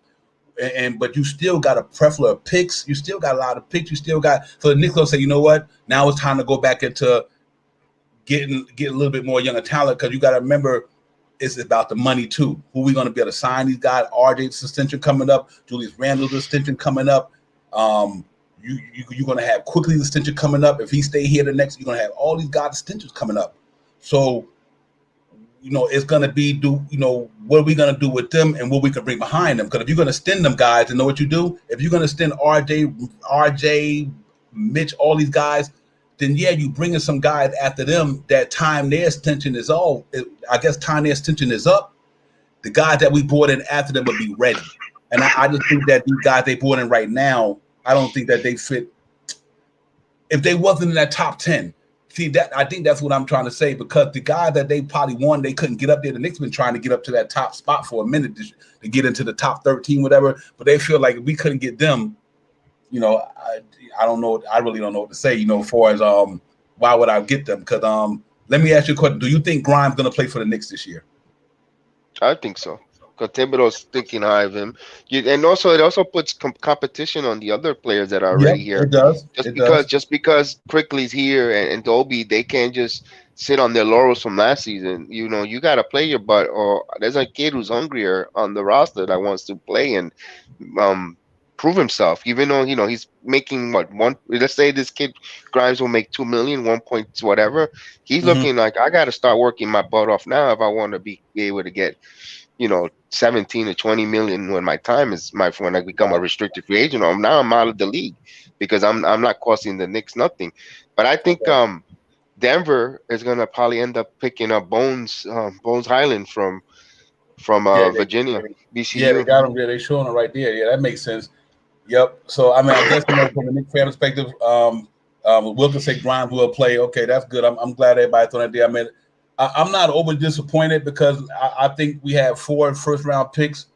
But you still got a plethora of picks. You still got a lot of picks. You still got, so the Knicks will say, you know what? Now it's time to go back into getting a little bit more younger talent because you got to remember it's about the money too. Who we going to be able to sign these guys? RJ's extension coming up. Julius Randle's extension coming up. You're going to have Quickly's extension coming up. If he stay here the next, you're going to have all these guys' extensions coming up. So it's going to be what are we going to do with them and what we can bring behind them? Because if you're going to extend them guys, and know what you do? If you're going to extend RJ, Mitch, all these guys, then you bring in some guys after them that time their extension is all. I guess time their extension is up. The guys that we brought in after them would be ready. And I just think that these guys they brought in right now, I don't think that they fit. If they wasn't in that top 10, see that I think that's what I'm trying to say because the guy that they probably won, they couldn't get up there. The Knicks been trying to get up to that top spot for a minute to get into the top 13, whatever. But they feel like if we couldn't get them, I don't know. I really don't know what to say. As far as why would I get them? Because let me ask you a question. Do you think Grimes going to play for the Knicks this year? I think so. Because Thibodeau's thinking high of him, and also it also puts competition on the other players that are already here. It does. Just because Quickly's here and Dolby, they can't just sit on their laurels from last season. You got to play your butt. Or there's a kid who's hungrier on the roster that wants to play and prove himself. Even though he's making one. Let's say this kid Grimes will make $2 million, 1 point whatever. He's looking like I got to start working my butt off now if I want to be able to get 17 to 20 million when my time is when I become a restricted free agent. Or now I'm out of the league because I'm not costing the Knicks nothing. But I think Denver is gonna probably end up picking up Bones Highland from Yeah, Virginia, they VCU. got him there. They showing it right there. Yeah, that makes sense. Yep. So I mean, I guess from the Knicks fan perspective, Wilkins say Grimes will play. Okay, that's good. I'm glad everybody thought that day. I mean, I'm not over disappointed because I think we had 4 first-round picks,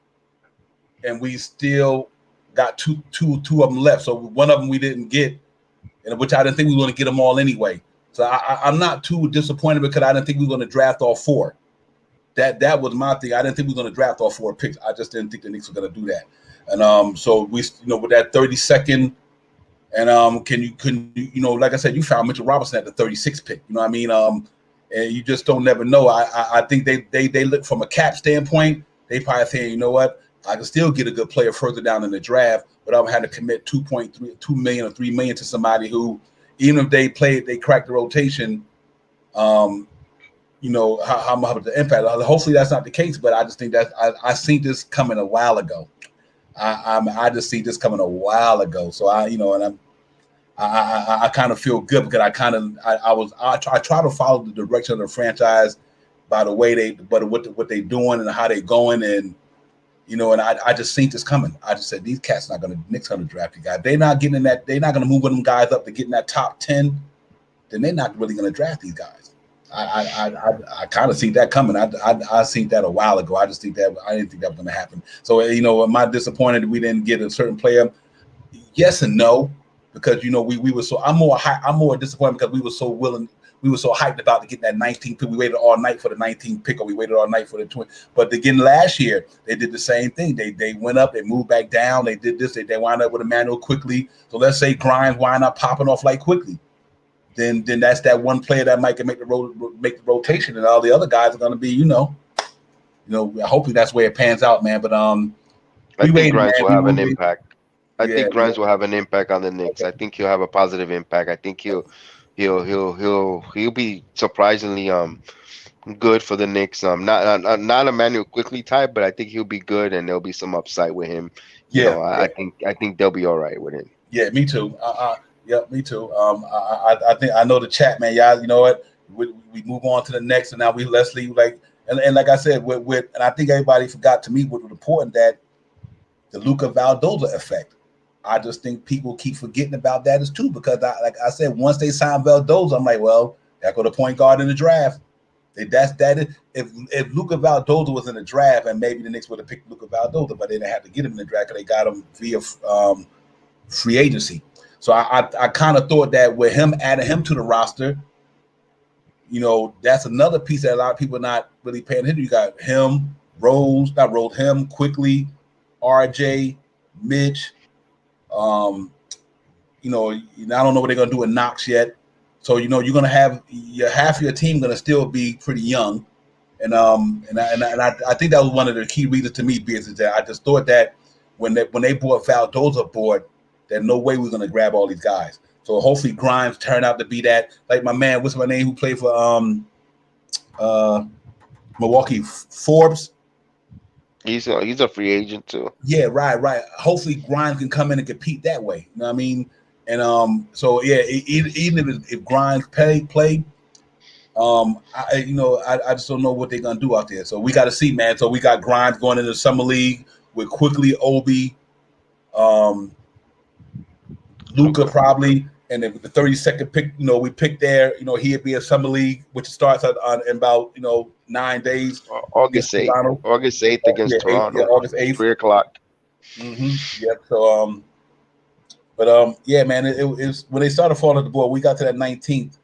and we still got two of them left. So one of them we didn't get, and which I didn't think we were going to get them all anyway. So I'm not too disappointed because I didn't think we were going to draft all 4. That was my thing. I didn't think we were going to draft all 4 picks. I just didn't think the Knicks were going to do that. And so we, with that 32nd, and like I said, you found Mitchell Robinson at the 36th pick. You know what I mean? And you just don't never know. I think they look from a cap standpoint. They probably saying, you know what, I can still get a good player further down in the draft, but I'm had to commit 2 million or 3 million to somebody who, even if they crack the rotation, how much the impact. Hopefully that's not the case, but I just think that I seen this coming a while ago. I just see this coming a while ago. So I kind of feel good because I try to follow the direction of the franchise by the way what they doing and how they going, and and I just seen this coming. I just said these cats not gonna Knicks gonna draft the guy. They're not getting in that. They're not gonna move them guys up to get in that top 10. Then they're not really gonna draft these guys. I kind of see that coming. I seen that a while ago. I just think that I didn't think that was going to happen. So am I disappointed we didn't get a certain player? Yes and no, because we were so I'm more disappointed because we were so willing. We were so hyped about to get that 19th pick. We waited all night for the 19th pick, or we waited all night for the 20. But again, last year they did the same thing. They went up, they moved back down. They did this. They wound up with Emmanuel quickly. So let's say Grimes wind up popping off like quickly. Then that's that one player that might make the rotation, and all the other guys are going to be, hopefully that's where it pans out, man. But I think Grimes will have an waited. impact. I think Grimes will have an impact on the Knicks. I think he'll have a positive impact. I think he'll be surprisingly good for the Knicks. Not a Manuel quickly type, but I think he'll be good, and there'll be some upside with him. I think they'll be all right with him. Yeah, me too. Yep, me too. I think I know the chat, man. Y'all, you know what? We move on to the next, and now let's leave and like I said, with and I think everybody forgot to me what was important, that the Luka Valdoza effect. I just think people keep forgetting about that as too, because like I said, once they signed Valdoza, I'm like, well, that go the point guard in the draft. If Luka Valdoza was in the draft, and maybe the Knicks would have picked Luka Valdoza, but they didn't have to get him in the draft because they got him via free agency. So I kind of thought that with him adding him to the roster, that's another piece that a lot of people are not really paying attention. You got him, him, Quickly, RJ, Mitch. I don't know what they're gonna do with Knox yet. So you're gonna have half of your team gonna still be pretty young, and I think that was one of the key reasons to me, is that I just thought that when they brought Valdoza aboard, there's no way we're gonna grab all these guys. So hopefully Grimes turned out to be that, like my man, what's my name, who played for Milwaukee, Forbes. He's a free agent too. Yeah, right. Hopefully Grimes can come in and compete that way. You know what I mean? And so yeah, even if Grimes play, I just don't know what they're gonna do out there. So we got to see, man. So we got Grimes going into the summer league with Quickly, Obi, Luka probably, and if the 32nd pick, we picked there, he'd be a summer league, which starts in about 9 days. August 8th. August 8th against Toronto. August 8th. 3:00. Mm-hmm. Yep. So yeah, man. It was when they started falling at the board. We got to that 19th,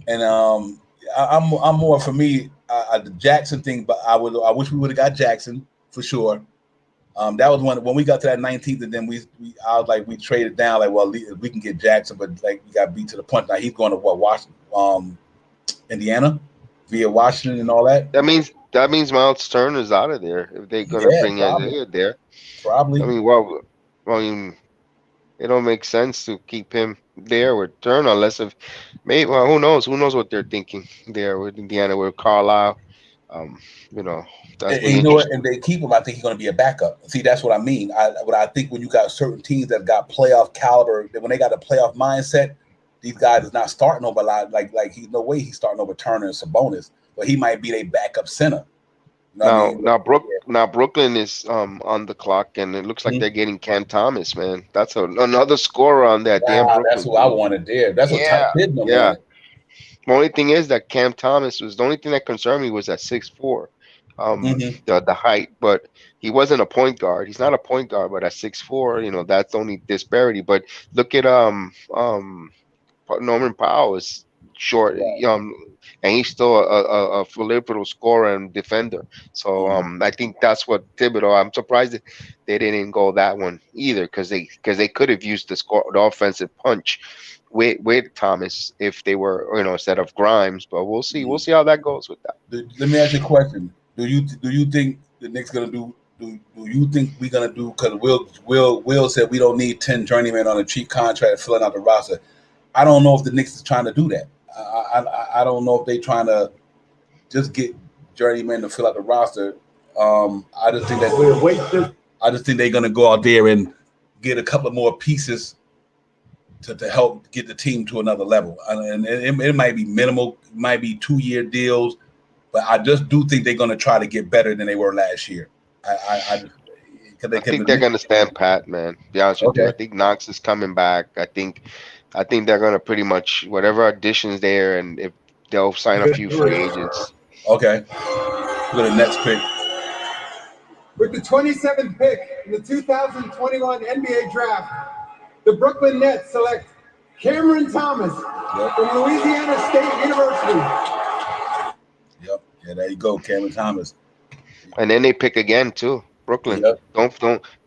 and I'm more, for me, the Jackson thing. But I wish we would have got Jackson for sure. That was when we got to that 19th, and then I was like, we traded down, like, well, we can get Jackson, but like we got beat to the punch. Now he's going to Washington, Indiana, via Washington and all that. That means Miles Turner's out of there if they're going to bring Isaiah there. Probably. I mean, it don't make sense to keep him there with Turner who knows what they're thinking there with Indiana, with Carlisle. Um, you know, that's And be you know what? interesting. And they keep him. I think he's going to be a backup. See, that's what I mean. I think when you got certain teams that got playoff caliber, that when they got a playoff mindset, these guys is not starting over a lot. Like he's no way he's starting over Turner and Sabonis, but he might be their backup center. You know what I Now, mean? now Brooklyn is on the clock, and it looks like Mhm. they're getting Cam Thomas, man. That's another scorer on that damn Wow, that's Brooklyn who I team. wanted there. That's what Ty Yeah, Kidman yeah. wanted. The only thing is that Cam Thomas was the only thing that concerned me was at 6'4", Hmm. the height, but he wasn't a point guard. He's not a point guard, but at 6'4", that's the only disparity. But look at Norman Powell is short, Right. and he's still a formidable scorer and defender. So Mhm. I think that's what Thibodeau. I'm surprised that they didn't go that one either, because they could have used the offensive punch with Thomas if they were, instead of Grimes. But we'll see. We'll Mhm. see how that goes with that. Let me ask you a question. Do you think the Knicks gonna do? Do you think we gonna do? Because Will said we don't need 10 journeymen on a cheap contract filling out the roster. I don't know if the Knicks is trying to do that. I don't know if they trying to just get journeymen to fill out the roster. I just think We'll wait that I just think they're gonna go out there and get a couple of more pieces to help get the team to another level. And it might be minimal, it might be 2 year deals, but I just do think they're going to try to get better than they were last year. I just because they I could. think they're gonna stand pat, man. To be honest with you, Okay. I think Knox is coming back. I think they're gonna pretty much whatever additions there, and if they'll sign a few free agents. Okay. Go to the next pick. With the 27th pick in the 2021 NBA Draft, the Brooklyn Nets select Cameron Thomas from Louisiana State University. Yep. Yeah, there you go, Cameron Thomas. And then they pick again too. Brooklyn. Yep.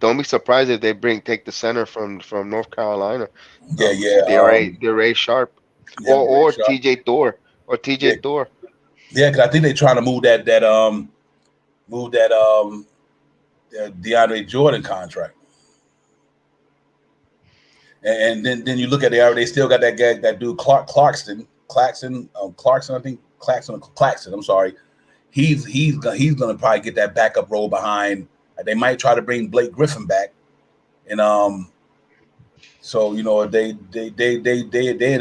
Don't be surprised if they take the center from North Carolina. Yeah, yeah. They're Ray Sharp, Yep. Ray or Sharp. TJ Thor Yeah, yeah. Because I think they're trying to move that DeAndre Jordan contract. And then you look at they still got that guy, that dude Clarkson, I think Claxton. I'm sorry. He's gonna probably get that backup role behind. They might try to bring Blake Griffin back, and so they're in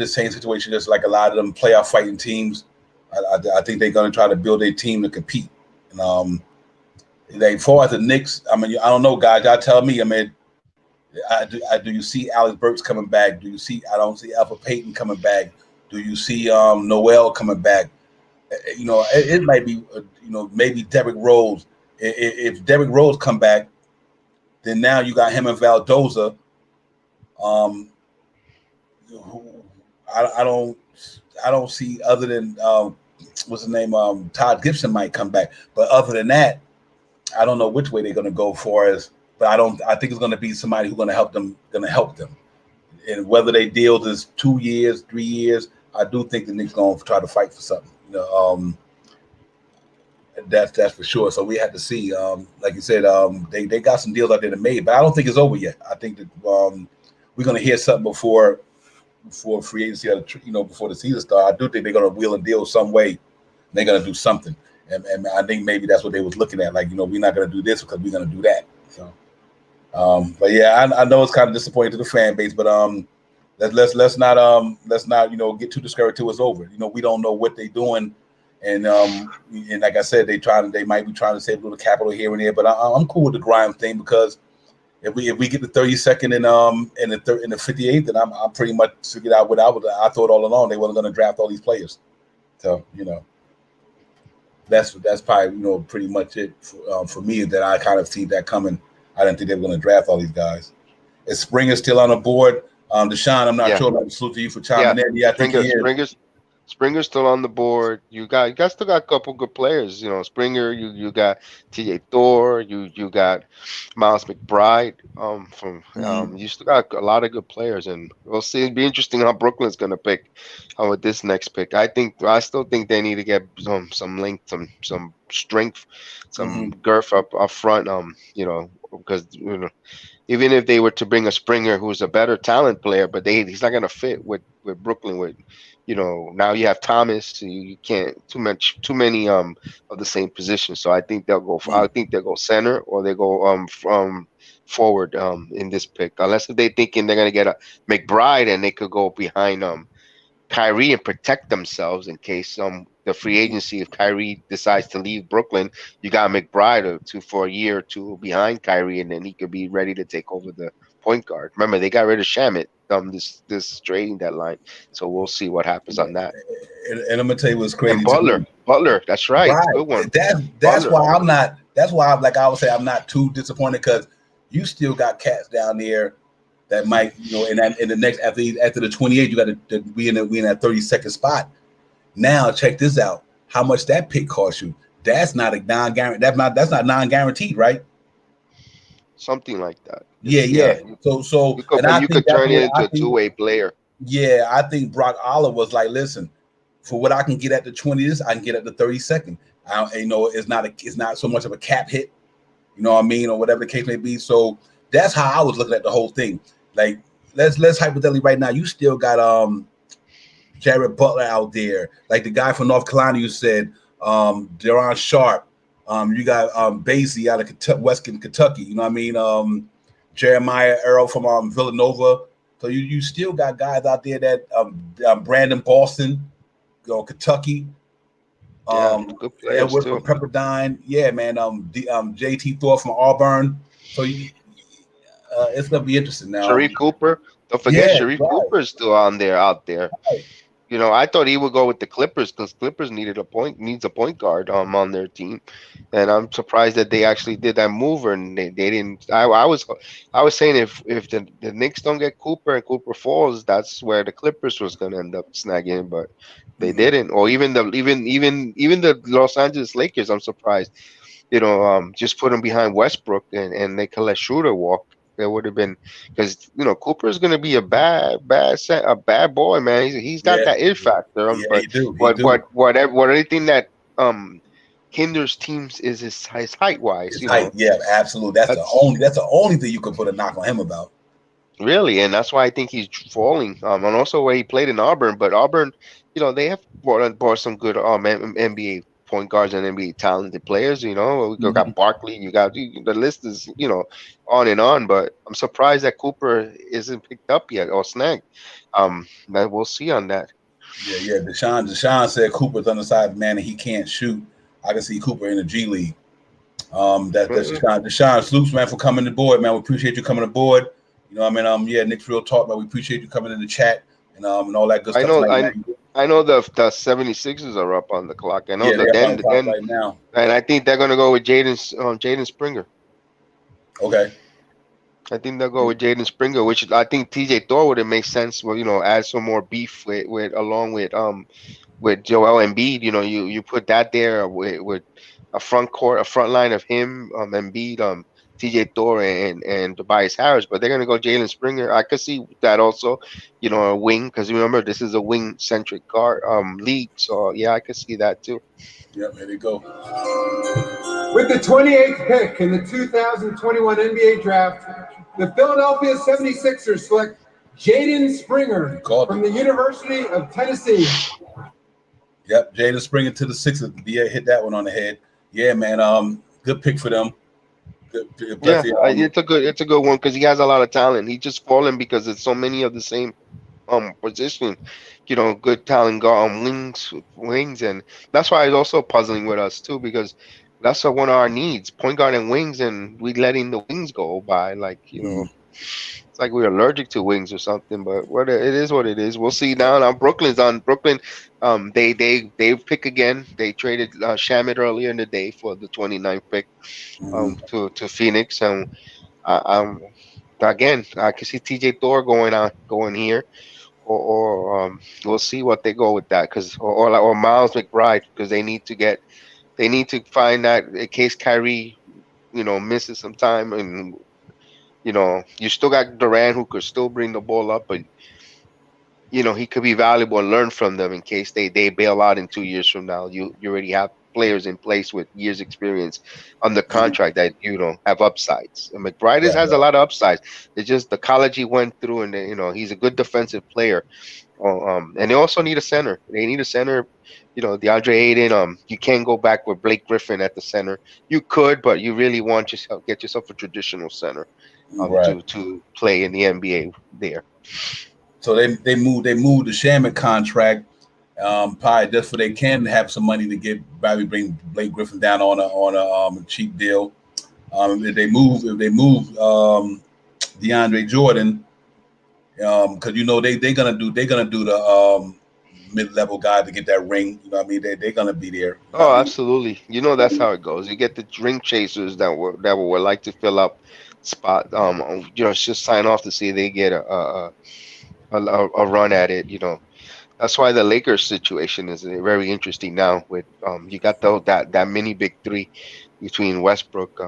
the same situation as like a lot of them playoff fighting teams. I think they're gonna try to build a team to compete. And as far as the Knicks, I mean, I don't know, guys. Y'all tell me. I mean, do you see Alex Burks coming back? I don't see Alpha Payton coming back. Do you see Noel coming back? It might be maybe Derrick Rose. If Derrick Rose come back, then now you got him and Valdoza. Um, who I don't see other than what's his name? Todd Gibson might come back, but other than that, I don't know which way they're going to go for us. But I think it's going to be somebody who's going to help them. And whether they deal this 2 years, 3 years, I do think the Knicks going to try to fight for something. That's for sure. So we have to see. Like you said, they got some deals out there to made, but I don't think it's over yet. I think that we're going to hear something before free agency, before the season starts. I do think they're going to wheel and deal some way. They're going to do something, and I think maybe that's what they was looking at. Like, we're not going to do this because we're going to do that. So, but yeah, I know it's kind of disappointing to the fan base, but let's not get too discouraged till it's over. We don't know what they're doing. And like I said, they might be trying to save a little capital here and there, but I'm cool with the Grimes thing, because if we get the 32nd and in the 58th, then I'm pretty much figured out what I thought all along. They weren't going to draft all these players, so that's probably pretty much it for me, that I kind of see that coming. I didn't think they were going to draft all these guys. Is Springer still on the board? Deshaun, I'm not Yeah, sure. I'm salute to you for yeah. chiming in. Yeah, I think he is. Springer's still on the board. You still got a couple good players. Springer. You got T.J. Thor. You got Miles McBride. You still got a lot of good players, and we'll see. It'd be interesting how Brooklyn's gonna pick with this next pick. I still think they need to get some length, some strength, some Mm-hmm. girth up front. Because even if they were to bring a Springer who's a better talent player, but he's not gonna fit with Brooklyn. With now you have Thomas, you can't too many of the same position. So I think they'll go. I think they'll go center or they go from forward in this pick, unless if they thinking they're gonna get a McBride and they could go behind Kyrie and protect themselves in case the free agency, if Kyrie decides to leave Brooklyn, you got McBride for a year or two behind Kyrie, and then he could be ready to take over the point guard. Remember, they got rid of Shamit this trading deadline, so we'll see what happens on that. And I'm gonna tell you what's crazy. And Butler, that's right, good one. That's why I'm not. That's why, like I would say, I'm not too disappointed because you still got cats down there that might, in the next after the 28, you got to be in that 32nd spot. Now check this out. How much that pick cost you? That's not a non-guaranteed. That's not non-guaranteed, right? Something like that. Yeah. So you could turn it into a two-way player. Yeah, I think Brock Oliver was like, listen, for what I can get at the 20th, I can get at the 32nd. It's not so much of a cap hit, you know what I mean, or whatever the case may be. So that's how I was looking at the whole thing. Like, let's hypothetically right now, you still got Jared Butler out there, like the guy from North Carolina. You said Deron Sharp. You got Basie out of Western Kentucky. You know what I mean? Jeremiah Earl from Villanova. So you still got guys out there that Brandon Boston, Kentucky. Good players Edward too. from Pepperdine. Yeah, man. JT Thor from Auburn. So it's gonna be interesting now. Sharif Cooper. Don't forget Sharif Cooper is still out there. Right. I thought he would go with the Clippers because Clippers needs a point guard on their team, and I'm surprised that they actually did that move and they didn't. I was saying if the Knicks don't get Cooper and Cooper falls, that's where the Clippers was going to end up snagging, but they didn't. Or even the Los Angeles Lakers, I'm surprised. Just put him behind Westbrook and they could let Schroeder walk. There would have been, because Cooper is going to be a bad boy, man. He's got that it factor. He do. Anything that hinders teams is his height wise. Height, yeah, absolutely. That's the only thing you could put a knock on him about. Really, and that's why I think he's falling. And also where he played in Auburn, but Auburn, they have brought some good NBA point guards and NBA talented players. We got Barkley. You got the list is on and on. But I'm surprised that Cooper isn't picked up yet or snagged. But we'll see on that. Yeah. Deshaun said Cooper's undersized man and he can't shoot. I can see Cooper in the G League. That's Deshaun. Salutes, man, for coming aboard, man. We appreciate you coming aboard. Nick's Real Talk, man. We appreciate you coming in the chat and all that good stuff. I know the 76ers are up on the clock. I know right now. And I think they're going to go with Jaden Springer. Okay. I think they'll go with Jaden Springer, which I think TJ Thor would have made sense. Well, add some more beef along with Joel Embiid. You put that there with a front line of him, Embiid, TJ Thor and Tobias Harris, but they're gonna go Jalen Springer. I could see that also, a wing, because remember this is a wing centric guard league. So yeah, I could see that too. Yep, there you go. With the 28th pick in the 2021 NBA draft, the Philadelphia 76ers select Jaden Springer from the University of Tennessee. Yep, Jaden Springer to the Sixers. Yeah, hit that one on the head. Yeah, man. Good pick for them. It's a good one because he has a lot of talent. He just fallen because it's so many of the same position. Good talent wings, and that's why it's also puzzling with us too, because that's one of our needs, point guard and wings, and we letting the wings go by it's like we're allergic to wings or something. But it is what it is. We'll see now. Now Brooklyn. They pick again. They traded Shamit earlier in the day for the 29th pick to Phoenix, and again I can see TJ Thor going here, or we'll see what they go with that, because or Miles McBride, because they need to find that in case Kyrie misses some time, and you still got Durant who could still bring the ball up, but he could be valuable and learn from them in case they bail out in 2 years from now. You already have players in place with years experience on the contract that have upsides. And McBride has a lot of upsides. It's just the college he went through, and he's a good defensive player. And they also need a center. They need a center. DeAndre Ayton. You can't go back with Blake Griffin at the center. You could, but you really want get yourself a traditional center, Right. to play in the NBA there. So they moved the Shaman contract, probably just for they can have some money to get probably bring Blake Griffin down on a cheap deal. If they move DeAndre Jordan, because they're gonna do the mid level guy to get that ring. You know what I mean? They're gonna be there. You know what Oh, I mean? absolutely. That's how it goes. You get the ring chasers that would like to fill up spot. Just sign off to see they get a run at it. That's why the Lakers situation is very interesting now. With you got that mini big three between Westbrook,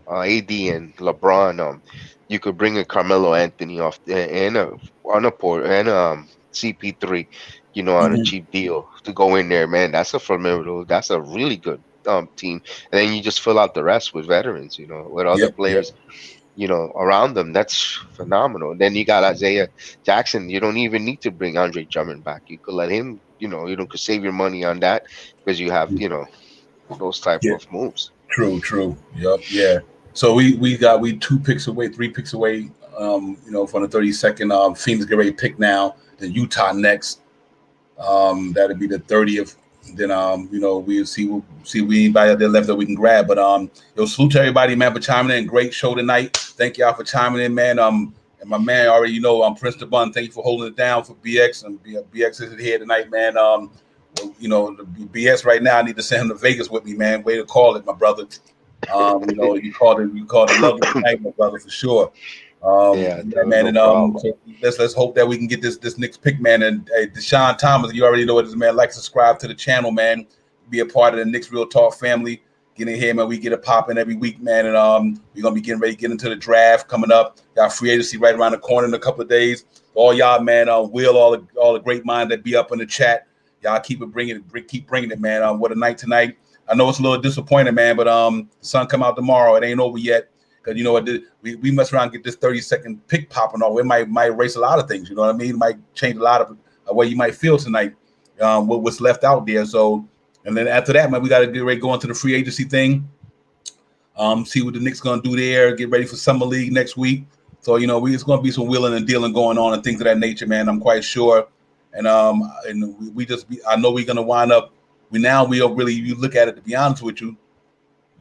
AD, and LeBron. You could bring a Carmelo Anthony off and on a port and CP3, on a Mhm. cheap deal to go in there. Man, that's a formidable. That's a really good team. And then you just fill out the rest with veterans. With other Yep. Yep. players around them. That's phenomenal. Then you got Isaiah Jackson. You don't even need to bring Andre Drummond back. You could let him, could save your money on that because you have, those type Yeah. of moves. True. True. Yep. Yeah. So we 2 picks away, 3 picks away. From the 32nd. Phoenix get ready to pick now. Then Utah next. That'll be the 30th. Then we'll see if we anybody out there left that we can grab. But salute to everybody, man, for chiming in. Great show tonight. Thank y'all for chiming in, man. And my man already Prince the Bun. Thank you for holding it down for BX, and BX is here tonight, man. The BS right now. I need to send him to Vegas with me, man. Way to call it, my brother. You called it lovely tonight, my brother, for sure. Yeah, Yeah, dude, man, no and problem. so let's hope that we can get this Knicks pick, man. And Deshaun Thomas, you already know what this man. Like, subscribe to the channel, man. Be a part of the Knicks Real Talk family. Get in here, man. We get it popping every week, man. And we're gonna be getting ready to get into the draft coming up. Got free agency right around the corner in a couple of days. All y'all, man. Will all the great minds that be up in the chat. Y'all keep bringing it, man. What a night tonight. I know it's a little disappointing, man, but the sun come out tomorrow. It ain't over yet. Because you know what, we mess around and get this 30-second pick popping off. It might erase a lot of things. You know what I mean? It might change a lot of way you might feel tonight. What's left out there. So, and then after that, man, we got to get ready to go into the free agency thing. See what the Knicks gonna do there. Get ready for summer league next week. So it's gonna be some wheeling and dealing going on and things of that nature, man. I'm quite sure. And I know we're gonna wind up. We'll really, you look at it, to be honest with you,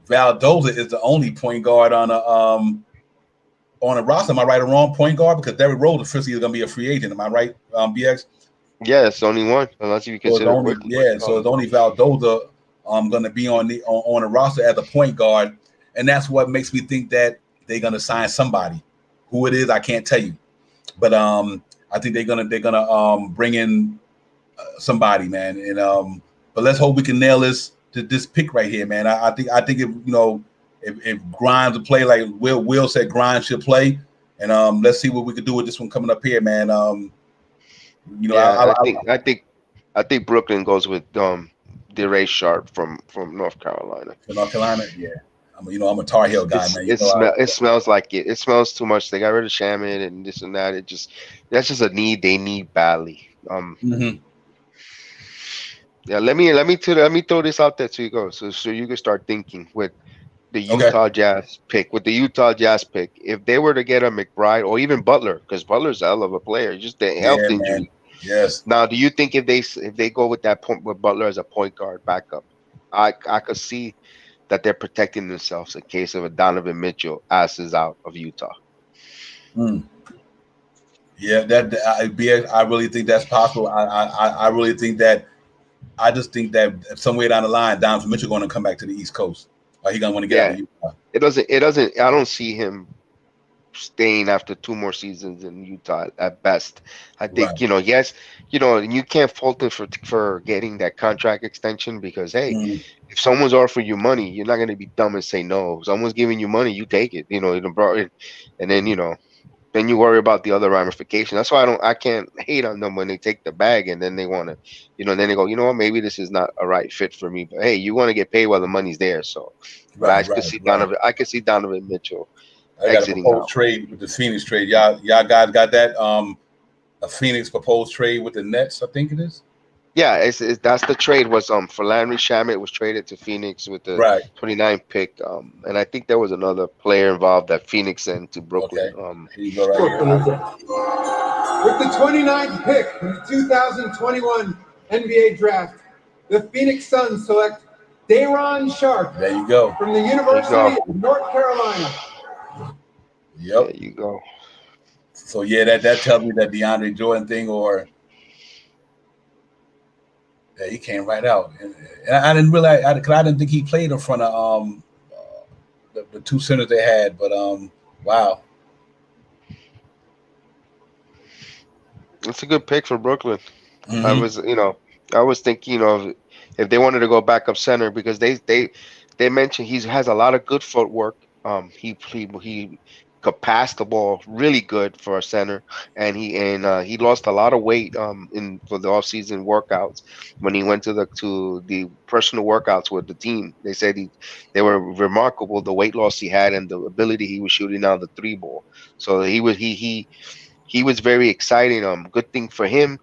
Valdoza is the only point guard on a roster. Am I right or wrong? Point guard, because Derrick Rose officially is going to be a free agent. Am I right, BX? Yeah, it's the only one, unless you consider Quickly. So it's only Valdoza going to be on a roster as a point guard, and that's what makes me think that they're going to sign somebody. Who it is, I can't tell you, but I think they're gonna bring in somebody, man. And but let's hope we can nail this pick right here, man. I think if Grimes will play like Will said, Grimes should play, and let's see what we could do with this one coming up here, man. Yeah, I think Brooklyn goes with DeRay Sharp from North Carolina. From North Carolina, yeah. I'm a Tar Heel guy, man. It smells like it. It smells too much. They got rid of Shaman and this and that. That's just a need they need badly. Yeah, let me throw this out there to you go, so you can start thinking with the Utah Jazz pick. With the Utah Jazz pick, if they were to get a McBride or even Butler, because Butler's a hell of a player, just the health injury. Man. Yes. Now, do you think if they go with that point with Butler as a point guard backup, I could see that they're protecting themselves in case of a Donovan Mitchell asses out of Utah. Yeah, I really think that's possible. I really think that. I just think that somewhere down the line, Donovan Mitchell going to come back to the East Coast. Or he going to want to get out of Utah. It doesn't. I don't see him staying after 2 more seasons in Utah at best. I think yes, and you can't fault him for getting that contract extension because hey, if someone's offering you money, you're not going to be dumb and say no. If someone's giving you money, you take it. And then then you worry about the other ramifications. That's why I can't hate on them when they take the bag and then they want to, then they go, you know what, maybe this is not a right fit for me. But hey, you want to get paid while the money's there. So, but Right, right, right. I could see Donovan Mitchell I got a exiting proposed out. trade with the Phoenix trade. Y'all guys got that? A Phoenix proposed trade with the Nets, I think it is. Yeah, that's the trade was for Landry Shamet was traded to Phoenix with the Right. 29th pick. And I think there was another player involved that Phoenix sent to Brooklyn. Okay. Here you go right here. With the 29th pick in the 2021 NBA Draft, the Phoenix Suns select Day'Ron Sharpe. There you go. From the University of North Carolina. Yep. There you go. So yeah, that tells me that DeAndre Jordan thing, or yeah, he came right out, and I didn't realize because I didn't think he played in front of the two centers they had, but wow. It's a good pick for Brooklyn. Mm-hmm. I was thinking of if they wanted to go backup center because they mentioned he has a lot of good footwork. He could pass the ball really good for a center, and he lost a lot of weight in for the offseason workouts when he went to the personal workouts with the team. They said they were remarkable the weight loss he had and the ability he was shooting out the three ball. So he was very exciting. Good thing for him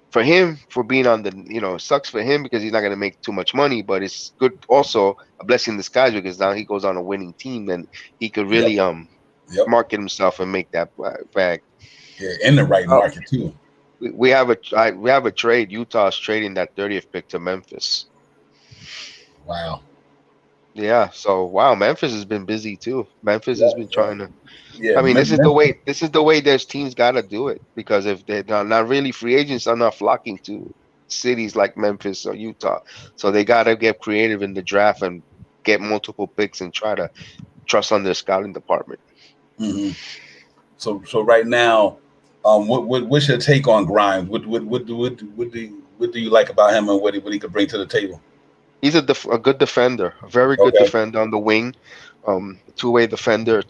for being on the sucks for him because he's not going to make too much money, but it's good also a blessing in disguise because now he goes on a winning team and he could really Yep. market himself and make that bag. Yeah, in the right market too. We have a trade. Utah's trading that 30th pick to Memphis. Wow. Yeah. So wow, Memphis has been busy too. Memphis has been trying to. Yeah. I mean, this is the way there's teams got to do it because if they're not really free agents are not flocking to cities like Memphis or Utah, so they got to get creative in the draft and get multiple picks and try to trust on their scouting department. Mm-hmm. So right now, what's your take on Grimes? What do you like about him and what he could bring to the table? He's a good defender, a very good defender on the wing, two-way defender.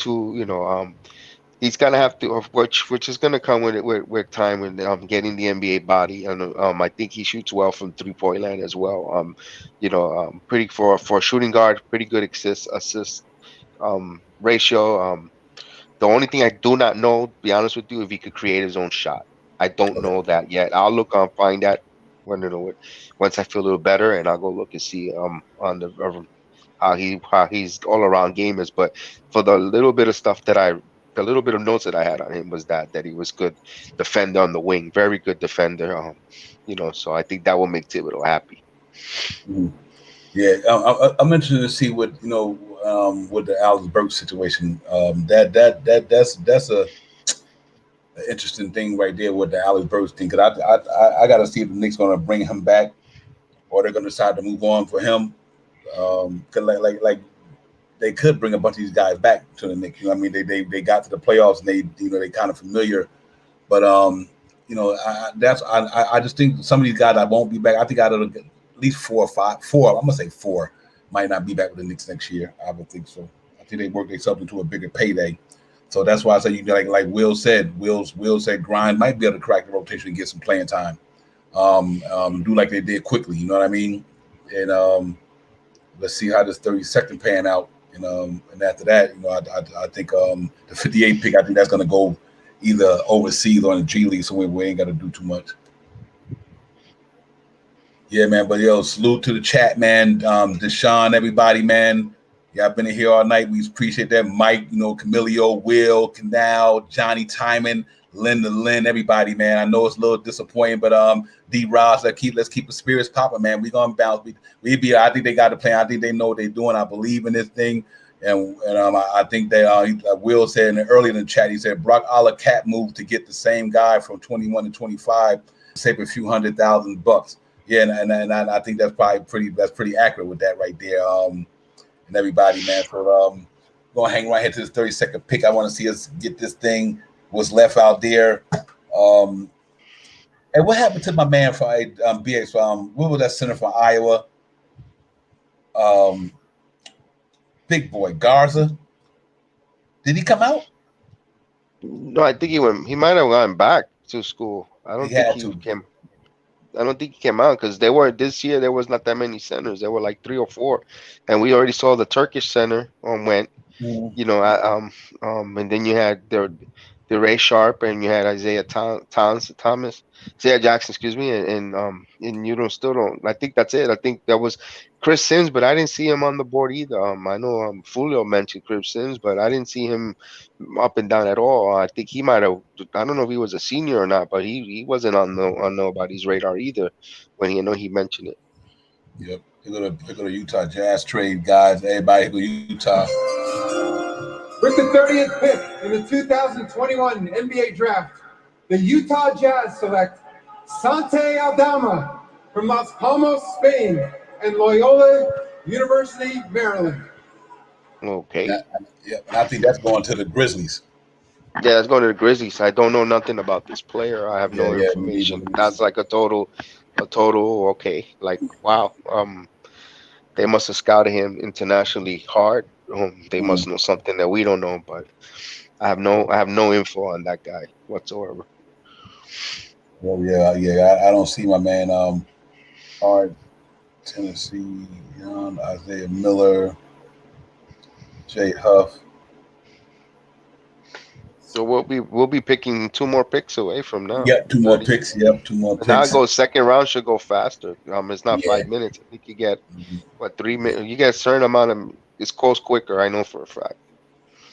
He's gonna have to, which is gonna come with time and getting the NBA body. And I think he shoots well from 3-point land as well. Pretty for a shooting guard, pretty good assist ratio. The only thing I do not know, to be honest with you, if he could create his own shot. I don't know that yet. I'll look on find that once I feel a little better, and I'll go look and see on the how he's all around game is. But for the little bit of stuff the little bit of notes that I had on him was that he was good defender on the wing, very good defender. So I think that will make Thibodeau happy. Mm-hmm. Yeah, I'm interested to see what with the Alex Burks situation. That's a interesting thing right there with the Alex Burks thing because I got to see if the Knicks going to bring him back or they're going to decide to move on for him. Cause like they could bring a bunch of these guys back to the Knicks. I mean, they got to the playoffs and they kind of familiar, but I just think some of these guys I won't be back. I think out of at least 4 or 5, I'm gonna say 4 might not be back with the Knicks next year. I would think so. I think they work themselves into a bigger payday. So that's why I say like Will said. Will said Grind might be able to crack the rotation and get some playing time. Do like they did quickly. You know what I mean? And let's see how this 32nd pan out. And after that, I think the 58 pick. I think that's gonna go either overseas or in the G League, so we ain't got to do too much. Yeah, man. But salute to the chat, man. Deshaun, everybody, man. Y'all been in here all night. We appreciate that. Mike, Camilio, Will, Canal, Johnny Timon, Linda Lynn, everybody, man. I know it's a little disappointing, but D Ross, let's keep the spirits popping, man. We gonna bounce. I think they got the plan. I think they know what they're doing. I believe in this thing. And I think that Will said earlier in the chat, he said Brock a la cat move to get the same guy from 21 to 25, save a few $100,000. Yeah, and I think that's pretty accurate with that right there. And everybody, man. So gonna hang right here to this 32nd pick. I want to see us get this thing. What's left out there. And what happened to my man for BX? What was that center from Iowa? Big boy Garza. Did he come out? No, I think he went. He might have gone back to school. I He don't think had he to. came. I don't think he came out because they were this year. There was not that many centers. There were like three or four, and we already saw the Turkish center went. Mhm. You know, and then you had the Ray Sharp, and you had Isaiah Thomas, Isaiah Jackson, excuse me, and you don't still don't. I think that's it. I think that was Chris Sims, but I didn't see him on the board either. I know Fulio mentioned Chris Sims, but I didn't see him up and down at all. I think he might have. I don't know if he was a senior or not, but he wasn't on nobody's radar either when he I know he mentioned it. Yep. They're gonna Utah Jazz trade guys. Everybody go Utah. With the 30th pick in the 2021 NBA Draft, the Utah Jazz select Sante Aldama from Las Palmas, Spain, and Loyola University, Maryland. Okay. Yeah, I think that's going to the Grizzlies. Yeah, let's go to the Grizzlies. I don't know nothing about this player. I have Yeah, no yeah, me neither. information. That's like a total. Okay, like wow. They must have scouted him internationally hard. They Mm. must know something that we don't know. But I have no info on that guy whatsoever. Well, yeah. I don't see my man. Hard Tennessee, Young, Isaiah Miller, Jay Huff. So we'll be picking two more picks away from now. Yep, two more 30. picks. Yep, two more And now it picks. goes second round should go faster. It's not Yeah. 5 minutes. I think you get Mhm. what 3 minutes. You get a certain amount of. It's close quicker. I know for a fact.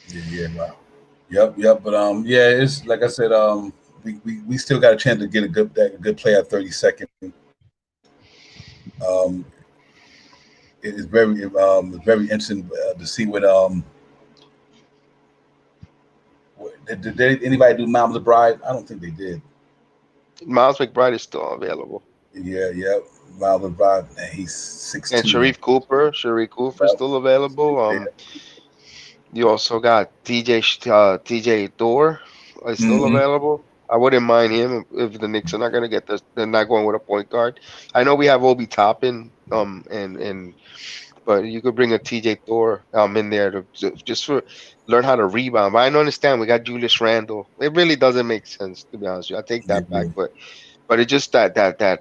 Yeah. Wow. Yep. But yeah, it's like I said. We still got a chance to get a good play at 32nd. Um, it's very interesting to see did anybody do Mom the Bride? I don't think they did. Miles McBride is still available. Yeah. Mom the Bride, and he's six And two. Sharif Cooper is still available. You also got TJ Thor is still Mm-hmm. available. I wouldn't mind him if the Knicks are not gonna get this. They're not going with a point guard. I know we have Obi Toppin, and but you could bring a TJ Thor in there just for learn how to rebound. But I don't understand. We got Julius Randle. It really doesn't make sense to be honest with you. I take that back, but it's just that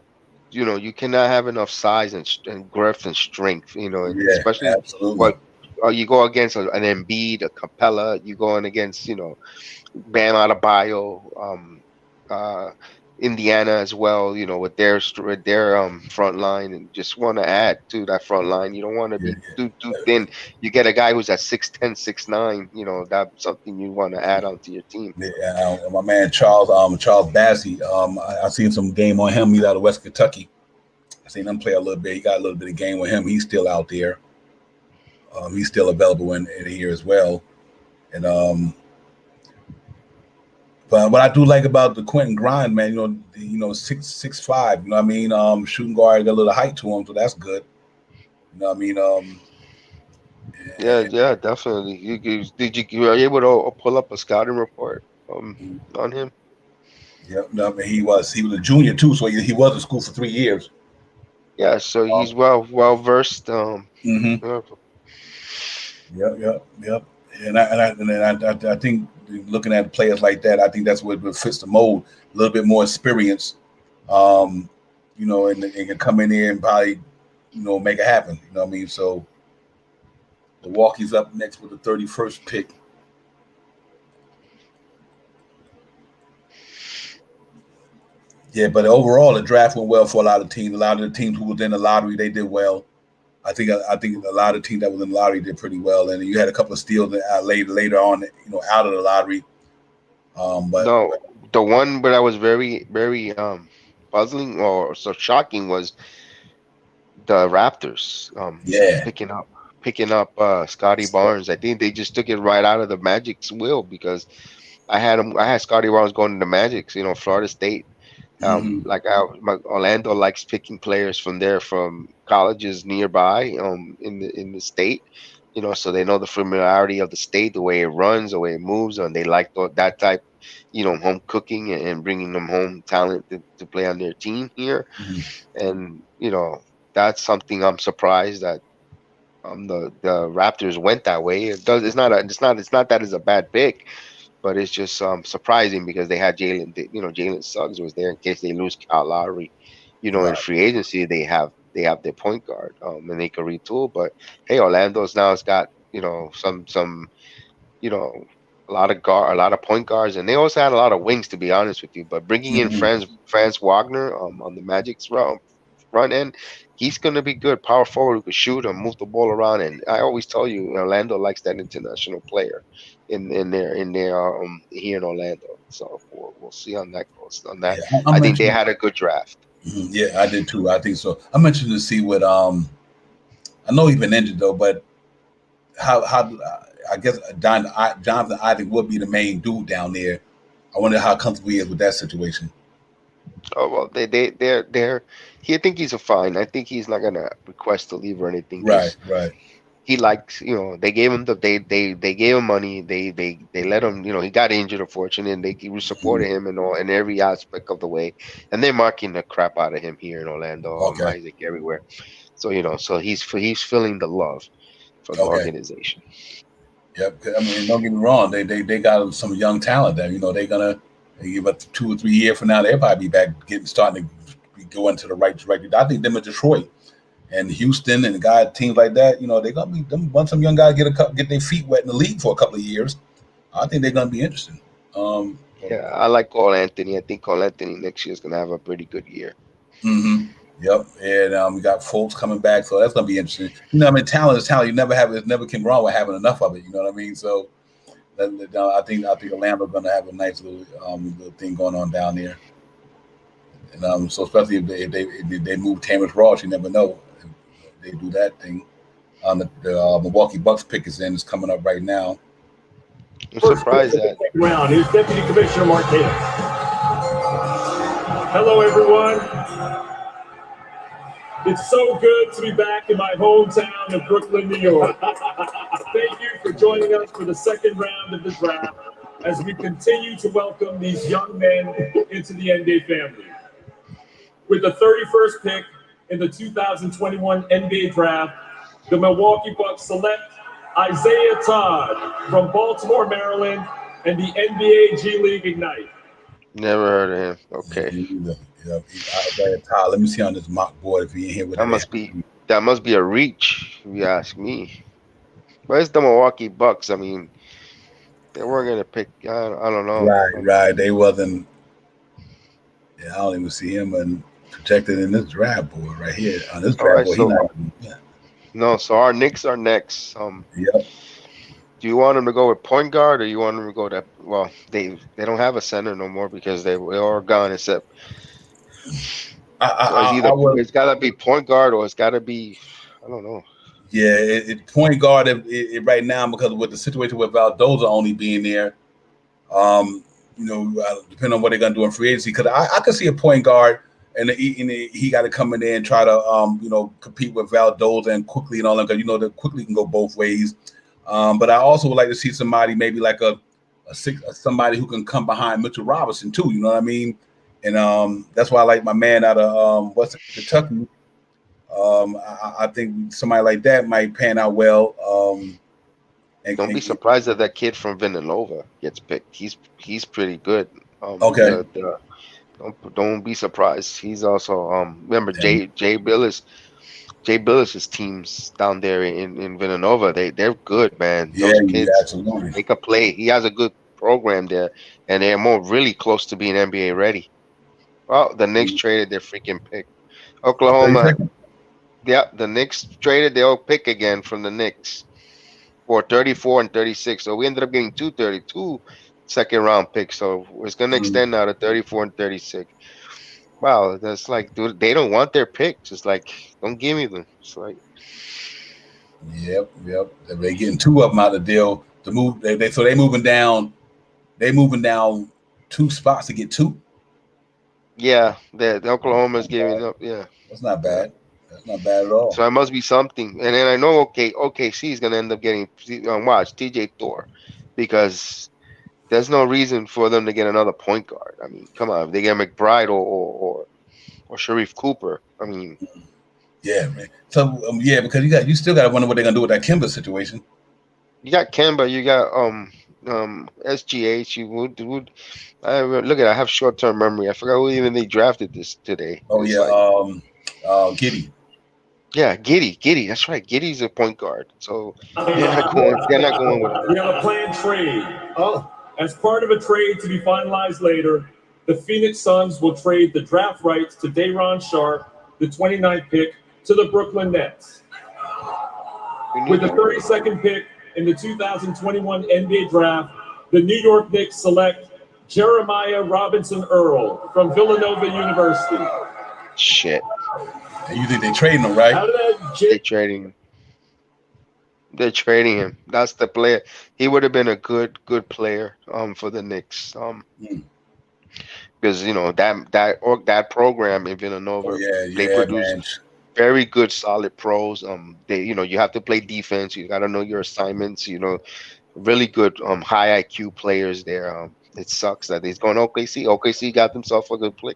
you cannot have enough size and girth and strength, and Yeah, especially absolutely. what you go against an Embiid, a Capella, you going against Bam Adebayo, uh, Indiana as well, with their front line, and just want to add to that front line. You don't want to Yeah, be too thin. You get a guy who's at 6'10", 6'9", that's something you want to add onto your team. my man Charles Bassey. I seen some game on him. He's out of West Kentucky. I seen him play a little bit. He got a little bit of game with him. He's still out there. He's still available in here as well. And but what I do like about the Quentin Grind, man, 6'5", you know what I mean? Shooting guard got a little height to him, so that's good. You know what I mean? Yeah, definitely. You were able to able up a scouting report on him? Yeah, no, I mean, he was a junior too, so he was in school for 3 years. Yeah, so Um, he's well versed. hmm Yeah, Yep. And I think looking at players like that, I think that's what fits the mold. A little bit more experience, um, and can come in here and probably, make it happen. You know what I mean? So Milwaukee's up next with the 31st pick. Yeah, but overall, the draft went well for a lot of teams. A lot of the teams who was in the lottery, they did well. I think a lot of teams that was in the lottery did pretty well, and you had a couple of steals later on, out of the lottery. But no, the one that was very, very puzzling or so shocking was the Raptors yeah, picking up Scotty Barnes. I think they just took it right out of the Magic's will because I had Scotty Barnes going to the Magic, Florida State. hmm Orlando likes picking players from there from colleges nearby in the state, so they know the familiarity of the state, the way it runs, the way it moves, and they like that type, home cooking and bringing them home talent to play on their team here, and that's something I'm surprised that the Raptors went that way. It's not that it's a bad pick. but it's just surprising because they had Jalen Suggs was there in case they lose Kyle Lowry. In Right. free agency they have their point guard, and they can retool. But hey, Orlando's now has got some a lot of point guards, and they also had a lot of wings, to be honest with you. But bringing in Mhm. Franz Wagner on the Magic's front end, he's going to be good. Power forward who can shoot and move the ball around. And I always tell you, Orlando likes that international player in their here in Orlando. So we'll see on that goes. On that, Yeah, I'm I think they mentioning. had a good draft. Yeah, I did too. I think so. I'm interested to see what. I know he's been injured though, but how I guess Jonathan Isaac would be the main dude down there. I wonder how comfortable he is with that situation. Oh well, they're. I think he's a fine. I think he's not gonna request to leave or anything. Right, Just right. he likes, they gave him they gave him money. They let him, he got injured unfortunately, and they Mhm. supported him in every aspect of the way, and they're marking the crap out of him here in Orlando, Okay, Isaac everywhere. So so he's feeling the love from the okay. organization. Yep. I mean, don't get me wrong. They got some young talent there. They're gonna they give up 2 or 3 years from now. They'll probably be back starting to go into the right direction. I think them in Detroit and Houston and teams like that. They're gonna be them. Once some young guys get their feet wet in the league for a couple of years, I think they're gonna be interesting. Um, Yeah, I like Cole Anthony. I think Cole Anthony next year is gonna have a pretty good year. hmm Yep, and we got folks coming back, so that's gonna be interesting. I mean, talent is talent. It never came wrong with having enough of it. You know what I mean? So I think Orlando's gonna have a nice little thing going on down there, and so especially if they move Terrence Ross, you never know if they do that thing. The Milwaukee Bucks pick is coming up right now. I'm First pick surprised of the that second round is Deputy Commissioner Marquez. Hello, everyone. It's so good to be back in my hometown of Brooklyn, New York. Thank you for joining us for the second round of the draft as we continue to welcome these young men into the NBA family. With the 31st pick in the 2021 NBA draft, the Milwaukee Bucks select Isaiah Todd from Baltimore, Maryland, and the NBA G League Ignite. never heard of him. Yeah, Okay, me either. Yeah, Tyler. Let me see on this mock board if he in here with that it. must be that must be a reach, if you ask me. Where's the Milwaukee Bucks? I mean, they weren't gonna pick. I don't know. Right, right. They wasn't. Yeah, I don't even see him and projected in this draft board right here. On this All draft right, board, he so not. Yeah, no, so our Knicks are next. yep. Do you want them to go with point guard, or you want them to go that? Well, they don't have a center no more because they all gone except. So I would. it's gotta be point guard or it's gotta be. I don't know. Yeah, point guard right now because with the situation with Valdoza only being there, um, depending on what they're gonna do in free agency, because I could see a point guard and he got to come in there and try to compete with Valdoza and quickly and all that because that quickly can go both ways. But I also would like to see somebody maybe like somebody who can come behind Mitchell Robinson too. You know what I mean? And that's why I like my man out of Western Kentucky. I think somebody like that might pan out well. Don't be surprised if that kid from Villanova gets picked. He's pretty good. Okay. Don't be surprised. He's also remember Damn. Jay Billis's teams down there in Villanova. They're good, man. Yeah, Those yeah, kids, absolutely. they can play. He has a good program there, and they're really close to being NBA ready. Well, the Knicks traded their freaking pick. Oklahoma, yeah, the Knicks traded their old pick again from the Knicks for 34 and 36. So we ended up getting 232 second round picks. So it's going to extend now to 34 and 36. Wow, that's like, dude, they don't want their picks. It's like, don't give me them. It's like, Yep. They're getting two of them out of the deal to move. They moving down. They moving down 2 spots to get 2. yeah, the Oklahoma's giving up. Yeah, That's not yeah. bad. That's not bad at all. So it must be something. And then I know OKC is going to end up getting watch TJ Thor, because there's no reason for them to get another point guard. I mean, come on, if they get McBride or Sharif Cooper. I mean, yeah, man. So because you still got to wonder what they're gonna do with that Kimber situation. you got Kemba, you got SGH. You would. Look at. I have short term memory. I forgot who even they drafted this today. Oh It's yeah, like Giddy. yeah, Giddy. That's right. Giddy's a point guard. So they're not We going. They're not going with him. have a planned trade. Oh. As part of a trade to be finalized later, the Phoenix Suns will trade the draft rights to Day'Ron Sharpe, the 29th pick, to the Brooklyn Nets. With the 32nd pick in the 2021 NBA Draft, the New York Knicks select Jeremiah Robinson Earl from Villanova University. Shit. And you think they trading him, right? How did that They're trading him. They're trading him. That's the player. He would have been a good player for the Knicks. Because you know that program in Villanova, Oh yeah, they yeah, produce man. very good, solid pros. They you have to play defense. You got to know your assignments. Really good high IQ players there. It sucks that he's going to OKC. OKC got themselves a good play.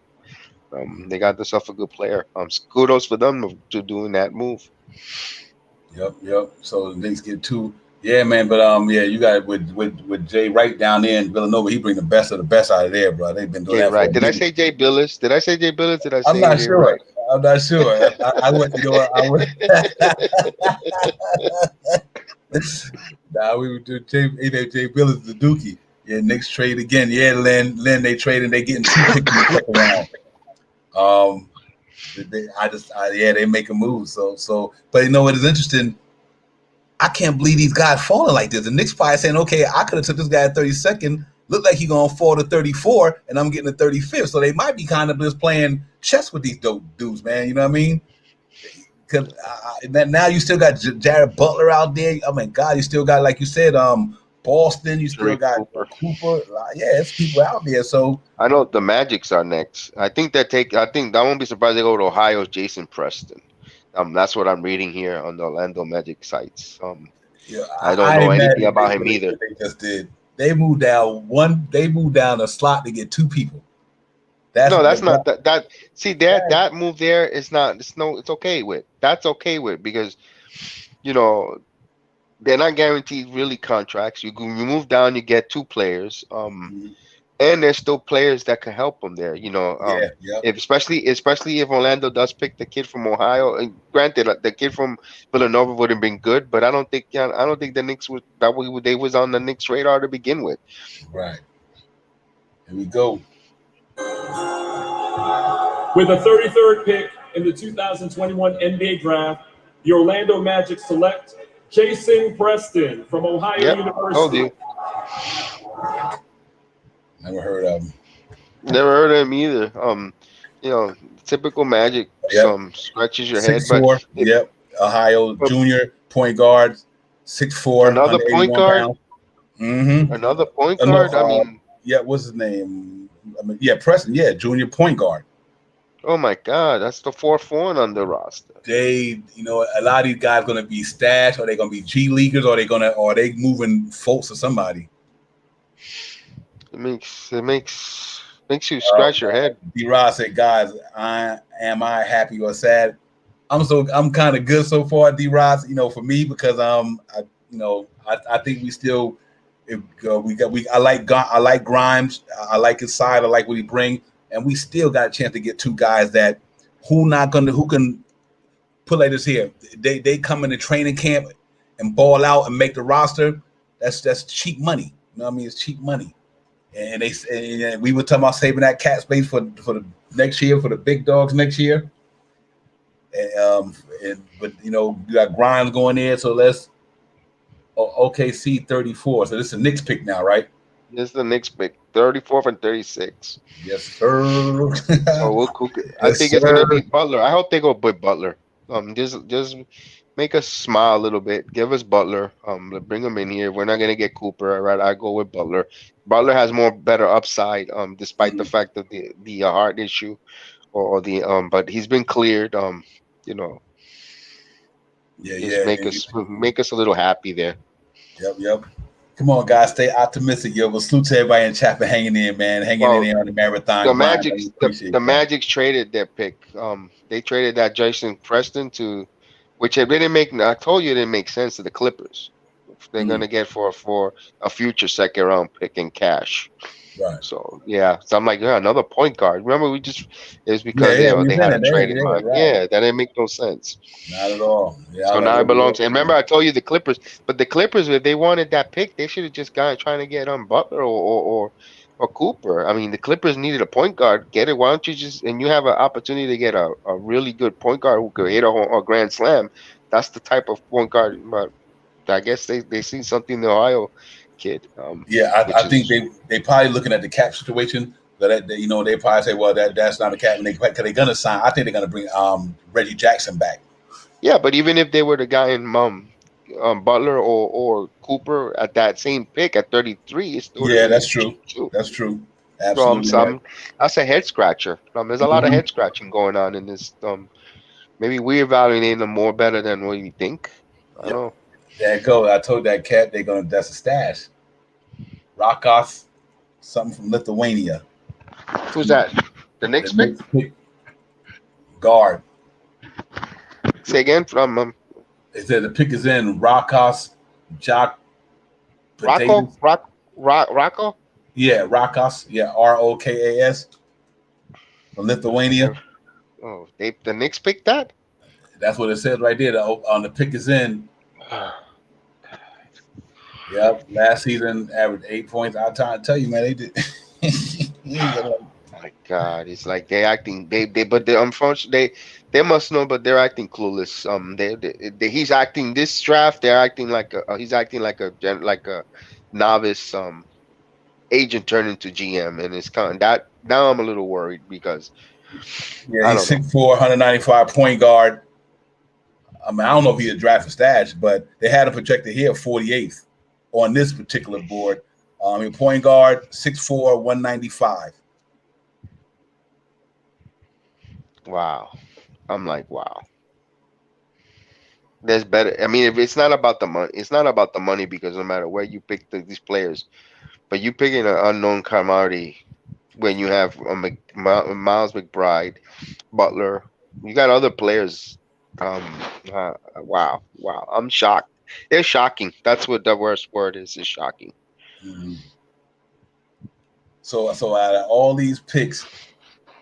They got themselves a good player. Kudos for them to doing that move. Yep. So the Knicks get two. Yeah, man. But yeah, you got with Jay Wright down there in Villanova. He bring the best of the best out of there, bro. They've been doing Jay that for a Wright. Did I minute. say Jay Billis? Did I say Jay Billis? Did I I'm say not Jay sure. Wright? I'm not sure. I went. You know what? I went. Nah, we would do Jay Billis the Dookie. Yeah, Knicks trade again. Yeah, Lynn, they trading. They getting two picks in the second round. They make a move. So, but you know what is interesting? I can't believe these guys falling like this. The Knicks probably saying, okay, I could have took this guy at 32nd. Look like he gonna fall to 34, and I'm getting the 35th. So they might be kind of just playing chess with these dope dudes, man. You know what I mean? Because now you still got Jared Butler out there. I mean, God, you still got, like you said, Boston. You still Tariq got Cooper. Cooper. Yeah, it's people out there. So I know the Magics are next. I think I won't be surprised they go to Ohio's Jason Preston. That's what I'm reading here on the Orlando Magic sites. yeah, I don't I know ain't mad anything at about they, him either. what they just did. They moved down one. They moved down a slot to get two people. That's No, what that's they not got. that. See that move there is not. It's okay with. That's okay with because you know they're not guaranteed really contracts. You move down, you get two players. Mhm. And there's still players that can help them there. Yeah, yep. If especially if Orlando does pick the kid from Ohio. And granted, the kid from Villanova would have been good, but I don't think the Knicks would they was on the Knicks radar to begin with. Right. Here we go. With the 33rd pick in the 2021 NBA Draft, the Orlando Magic select Jason Preston from Ohio Yep, told University. you. Never heard of him. Never heard of him either. Typical Magic. Yep. Some scratches your head, but 6'4". Yep. Ohio junior point guard. 6'4", another point 181 guard. pounds. Mm-hmm. Another point No, guard. I mean, yeah. What's his name? Preston. Yeah, junior point guard. oh my God, that's the fourth one on the roster. A lot of these guys going to be stashed, or they going to be G leaguers, or they moving folks to somebody. It makes you scratch your head. D-Rod said, "Guys, am I happy or sad? I'm kind of good so far, D-Rod. For me because I think we still I like Grimes. I like his side. I like what he brings, and we still got a chance to get two guys that who can put like this here. They come in the training camp and ball out and make the roster. That's cheap money. You know what I mean? It's cheap money." And we were talking about saving that cap space for the next year, for the big dogs next year. But you got Grimes going in, so let's OKC 34. So this is a Knicks pick now, right? This is the Knicks pick, 34th and 36. Yes, sir. So I think it's gonna be Butler. I hope they go with Butler. Just make us smile a little bit. Give us Butler. Bring him in here. We're not gonna get Cooper, right? I go with Butler. Butler has better upside, despite the fact of the heart issue, or the but he's been cleared. Make us a little happy there. Yep. Come on, guys, stay optimistic. But salute to everybody in chat for hanging in, man. Hanging in on the marathon. The Magic traded their pick. They traded that Jason Preston to, which it didn't make. I told you it didn't make sense to the Clippers. they're gonna get for a future second round pick in cash. Right. So yeah, so I'm like, yeah, another point guard. Remember, it's because Yeah, we they was in had a it. trade in mind. Right. Yeah, that didn't make no sense. Not at all. Yeah, I So was like, now it belongs. what? And remember, I told you the Clippers, but the Clippers, if they wanted that pick, they should have just gone trying to get Butler or Cooper. I mean, the Clippers needed a point guard. Get it? Why don't you just and you have an opportunity to get a really good point guard who could hit a grand slam. That's the type of point guard. But I guess they see something in the Ohio kid. Yeah, Which I think is they probably looking at the cap situation. But you know, they probably say, well, that's not a cap, and because they're gonna sign. I think they're gonna bring Reggie Jackson back. yeah, but even if they were the guy in Butler or Cooper at that same pick at 33, it still would have Yeah, been that's true. cheap too. That's true. So Absolutely right. that's a head scratcher. There's a lot of head scratching going on in this. Maybe we're evaluating them more better than what you think. I don't know. There you go. I told that cat that's a stash. Rakos, something from Lithuania. Who's that? The Knicks pick? Guard. Say again from It said the pick is in Rakos Jock. Rocco? Rocco? Yeah, Rakos. Yeah, Rokas from Lithuania. Oh, the Knicks picked that? That's what it says right there. On the pick is in. Yep, last season averaged 8 points. I'm trying to tell you, man, they did. My God, it's like they acting but they unfortunately they must know, but they're acting clueless. He's acting this draft. They're acting like he's acting like a novice agent turned into GM, and it's kind of that. Now I'm a little worried because yeah, he's 6'4", 195 point guard. I mean, I don't know if he's a draft stash, but they had him projected here 48th on this particular board. Point guard, 6'4", 195. Wow. I'm like, wow. There's better. I mean, if it's not about the money, it's not about the money because no matter where you pick these players, but you picking an unknown commodity when you have Miles McBride, Butler, you got other players. Wow. I'm shocked. They're shocking. That's what the worst word is shocking. Mm-hmm. So out of all these picks,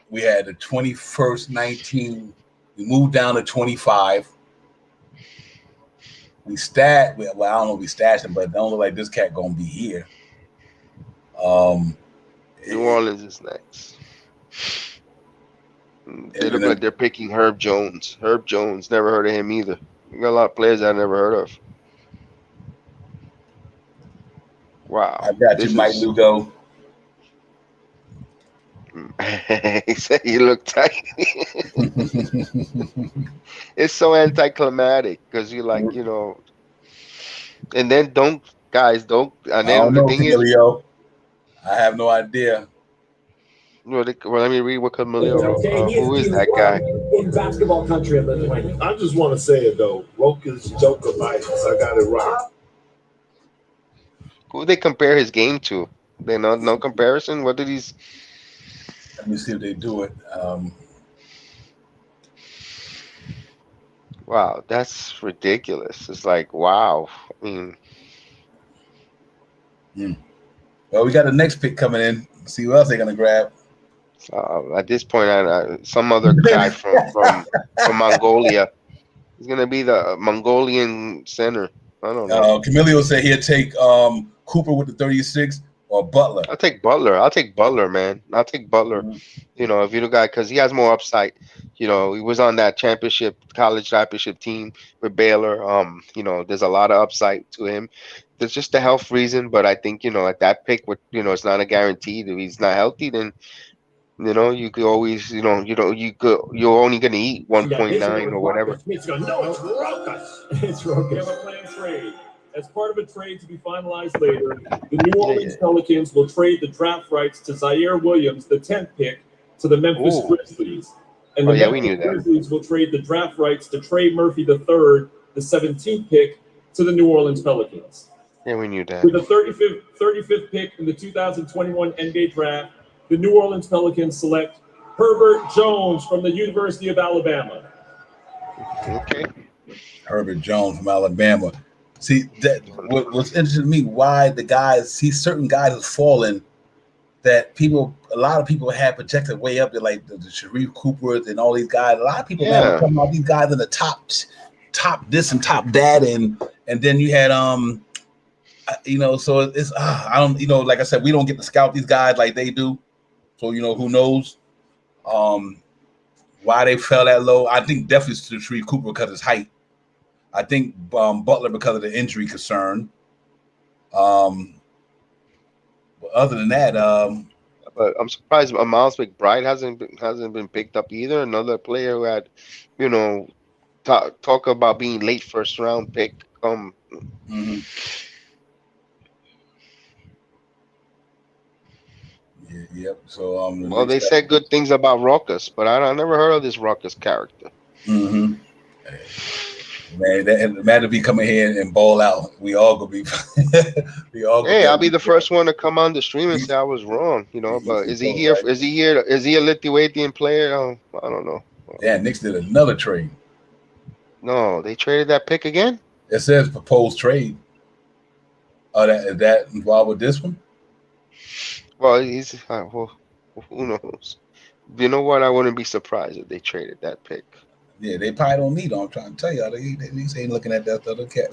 we had the 21st, 19. We moved down to 25. I don't know if we stashed him, but it don't look like this cat gonna be here. New Orleans is next. They look like they're picking Herb Jones. Herb Jones, never heard of him either. We got a lot of players I never heard of. Wow. I got you, Mike Lugo. He said you look tight. It's so anticlimactic because you're like, and then don't. And then the thing Camilio. I have no idea. Well, let me read what Camilio wrote. Who is that guy? In basketball country of Lithuania. I just want to say it though. Rokas Djokovic. I got it right. Who they compare his game to? They no comparison. What did he's? Let me see if they do it. Wow, that's ridiculous. It's like, wow. I mean, well, we got the next pick coming in. See what else they're gonna grab. At this point, some other guy from Mongolia. He's gonna be the Mongolian center. I don't know. Camilio said he'll take Cooper with the 36 or Butler. I'll take Butler, man. I'll take Butler. Mm-hmm. If you're the guy, because he has more upside. He was on that college championship team with Baylor. There's a lot of upside to him. There's just a health reason, but I think at that pick, it's not a guarantee. If he's not healthy, then you could always, you're only going to eat 1.9 or whatever. It's Rokas. It's Rokas. We have a planned trade. As part of a trade to be finalized later, the New Orleans Pelicans will trade the draft rights to Zaire Williams, the 10th pick, to the Memphis Grizzlies. And the Memphis Grizzlies will trade the draft rights to Trey Murphy III, the 17th pick, to the New Orleans Pelicans. Yeah, we knew that. With the 35th pick in the 2021 NBA draft, the New Orleans Pelicans select Herbert Jones from the University of Alabama. Okay. Herbert Jones from Alabama. See that what's interesting to me, why the guys see certain guys have fallen that a lot of people had projected way up there, like the Sharif Coopers and all these guys. A lot of people, man, were talking about these guys in the top this and top that, and then you had so it's I don't, like I said, we don't get to scout these guys like they do, so who knows why they fell that low. I think definitely Sharif Cooper because of his height. I think Butler because of the injury concern. But other than that, but I'm surprised Miles McBride hasn't been picked up either. Another player who had, talk about being late first round pick. Mm-hmm. Yep. So well, they said good things about Ruckus, but I never heard of this Ruckus character. Mm-hmm. Man, that be coming here and ball out. We all gonna be. I'll be the first one to come on the stream and say I was wrong. But is he here? Right? Is he here? Is he a Lithuanian player? I don't know. Yeah, Knicks did another trade. No, they traded that pick again. It says proposed trade. Is that involved with this one? Well, who knows? You know what? I wouldn't be surprised if they traded that pick. Yeah, they probably don't need them. I'm trying to tell y'all. They ain't looking at that other cat.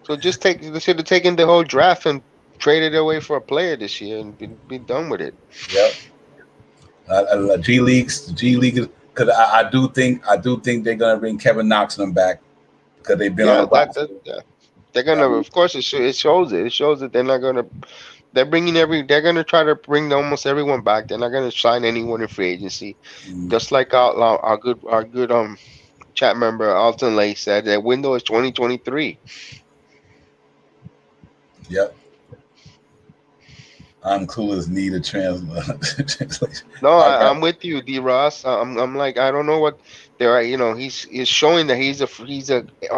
So they should have taken the whole draft and traded away for a player this year and be done with it. Yep. G League, because I do think they're gonna bring Kevin Knox and them back because they've been on the They're gonna, of course, it shows it. It shows that they're not gonna. They're gonna try to bring almost everyone back. They're not gonna sign anyone in free agency. Just like our good chat member Alton Lay said, that window is 2023. Yep. I'm cool as need a translation. No, I'm with you, D. Ross. I'm like, I don't know what they're. He's showing that he's a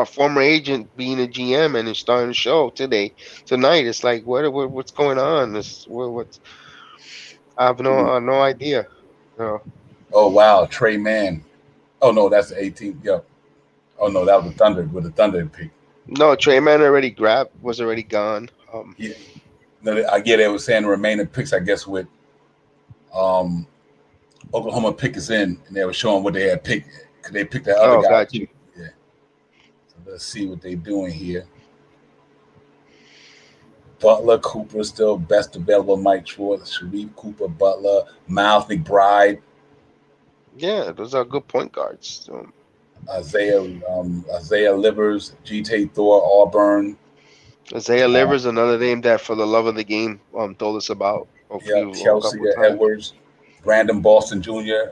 former agent being a GM and it's starting to show tonight. It's like what's going on? I have no idea. No. Oh wow, Trey Mann. Oh no, that's the 18th. Yep. Oh no, that was the Thunder with the Thunder pick. No, Trey Mann was already gone. Yeah. No, I get it. They were saying the remaining picks, I guess, with Oklahoma pick is in, and they were showing what they had picked. Because they picked that other guy. Got you. Yeah. So let's see what they're doing here. Butler, Cooper still best available. Mike Schwartz, Sharif Cooper, Butler, Miles McBride. Yeah, those are good point guards. Isaiah Livers, G.T. Thor, Auburn. Isaiah Livers, another name that For the Love of the Game told us about. Yeah, Kelsey Edwards, Brandon Boston Jr.,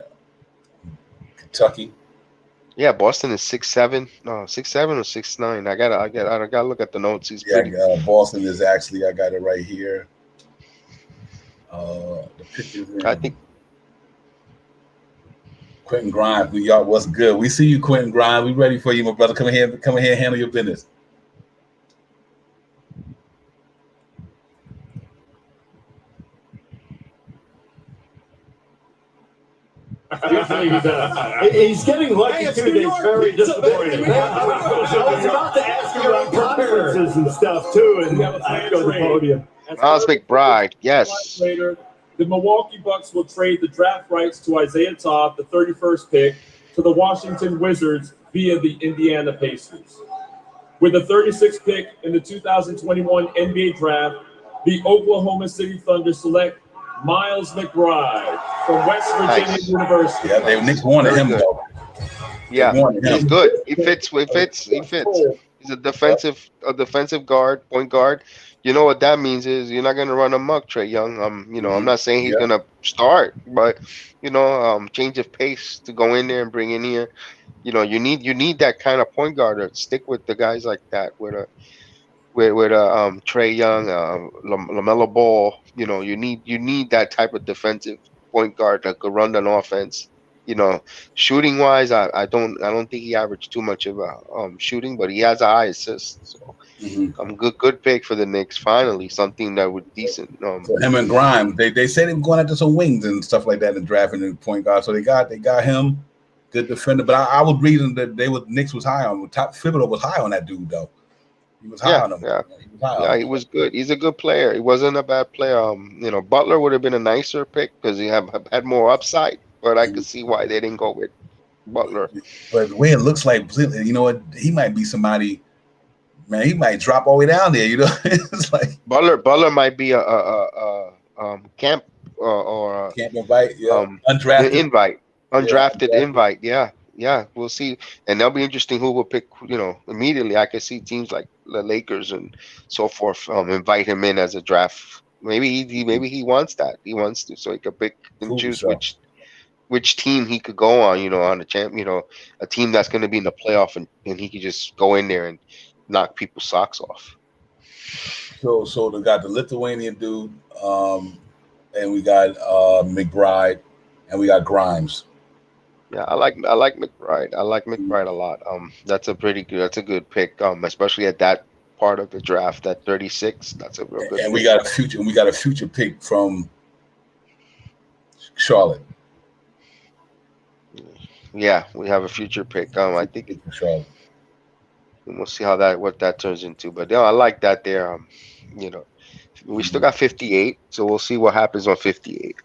Kentucky. Yeah, Boston is 6'7". No, 6'7" or 6'9". I gotta look at the notes. He's pretty. Boston is actually, I got it right here. The pictures. I think Quentin Grimes, New York. What's good? We see you, Quentin Grimes. We ready for you, my brother. Come in here and handle your business. He's getting lucky too. It's very disappointing. I was about to ask you about conferences and stuff too, and I go to the podium. Miles McBride, yes. Later, the Milwaukee Bucks will trade the draft rights to Isaiah Todd, the 31st pick, to the Washington Wizards via the Indiana Pacers. With the 36th pick in the 2021 NBA Draft, the Oklahoma City Thunder select Miles McBride from West Virginia University. Yeah, they Knicks wanted him though. Yeah, he's good. He fits. He's a defensive guard, point guard. You know what that means is you're not gonna run amok, Trae Young. I'm not saying he's gonna start, but change of pace to go in there and bring in here. You need that kind of point guard to stick with the guys like that with Trae Young, LaMelo Ball. You need that type of defensive point guard that could run an offense. Shooting wise, I don't think he averaged too much of shooting, but he has a high assist. So good pick for the Knicks. Finally, something that would decent. So him and Grimes, they said they were going after some wings and stuff like that in the draft and the point guard. So they got him, good defender. But I was reading that Knicks was high on top. Thibodeau was high on that dude though. He was high on him. Yeah. He was high on Yeah, him. he was good. He's a good player. He wasn't a bad player. Butler would have been a nicer pick because he had more upside, but I could see why they didn't go with Butler. But the way it looks like, you know what? He might be somebody. Man, he might drop all the way down there. You know, it's like Butler might be a camp or can't invite. Yeah, an undrafted. invite, Yeah, undrafted undrafted. invite. Yeah, we'll see, and that'll be interesting. Who will pick? Immediately. I could see teams like the Lakers and so forth invite him in as a draft. Maybe he wants that. He wants to, so he could pick and Prove choose himself. which team he could go on. On a champ. A team that's going to be in the playoff, and he could just go in there and knock people's socks off. So they got the Lithuanian dude, and we got McBride, and we got Grimes. Yeah, I like McBride. I like McBride a lot. That's a good pick. Especially at that part of the draft, at 36. That's a real good And pick. we got a future pick from Charlotte. Yeah, we have a future pick. I think Charlotte. We'll see what that turns into. But I like that there. We still got 58, so we'll see what happens on 58.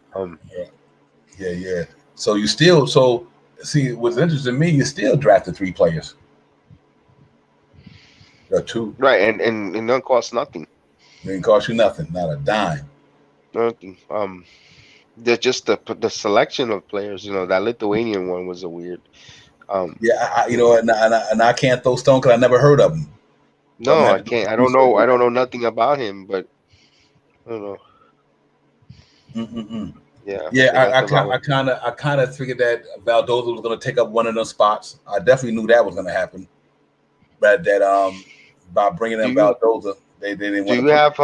Yeah. So see what's interesting to me, you still drafted 3 players. Or 2. Right, and it don't cost nothing. It didn't cost you nothing, not a dime. Nothing. There's just the selection of players. That Lithuanian one was a weird. Yeah, and I can't throw stone because I never heard of him. No, I can't. I don't know. I don't know nothing about him, but I don't know. Yeah. I kind of figured that Valdoza was going to take up one of those spots. I definitely knew that was going to happen, but that by bringing in Valdoza, they didn't want to. Do you have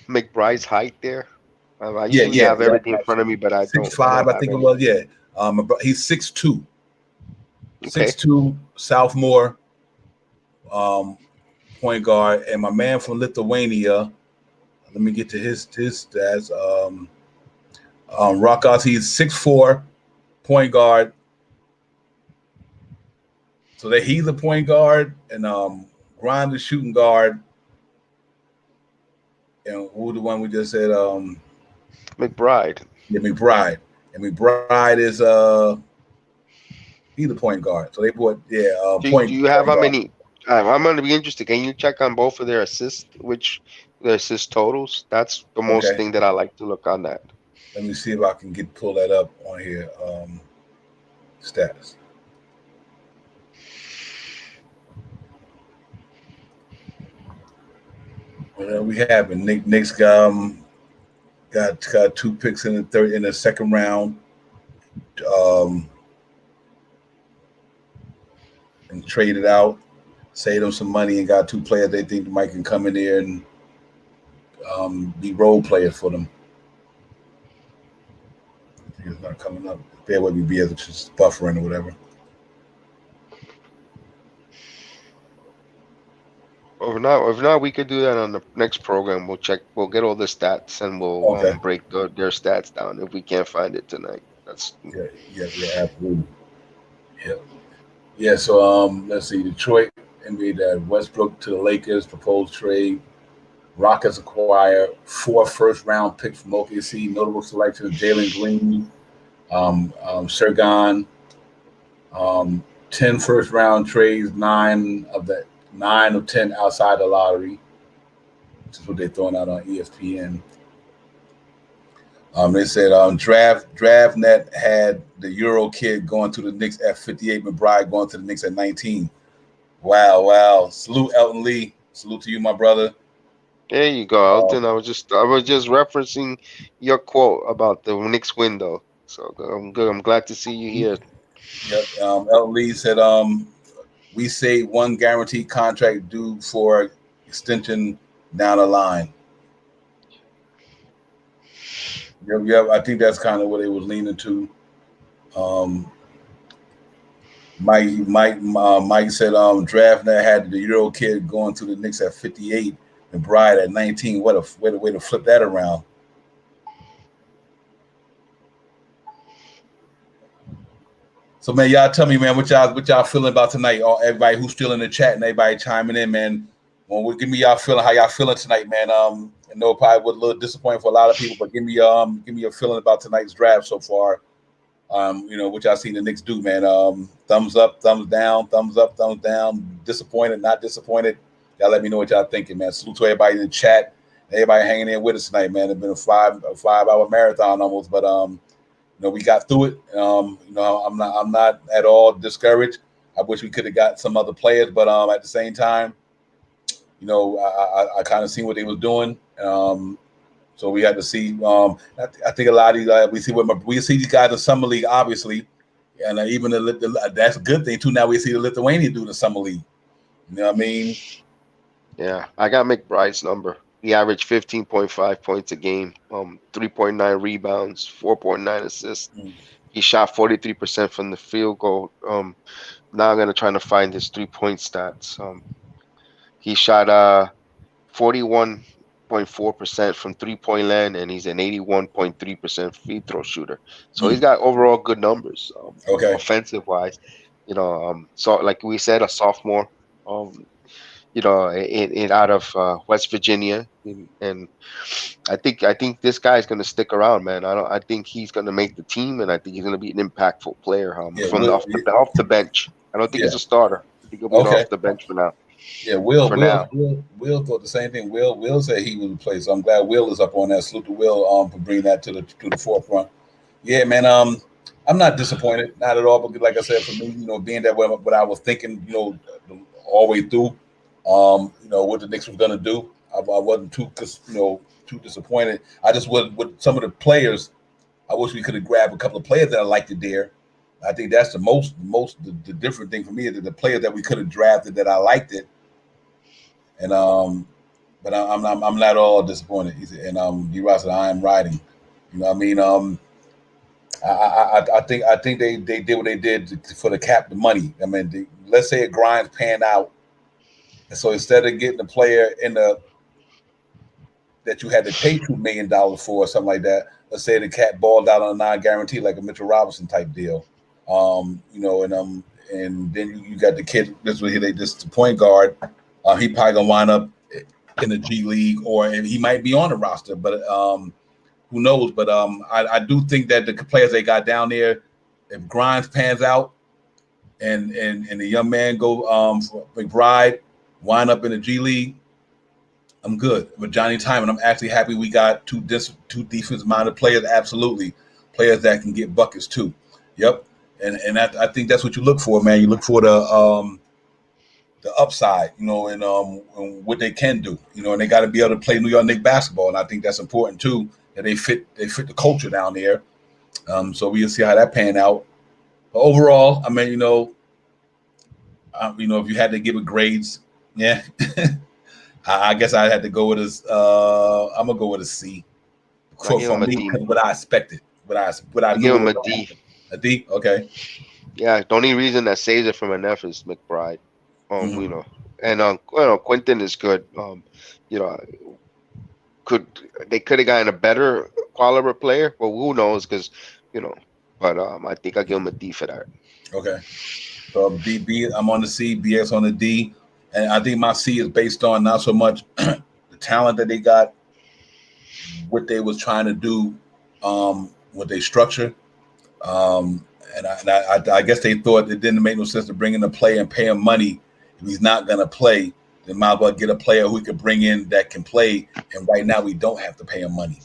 McBride's height there? I usually have everything in front of me, but I don't. 6'5", I think it was. Yeah, he's 6'2". Okay. 6'2", sophomore, point guard, and my man from Lithuania. Let me get to his stats. Rockos, he's 6'4", point guard. So that he's a point guard, and Grimes is shooting guard. And who the one we just said? McBride. Yeah, McBride. And McBride is he's a point guard. So they bought Do you have how many? I'm going to be interested. Can you check on both of their assists, their assist totals? That's the most thing that I like to look on that. Let me see if I can pull that up on here. Stats. Well, we have it. Nick's got 2 picks in the second round. And traded out, saved them some money, and got 2 players they think might can come in there and be role players for them. I think it's not coming up. Bear with me, be able to just buffering or whatever. If not, we could do that on the next program. We'll check. We'll get all the stats and we'll break their stats down if we can't find it tonight. Yeah, absolutely. Yeah. So let's see. Detroit NBA that Westbrook to the Lakers proposed trade. Rockets acquire 4 first-round picks from OKC. Notable selection of Jalen Green, Sergon. 10 first-round trades. 9 of 10 outside the lottery, which is what they're throwing out on ESPN. They said DraftNet had the Euro kid going to the Knicks at 58, McBride going to the Knicks at 19. Wow. Salute, Elton Lee. Salute to you, my brother. There you go, Elton. I was just referencing your quote about the Knicks window. So I'm good. I'm glad to see you here. Yep. Elton Lee said, we say 1 guaranteed contract due for extension down the line. Yep. I think that's kind of what they was leaning to. Mike said DraftNet had the Euro kid going to the Knicks at 58 and Bride at 19. What a way to flip that around. So man, y'all tell me, man, what y'all feeling about tonight? Everybody who's still in the chat and everybody chiming in, man. Well, give me y'all feeling. How y'all feeling tonight, man? I know it probably was a little disappointing for a lot of people, but give me a feeling about tonight's draft so far. Which I seen the Knicks do, man. Thumbs up, thumbs down, thumbs up, thumbs down. Disappointed, not disappointed. Y'all let me know what y'all thinking, man. Salute to everybody in the chat. Everybody hanging in with us tonight, man. It's been a 5-hour marathon almost, but we got through it. I'm not at all discouraged. I wish we could have got some other players, but at the same time, I kind of seen what they was doing. So we had to see. I think a lot of these we see these guys in summer league, obviously, and even that's a good thing too. Now we see the Lithuanian do the summer league. You know what I mean? Yeah, I got McBride's number. He averaged 15.5 points a game, 3.9 rebounds, 4.9 assists. He shot 43% from the field goal. Now I'm gonna try to find his 3-point stats. He shot 41.4% from 3-point land, and he's an 81.3% free throw shooter. So he's got overall good numbers. Okay. Offensive wise, so like we said, a sophomore. In out of West Virginia, and I think this guy's going to stick around, man. I think he's going to make the team, and I think he's going to be an impactful player off the bench. I don't think he's a starter. I think he'll be off the bench for now. Yeah, Will thought the same thing. Will said he would play, so I'm glad Will is up on that. Salute to Will for bringing that to the forefront. Yeah, man. I'm not disappointed, not at all. But like I said, for me, being that way, what I was thinking, all the way through. What the Knicks was gonna do. I wasn't too disappointed. I just was with some of the players. I wish we could have grabbed a couple of players that I liked it there. I think that's the most the different thing for me is that the players that we could have drafted that I liked it. And but I'm not all disappointed. And D-Ross said I am riding. You know what I mean? I think they did what they did for the cap, the money. I mean, let's say it grinds pan out. And so instead of getting a player that you had to pay $2 million for or something like that, let's say the cat balled out on a non-guarantee like a Mitchell Robinson type deal. And then you got the kid. This the point guard. He probably gonna wind up in the G League or he might be on the roster, but who knows? But I do think that the players they got down there, if Grimes pans out, and the young man go for McBride. Wind up in the G League, I'm good. With Johnny Timon, I'm actually happy we got two defense-minded players, absolutely. Players that can get buckets too. Yep. And I think that's what you look for, man. You look for the upside, and what they can do. And they got to be able to play New York Knicks basketball. And I think that's important too, that they fit the culture down there. So we'll see how that pan out. But overall, I mean, if you had to give it grades, yeah, I guess I had to go with I'm gonna go with a C. For me, what I expected, what I give him a D. A D, okay. Yeah, the only reason that saves it from an F is McBride. And Quentin is good. They could have gotten a better quality player? Well, who knows? Because but I think I give him a D for that. Okay. So B, I'm on the C, BX on the D. And I think my C is based on not so much the talent that they got, what they was trying to do, what they structure. And I guess they thought it didn't make no sense to bring in a player and pay him money if he's not going to play. Then might as well get a player who we could bring in that can play. And right now we don't have to pay him money.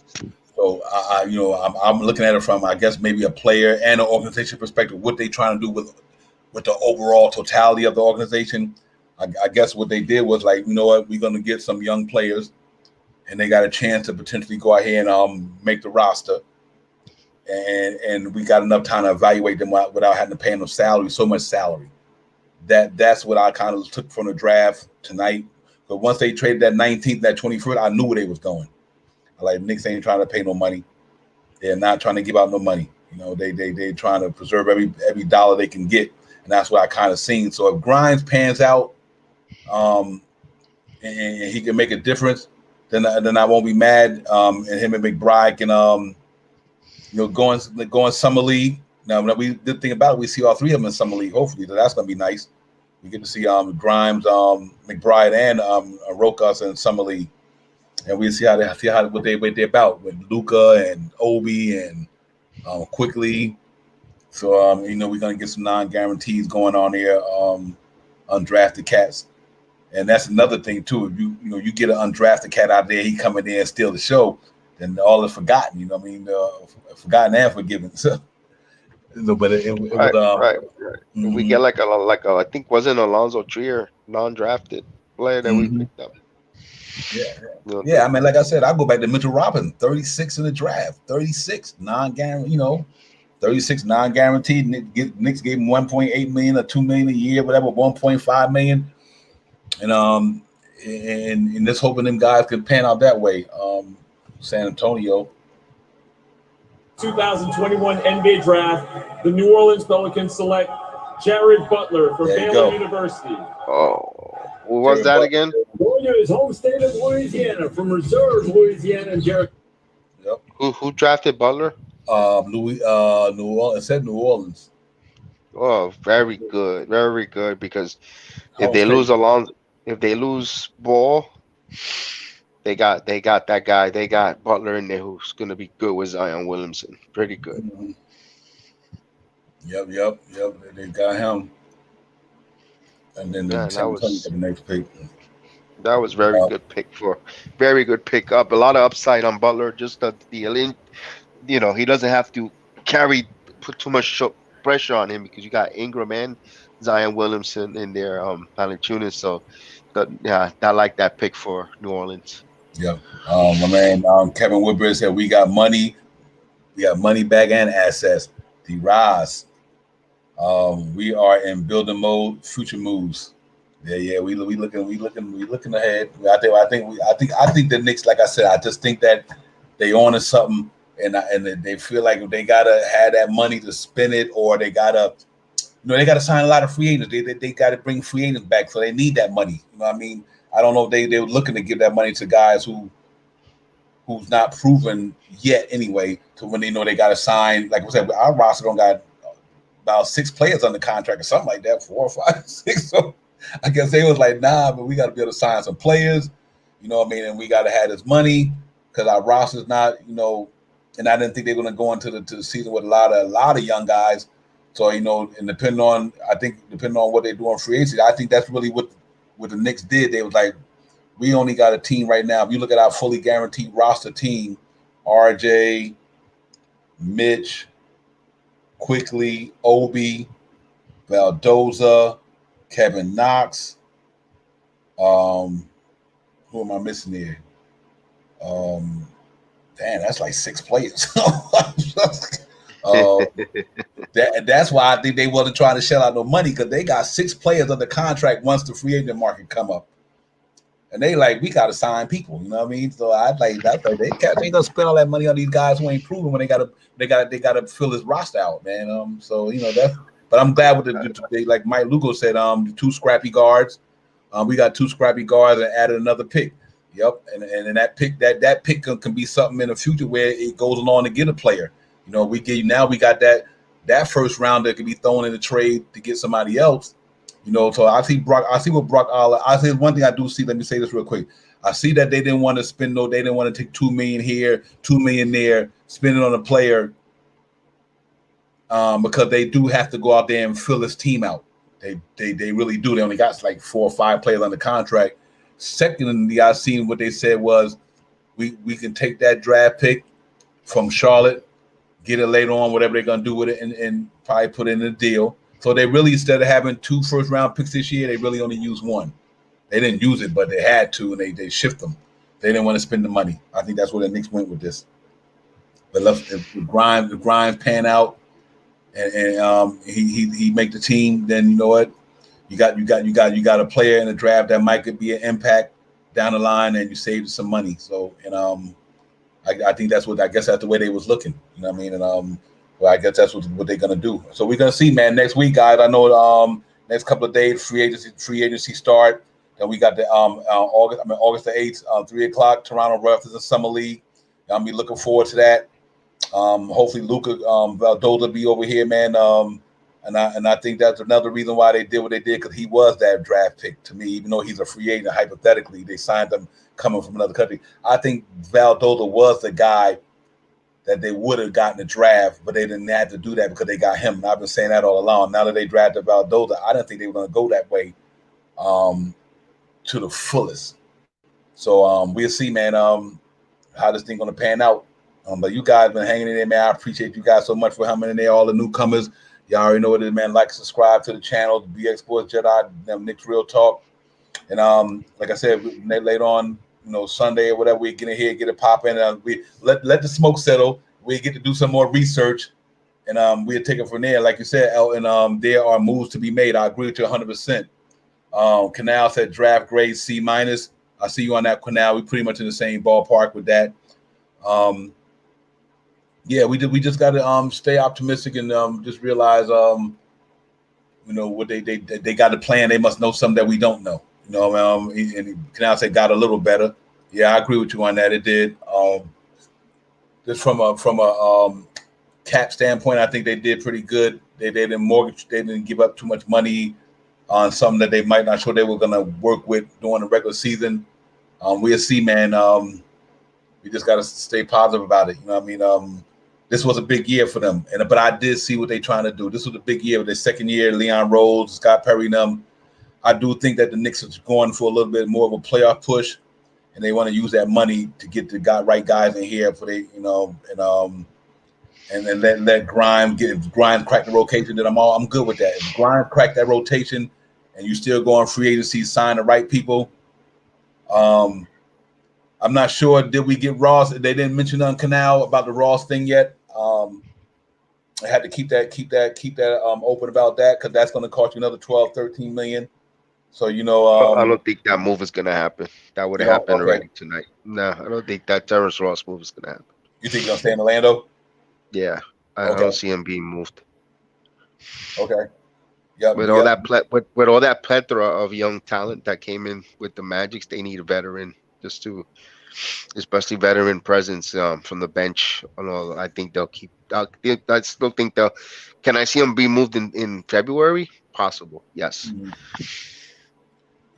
So I'm looking at it from, I guess, maybe a player and an organization perspective, what they trying to do with the overall totality of the organization. I guess what they did was like, you know what, we're going to get some young players and they got a chance to potentially go ahead and make the roster. And we got enough time to evaluate them without having to pay them so much salary. That's what I kind of took from the draft tonight. But once they traded that 19th, that 21st, I knew where they was going. Like, Knicks ain't trying to pay no money. They're not trying to give out no money. They trying to preserve every dollar they can get. And that's what I kind of seen. So if Grimes pans out, and he can make a difference, then I won't be mad. And him and McBride can going summer league. Now we did think about it, we see all three of them in summer league. Hopefully, that's gonna be nice. We get to see Grimes, McBride, and Rokas in summer league, and we see what they're about with Luka and Obi and Quickly. So we're gonna get some non-guarantees going on here, undrafted cats, and that's another thing too. If you get an undrafted cat out there, he coming in and steal the show, then all is forgotten. You know what I mean? Forgotten and forgiven. So, but it was right. Mm-hmm. We get like a I think wasn't Alonzo Trier non-drafted player that we picked up. Yeah. I mean, like I said, I go back to Mitchell Robinson, 36 in the draft, 36 non-guaranteed. 36 non-guaranteed. Knicks gave him 1.8 million or 2 million a year, whatever, 1.5 million, and just hoping them guys could pan out that way. San Antonio. 2021 NBA Draft, the New Orleans Pelicans select Jared Butler from Baylor University. Oh, what was that again? Going to his home state of Louisiana from Reserve, Louisiana, and Jared. Yep. Who drafted Butler? New Orleans. It said New Orleans. Oh, very good, very good. Because if they lose Ball, they got that guy. They got Butler in there who's gonna be good with Zion Williamson. Pretty good. Mm-hmm. Yep. They got him. And then the next pick. That was very good pick up. A lot of upside on Butler. Just the he doesn't have to put too much pressure on him because you got Ingram and Zion Williamson in there, Valanciunas. So, I like that pick for New Orleans. Yep. My man Kevin Woodbridge said we got money back and assets. The rise. We are in building mode. Future moves. Yeah. We looking ahead. I think the Knicks. Like I said, I just think that they on to something, and they feel like they gotta have that money to spend it, or they gotta sign a lot of free agents. They gotta bring free agents back, so they need that money. You know what I mean? I don't know if they were looking to give that money to guys who's not proven yet anyway. So when they know they gotta sign, like I said, our roster don't got about 6 players under contract or something like that, 4 or 5, 6. So I guess they was like, nah, but we got to be able to sign some players, you know what I mean? And we got to have this money because our roster's not, and I didn't think they were going to go into the season with a lot of young guys. So, and depending on what they do on free agency, I think that's really what the Knicks did. They was like, we only got a team right now. If you look at our fully guaranteed roster team, RJ, Mitch, Quickly, Obi, Valdoza, Kevin Knox. Who am I missing here? That's like 6 players. That's why I think they wasn't trying to shell out no money, because they got 6 players under contract once the free agent market come up. And they like, we got to sign people, you know what I mean? So I like that. They gonna spend all that money on these guys who ain't proven when they gotta fill this roster out, man. So that's. But I'm glad with the like Mike Lugo said, 2 scrappy guards. We got 2 scrappy guards and added another pick. Yep, and that pick that pick can be something in the future where it goes along to get a player. We got that first round that can be thrown in the trade to get somebody else. So I see what Brock Aller. I see one thing I do see. Let me say this real quick. I see that they didn't want to spend they didn't want to take $2 million here, $2 million there, spend it on a player, because they do have to go out there and fill this team out. They really do. They only got like 4 or 5 players under contract. Secondly, I seen what they said was we can take that draft pick from Charlotte, get it later on, whatever they're gonna do with it, and probably put it in a deal. So they really, instead of having 2 first-round picks this year, they really only used 1. They didn't use it, but they had to, and they shift them. They didn't want to spend the money. I think that's where the Knicks went with this. But if Grimes pan out, and he make the team, then you know what? You got a player in the draft that might could be an impact down the line, and you saved some money. So I think that's the way they was looking. You know what I mean? And well, I guess that's what they're gonna do. So we're gonna see, man. Next week, guys. I know next couple of days, free agency start. Then we got the August the 8th, 3:00, Toronto Raptors in Summer League. I'm be looking forward to that. Hopefully Luka Valdoza be over here, man. And I think that's another reason why they did what they did, because he was that draft pick to me, even though he's a free agent. Hypothetically, they signed him coming from another country. I think Valdoza was the guy that they would have gotten the draft, but they didn't have to do that because they got him. And I've been saying that all along. Now that they drafted Valdoza, I didn't think they were going to go that way to the fullest. So we'll see, man, how this thing going to pan out. But you guys been hanging in there, man. I appreciate you guys so much for hanging in there, all the newcomers. Y'all already know what it is, man. Like, subscribe to the channel, the BX Sports Jedi, Nick's Real Talk. And like I said, later on, Sunday or whatever, we get in here, get it popping. We let the smoke settle. We get to do some more research, and we'll take it from there. Like you said, Elton, there are moves to be made. I agree with you 100%. Canal said draft grade C-. I see you on that, Canal. We pretty much in the same ballpark with that. Yeah, we just got to stay optimistic and just realize, what they got a plan. They must know something that we don't know. And Canal said got a little better. Yeah, I agree with you on that. It did. Just from a cap standpoint, I think they did pretty good. They didn't mortgage. They didn't give up too much money on something that they might not sure they were going to work with during the regular season. We'll see, man. We just got to stay positive about it. This was a big year for them, but I did see what they're trying to do. This was a big year. Their second year, Leon Rose, Scott Perry, them. I do think that the Knicks is going for a little bit more of a playoff push, and they want to use that money to get the right guys in here for and let Grimes crack the rotation. Then I'm good with that. If Grimes crack that rotation, and you still go on free agency, sign the right people. I'm not sure. Did we get Ross? They didn't mention on Canal about the Ross thing yet. I had to keep that open about that, because that's going to cost you another 12, 13 million. So I don't think that move is going to happen. That would have happened already tonight. No, I don't think that Terrence Ross move is going to happen. You think he's going to stay in Orlando? Yeah, I don't see him being moved. Okay. Yep. With all that plethora of young talent that came in with the Magics, they need a veteran especially veteran presence from the bench. I think they'll keep. I still think they'll. Can I see them be moved in February? Possible. Yes. Mm-hmm.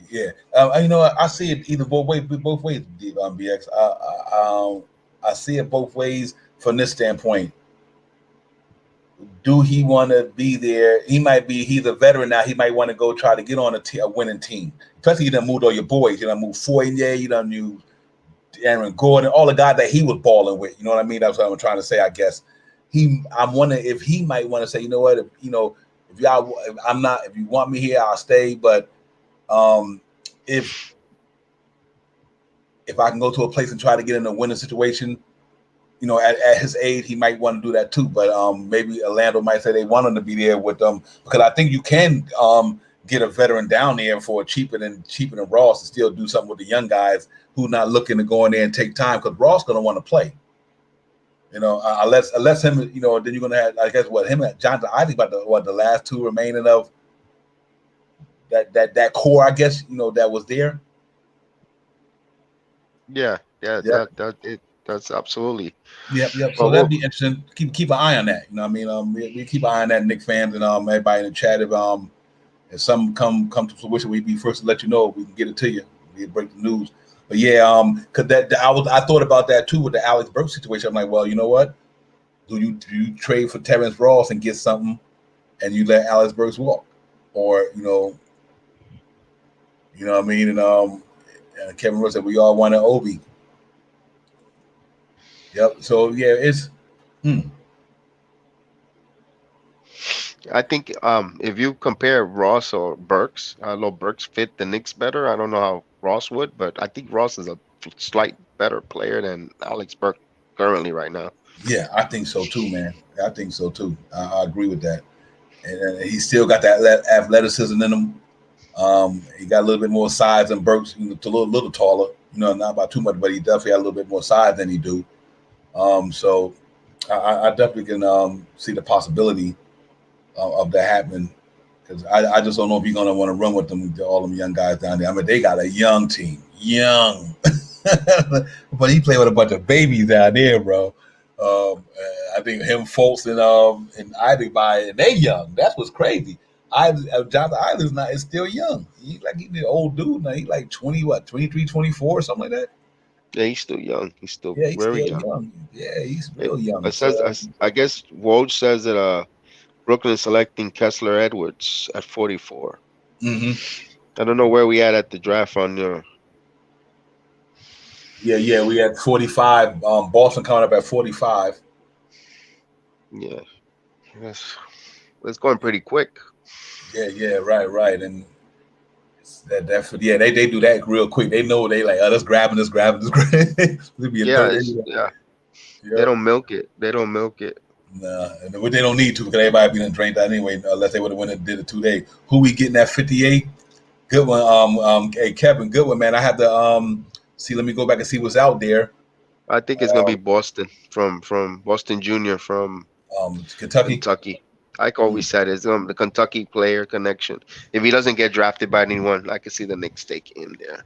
Yeah. I see it either both ways. BX. I see it both ways from this standpoint. Do he want to be there? He's a veteran now. He might want to go try to get on a winning team. Especially you done moved all your boys. You done moved Fournier. You done moved Aaron Gordon. All the guys that he was balling with. You know what I mean? That's what I'm trying to say, I guess. I'm wondering if he might want to say, you know what, if you want me here, I'll stay. But if I can go to a place and try to get in a winning situation, at his age, he might want to do that too. But maybe Orlando might say they want him to be there with them, because I think you can get a veteran down there for cheaper than Ross and still do something with the young guys who not looking to go in there and take time, because Ross going to want to play. Unless him, then you're going to have, I guess, him and Jonathan Isaac about the last two remaining of that core, I guess, that was there. Yeah. That's absolutely. Yep. So that'd be interesting. Keep an eye on that. We keep an eye on that, Knicks fans, and everybody in the chat. If something come to fruition, we'd be first to let you know. We can get it to you. We break the news. But yeah, because I thought about that too with the Alex Burks situation. I'm like, well, you know what? Do you trade for Terrence Ross and get something, and you let Alex Burks walk, or you know what I mean? And Kevin Rose said we all wanted Obi. Yep. So yeah, it's. I think if you compare Ross or Burks, I know Burks fit the Knicks better. I don't know how Ross would, but I think Ross is a slight better player than Alex Burks currently right now. Yeah, I think so too, man. I think so too. I agree with that. And he still got that athleticism in him. He got a little bit more size than Burks, a little taller. Not by too much, but he definitely had a little bit more size than he do. So I definitely can see the possibility of that happening, because I just don't know if you're gonna want to run with them, all them young guys down there. I mean, they got a young team, but he played with a bunch of babies out there, bro. I think him, Fultz, and Ivy and they young. That's what's crazy. Jonathan Island's is still young. He's an old dude now. He's like 23, 24, something like that. Yeah, he's still young. He's still Yeah, he's very still young. young. Yeah, he's real young. It says, I guess Woj says that Brooklyn selecting Kessler Edwards at 44. I don't know where we at the draft on there. Yeah, we had 45. Boston coming up at 45. Yeah, it's going pretty quick. Yeah, right, and they do that real quick. They know they like, let's grab this. Yeah. They don't milk it. Nah, and they don't need to because everybody been drained out anyway. Unless they would have went and did it 2 days. Who we getting at 58? Good one. Hey Kevin, good one, man. I have to see. Let me go back and see what's out there. I think it's gonna be Boston from Boston Jr. from Kentucky. Like always said, is the Kentucky player connection. If he doesn't get drafted by anyone, I can see the Knicks take him there.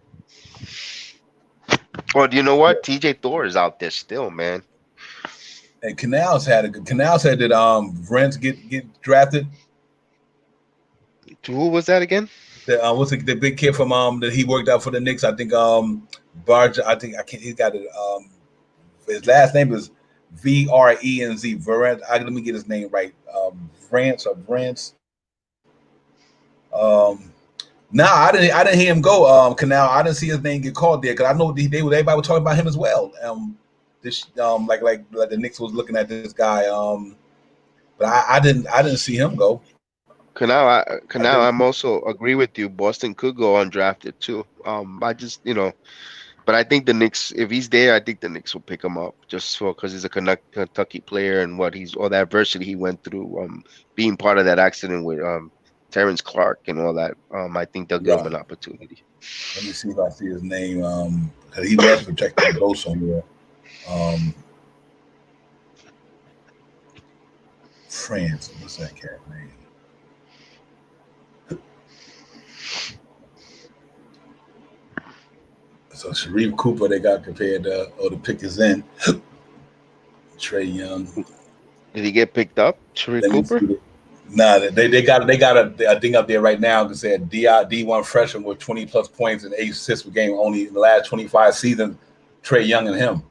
Or do you know what? TJ Thor is out there still, man. And Canals said that Brents get drafted. Who was that again? What's the big kid from that he worked out for the Knicks? I think Barge. I can't. He's got it. His last name is Vrenz. Brent. Let me get his name right. Brents or Brents. I didn't hear him go. Canal. I didn't see his name get called there because I know everybody was talking about him as well. Like the Knicks was looking at this guy. But I didn't see him go. Canal. I'm also agree with you. Boston could go undrafted too. I just but I think the Knicks, if he's there, I think the Knicks will pick him up just because he's a Kentucky player and all the adversity he went through, being part of that accident with Terrence Clark and all that. I think they'll give him an opportunity. Let me see if I see his name. Because he was protecting the goal somewhere. France. What's that cat name? So Sharif Cooper, they got compared to, the pick is in. Trae Young. Did he get picked up, Sharif Cooper? Nah, they got a thing up there right now that said D1 freshman with 20 plus points and 8 assists per game only in the last 25 seasons. Trae Young and him.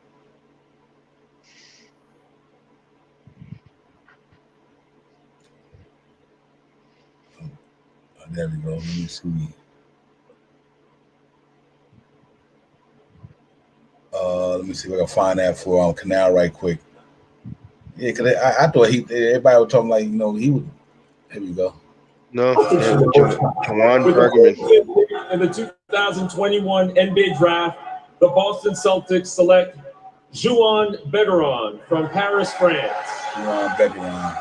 There we go. Let me see. Let me see if I can find that for Canal right quick. Yeah, because I thought everybody was talking like, he would. Here we go. No, Jawan Bergman. In the 2021 NBA Draft, the Boston Celtics select Juan Bergeron from Paris, France. Juan Bergeron.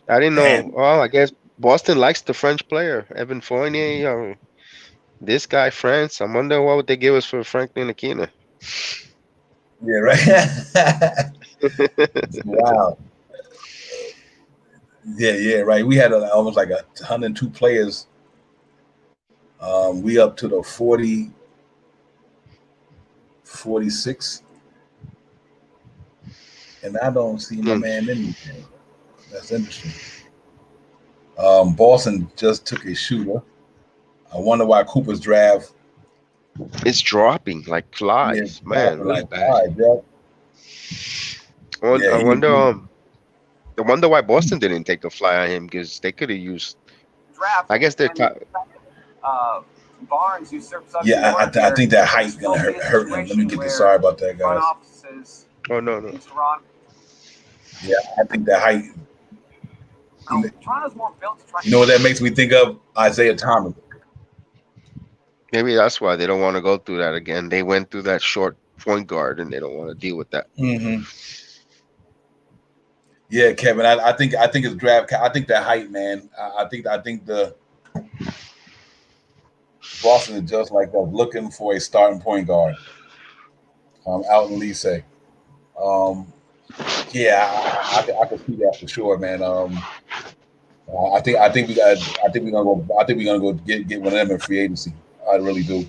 I didn't know. Well, I guess Boston likes the French player, Evan Fournier. This guy, France. I wonder what would they give us for Franklin Aquina. Yeah, right. Wow. Yeah, right. We had almost like 102 players. We up to the 46. And I don't see my man anything. That's interesting. Boston just took a shooter. I wonder why Cooper's draft. It's dropping like flies, man. Really bad. I wonder why Boston didn't take a fly on him because they could have used. I guess they're. Barnes, who serves up. Yeah, I think that height's gonna hurt him. Let me get this. Sorry about that, guys. Oh no. Yeah, I think that height. Toronto's more built to try. You know what that makes me think of? Isaiah Thomas. Maybe that's why they don't want to go through that again. They went through that short point guard, and they don't want to deal with that. Mm-hmm. Yeah, Kevin. I think it's draft. I think that height, man. I think the Boston is just like looking for a starting point guard. Out in Lise. Yeah, I can see that for sure, man. I think we're gonna go get one of them in free agency. I really do,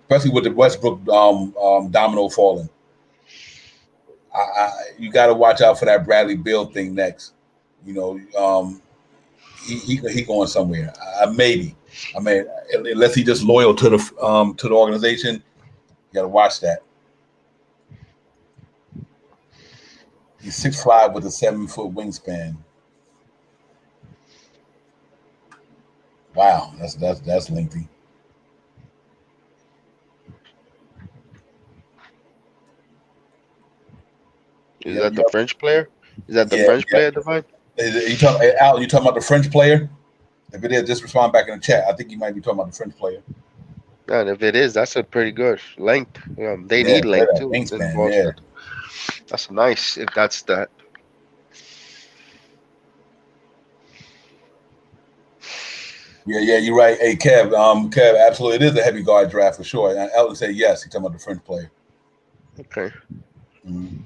especially with the Westbrook domino falling. you got to watch out for that Bradley Beal thing next. You know, he going somewhere. Maybe. I mean, unless he just loyal to the organization, you got to watch that. He's 6'5" with a 7-foot wingspan. Wow, that's lengthy. Is that the French player? Is that the French player, Divine? Al, you talking about the French player? If it is, just respond back in the chat. I think you might be talking about the French player. And if it is, that's a pretty good length. They need length too. Wingspan, that's nice if that's that. Yeah, you're right. Hey, Kev, absolutely, it is a heavy guard draft for sure. And Elton said yes. He's talking about the French player. Okay. Mm-hmm.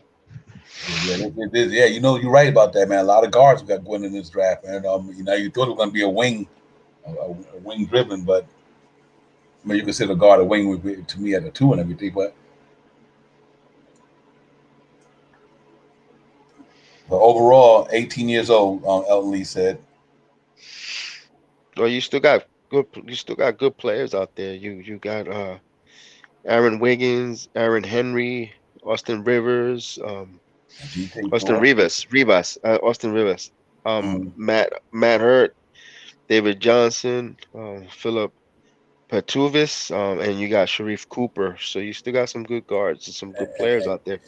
Yeah, it is. Yeah, you know, you're right about that, man. A lot of guards we got going in this draft, and you know, you thought it was going to be a wing dribbling, but I mean, you consider a guard a wing to me at a 2 and everything, but overall, 18 years old. Elton Lee said. Well, you still got good players out there. You got Aaron Wiggins, Aaron Henry, Austin Rivers, Austin Rivas, Matt Hurt, David Johnson, Philip Patuvis, and you got Sharif Cooper. So you still got some good guards and some good players out there.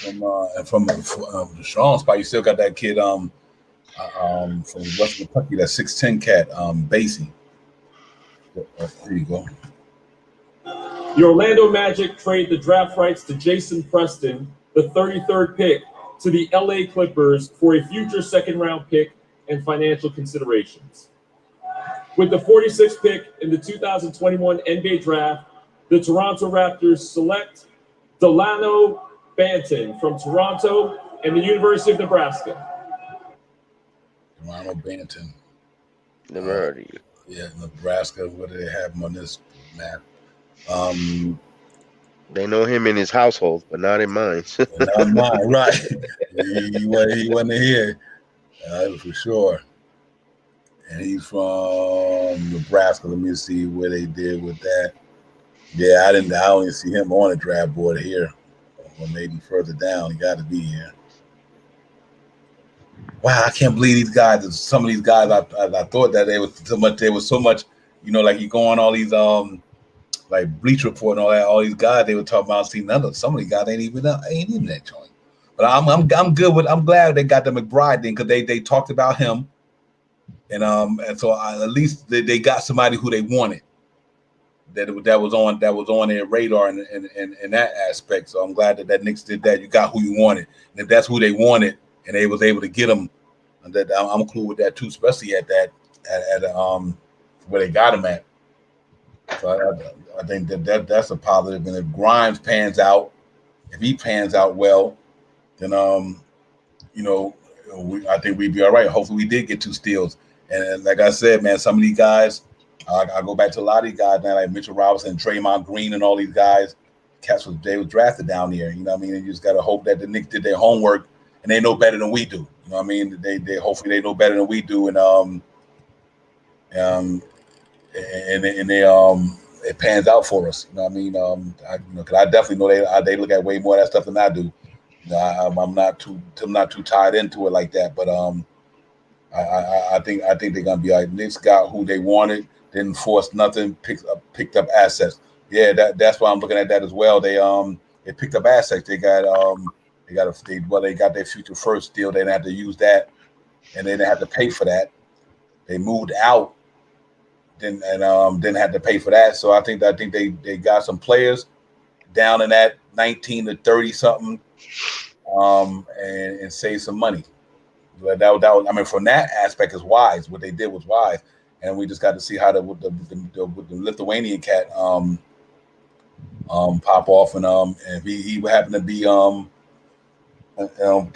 And from the strong spot, you still got that kid from West Kentucky, that 6'10" cat, Basie. There you go. The Orlando Magic trade the draft rights to Jason Preston, the 33rd pick, to the LA Clippers for a future second-round pick and financial considerations. With the 46th pick in the 2021 NBA Draft, the Toronto Raptors select Delano Banton from Toronto and the University of Nebraska. Delano Banton. Never heard of you. Yeah, Nebraska. What do they have him on this map? They know him in his household, but not in mine. Not mine, right? He wasn't here, for sure. And he's from Nebraska. Let me see where they did with that. Yeah, I only see him on the draft board here, or maybe further down. He got to be here. Wow, I can't believe these guys. Some of these guys, I thought that they was so much, you know, like you go on all these like Bleach Report and all that. All these guys they were talking about. See, none of some of these guys ain't even that joint. But I'm good with. I'm glad they got the McBride thing because they talked about him, and so at least they got somebody who they wanted. That was on their radar in that aspect. So I'm glad that Knicks did that. You got who you wanted, and if that's who they wanted, and they was able to get them, that I'm cool with that too. Especially at where they got him at. So I think that's a positive. And if Grimes pans out, if he pans out well, then you know, I think we'd be all right. Hopefully, we did get 2 steals. And like I said, man, some of these guys. I go back to a lot of these guys, man, like Mitchell Robinson, Draymond Green, and all these guys. They was drafted down here. You know what I mean? And you just got to hope that the Knicks did their homework and they know better than we do. You know what I mean? They hopefully they know better than we do, and it pans out for us. You know what I mean? Because I definitely know they look at way more of that stuff than I do. You know, I'm not too tied into it like that, but I think they're gonna be all right. Knicks got who they wanted. Didn't force nothing. Picked up assets. Yeah, that's why I'm looking at that as well. They picked up assets. They got their future first deal. They didn't have to use that, and they didn't have to pay for that. They moved out, didn't have to pay for that. So I think they got some players down in that 19 to 30 something, and save some money. But that was, I mean, from that aspect is wise. What they did was wise. And we just got to see how with the Lithuanian cat pop off, and if he would happen to be turn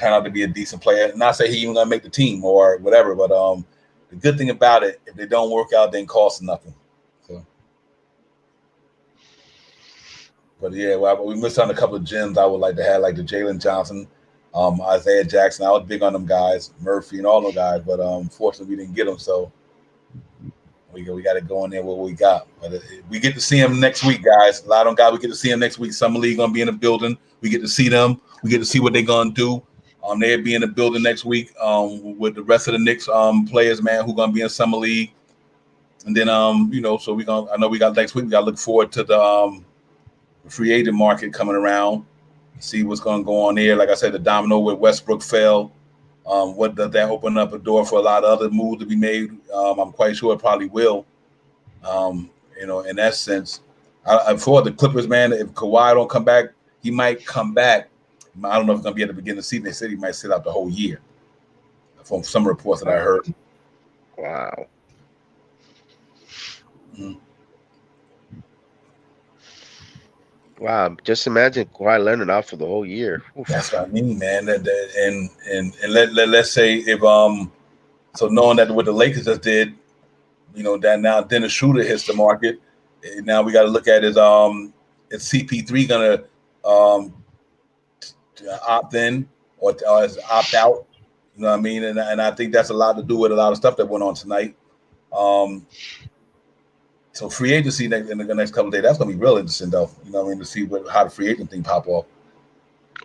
out to be a decent player. Not say he even gonna make the team or whatever, but the good thing about it, if they don't work out, then cost nothing. So, yeah, well, we missed on a couple of gems I would like to have, like the Jalen Johnson, Isaiah Jackson. I was big on them guys, Murphy and all them guys, but unfortunately we didn't get them. So we got to go in there with what we got. But we get to see them next week, guys. A lot of guys we get to see them next week. Summer League gonna be in the building. We get to see them. We get to see what they're gonna do. They'll be in the building next week with the rest of the Knicks players, man, who gonna be in Summer League. And then so I know we got next week. We gotta look forward to the free agent market coming around. See what's gonna go on there. Like I said, the domino with Westbrook fell. What does that open up a door for a lot of other moves to be made? I'm quite sure it probably will. In that sense, for the Clippers, man, if Kawhi don't come back, he might come back. I don't know if it's gonna be at the beginning of the season. They said he might sit out the whole year, from some reports that I heard. Wow. Mm-hmm. Wow, just imagine Kawhi Leonard out for the whole year. Oof. That's what I mean, man. And let's say if so knowing that what the Lakers just did, that now Dennis Schroeder hits the market. Now we got to look at is CP3 gonna opt in or is opt out? You know what I mean? And I think that's a lot to do with a lot of stuff that went on tonight. So free agency in the next couple of days, that's gonna be real interesting, though. You know what I mean, to see how the free agent thing pop off.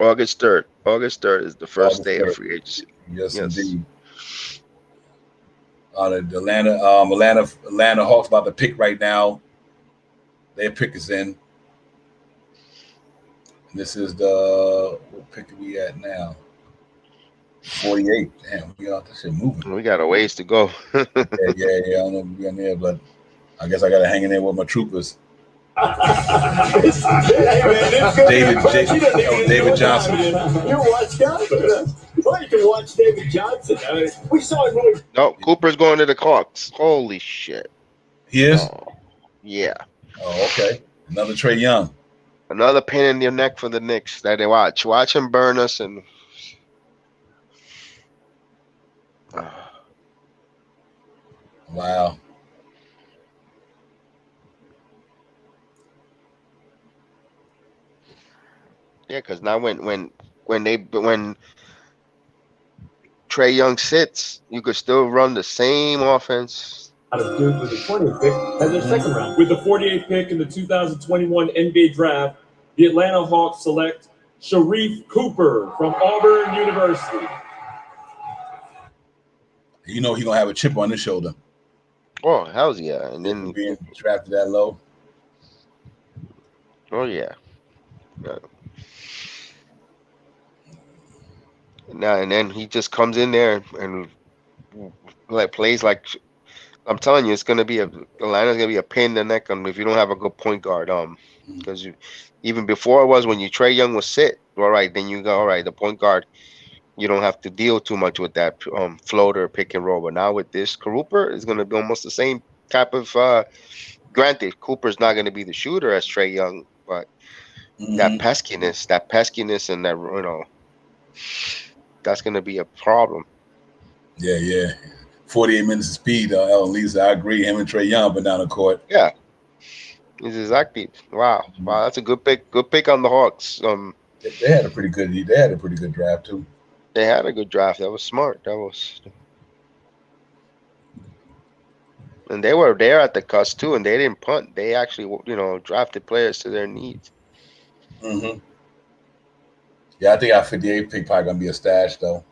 August 3rd. August 3rd is the first day of free agency. Yes, indeed. The Atlanta Hawks about to pick right now. Their pick is in. And this is what pick are we at now? 48. Damn, we got this shit moving. We got a ways to go. yeah. I don't know if we're in there, but I guess I got to hang in there with my troopers. David Johnson. You watch out. Well, you can watch David Johnson. We saw him really. No, Cooper's going to the Hawks. Holy shit. He is? Oh, yeah. Oh, okay. Another Trae Young. Another pain in your neck for the Knicks that they watch. Watch him burn us and. Wow. Yeah, because now when Trae Young sits, you could still run the same offense. Out of Duke with the 20th pick as their second round. With the 48th pick in the 2021 NBA Draft, the Atlanta Hawks select Sharif Cooper from Auburn University. He's gonna have a chip on his shoulder. Oh, hell yeah! And then being drafted that low. Oh yeah. Now and then he just comes in there and plays like I'm telling you, it's gonna be Atlanta's gonna be a pain in the neck if you don't have a good point guard. Because even before it was when Trae Young was sit, all right, then you go all right. The point guard, you don't have to deal too much with that floater pick and roll. But now with this, Cooper is gonna be almost the same type of. Granted, Cooper's not gonna be the shooter as Trae Young, but that peskiness, and that that's gonna be a problem. Yeah. 48 minutes of speed, Lisa. I agree. Him and Trae Young been down the court. Yeah, he's exactly. Wow, that's a good pick. Good pick on the Hawks. They had a pretty good draft too. They had a good draft. That was smart. And they were there at the cusp too, and they didn't punt. They actually, drafted players to their needs. Mm-hmm. Yeah, I think our 58 pick probably gonna be a stash though.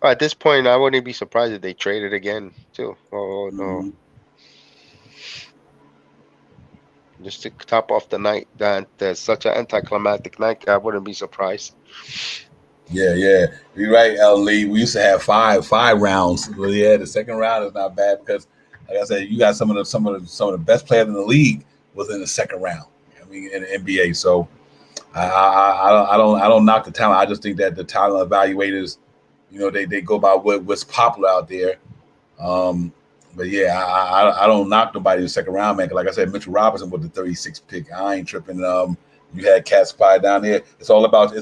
At this point, I wouldn't be surprised if they traded again too. Oh no! Just to top off the night, that's such an anticlimactic night. I wouldn't be surprised. Yeah, you're right, L. Lee. We used to have five rounds. Well, yeah, the second round is not bad because, like I said, you got some of the best players in the league was in the second round. I mean, in the NBA. So I don't knock the talent. I just think that the talent evaluators, they go by what's popular out there. But yeah, I don't knock nobody in the second round, man. Cause like I said, Mitchell Robinson with the 36th pick. I ain't tripping. You had Cat Spy down there. It's all about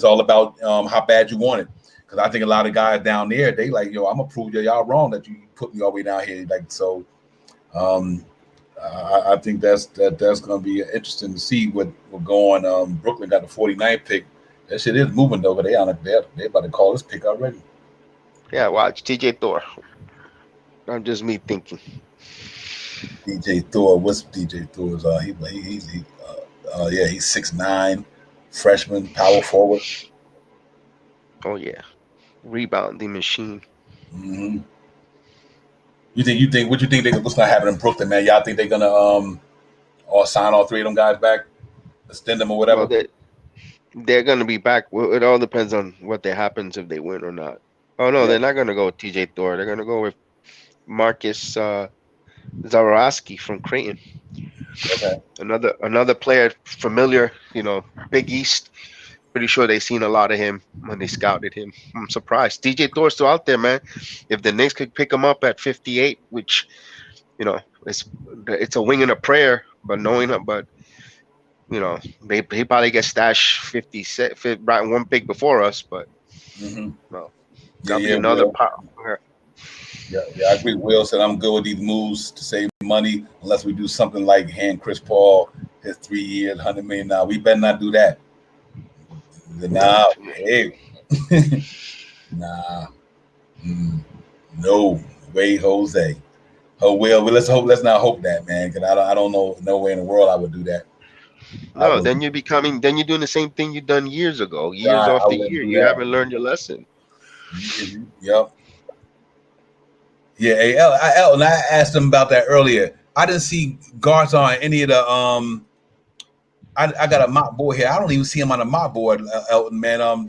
how bad you want it. Because I think a lot of guys down there, they like, I'm gonna prove y'all wrong that you put me all the way down here. Like so, I think that's going to be interesting to see what going. Brooklyn got the 49th pick. That shit is moving though, but they about to call this pick already. Yeah, watch TJ Thor. I'm just me thinking. DJ Thor, what's DJ Thor's? He's 6'9", freshman, power forward. Oh yeah, rebounding machine. Mm-hmm. You think what you think what's gonna happen in Brooklyn, man? Y'all think they're gonna all sign all three of them guys back, extend them or Well, whatever? they're gonna be back. Well, it all depends on what happens if they win or not. Oh no, Yeah. they're not gonna go with TJ Thor. They're gonna go with Marcus Zaraski from Creighton. Okay. Another player familiar, Big East. Pretty sure they seen a lot of him when they scouted him. I'm surprised. TJ Thor's still out there, man. If the Knicks could pick him up at 58, which it's a wing and a prayer, but he probably gets stashed 56, right, one pick before us, but Mm-hmm. well, that'll be Yeah, another Will. power. Yeah, I agree. Will said I'm good with these moves to save money, unless we do something like hand Chris Paul his 3 years, $100 million. Now we better not do that. Nah, hey, nah, no way, Jose. Oh well, let's hope. Let's not hope that, man, because I don't know no way in the world I would do that. No, then you're doing the same thing you done years ago, years Right, I after wouldn't year. do You that. haven't learned your lesson. Yep. Yeah, hey, and I asked them about that earlier. I didn't see guards on any of the I got a mop board here. I don't even see him on the mop board, Elton, man. I'm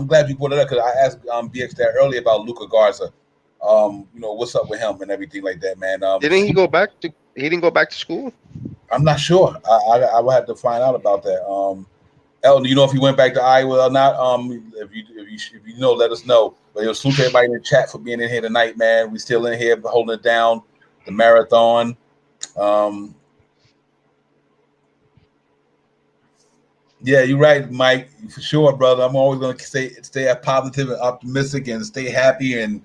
glad you brought it up because I asked BX that earlier about Luca Garza. What's up with him and everything like that, man. Didn't he go back to? He didn't go back to school. I'm not sure. I will have to find out about that. Elton, do you know if he went back to Iowa or not? If you know, let us know. But salute to everybody in the chat for being in here tonight, man. We still in here holding it down, the marathon. Yeah, you're right, Mike. For sure, brother. I'm always gonna stay positive and optimistic and stay happy, and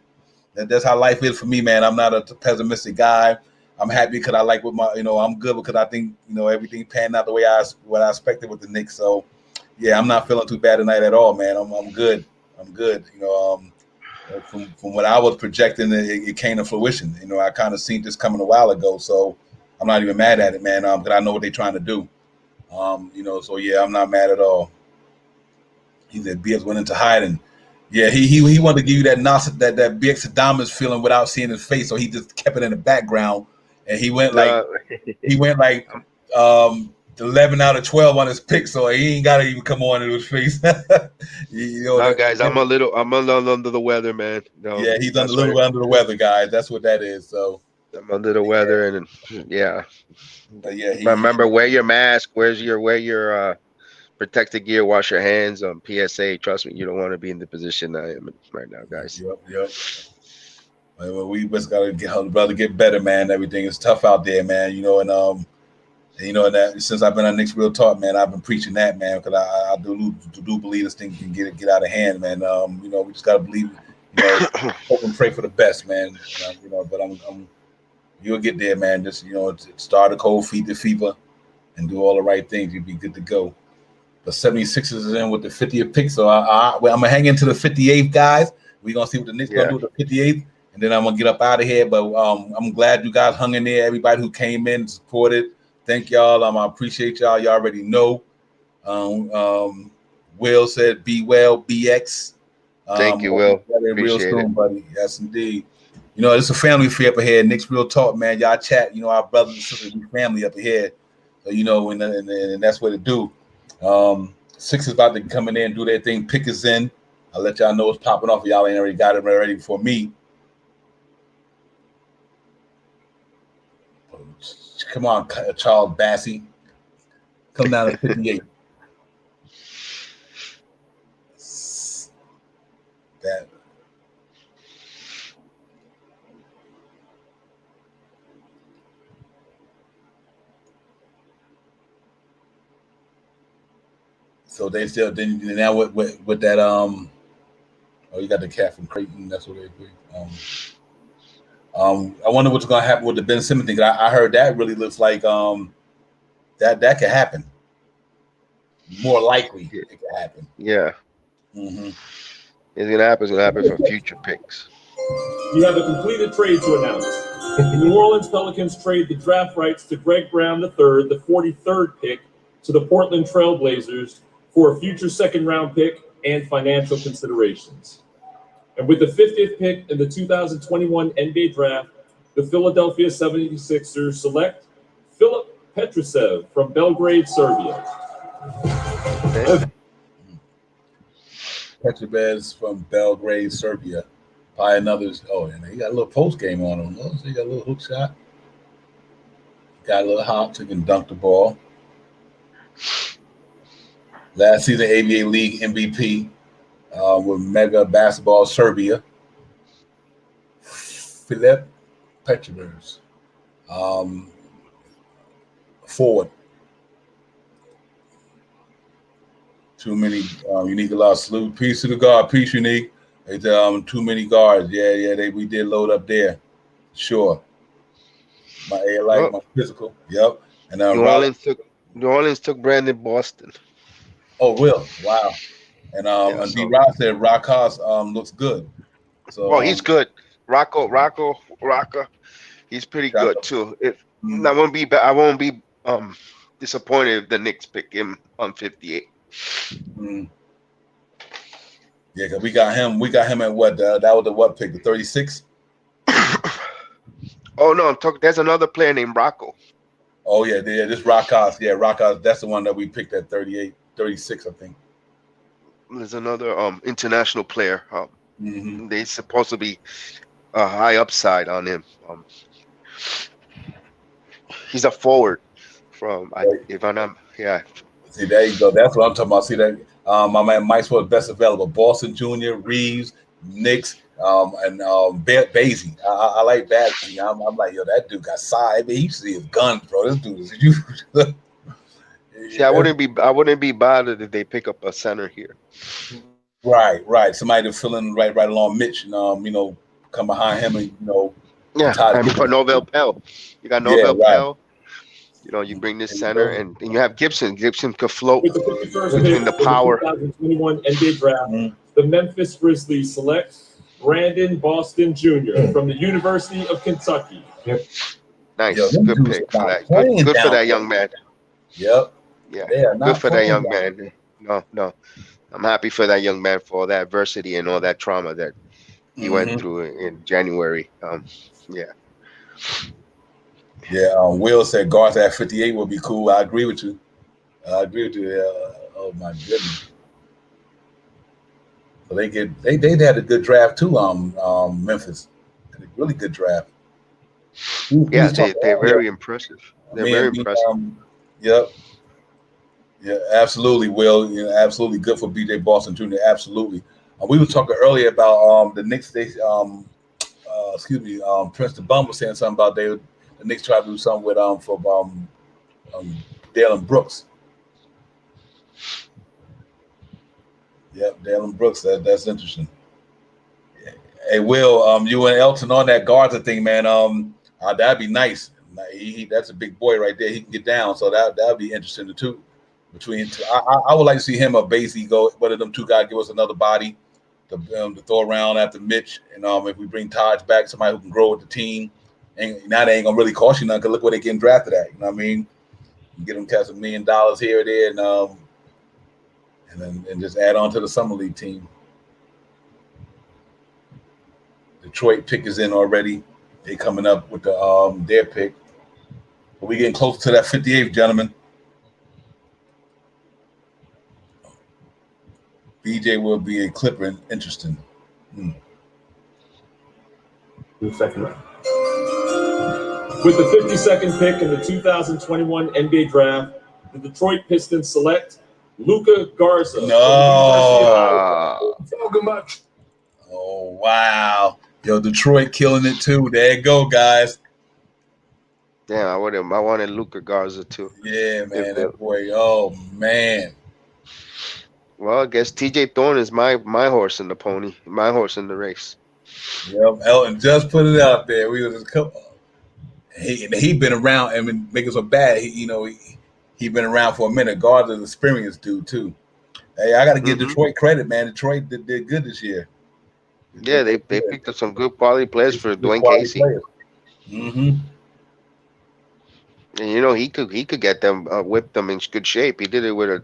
that's how life is for me, man. I'm not a pessimistic guy. I'm happy because I like what I'm good because I think everything panned out the way what I expected with the Knicks. So yeah, I'm not feeling too bad tonight at all, man. I'm good. I'm good. From what I was projecting, it came to fruition. I kind of seen this coming a while ago, so I'm not even mad at it, man. Because I know what they're trying to do. So yeah, I'm not mad at all. He said BX went into hiding. Yeah, he wanted to give you that BX Adamas feeling without seeing his face, so he just kept it in the background, and he went like 11 out of 12 on his pick, so he ain't got to even come on in his face. Guys, I'm a little under the weather, man. Yeah, he's a little under the weather, guys. That's what that is. So I'm under the weather, and yeah. But yeah, remember, wear your mask. Wear your protective gear. Wash your hands. PSA. Trust me, you don't want to be in the position I am in right now, guys. Yep. Well, we just gotta get better, man. Everything is tough out there, man. And that since I've been on Knicks Real Talk, man, I've been preaching that, man, because I do believe this thing can get out of hand, man. We just gotta believe, hope and pray for the best, man. But you'll get there, man. Just start a cold, feed the fever, and do all the right things. You'll be good to go. The 76ers is in with the 50th pick, so I'm gonna hang into the 58th, guys. We're gonna see what the Knicks gonna do with the 58th, and then I'm gonna get up out of here. But I'm glad you guys hung in there. Everybody who came in, supported, thank y'all. I appreciate y'all. You already know. Will said, "Be well, BX." Thank you, Will. Real soon, buddy. Yes, indeed. It's a family affair up here. Knicks Real Talk, man. Y'all chat. Our brothers and sisters, we family up here. So and that's what it do. Six is about to come in there and do their thing. Pick us in. I'll let y'all know it's popping off. Y'all ain't already got it ready before me. Come on, Charles Bassey. Come down to 58. That. So they still now with that you got the cat from Creighton. That's what they agree. I wonder what's going to happen with the Ben Simmons thing. I heard that really looks like that could happen. More likely, it could happen. Yeah. Mm-hmm. It's gonna happen. It's gonna happen for future picks. You have a completed trade to announce. The New Orleans Pelicans trade the draft rights to Greg Brown III, the 43rd pick, to the Portland Trail Blazers for a future second-round pick and financial considerations. And with the 50th pick in the 2021 NBA Draft, the Philadelphia 76ers select Filip Petrusev from Belgrade, Serbia. Petrovic from Belgrade, Serbia. Probably another. Oh, and he got a little post game on him. Oh, so he got a little hook shot. Got a little hop, so he can dunk the ball. Last season, ABA League MVP with Mega Basketball Serbia. Filip Petrusev. Forward. Too many Unique a lot. Salute. Peace to the guard. Peace, Unique. It's too many guards. Yeah. We did load up there. Sure. My air light, my physical. Yep. And New Orleans took Brandon Boston. Oh, Will. Wow. And D Rock said Rakos looks good. So he's good. Rocco. He's pretty good too. I won't be disappointed if the Knicks pick him on 58. Mm. Yeah, cause we got him at what? That was the what pick? The 36. Oh no, there's another player named Rocco. Oh yeah, this Rakos. Yeah, Rakos. That's the one that we picked at 38, 36, I think. There's another international player. They supposed to be a high upside on him. He's a forward from See, there you go. That's what I'm talking about. See that my man Mike's was best available. Boston Jr., Reeves, Knicks, and Basie. I like Basie. I'm like, yo, that dude got size. I mean, he see his guns, bro. This dude is you. See, I wouldn't be bothered if they pick up a center here. Right. Somebody to fill in right along Mitch, and come behind him and and for Norvell Pell. You got Norvell Pell. You bring this center, and you have Gibson. Gibson could float between the power. 2021 NBA Draft, the Memphis Grizzlies select Brandon Boston Jr. from the University of Kentucky. Yep. Nice, good pick for that. Good for that young man. Yep. Yeah, good for that young man. No, I'm happy for that young man for all that adversity and all that trauma that he went through in January. Will said guards at 58 would be cool. I agree with you. Oh my goodness. So they had a good draft too. Memphis, had a really good draft. They're very impressive. They're very impressive. Yep. Yeah, absolutely, Will. Absolutely good for BJ Boston Jr. Absolutely. We were talking earlier about the Knicks. Prince the Bum was saying something about the Knicks tried to do something with Dalen Brooks. Yep, Dalen Brooks. That's interesting. Hey, Will, you and Elton on that Garza thing, man. That'd be nice. That's a big boy right there. He can get down, so that'd be interesting too. Between two, I would like to see him or Basie go. Whether them two guys give us another body to throw around after Mitch, and if we bring Taj back, somebody who can grow with the team. Now they ain't gonna really cost you nothing. Cause look where they getting drafted at. You know what I mean? You get them cats $1 million here or there, and just add on to the summer league team. Detroit pick is in already. They coming up with their pick, but we getting close to that 58th, gentlemen. BJ will be a Clipper. Interesting. Second round. With the 52nd pick in the 2021 NBA Draft, the Detroit Pistons select Luka Garza. No. Oh, wow. Yo, Detroit killing it too. There you go, guys. Damn, I wanted Luka Garza too. Yeah, man. That boy. Oh, man. Well, I guess TJ Thorne is my horse in the pony, my horse in the race. Yep, Elton just put it out there. We was a couple. He been around. I mean, make it so bad. He been around for a minute. Guard's an experienced dude too. Hey, I got to give Detroit credit, man. Detroit did good this year. Yeah, they picked up some good quality players for Good Dwayne quality Casey. players. Mm-hmm. And he could get them whip them in good shape. He did it with a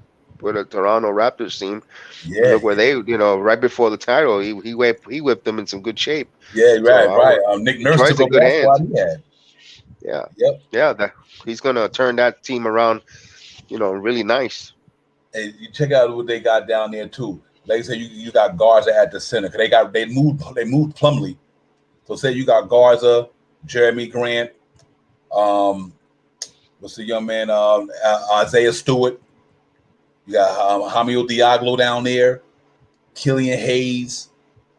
Toronto Raptors team. Yeah, And look where they right before the title, he whipped them in some good shape. yeah, So right. Nick Nurse Detroit's took in over good that hands. squad he had. Yeah, Yep. yeah. He's gonna turn that team around. Really nice. Hey, you check out what they got down there too. Like I said, you got Garza at the center. They moved Plumlee. So say you got Garza, Jeremy Grant, what's the young man, Isaiah Stewart. You got Hamil Diaglo down there, Killian Hayes,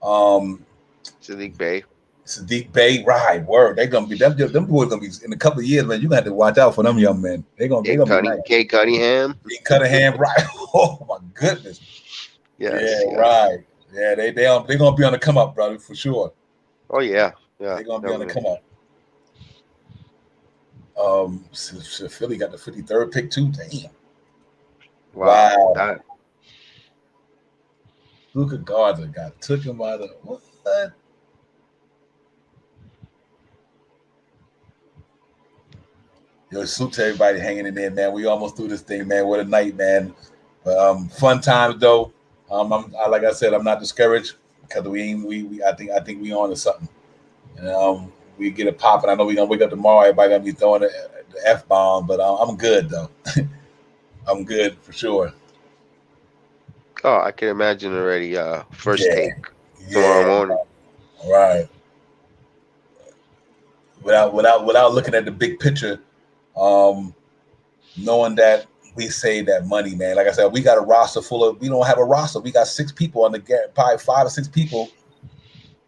Sadiq Bey. Sadiq Bey. Right, word. They're gonna be them boys gonna be in a couple of years, man. You got to watch out for them young men. They're gonna be nice. Kate Cunningham. Kate Cunningham, right? Oh my goodness. Yes, yeah, right. Yeah, they're gonna be on the come up, brother, for sure. Oh yeah, They're gonna be on the come up. Philly got the 53rd pick too. Damn. Wow. Luka Garza took him by the what? Yo, salute to everybody hanging in there, man. We almost through this thing, man. What a night, man. Fun times though. Like I said, I'm not discouraged because I think we on to something. And we get it popping. I know we're gonna wake up tomorrow. Everybody gonna be throwing the F-bomb, but I'm good though. I'm good for sure. Oh, I can imagine already. First take tomorrow morning. Right. Without looking at the big picture, knowing that we save that money, man. Like I said, we got a roster full of. We don't have a roster. We got 6 people on the probably 5 or 6 people.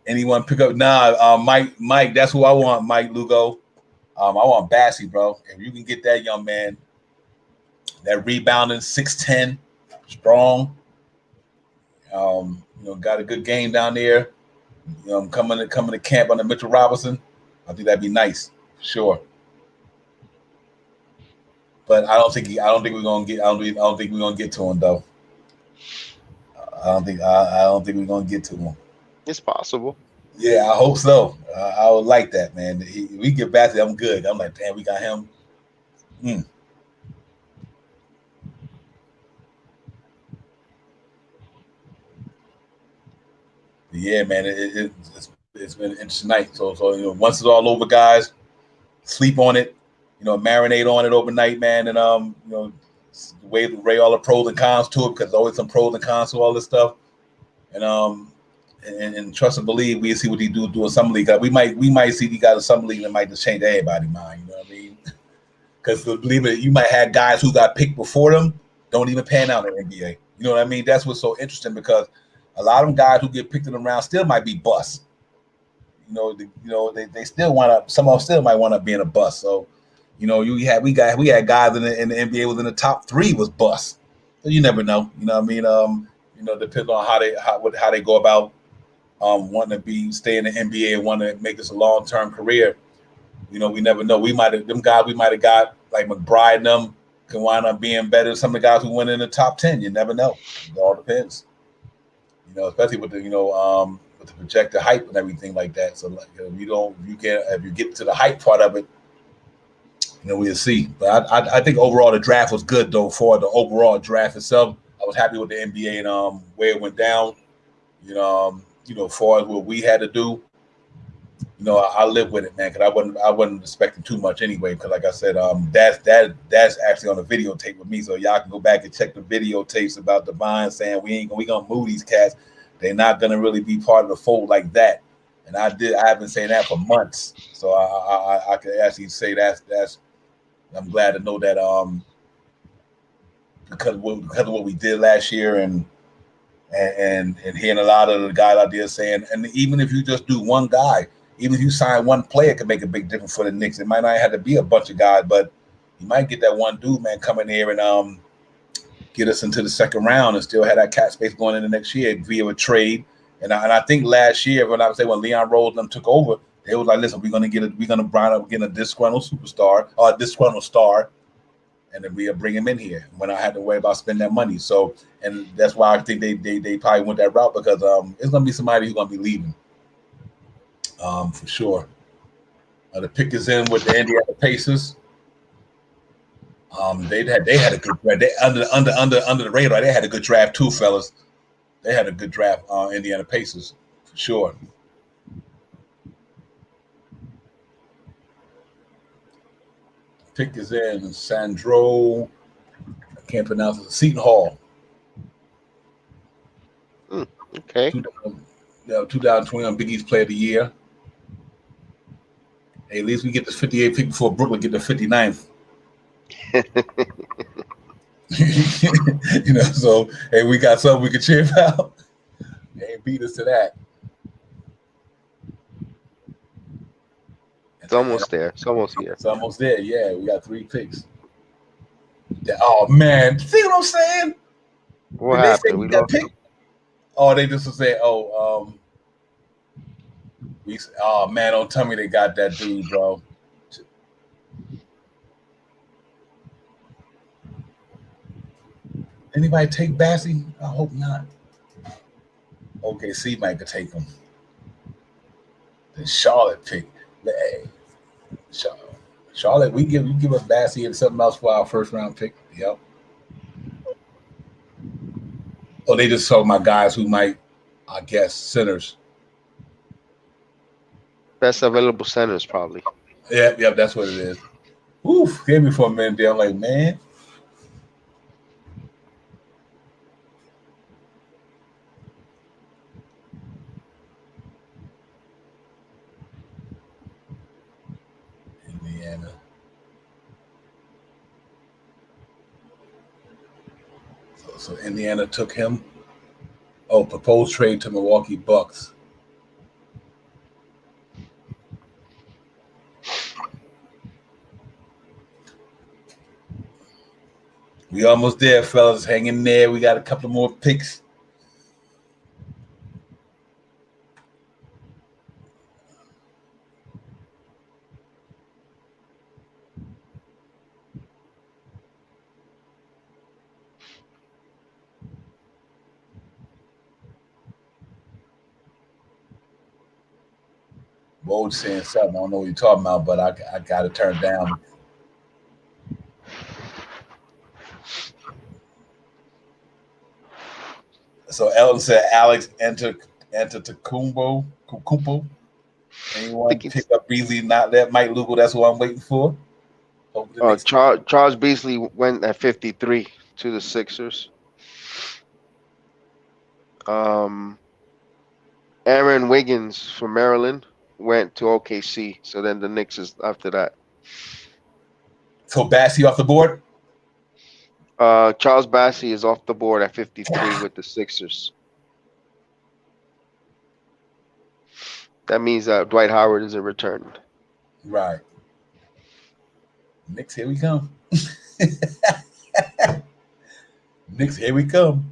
Anyone pick up? Nah, Mike. That's who I want, Mike Lugo. I want Bassey, bro. If you can get that young man, that rebounding 6'10", strong. Got a good game down there. Coming to camp under Mitchell Robinson. I think that'd be nice, sure. But I don't think we're gonna get to him though. I don't think we're gonna get to him. It's possible. Yeah, I hope so. I would like that, man. We get back to I'm good. I'm like, damn, we got him. Yeah, man, it's been an interesting night. So once it's all over, guys, sleep on it. Marinate on it overnight, man, and weigh all the pros and cons to it because there's always some pros and cons to all this stuff. And trust and believe we see what he do in summer league. We might see he got a summer league that might just change everybody's mind. You know what I mean? Because believe it, you might have guys who got picked before them don't even pan out in the NBA. You know what I mean? That's what's so interesting because a lot of them guys who get picked in the round still might be busts. They still want to. Some of them still might want to be in a bust. So, we had guys in the NBA within the top 3 was busts. So you never know. You know what I mean? Depends on how they go about wanting to stay in the NBA and want to make this a long-term career. We never know. We might have got like McBride and them can wind up being better than some of the guys who went in the top 10. You never know. It all depends. Especially with the projected hype and everything like that. So if you get to the hype part of it, we'll see. But I think overall the draft was good though. For the overall draft itself, I was happy with the NBA and where it went down. As far as what we had to do, I live with it, man. Because I wasn't expecting too much anyway. Because like I said, that's actually on the videotape with me, so y'all can go back and check the videotapes about Divine saying we gonna move these cats. They're not gonna really be part of the fold like that. And I have been saying that for months. So I could actually say that's. I'm glad to know that because of what we did last year and hearing a lot of the guys out there saying, and even if you just do one guy. Even if you sign one player, it can make a big difference for the Knicks. It might not have to be a bunch of guys, but you might get that one dude, man, come in here and get us into the second round and still have that cap space going into next year via a trade And I think last year when Leon Rose and them took over, they was like, listen, we're gonna bring up getting a disgruntled superstar or a disgruntled star, and then we'll bring him in here when I had to worry about spending that money. So, and that's why I think they probably went that route because it's gonna be somebody who's gonna be leaving, for sure. The pick is in with the Indiana Pacers. They had a good draft. They under the radar. They had a good draft too, fellas. They had a good draft. Indiana Pacers for sure. Pick is in Sandro. I can't pronounce it. Seton Hall. Okay. 2021 Big East Player of the Year. Hey, at least we get the 58 pick before Brooklyn get the 59th. So hey, we got something we can cheer about. They ain't beat us to that. It's almost there. It's almost here. It's almost there. Yeah, we got 3 picks. Oh man, see what I'm saying? What Did happened? they say we got picked? Oh, they just say, oh man, don't tell me they got that dude, bro. Anybody take Bassey? I hope not. OKC might could take him. The Charlotte pick. Hey, Charlotte, we give us Bassey and something else for our first round pick. Yep. Oh, they just saw my guys who might, I guess, centers. Best available centers, probably. Yep, that's what it is. Oof, gave me for a minute there. I'm like, man. Indiana. So Indiana took him. Oh, proposed trade to Milwaukee Bucks. We almost there, fellas. Hang in there. We got a couple more picks. Woj saying something. I don't know what you're talking about, but I got to turn down. So Ellen said Alex enter Kumpo. Anyone pick up Beasley? Not that Mike Lugo. That's what I'm waiting for. Charles Beasley went at 53 to the Sixers. Aaron Wiggins from Maryland went to OKC. So then the Knicks is after that. So Bassey off the board? Charles Bassey is off the board at 53 with the Sixers. That means that Dwight Howard isn't returned. Right. Knicks, here we come. Knicks, here we come.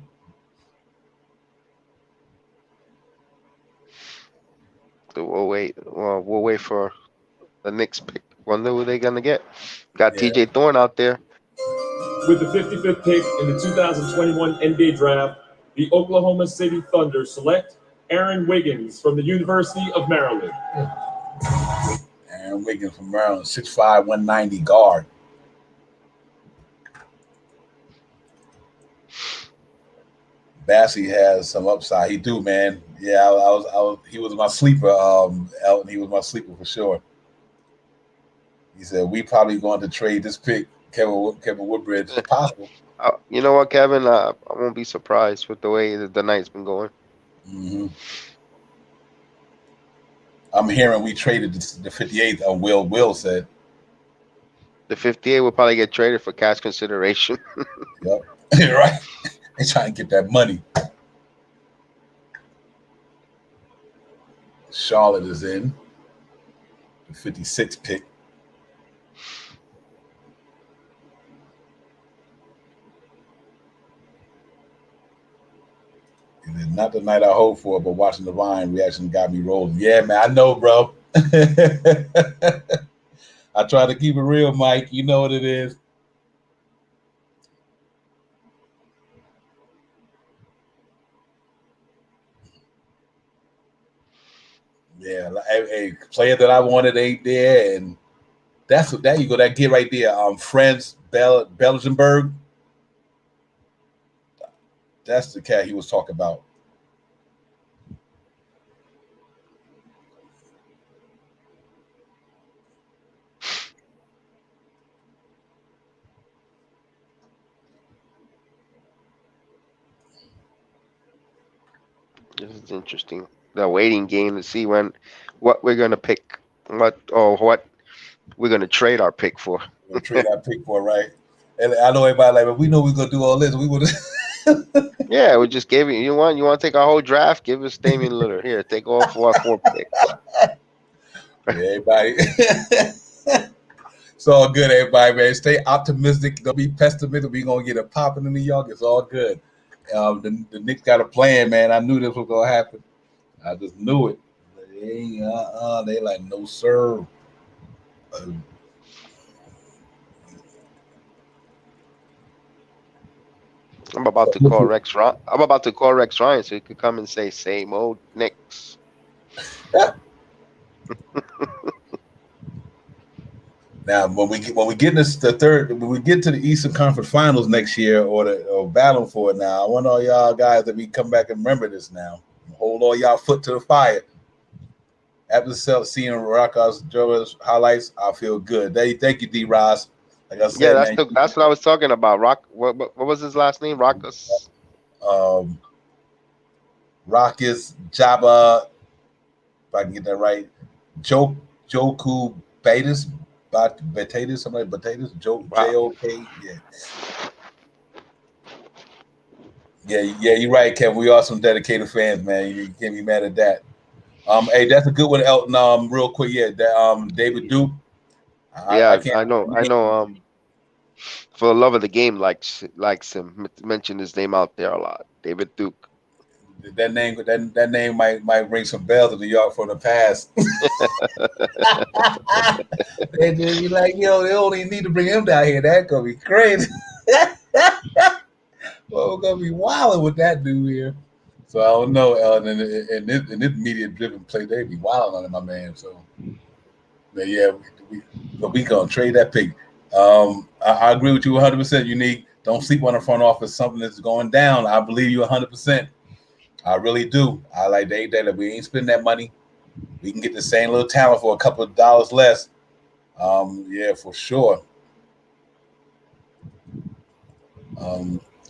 So we'll wait. Well, we'll wait for the Knicks pick. Wonder who they're gonna get. Got TJ Thorne out there. With the 55th pick in the 2021 NBA Draft, the Oklahoma City Thunder select Aaron Wiggins from the University of Maryland. Aaron Wiggins from Maryland, 6'5", 190 guard. Bassey has some upside. He do, man. Yeah, I was. He was my sleeper. Elton. He was my sleeper for sure. He said we probably going to trade this pick, Kevin Woodbridge. It's possible. You know what, Kevin? I won't be surprised with the way the night's been going. Mm-hmm. I'm hearing we traded the 58th. Will said the 58 will probably get traded for cash consideration. Yep, right. They trying to get that money. Charlotte is in the 56th pick. And then Not the night I hoped for, but watching the Vine reaction got me rolling. Yeah, man, I know, bro. I try to keep it real, Mike. You know what it is. Yeah, a player that I wanted ain't there, and that's what that you go. That kid right there, Franz Belgenberg. That's the cat he was talking about. This is interesting. The waiting game to see what we're gonna pick, what we're gonna trade our pick for. We're gonna trade our pick for, right? And I know everybody like, but we know we're gonna do all this. We would. Yeah, we just gave you. You want to take our whole draft? Give us Damian Lillard. Here, take all 4 picks. Yeah, everybody. It's all good, everybody, man. Stay optimistic. Don't be pessimistic. We're gonna get it popping in New York. It's all good. The Knicks got a plan, man. I knew this was gonna happen. I just knew it. They like, no, sir. I'm about to call Rex Ryan so he could come and say same old Knicks. Now, when we get this when we get to the Eastern Conference Finals next year, or battle for it, now I want all y'all guys that we come back and remember this. Now, hold all y'all foot to the fire. After seeing Rock's highlights, I feel good. Thank you, D. Ross. Like I said, yeah, that's what I was talking about. Rock. What was his last name? Rockus. Rockus Jabba. If I can get that right, Joku Betis. Batatas, somebody Batatas, J-O-K, yeah, you're right, Kevin. We are some dedicated fans, man. You can't be mad at that. Hey, that's a good one, Elton. Real quick, that David Duke. I know. For the love of the game, likes him. Mention his name out there a lot. David Duke. That name might ring some bells in New York from the past. And then you're like, yo, they only need to bring him down here. That's gonna be crazy. Well, we're gonna be wilding with that dude here. So I don't know. In this media-driven play, they be wilding on it, my man. So, but yeah, we gonna trade that pick. I agree with you 100%. Unique. Don't sleep on the front office. Something that's going down. I believe you 100%. I really do. I like the day that we ain't spending that money. We can get the same little talent for a couple of dollars less. Yeah, for sure.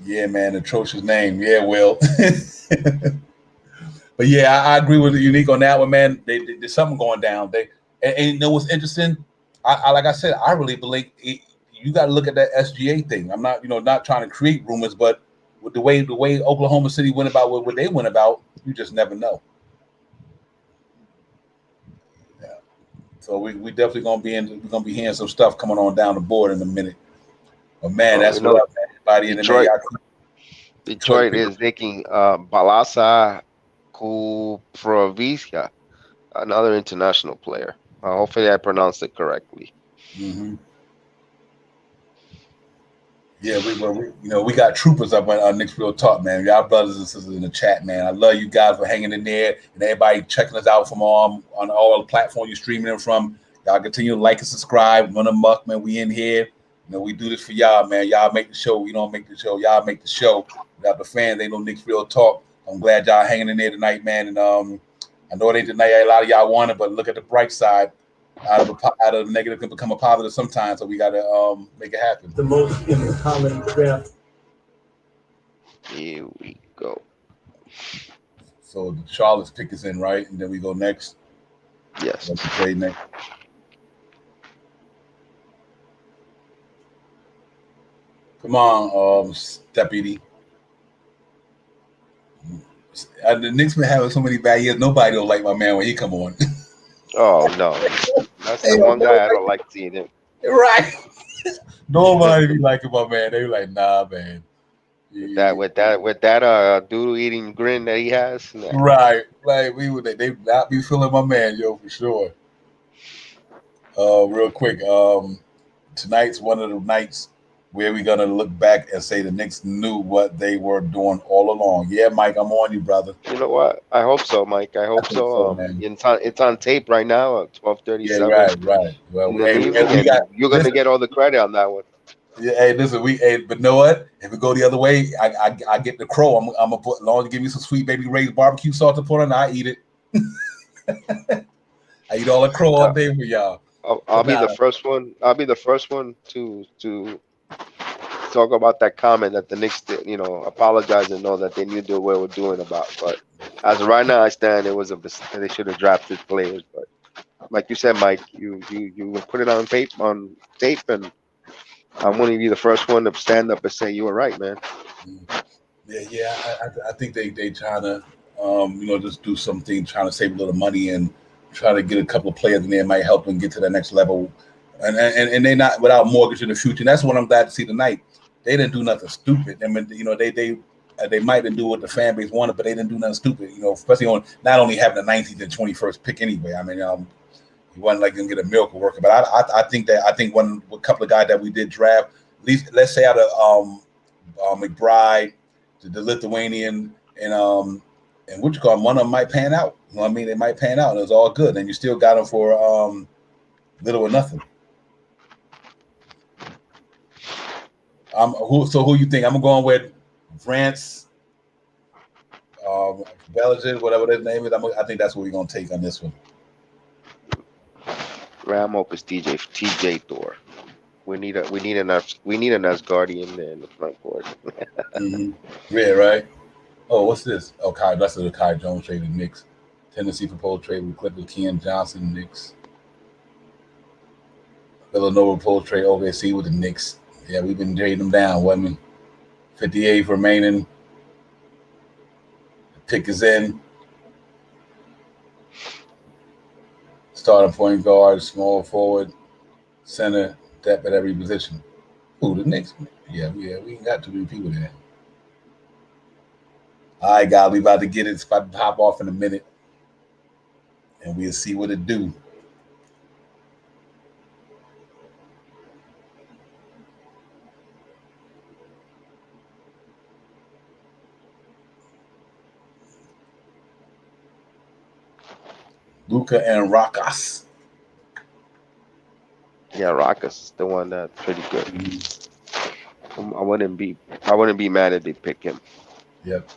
Yeah, man, atrocious name. Yeah, Will. But yeah, I agree with the Unique on that one, man. There's something going down. And you know what's interesting? I like I said, I really believe you got to look at that SGA thing. I'm not trying to create rumors, but with the way Oklahoma City went about what they went about, you just never know. Yeah. So we definitely gonna be hearing some stuff coming on down the board in a minute. But man, that's what up, everybody in the Detroit is taking Balasa Kuproviska, another international player. Hopefully, I pronounced it correctly. Mm-hmm. Yeah, we got troopers up on Knicks Real Talk, man. Y'all brothers and sisters in the chat, man. I love you guys for hanging in there and everybody checking us out from on all the platforms you're streaming them from. Y'all continue to like and subscribe. Run amok, man. We in here. We do this for y'all, man. Y'all make the show. We don't make the show. Y'all make the show. Without the fans, they know Knicks Real Talk. I'm glad y'all hanging in there tonight, man. And I know it ain't the night a lot of y'all wanted, but look at the bright side. Out of the negative can become a positive sometimes, so we gotta make it happen. The most in the common draft. Here we go. So the Charlotte's pick is in, right? And then we go next. Yes. Let's trade next. Come on, Deputy. The Knicks been having so many bad years. Nobody don't like my man when he come on. Oh no, that's the one guy I don't like seeing him. Right. Nobody be liking my man. They be like, nah, man. With that doodle eating grin that he has. Right. Like they not be feeling my man, yo, for sure. Real quick, tonight's one of the nights where we're gonna look back and say the Knicks knew what they were doing all along. Yeah, Mike, I'm on you, brother. You know what? I hope so, Mike. I hope so. Man. It's on tape right now at Yeah, 12:37 right. Well, in the evening, we got and you're gonna get all the credit on that one. yeah, hey, listen, but you know what? If we go the other way, I get the crow. I'm gonna put long to give me some sweet baby Ray's barbecue sauce to put on. I eat it. I eat all the crow all day for y'all. I'll be the first one. I'll be the first one to talk about that comment that the Knicks did, apologize and know that they knew what they were doing about. But as of right now, I stand. It was they should have drafted players. But like you said, Mike, you put it on tape, and I'm going to be the first one to stand up and say you were right, man. Yeah. I think they trying to just do something, trying to save a little money and try to get a couple of players in there might help them get to the next level. And they not without mortgage in the future. And that's what I'm glad to see tonight. They didn't do nothing stupid. I mean, they might have do what the fan base wanted, but they didn't do nothing stupid. Especially on not only having the 19th and 21st pick anyway. I mean, he wasn't like gonna get a miracle worker, but I think a couple of guys that we did draft, at least let's say out of McBride, the Lithuanian, and what you call them, one of them might pan out. You know what I mean? They might pan out, and it's all good. And you still got them for little or nothing. Who you think? I'm going with France, Belgian, whatever their name is. I think that's what we're gonna take on this one. Ramok is TJ Thor. We need an Asgardian there in the front court. Mm-hmm. Yeah, right. Oh, what's this? Oh, that's the Kai Jones trade with Knicks. Tennessee proposed trade with Clippers, Ken Johnson, Knicks. Villanova proposed trade OKC with the Knicks. Yeah, we've been trading them down, wasn't we? 58 remaining. The pick is in. Starting point guard, small forward, center, depth at every position. Who, the Knicks? Yeah, we ain't got too many people there. All right, guys, we about to get it. It's about to pop off in a minute. And we'll see what it do. Luka and Rakas. Yeah, Rakas is the one that's pretty good. Mm-hmm. I wouldn't be mad if they pick him. Yep.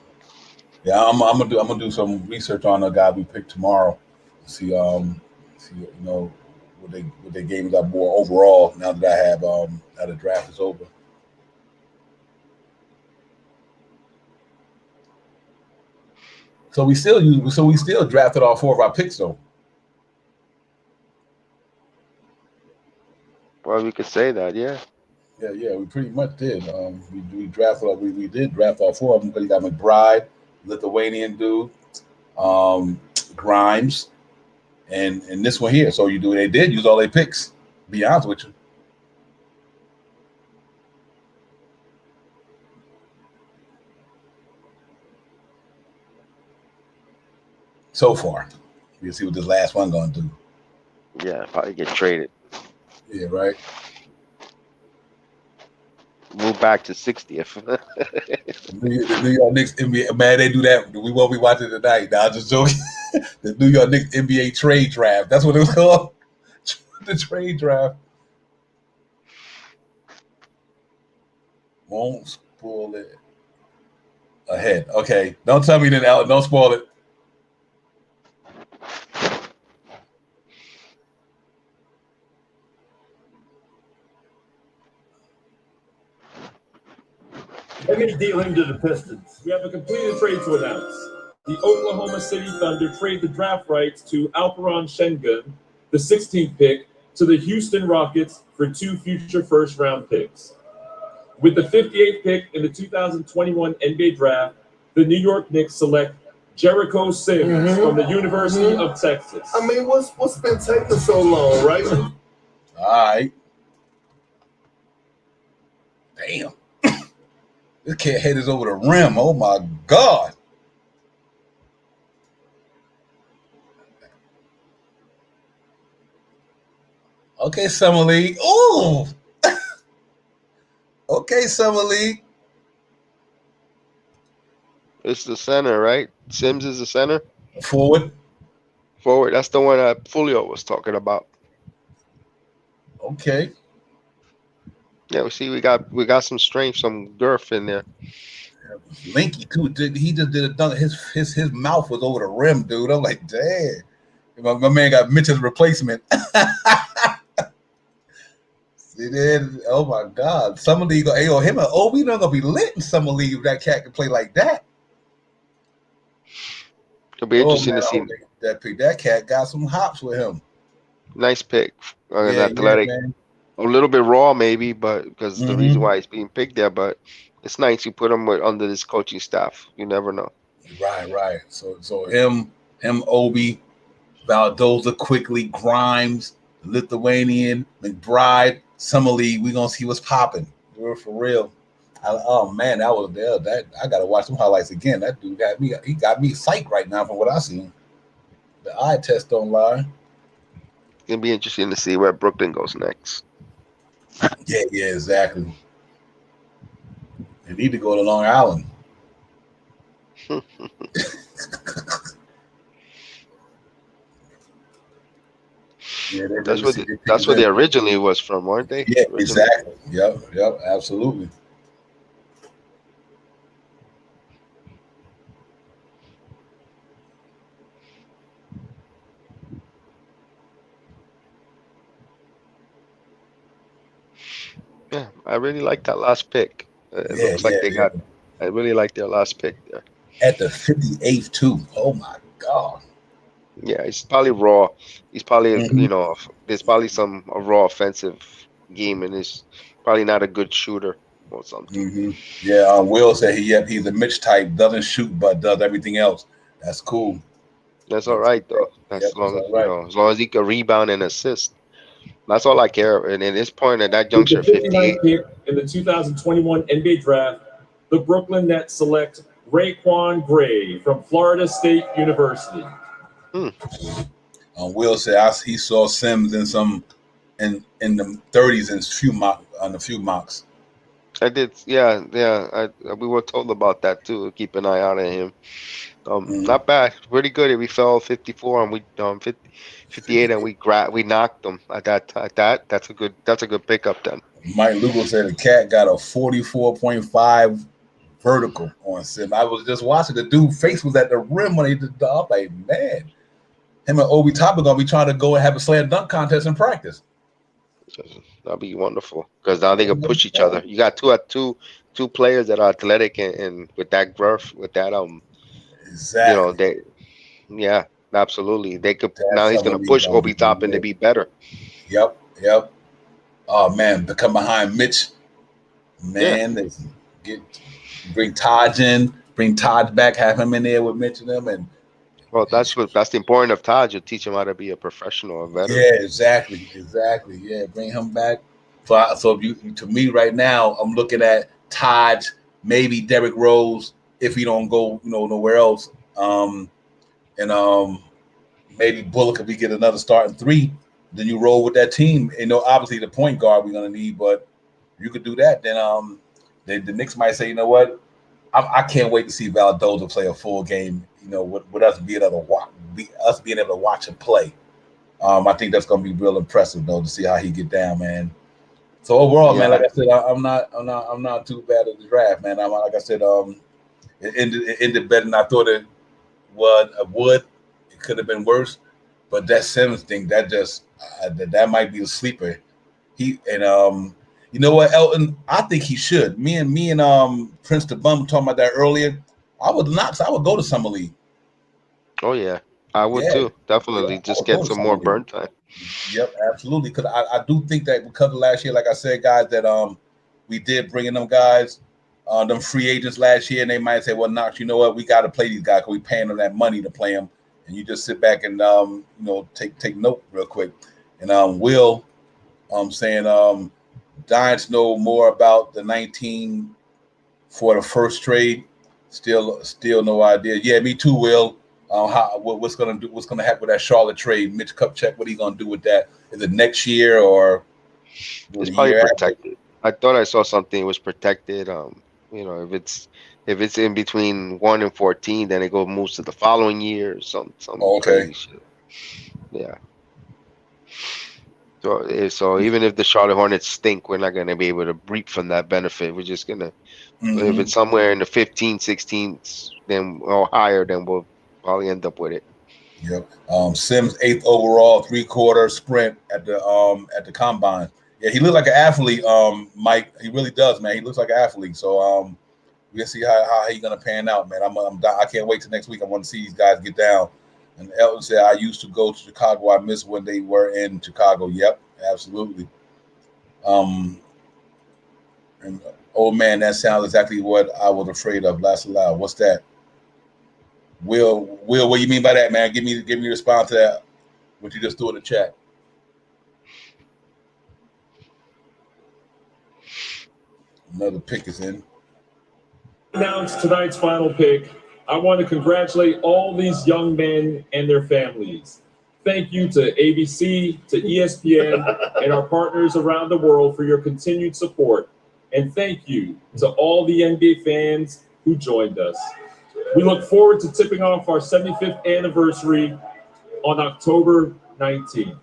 Yeah, I'm gonna do some research on the guy we picked tomorrow. See what their games are more overall now that I have now the draft is over. So we still drafted all four of our picks though. Well, we could say that, yeah. Yeah, we pretty much did. We drafted we did draft all four of them because you got McBride, Lithuanian dude, Grimes, and this one here. So they did use all their picks. Be honest with you. So far, we'll see what this last one gonna do. Yeah, probably get traded. Yeah, right. Move back to 60th. The New York Knicks NBA, man, they do that. We won't be watching tonight. Now, just joking. The New York Knicks NBA trade draft. That's what it was called. The trade draft. Won't spoil it. Ahead. Okay. Don't tell me that, Alan. Don't spoil it. Any dealing to the Pistons. We have a completed trade to announce. The Oklahoma City Thunder trade the draft rights to Alperen Şengün, the 16th pick, to the Houston Rockets for 2 future first-round picks. With the 58th pick in the 2021 NBA draft, the New York Knicks select Jericho Sims from the University of Texas. I mean, what's been taking so long, right? All right. Damn. This kid head is over the rim. Oh my God. Okay, Summer League. Ooh. Okay, Summer League. It's the center, right? Sims is the center. Forward. Forward. That's the one that Fulio was talking about. Okay. Yeah, we see we got some strength, some girth in there. Linky too. He just did a dunk. His mouth was over the rim, dude. I'm like, damn. My man got Mitch's replacement. See then, oh my God. Summer League, him and Obi not gonna be lit in Summer League if that cat can play like that. It'll be interesting to see. That cat got some hops with him. Nice pick. Yeah, Athletic. man. A little bit raw, maybe, but because the reason why he's being picked there, but it's nice you put him under this coaching staff. You never know. Right. So him, Obi, Valdoza, quickly, Grimes, Lithuanian, McBride, Summer League. We gonna see what's popping. We're for real. Oh man, that I gotta watch some highlights again. That dude got me. He got me psyched right now from what I seen. The eye test don't lie. It's gonna be interesting to see where Brooklyn goes next. Yeah, exactly. They need to go to Long Island. Yeah, that's where they originally was from, weren't they? Yeah, originally? Exactly. Yep, absolutely. Yeah, I really like that last pick. It looks like they got. I really like their last pick there. At the 58th too. Oh my God. Yeah, he's probably raw. He's probably there's probably a raw offensive game, and he's probably not a good shooter or something. Yeah, Will said he's a Mitch type, doesn't shoot but does everything else. That's cool. That's all right though. As long as he can rebound and assist. That's all I care. And at this point, at that juncture, 58 pick in the 2021 NBA Draft, the Brooklyn Nets select Raekwon Gray from Florida State University. Will said he saw Sims in the 30s in a few mocks. I did, yeah. We were told about that too. Keep an eye out on him. Not bad, really good. We fell 54 and we 58 and we knocked them at that. That's a good pickup then. Mike Lugo said the cat got a 44.5 vertical on Sim. I was just watching the dude face was at the rim when he did the up. Like, man, him and Obi Toppin gonna be trying to go and have a slam dunk contest in practice. That'll be wonderful because now they can push each other. You got two players that are athletic and with that girth, with that exactly. Yeah, absolutely. They could now he's gonna push Obi Toppin to be better. Yep. Oh man, to come behind Mitch, man, bring Taj in, bring Taj back, have him in there with Mitch and them, and well, that's the important of Taj. You teach him how to be a professional, a veteran. Yeah, exactly. Yeah, bring him back. So to me right now, I'm looking at Taj, maybe Derrick Rose if he don't go nowhere else, and maybe Bullock if we get another starting three. Then you roll with that team. Obviously the point guard we're gonna need, but you could do that. Then the Knicks might say, you know what, I can't wait to see Valdoza play a full game. With us being able to watch him play. I think that's gonna be real impressive though to see how he get down, man. So overall, man, like I said, I'm not too bad at the draft, man. Like I said, it ended better than I thought it would. It could have been worse, but that Simmons thing, that might be a sleeper. You know what, Elton? I think he should. Me and Prince the Bum talking about that earlier. I would go to Summer League. Oh yeah, I would too. Definitely, just get some more burn time. Yep, absolutely. Because I do think that because of last year, like I said, guys, that we did bring in them guys, them free agents last year, and they might say, well, Knox, you know what, we got to play these guys because we paying them that money to play them, and you just sit back and take note real quick. And Will saying Giants know more about the 19 for the first trade. Still no idea. Yeah, me too, Will. What's gonna happen with that Charlotte trade? Mitch Kupchak, what are you gonna do with that? Is it next year or It's the probably year after? protected. I thought I saw something it was protected. If it's in between 1 and 14, then it moves to the following year. Some Oh, okay. crazy shit. Yeah. So even if the Charlotte Hornets stink, we're not gonna be able to reap from that benefit. We're just gonna if it's somewhere in the 15, 16th, then or higher, then we'll probably end up with it. Yep. Sims 8th overall, 3/4 sprint at the combine. Yeah, he looked like an athlete. Mike, he really does, man. He looks like an athlete. So we'll see how he's gonna pan out, man. I can't wait till next week. I want to see these guys get down. And Elton said, I used to go to Chicago. I miss when they were in Chicago. Yep, absolutely. And old man, that sounds exactly what I was afraid of. Last aloud. What's that? Will, what do you mean by that, man? Give me a response to that. What you just threw in the chat. Another pick is in. Announce tonight's final pick. I want to congratulate all these young men and their families. Thank you to ABC, to ESPN, and our partners around the world for your continued support. And thank you to all the NBA fans who joined us. We look forward to tipping off our 75th anniversary on October 19th.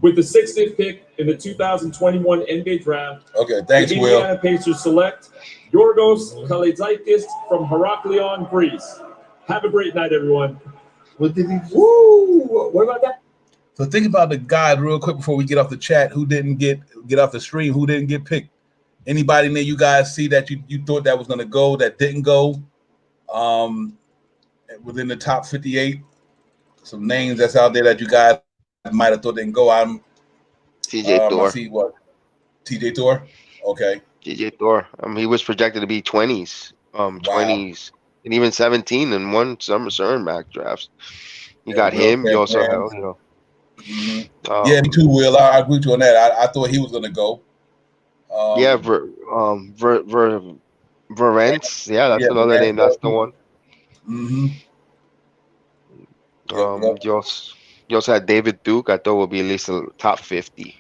With the 60th pick in the 2021 NBA Draft, okay, thanks, the Will. Indiana Pacers select Yorgos Kalaitzakis from Heraklion, Greece. Have a great night, everyone. What did he? Woo! What about that? So think about the guys real quick before we get off the chat. Who didn't get off the stream? Who didn't get picked? Anybody in there you guys see that you thought that was going to go that didn't go? Within the top 58, some names that's out there that you guys might have thought didn't go. TJ Thor. I see what TJ Thor. Okay. TJ Thor. He was projected to be 20s, 20s, and even 17 in one summer CERN drafts. You got him. You also have, yeah, me too, Will. I agree with you on that. I thought he was going to go. Verence. Yeah, that's another name. That's the one. You also had David Duke. I thought would be at least a top 50.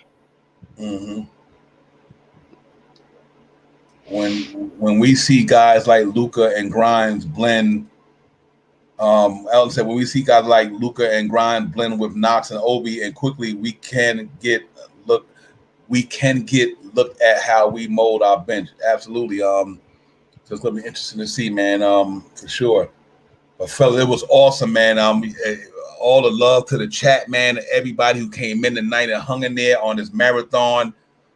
When we see guys like Luka and Grimes blend, Elton said, when we see guys like Luka and Grimes blend with Knox and Obi, and quickly we can get looked at how we mold our bench. Absolutely. So it's gonna be interesting to see, man. For sure. But fella, it was awesome, man. All the love to the chat, man. Everybody who came in tonight and hung in there on this marathon.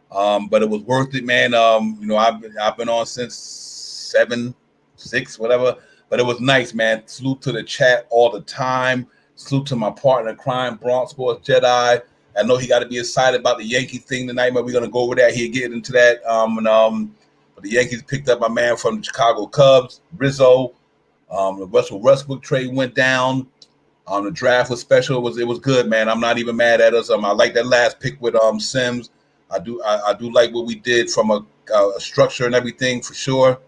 But it was worth it, man. I've been on since 7, 6, whatever. But it was nice, man. Salute to the chat all the time. Salute to my partner in crime, Bronx Sports JEDI. I know he got to be excited about the Yankees thing tonight, but we're gonna go over that. He'll get into that. But the Yankees picked up my man from the Chicago Cubs, Rizzo. The Russell Westbrook trade went down. The draft was special. It was good, man. I'm not even mad at us. I like that last pick with Sims. I do like what we did from a structure and everything for sure.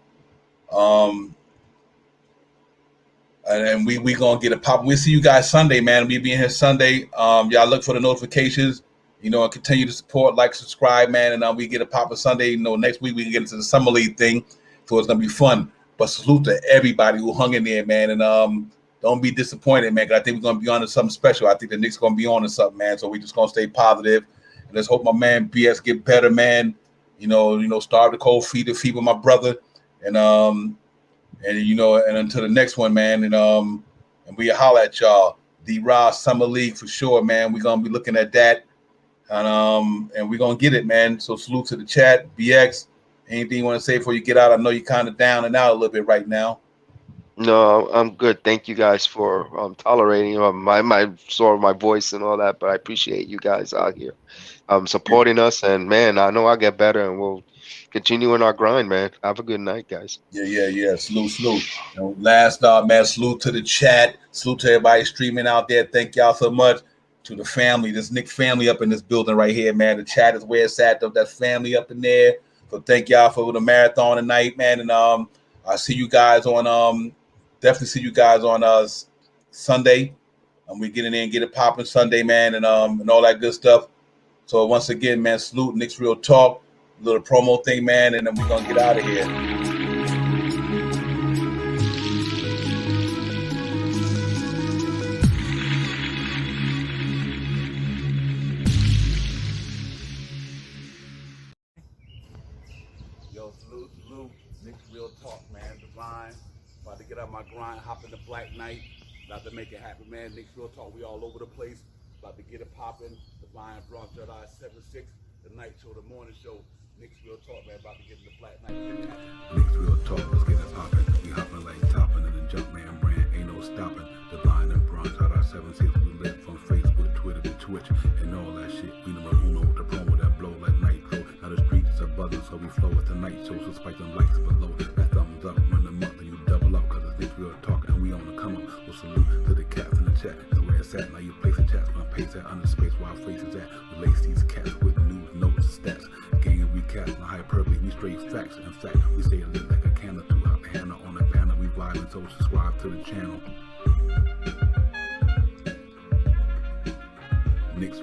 And we gonna get a pop. We'll see you guys Sunday, man. We being here Sunday. Y'all look for the notifications, and continue to support, like, subscribe, man. And we get a pop on Sunday. Next week we can get into the summer league thing, so it's gonna be fun. But salute to everybody who hung in there, man. And don't be disappointed, man. Cause I think we're gonna be on to something special. I think the Knicks gonna be on to something, man. So we just gonna stay positive. And let's hope my man BS get better, man. Starve the cold, feed with my brother, and until the next one, man. And we holler at y'all. D-Rod Summer League for sure, man. We're gonna be looking at that, and we're gonna get it, man. So salute to the chat, BX. Anything you want to say before you get out? I know you're kind of down and out a little bit right now. No, I'm good. Thank you guys for tolerating my sore my voice and all that, but I appreciate you guys out here supporting us. And man, I know I'll get better, and we'll continue in our grind, man. Have a good night, guys. Yeah. Salute. Last man, salute to the chat. Salute to everybody streaming out there. Thank y'all so much. To the family, this Nick family up in this building right here, man. The chat is where it's at. That family up in there. So thank y'all for the marathon tonight, man. And I see you guys on definitely see you guys on Sunday. And we get in there and get it popping Sunday, man, and all that good stuff. So once again, man, salute Nick's Real Talk, little promo thing, man, and then we're gonna get out of here. Yo, salute, Nick's Real Talk, man. Divine, about to get out my grind, hop in the Black Knight, about to make it happen, man. Nick's Real Talk, we all over the place, about to get it popping. Divine, Bronx, JEDI, 7-6, the night show, the morning show. Nick's Real Talk, man, about to get in the Black Knight. Nick's Real Talk, let's get it popping. We hopping like topping in the Jumpman brand, ain't no stopping. Divine and Bronx, JEDI, 7-6, we live from Facebook, Twitter to Twitch, and all that shit. We number uno, the promo that blow like nitro. Now the streets are buzzing, so we flow with the night show, so spike them likes below. That thumbs up, run them up, and you double up, cause it's Nick's Real Talk, and we on the come up. We'll salute to the cats in the chat. So where it's at, now you place the chats, when I pace that under space where our face is at. We lace these cats with news, notes, stats, game recap, and hyperbole, we straight facts. In fact, we say it lit like a candle, too hot the handle on the banner. We vibing, so subscribe to the channel. Nick's